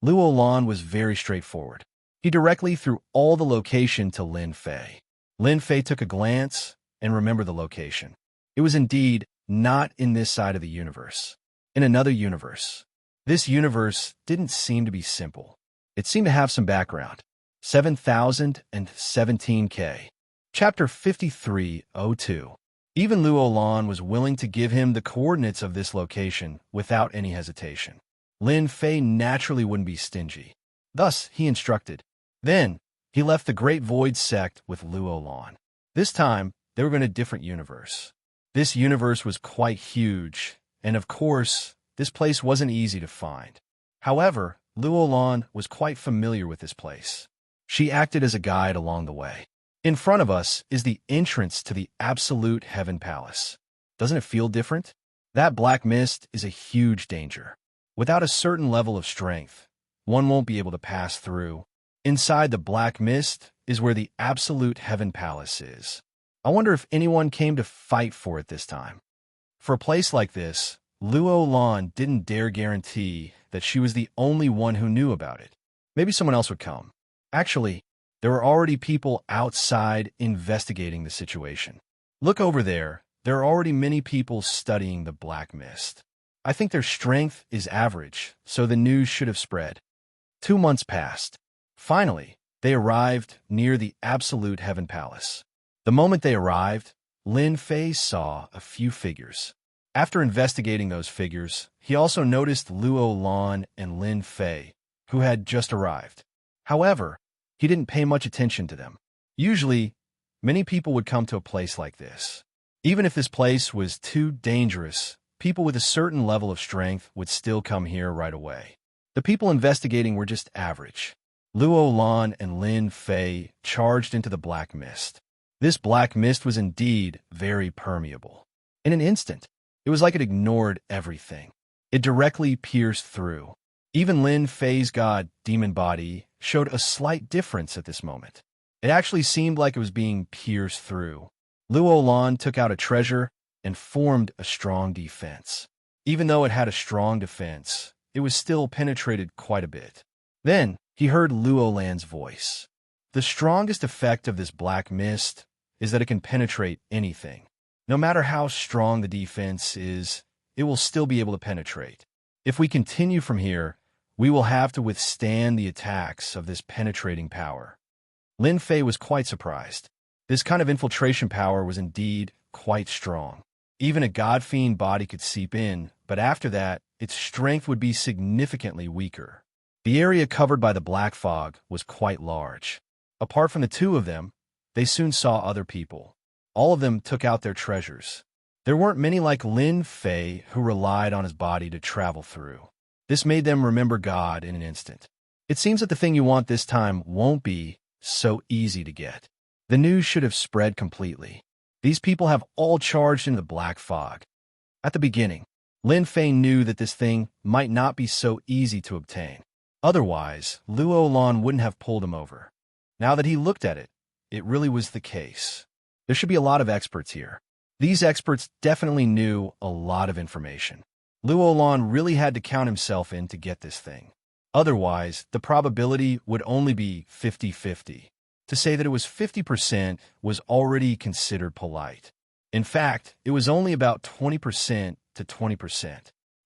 Luo Lan was very straightforward. He directly threw all the location to Lin Fei. Lin Fei took a glance and remembered the location. It was indeed not in this side of the universe. In another universe. This universe didn't seem to be simple. It seemed to have some background. 7017K. Chapter 5302. Even Luo Lan was willing to give him the coordinates of this location without any hesitation. Lin Fei naturally wouldn't be stingy. Thus, he instructed. Then, he left the Great Void Sect with Luo Lan. This time, they were in a different universe. This universe was quite huge, and of course, this place wasn't easy to find. However, Luo Lan was quite familiar with this place. She acted as a guide along the way. In front of us is the entrance to the Absolute Heaven Palace. Doesn't it feel different? That black mist is a huge danger. Without a certain level of strength, one won't be able to pass through. Inside the black mist is where the Absolute Heaven Palace is. I wonder if anyone came to fight for it this time. For a place like this, Luo Lan didn't dare guarantee that she was the only one who knew about it. Maybe someone else would come. Actually, there were already people outside investigating the situation. Look over there. There are already many people studying the black mist. I think their strength is average, so the news should have spread. 2 months passed. Finally, they arrived near the Absolute Heaven Palace. The moment they arrived, Lin Fei saw a few figures. After investigating those figures, he also noticed Luo Lan and Lin Fei, who had just arrived. However, he didn't pay much attention to them. Usually, many people would come to a place like this. Even if this place was too dangerous, people with a certain level of strength would still come here right away. The people investigating were just average. Luo Lan and Lin Fei charged into the black mist. This black mist was indeed very permeable. In an instant, it was like it ignored everything. It directly pierced through. Even Lin Fei's god-demon body showed a slight difference at this moment. It actually seemed like it was being pierced through. Luo Lan took out a treasure and formed a strong defense. Even though it had a strong defense, it was still penetrated quite a bit. Then, he heard Luo Lan's voice. The strongest effect of this black mist is that it can penetrate anything. No matter how strong the defense is, it will still be able to penetrate. If we continue from here, we will have to withstand the attacks of this penetrating power. Lin Fei was quite surprised. This kind of infiltration power was indeed quite strong. Even a god-fiend body could seep in, but after that, its strength would be significantly weaker. The area covered by the black fog was quite large. Apart from the two of them, they soon saw other people. All of them took out their treasures. There weren't many like Lin Fei who relied on his body to travel through. This made them remember God in an instant. It seems that the thing you want this time won't be so easy to get. The news should have spread completely. These people have all charged into the black fog. At the beginning, Lin Fei knew that this thing might not be so easy to obtain. Otherwise, Luo Lan wouldn't have pulled him over. Now that he looked at it, it really was the case. There should be a lot of experts here. These experts definitely knew a lot of information. Luo Lan really had to count himself in to get this thing. Otherwise, the probability would only be 50-50. To say that it was 50% was already considered polite. In fact, it was only about 20% to 20%.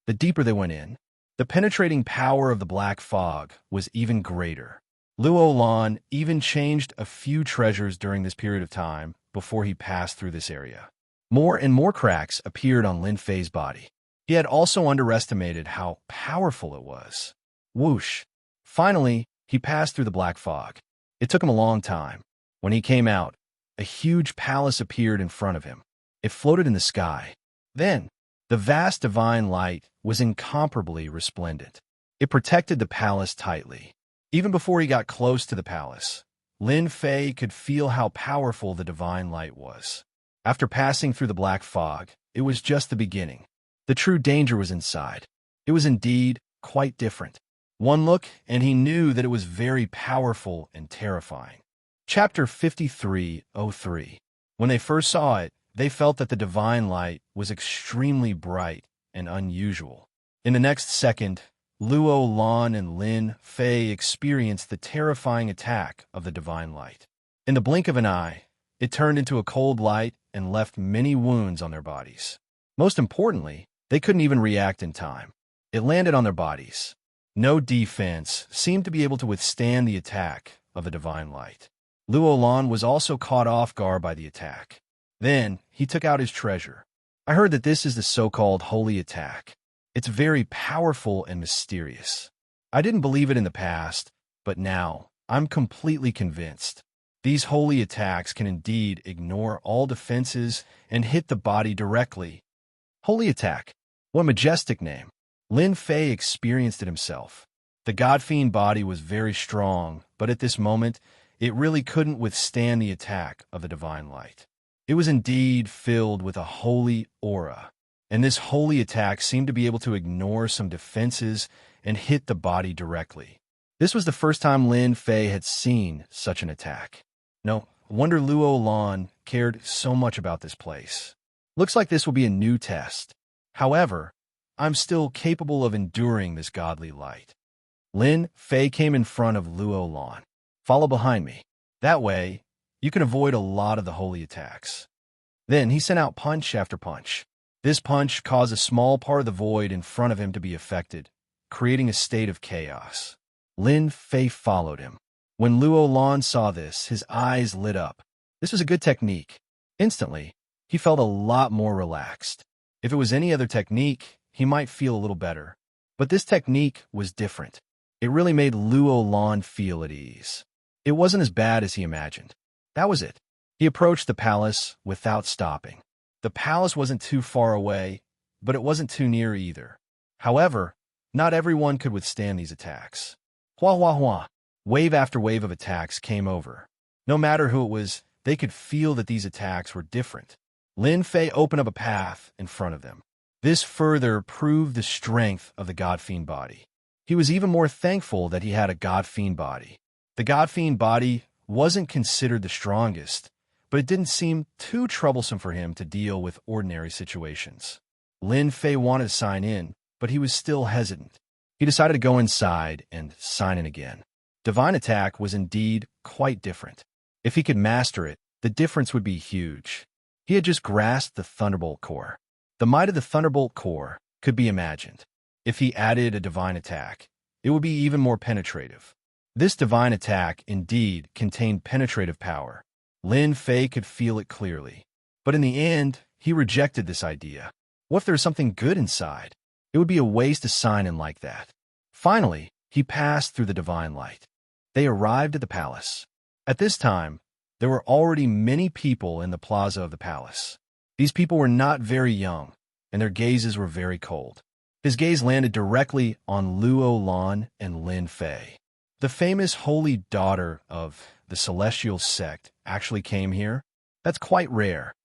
The deeper they went in, the penetrating power of the black fog was even greater. Luo Lan even changed a few treasures during this period of time before he passed through this area. More and more cracks appeared on Lin Fei's body. He had also underestimated how powerful it was. Whoosh! Finally, he passed through the black fog. It took him a long time. When he came out, a huge palace appeared in front of him. It floated in the sky. Then, the vast divine light was incomparably resplendent. It protected the palace tightly. Even before he got close to the palace, Lin Fei could feel how powerful the divine light was. After passing through the black fog, it was just the beginning. The true danger was inside. It was indeed quite different. One look, and he knew that it was very powerful and terrifying. Chapter 53:03. When they first saw it, they felt that the divine light was extremely bright and unusual. In the next second, Luo Lan and Lin Fei experienced the terrifying attack of the divine light. In the blink of an eye, it turned into a cold light and left many wounds on their bodies. Most importantly, they couldn't even react in time. It landed on their bodies. No defense seemed to be able to withstand the attack of the divine light. Luo Lan was also caught off guard by the attack. Then, he took out his treasure. I heard that this is the so-called holy attack. It's very powerful and mysterious. I didn't believe it in the past, but now, I'm completely convinced. These holy attacks can indeed ignore all defenses and hit the body directly. Holy attack. What a majestic name. Lin Fei experienced it himself. The god-fiend body was very strong, but at this moment, it really couldn't withstand the attack of the divine light. It was indeed filled with a holy aura, and this holy attack seemed to be able to ignore some defenses and hit the body directly. This was the first time Lin Fei had seen such an attack. No wonder Luo Lan cared so much about this place. Looks like this will be a new test. However, I'm still capable of enduring this godly light. Lin Fei came in front of Luo Lan. Follow behind me. That way, you can avoid a lot of the holy attacks. Then he sent out punch after punch. This punch caused a small part of the void in front of him to be affected, creating a state of chaos. Lin Fei followed him. When Luo Lan saw this, his eyes lit up. This was a good technique. Instantly, he felt a lot more relaxed. If it was any other technique, he might feel a little better. But this technique was different. It really made Luo Lan feel at ease. It wasn't as bad as he imagined. That was it. He approached the palace without stopping. The palace wasn't too far away, but it wasn't too near either. However, not everyone could withstand these attacks. Hua hua hua. Wave after wave of attacks came over. No matter who it was, they could feel that these attacks were different. Lin Fei opened up a path in front of them. This further proved the strength of the God Fiend body. He was even more thankful that he had a God Fiend body. The God Fiend body wasn't considered the strongest, but it didn't seem too troublesome for him to deal with ordinary situations. Lin Fei wanted to sign in, but he was still hesitant. He decided to go inside and sign in again. Divine Attack was indeed quite different. If he could master it, the difference would be huge. He had just grasped the Thunderbolt core. The might of the Thunderbolt core could be imagined. If he added a Divine Attack, it would be even more penetrative. This Divine Attack indeed contained penetrative power. Lin Fei could feel it clearly. But in the end, he rejected this idea. What if there was something good inside? It would be a waste to sign in like that. Finally, he passed through the Divine Light. They arrived at the palace. At this time, there were already many people in the plaza of the palace. These people were not very young, and their gazes were very cold. His gaze landed directly on Luo Lan and Lin Fei. The famous holy daughter of the celestial sect actually came here. That's quite rare.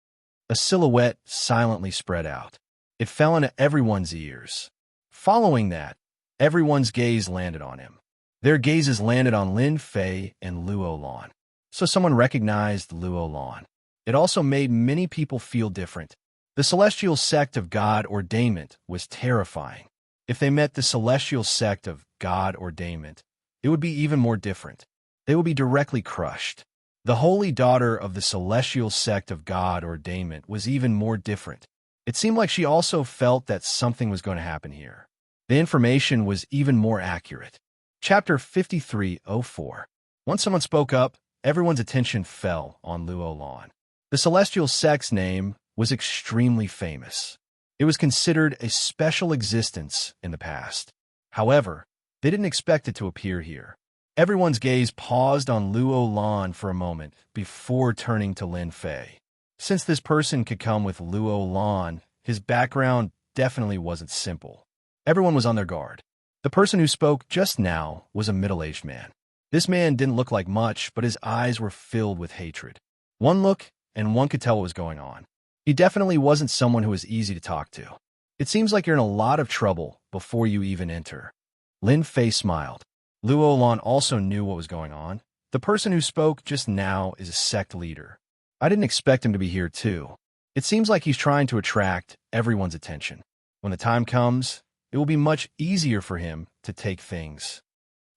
A silhouette silently spread out. It fell into everyone's ears. Following that, everyone's gaze landed on him. Their gazes landed on Lin Fei and Luo Lan. So someone recognized Luo Lan. It also made many people feel different. The celestial sect of God Ordainment was terrifying. If they met the celestial sect of God Ordainment, it would be even more different. They would be directly crushed. The holy daughter of the celestial sect of God Ordainment was even more different. It seemed like she also felt that something was going to happen here. The information was even more accurate. Chapter 5304. Once someone spoke up, everyone's attention fell on Luo Lan. The celestial sect's name was extremely famous. It was considered a special existence in the past. However, they didn't expect it to appear here. Everyone's gaze paused on Luo Lan for a moment before turning to Lin Fei. Since this person could come with Luo Lan, his background definitely wasn't simple. Everyone was on their guard. The person who spoke just now was a middle-aged man. This man didn't look like much, but his eyes were filled with hatred. One look, and one could tell what was going on. He definitely wasn't someone who was easy to talk to. It seems like you're in a lot of trouble before you even enter. Lin Fei smiled. Luo Lan also knew what was going on. The person who spoke just now is a sect leader. I didn't expect him to be here too. It seems like he's trying to attract everyone's attention. When the time comes, it will be much easier for him to take things.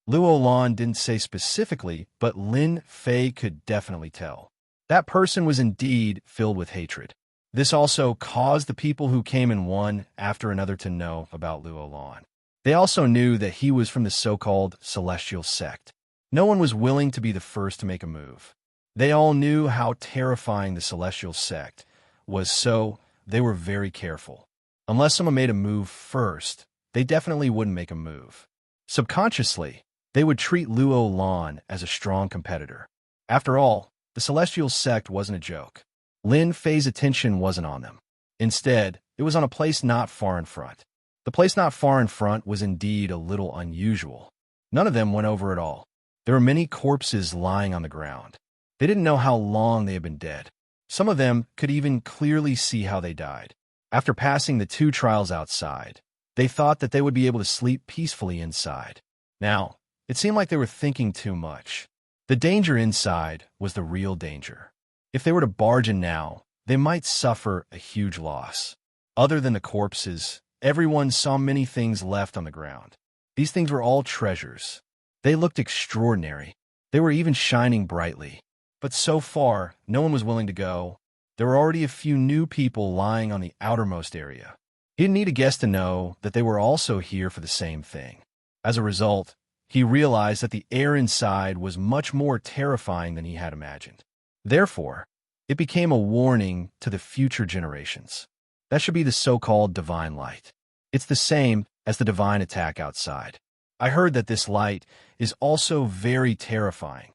Luo Lan didn't say specifically, but Lin Fei could definitely tell. That person was indeed filled with hatred. This also caused the people who came in one after another to know about Luo Lan. They also knew that he was from the so-called celestial sect. No one was willing to be the first to make a move. They all knew how terrifying the celestial sect was, so they were very careful. Unless someone made a move first, they definitely wouldn't make a move. Subconsciously, they would treat Luo Lan as a strong competitor. After all, the celestial sect wasn't a joke. Lin Fei's attention wasn't on them. Instead, it was on a place not far in front. The place not far in front was indeed a little unusual. None of them went over at all. There were many corpses lying on the ground. They didn't know how long they had been dead. Some of them could even clearly see how they died. After passing the 2 trials outside, they thought that they would be able to sleep peacefully inside. Now, it seemed like they were thinking too much. The danger inside was the real danger. If they were to barge in now, they might suffer a huge loss. Other than the corpses, everyone saw many things left on the ground. These things were all treasures. They looked extraordinary. They were even shining brightly. But so far, no one was willing to go. There were already a few new people lying on the outermost area. He didn't need a guess to know that they were also here for the same thing. As a result, he realized that the air inside was much more terrifying than he had imagined. Therefore, it became a warning to the future generations. That should be the so-called divine light. It's the same as the divine attack outside. I heard that this light is also very terrifying.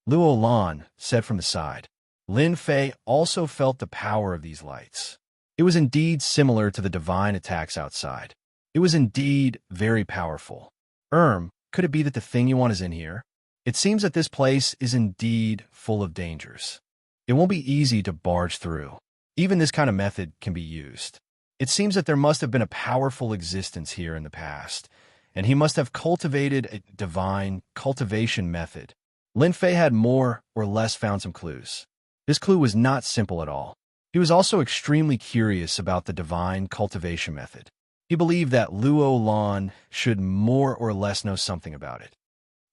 Luo Lan said from the side. Lin Fei also felt the power of these lights. It was indeed similar to the divine attacks outside. It was indeed very powerful. Could it be that the thing you want is in here? It seems that this place is indeed full of dangers. It won't be easy to barge through. Even this kind of method can be used. It seems that there must have been a powerful existence here in the past, and he must have cultivated a divine cultivation method. Lin Fei had more or less found some clues. This clue was not simple at all. He was also extremely curious about the divine cultivation method. He believed that Luo Lan should more or less know something about it.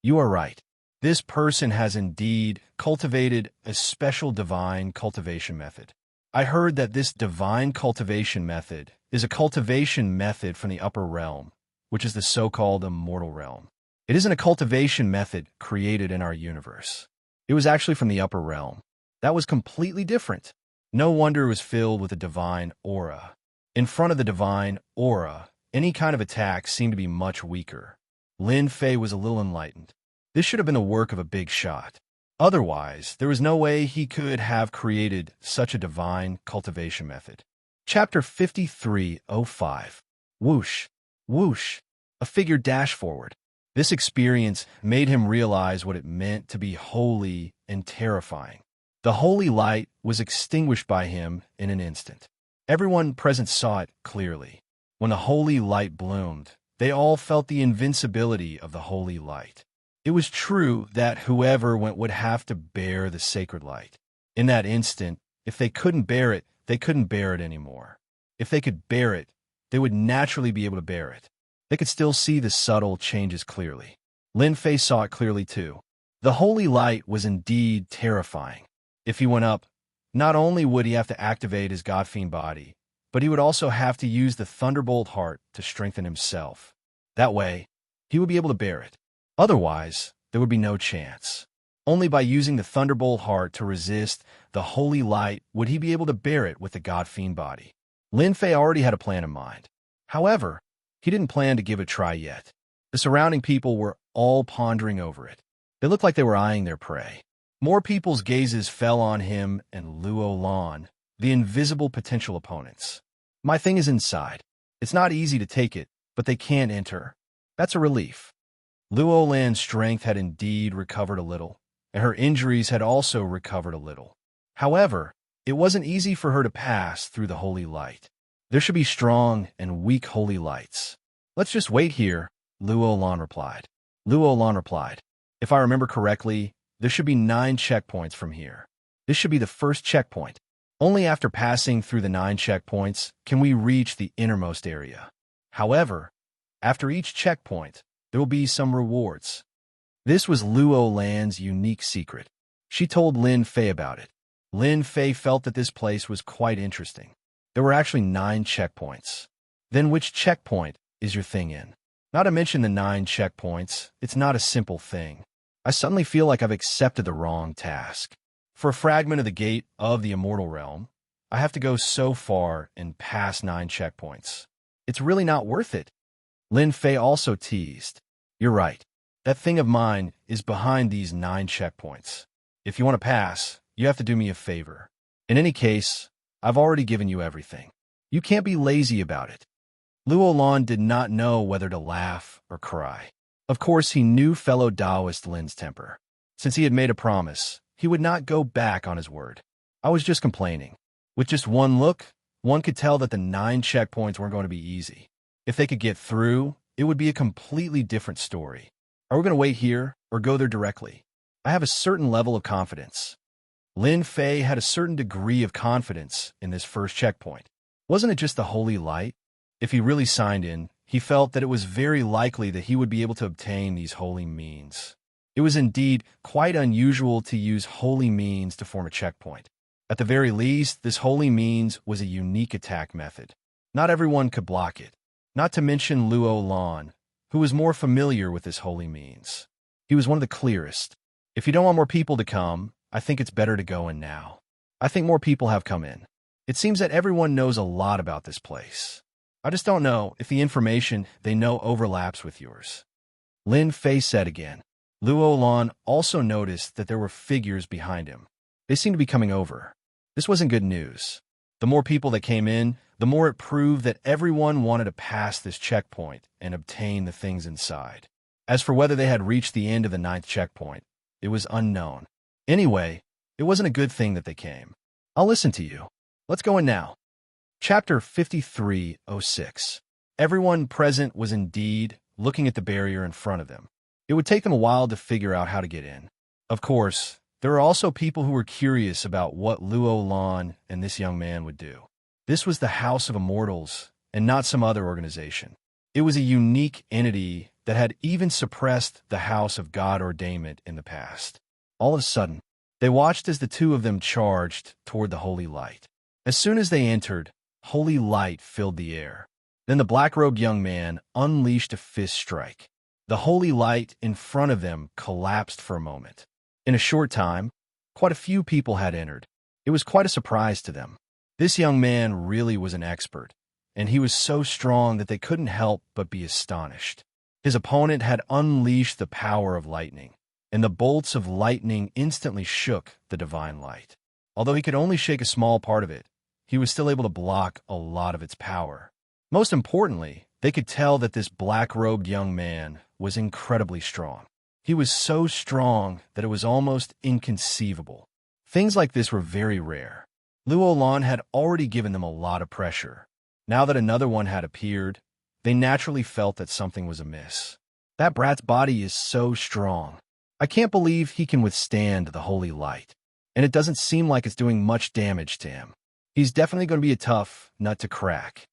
You are right. This person has indeed cultivated a special divine cultivation method. I heard that this divine cultivation method is a cultivation method from the upper realm, which is the so-called immortal realm. It isn't a cultivation method created in our universe. It was actually from the upper realm. That was completely different. No wonder it was filled with a divine aura. In front of the divine aura, any kind of attack seemed to be much weaker. Lin Fei was a little enlightened. This should have been the work of a big shot. Otherwise, there was no way he could have created such a divine cultivation method. Chapter 53:05. Whoosh, whoosh. A figure dashed forward. This experience made him realize what it meant to be holy and terrifying. The holy light was extinguished by him in an instant. Everyone present saw it clearly. When the holy light bloomed, they all felt the invincibility of the holy light. It was true that whoever went would have to bear the sacred light. In that instant, if they couldn't bear it, they couldn't bear it anymore. If they could bear it, they would naturally be able to bear it. They could still see the subtle changes clearly. Lin Fei saw it clearly too. The holy light was indeed terrifying. If he went up, not only would he have to activate his God-fiend body, but he would also have to use the Thunderbolt heart to strengthen himself. That way, he would be able to bear it. Otherwise, there would be no chance. Only by using the Thunderbolt heart to resist the holy light would he be able to bear it with the God-fiend body. Lin Fei already had a plan in mind. However, he didn't plan to give it a try yet. The surrounding people were all pondering over it. They looked like they were eyeing their prey. More people's gazes fell on him and Luo Lan, the invisible potential opponents. My thing is inside. It's not easy to take it, but they can't enter. That's a relief. Luo Lan's strength had indeed recovered a little, and her injuries had also recovered a little. However, it wasn't easy for her to pass through the holy light. There should be strong and weak holy lights. Let's just wait here, Luo Lan replied. Luo Lan replied, if I remember correctly, there should be 9 checkpoints from here. This should be the first checkpoint. Only after passing through the 9 checkpoints can we reach the innermost area. However, after each checkpoint, there will be some rewards. This was Luo Lan's unique secret. She told Lin Fei about it. Lin Fei felt that this place was quite interesting. There were actually 9 checkpoints. Then which checkpoint is your thing in? Not to mention the 9 checkpoints, it's not a simple thing. I suddenly feel like I've accepted the wrong task. For a fragment of the gate of the immortal realm, I have to go so far and pass 9 checkpoints. It's really not worth it. Lin Fei also teased. You're right. That thing of mine is behind these 9 checkpoints. If you want to pass, you have to do me a favor. In any case, I've already given you everything. You can't be lazy about it. Luo Lan did not know whether to laugh or cry. Of course, he knew fellow Taoist Lin's temper. Since he had made a promise, he would not go back on his word. I was just complaining. With just one look, one could tell that the 9 checkpoints weren't going to be easy. If they could get through, it would be a completely different story. Are we going to wait here or go there directly? I have a certain level of confidence. Lin Fei had a certain degree of confidence in this first checkpoint. Wasn't it just the holy light? If he really signed in, he felt that it was very likely that he would be able to obtain these holy means. It was indeed quite unusual to use holy means to form a checkpoint. At the very least, this holy means was a unique attack method. Not everyone could block it. Not to mention Luo Lan, who was more familiar with this holy means. He was one of the clearest. If you don't want more people to come, I think it's better to go in now. I think more people have come in. It seems that everyone knows a lot about this place. I just don't know if the information they know overlaps with yours. Lin Fei said again. Luo Lan also noticed that there were figures behind him. They seemed to be coming over. This wasn't good news. The more people that came in, the more it proved that everyone wanted to pass this checkpoint and obtain the things inside. As for whether they had reached the end of the 9th checkpoint, it was unknown. Anyway, It wasn't a good thing that they came. I'll listen to you. Let's go in now. Chapter 5306. Everyone present was indeed looking at the barrier in front of them. It would take them a while to figure out how to get in. Of course, there were also people who were curious about what Luo Lan and this young man would do. This was the House of Immortals, and not some other organization. It was a unique entity that had even suppressed the House of God Ordainment in the past. All of a sudden, they watched as the two of them charged toward the holy light. As soon as they entered, holy light filled the air. Then the black-robed young man unleashed a fist strike. The holy light in front of them collapsed for a moment. In a short time, quite a few people had entered. It was quite a surprise to them. This young man really was an expert, and he was so strong that they couldn't help but be astonished. His opponent had unleashed the power of lightning, and the bolts of lightning instantly shook the divine light. Although he could only shake a small part of it, he was still able to block a lot of its power. Most importantly, they could tell that this black-robed young man was incredibly strong. He was so strong that it was almost inconceivable. Things like this were very rare. Luo Lan had already given them a lot of pressure. Now that another one had appeared, they naturally felt that something was amiss. That brat's body is so strong. I can't believe he can withstand the holy light, and it doesn't seem like it's doing much damage to him. He's definitely going to be a tough nut to crack.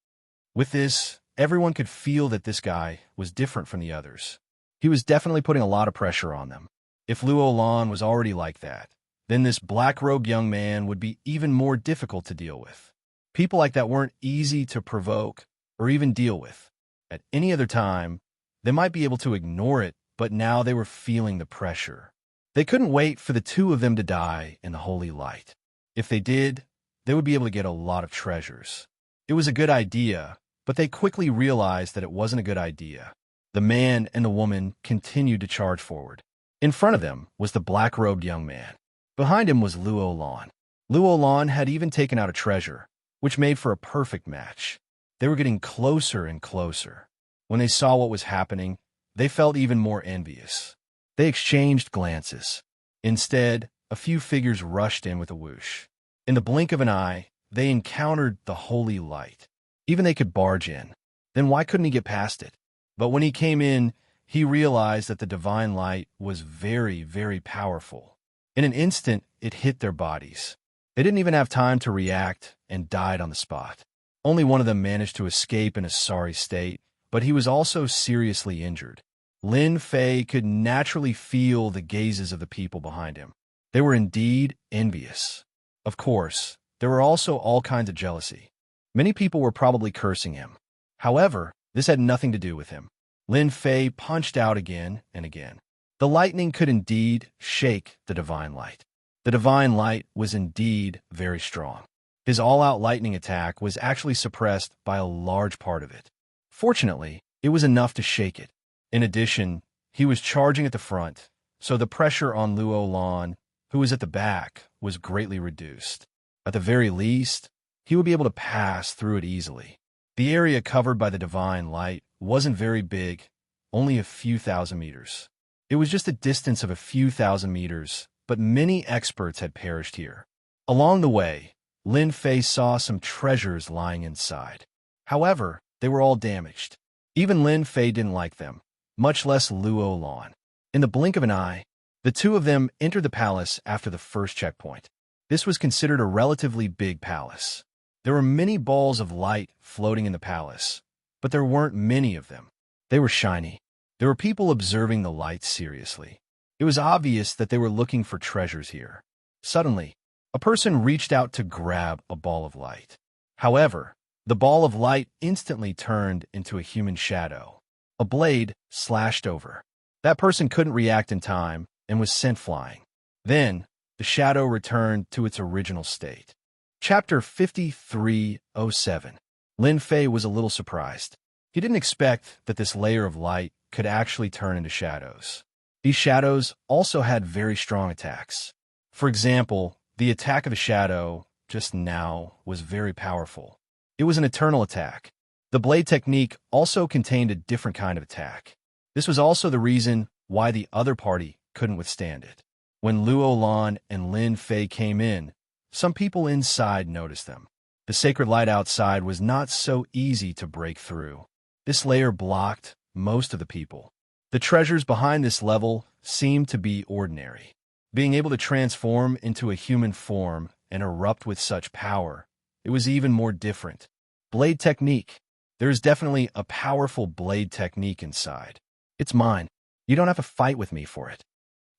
With this, everyone could feel that this guy was different from the others. He was definitely putting a lot of pressure on them. If Luo Lan was already like that, then this black-robed young man would be even more difficult to deal with. People like that weren't easy to provoke or even deal with. At any other time, they might be able to ignore it, but now they were feeling the pressure. They couldn't wait for the two of them to die in the holy light. If they did, they would be able to get a lot of treasures. It was a good idea, but they quickly realized that it wasn't a good idea. The man and the woman continued to charge forward. In front of them was the black-robed young man. Behind him was Luo Lan. Luo Lan had even taken out a treasure, which made for a perfect match. They were getting closer and closer. When they saw what was happening, they felt even more envious. They exchanged glances. Instead, a few figures rushed in with a whoosh. In the blink of an eye, they encountered the holy light. Even they could barge in. Then why couldn't he get past it? But when he came in, he realized that the divine light was very, very powerful. In an instant, it hit their bodies. They didn't even have time to react and died on the spot. Only one of them managed to escape in a sorry state, but he was also seriously injured. Lin Fei could naturally feel the gazes of the people behind him. They were indeed envious. Of course, there were also all kinds of jealousy. Many people were probably cursing him. However, this had nothing to do with him. Lin Fei punched out again and again. The lightning could indeed shake the divine light. The divine light was indeed very strong. His all-out lightning attack was actually suppressed by a large part of it. Fortunately, it was enough to shake it. In addition, he was charging at the front, so the pressure on Luo Lan, who was at the back, was greatly reduced. At the very least, he would be able to pass through it easily. The area covered by the divine light wasn't very big, only a few thousand meters. It was just a distance of a few thousand meters, but many experts had perished here. Along the way, Lin Fei saw some treasures lying inside. However, they were all damaged. Even Lin Fei didn't like them, much less Luo Lan. In the blink of an eye, the two of them entered the palace after the first checkpoint. This was considered a relatively big palace. There were many balls of light floating in the palace, but there weren't many of them. They were shiny. There were people observing the lights seriously. It was obvious that they were looking for treasures here. Suddenly, a person reached out to grab a ball of light. However, the ball of light instantly turned into a human shadow. A blade slashed over. That person couldn't react in time and was sent flying. Then, the shadow returned to its original state. Chapter 5307. Lin Fei was a little surprised. He didn't expect that this layer of light could actually turn into shadows. These shadows also had very strong attacks. For example, the attack of a shadow just now was very powerful. It was an eternal attack. The blade technique also contained a different kind of attack. This was also the reason why the other party couldn't withstand it. When Luo Lan and Lin Fei came in, some people inside noticed them. The sacred light outside was not so easy to break through. This layer blocked most of the people. The treasures behind this level seemed to be ordinary. Being able to transform into a human form and erupt with such power, it was even more different. Blade technique. There is definitely a powerful blade technique inside. It's mine. You don't have to fight with me for it.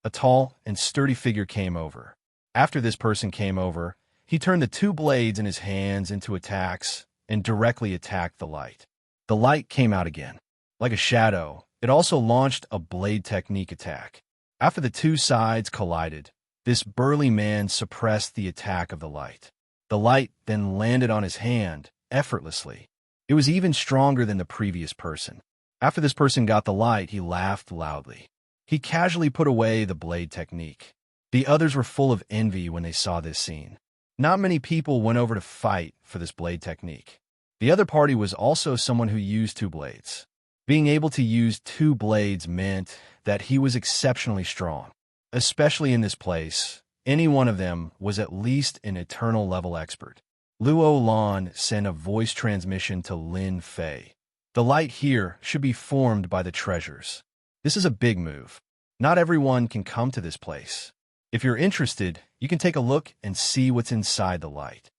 A tall and sturdy figure came over. After this person came over, he turned the two blades in his hands into attacks and directly attacked the light. The light came out again. Like a shadow, it also launched a blade technique attack. After the two sides collided, this burly man suppressed the attack of the light. The light then landed on his hand effortlessly. It was even stronger than the previous person. After this person got the light, he laughed loudly. He casually put away the blade technique. The others were full of envy when they saw this scene. Not many people went over to fight for this blade technique. The other party was also someone who used two blades. Being able to use two blades meant that he was exceptionally strong. Especially in this place, any one of them was at least an eternal level expert. Luo Lan sent a voice transmission to Lin Fei. The light here should be formed by the treasures. This is a big move. Not everyone can come to this place. If you're interested, you can take a look and see what's inside the light.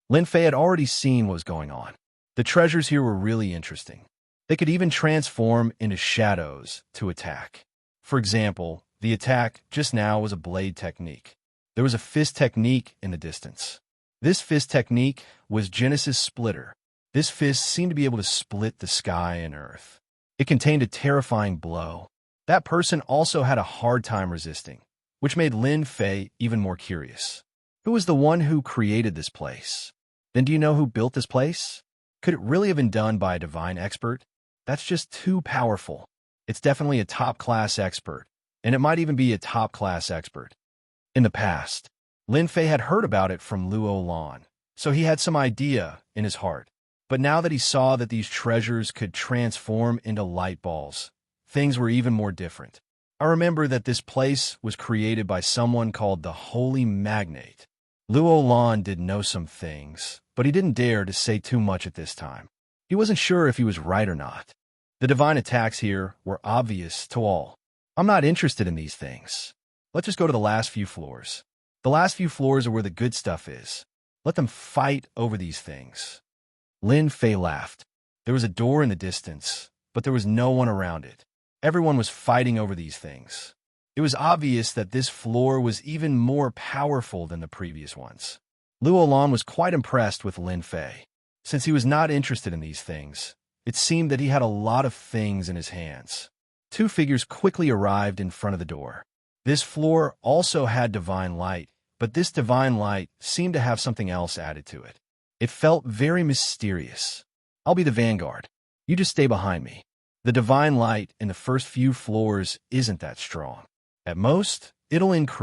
Lin Fei had already seen what was going on. The treasures here were really interesting. They could even transform into shadows to attack. For example, the attack just now was a blade technique. There was a fist technique in the distance. This fist technique was Genesis Splitter. This fist seemed to be able to split the sky and earth. It contained a terrifying blow. That person also had a hard time resisting, which made Lin Fei even more curious. Who was the one who created this place? Then do you know who built this place? Could it really have been done by a divine expert? That's just too powerful. It's definitely a top-class expert, and it might even be a top-class expert. In the past, Lin Fei had heard about it from Luo Lan, so he had some idea in his heart. But now that he saw that these treasures could transform into light balls, things were even more different. I remember that this place was created by someone called the Holy Magnate. Luo Lan did know some things, but he didn't dare to say too much at this time. He wasn't sure if he was right or not. The divine attacks here were obvious to all. I'm not interested in these things. Let's just go to the last few floors. The last few floors are where the good stuff is. Let them fight over these things. Lin Fei laughed. There was a door in the distance, but there was no one around it. Everyone was fighting over these things. It was obvious that this floor was even more powerful than the previous ones. Luo Lan was quite impressed with Lin Fei. Since he was not interested in these things, it seemed that he had a lot of things in his hands. Two figures quickly arrived in front of the door. This floor also had divine light, but this divine light seemed to have something else added to it. It felt very mysterious. I'll be the vanguard. You just stay behind me. The divine light in the first few floors isn't that strong. At most, it'll increase.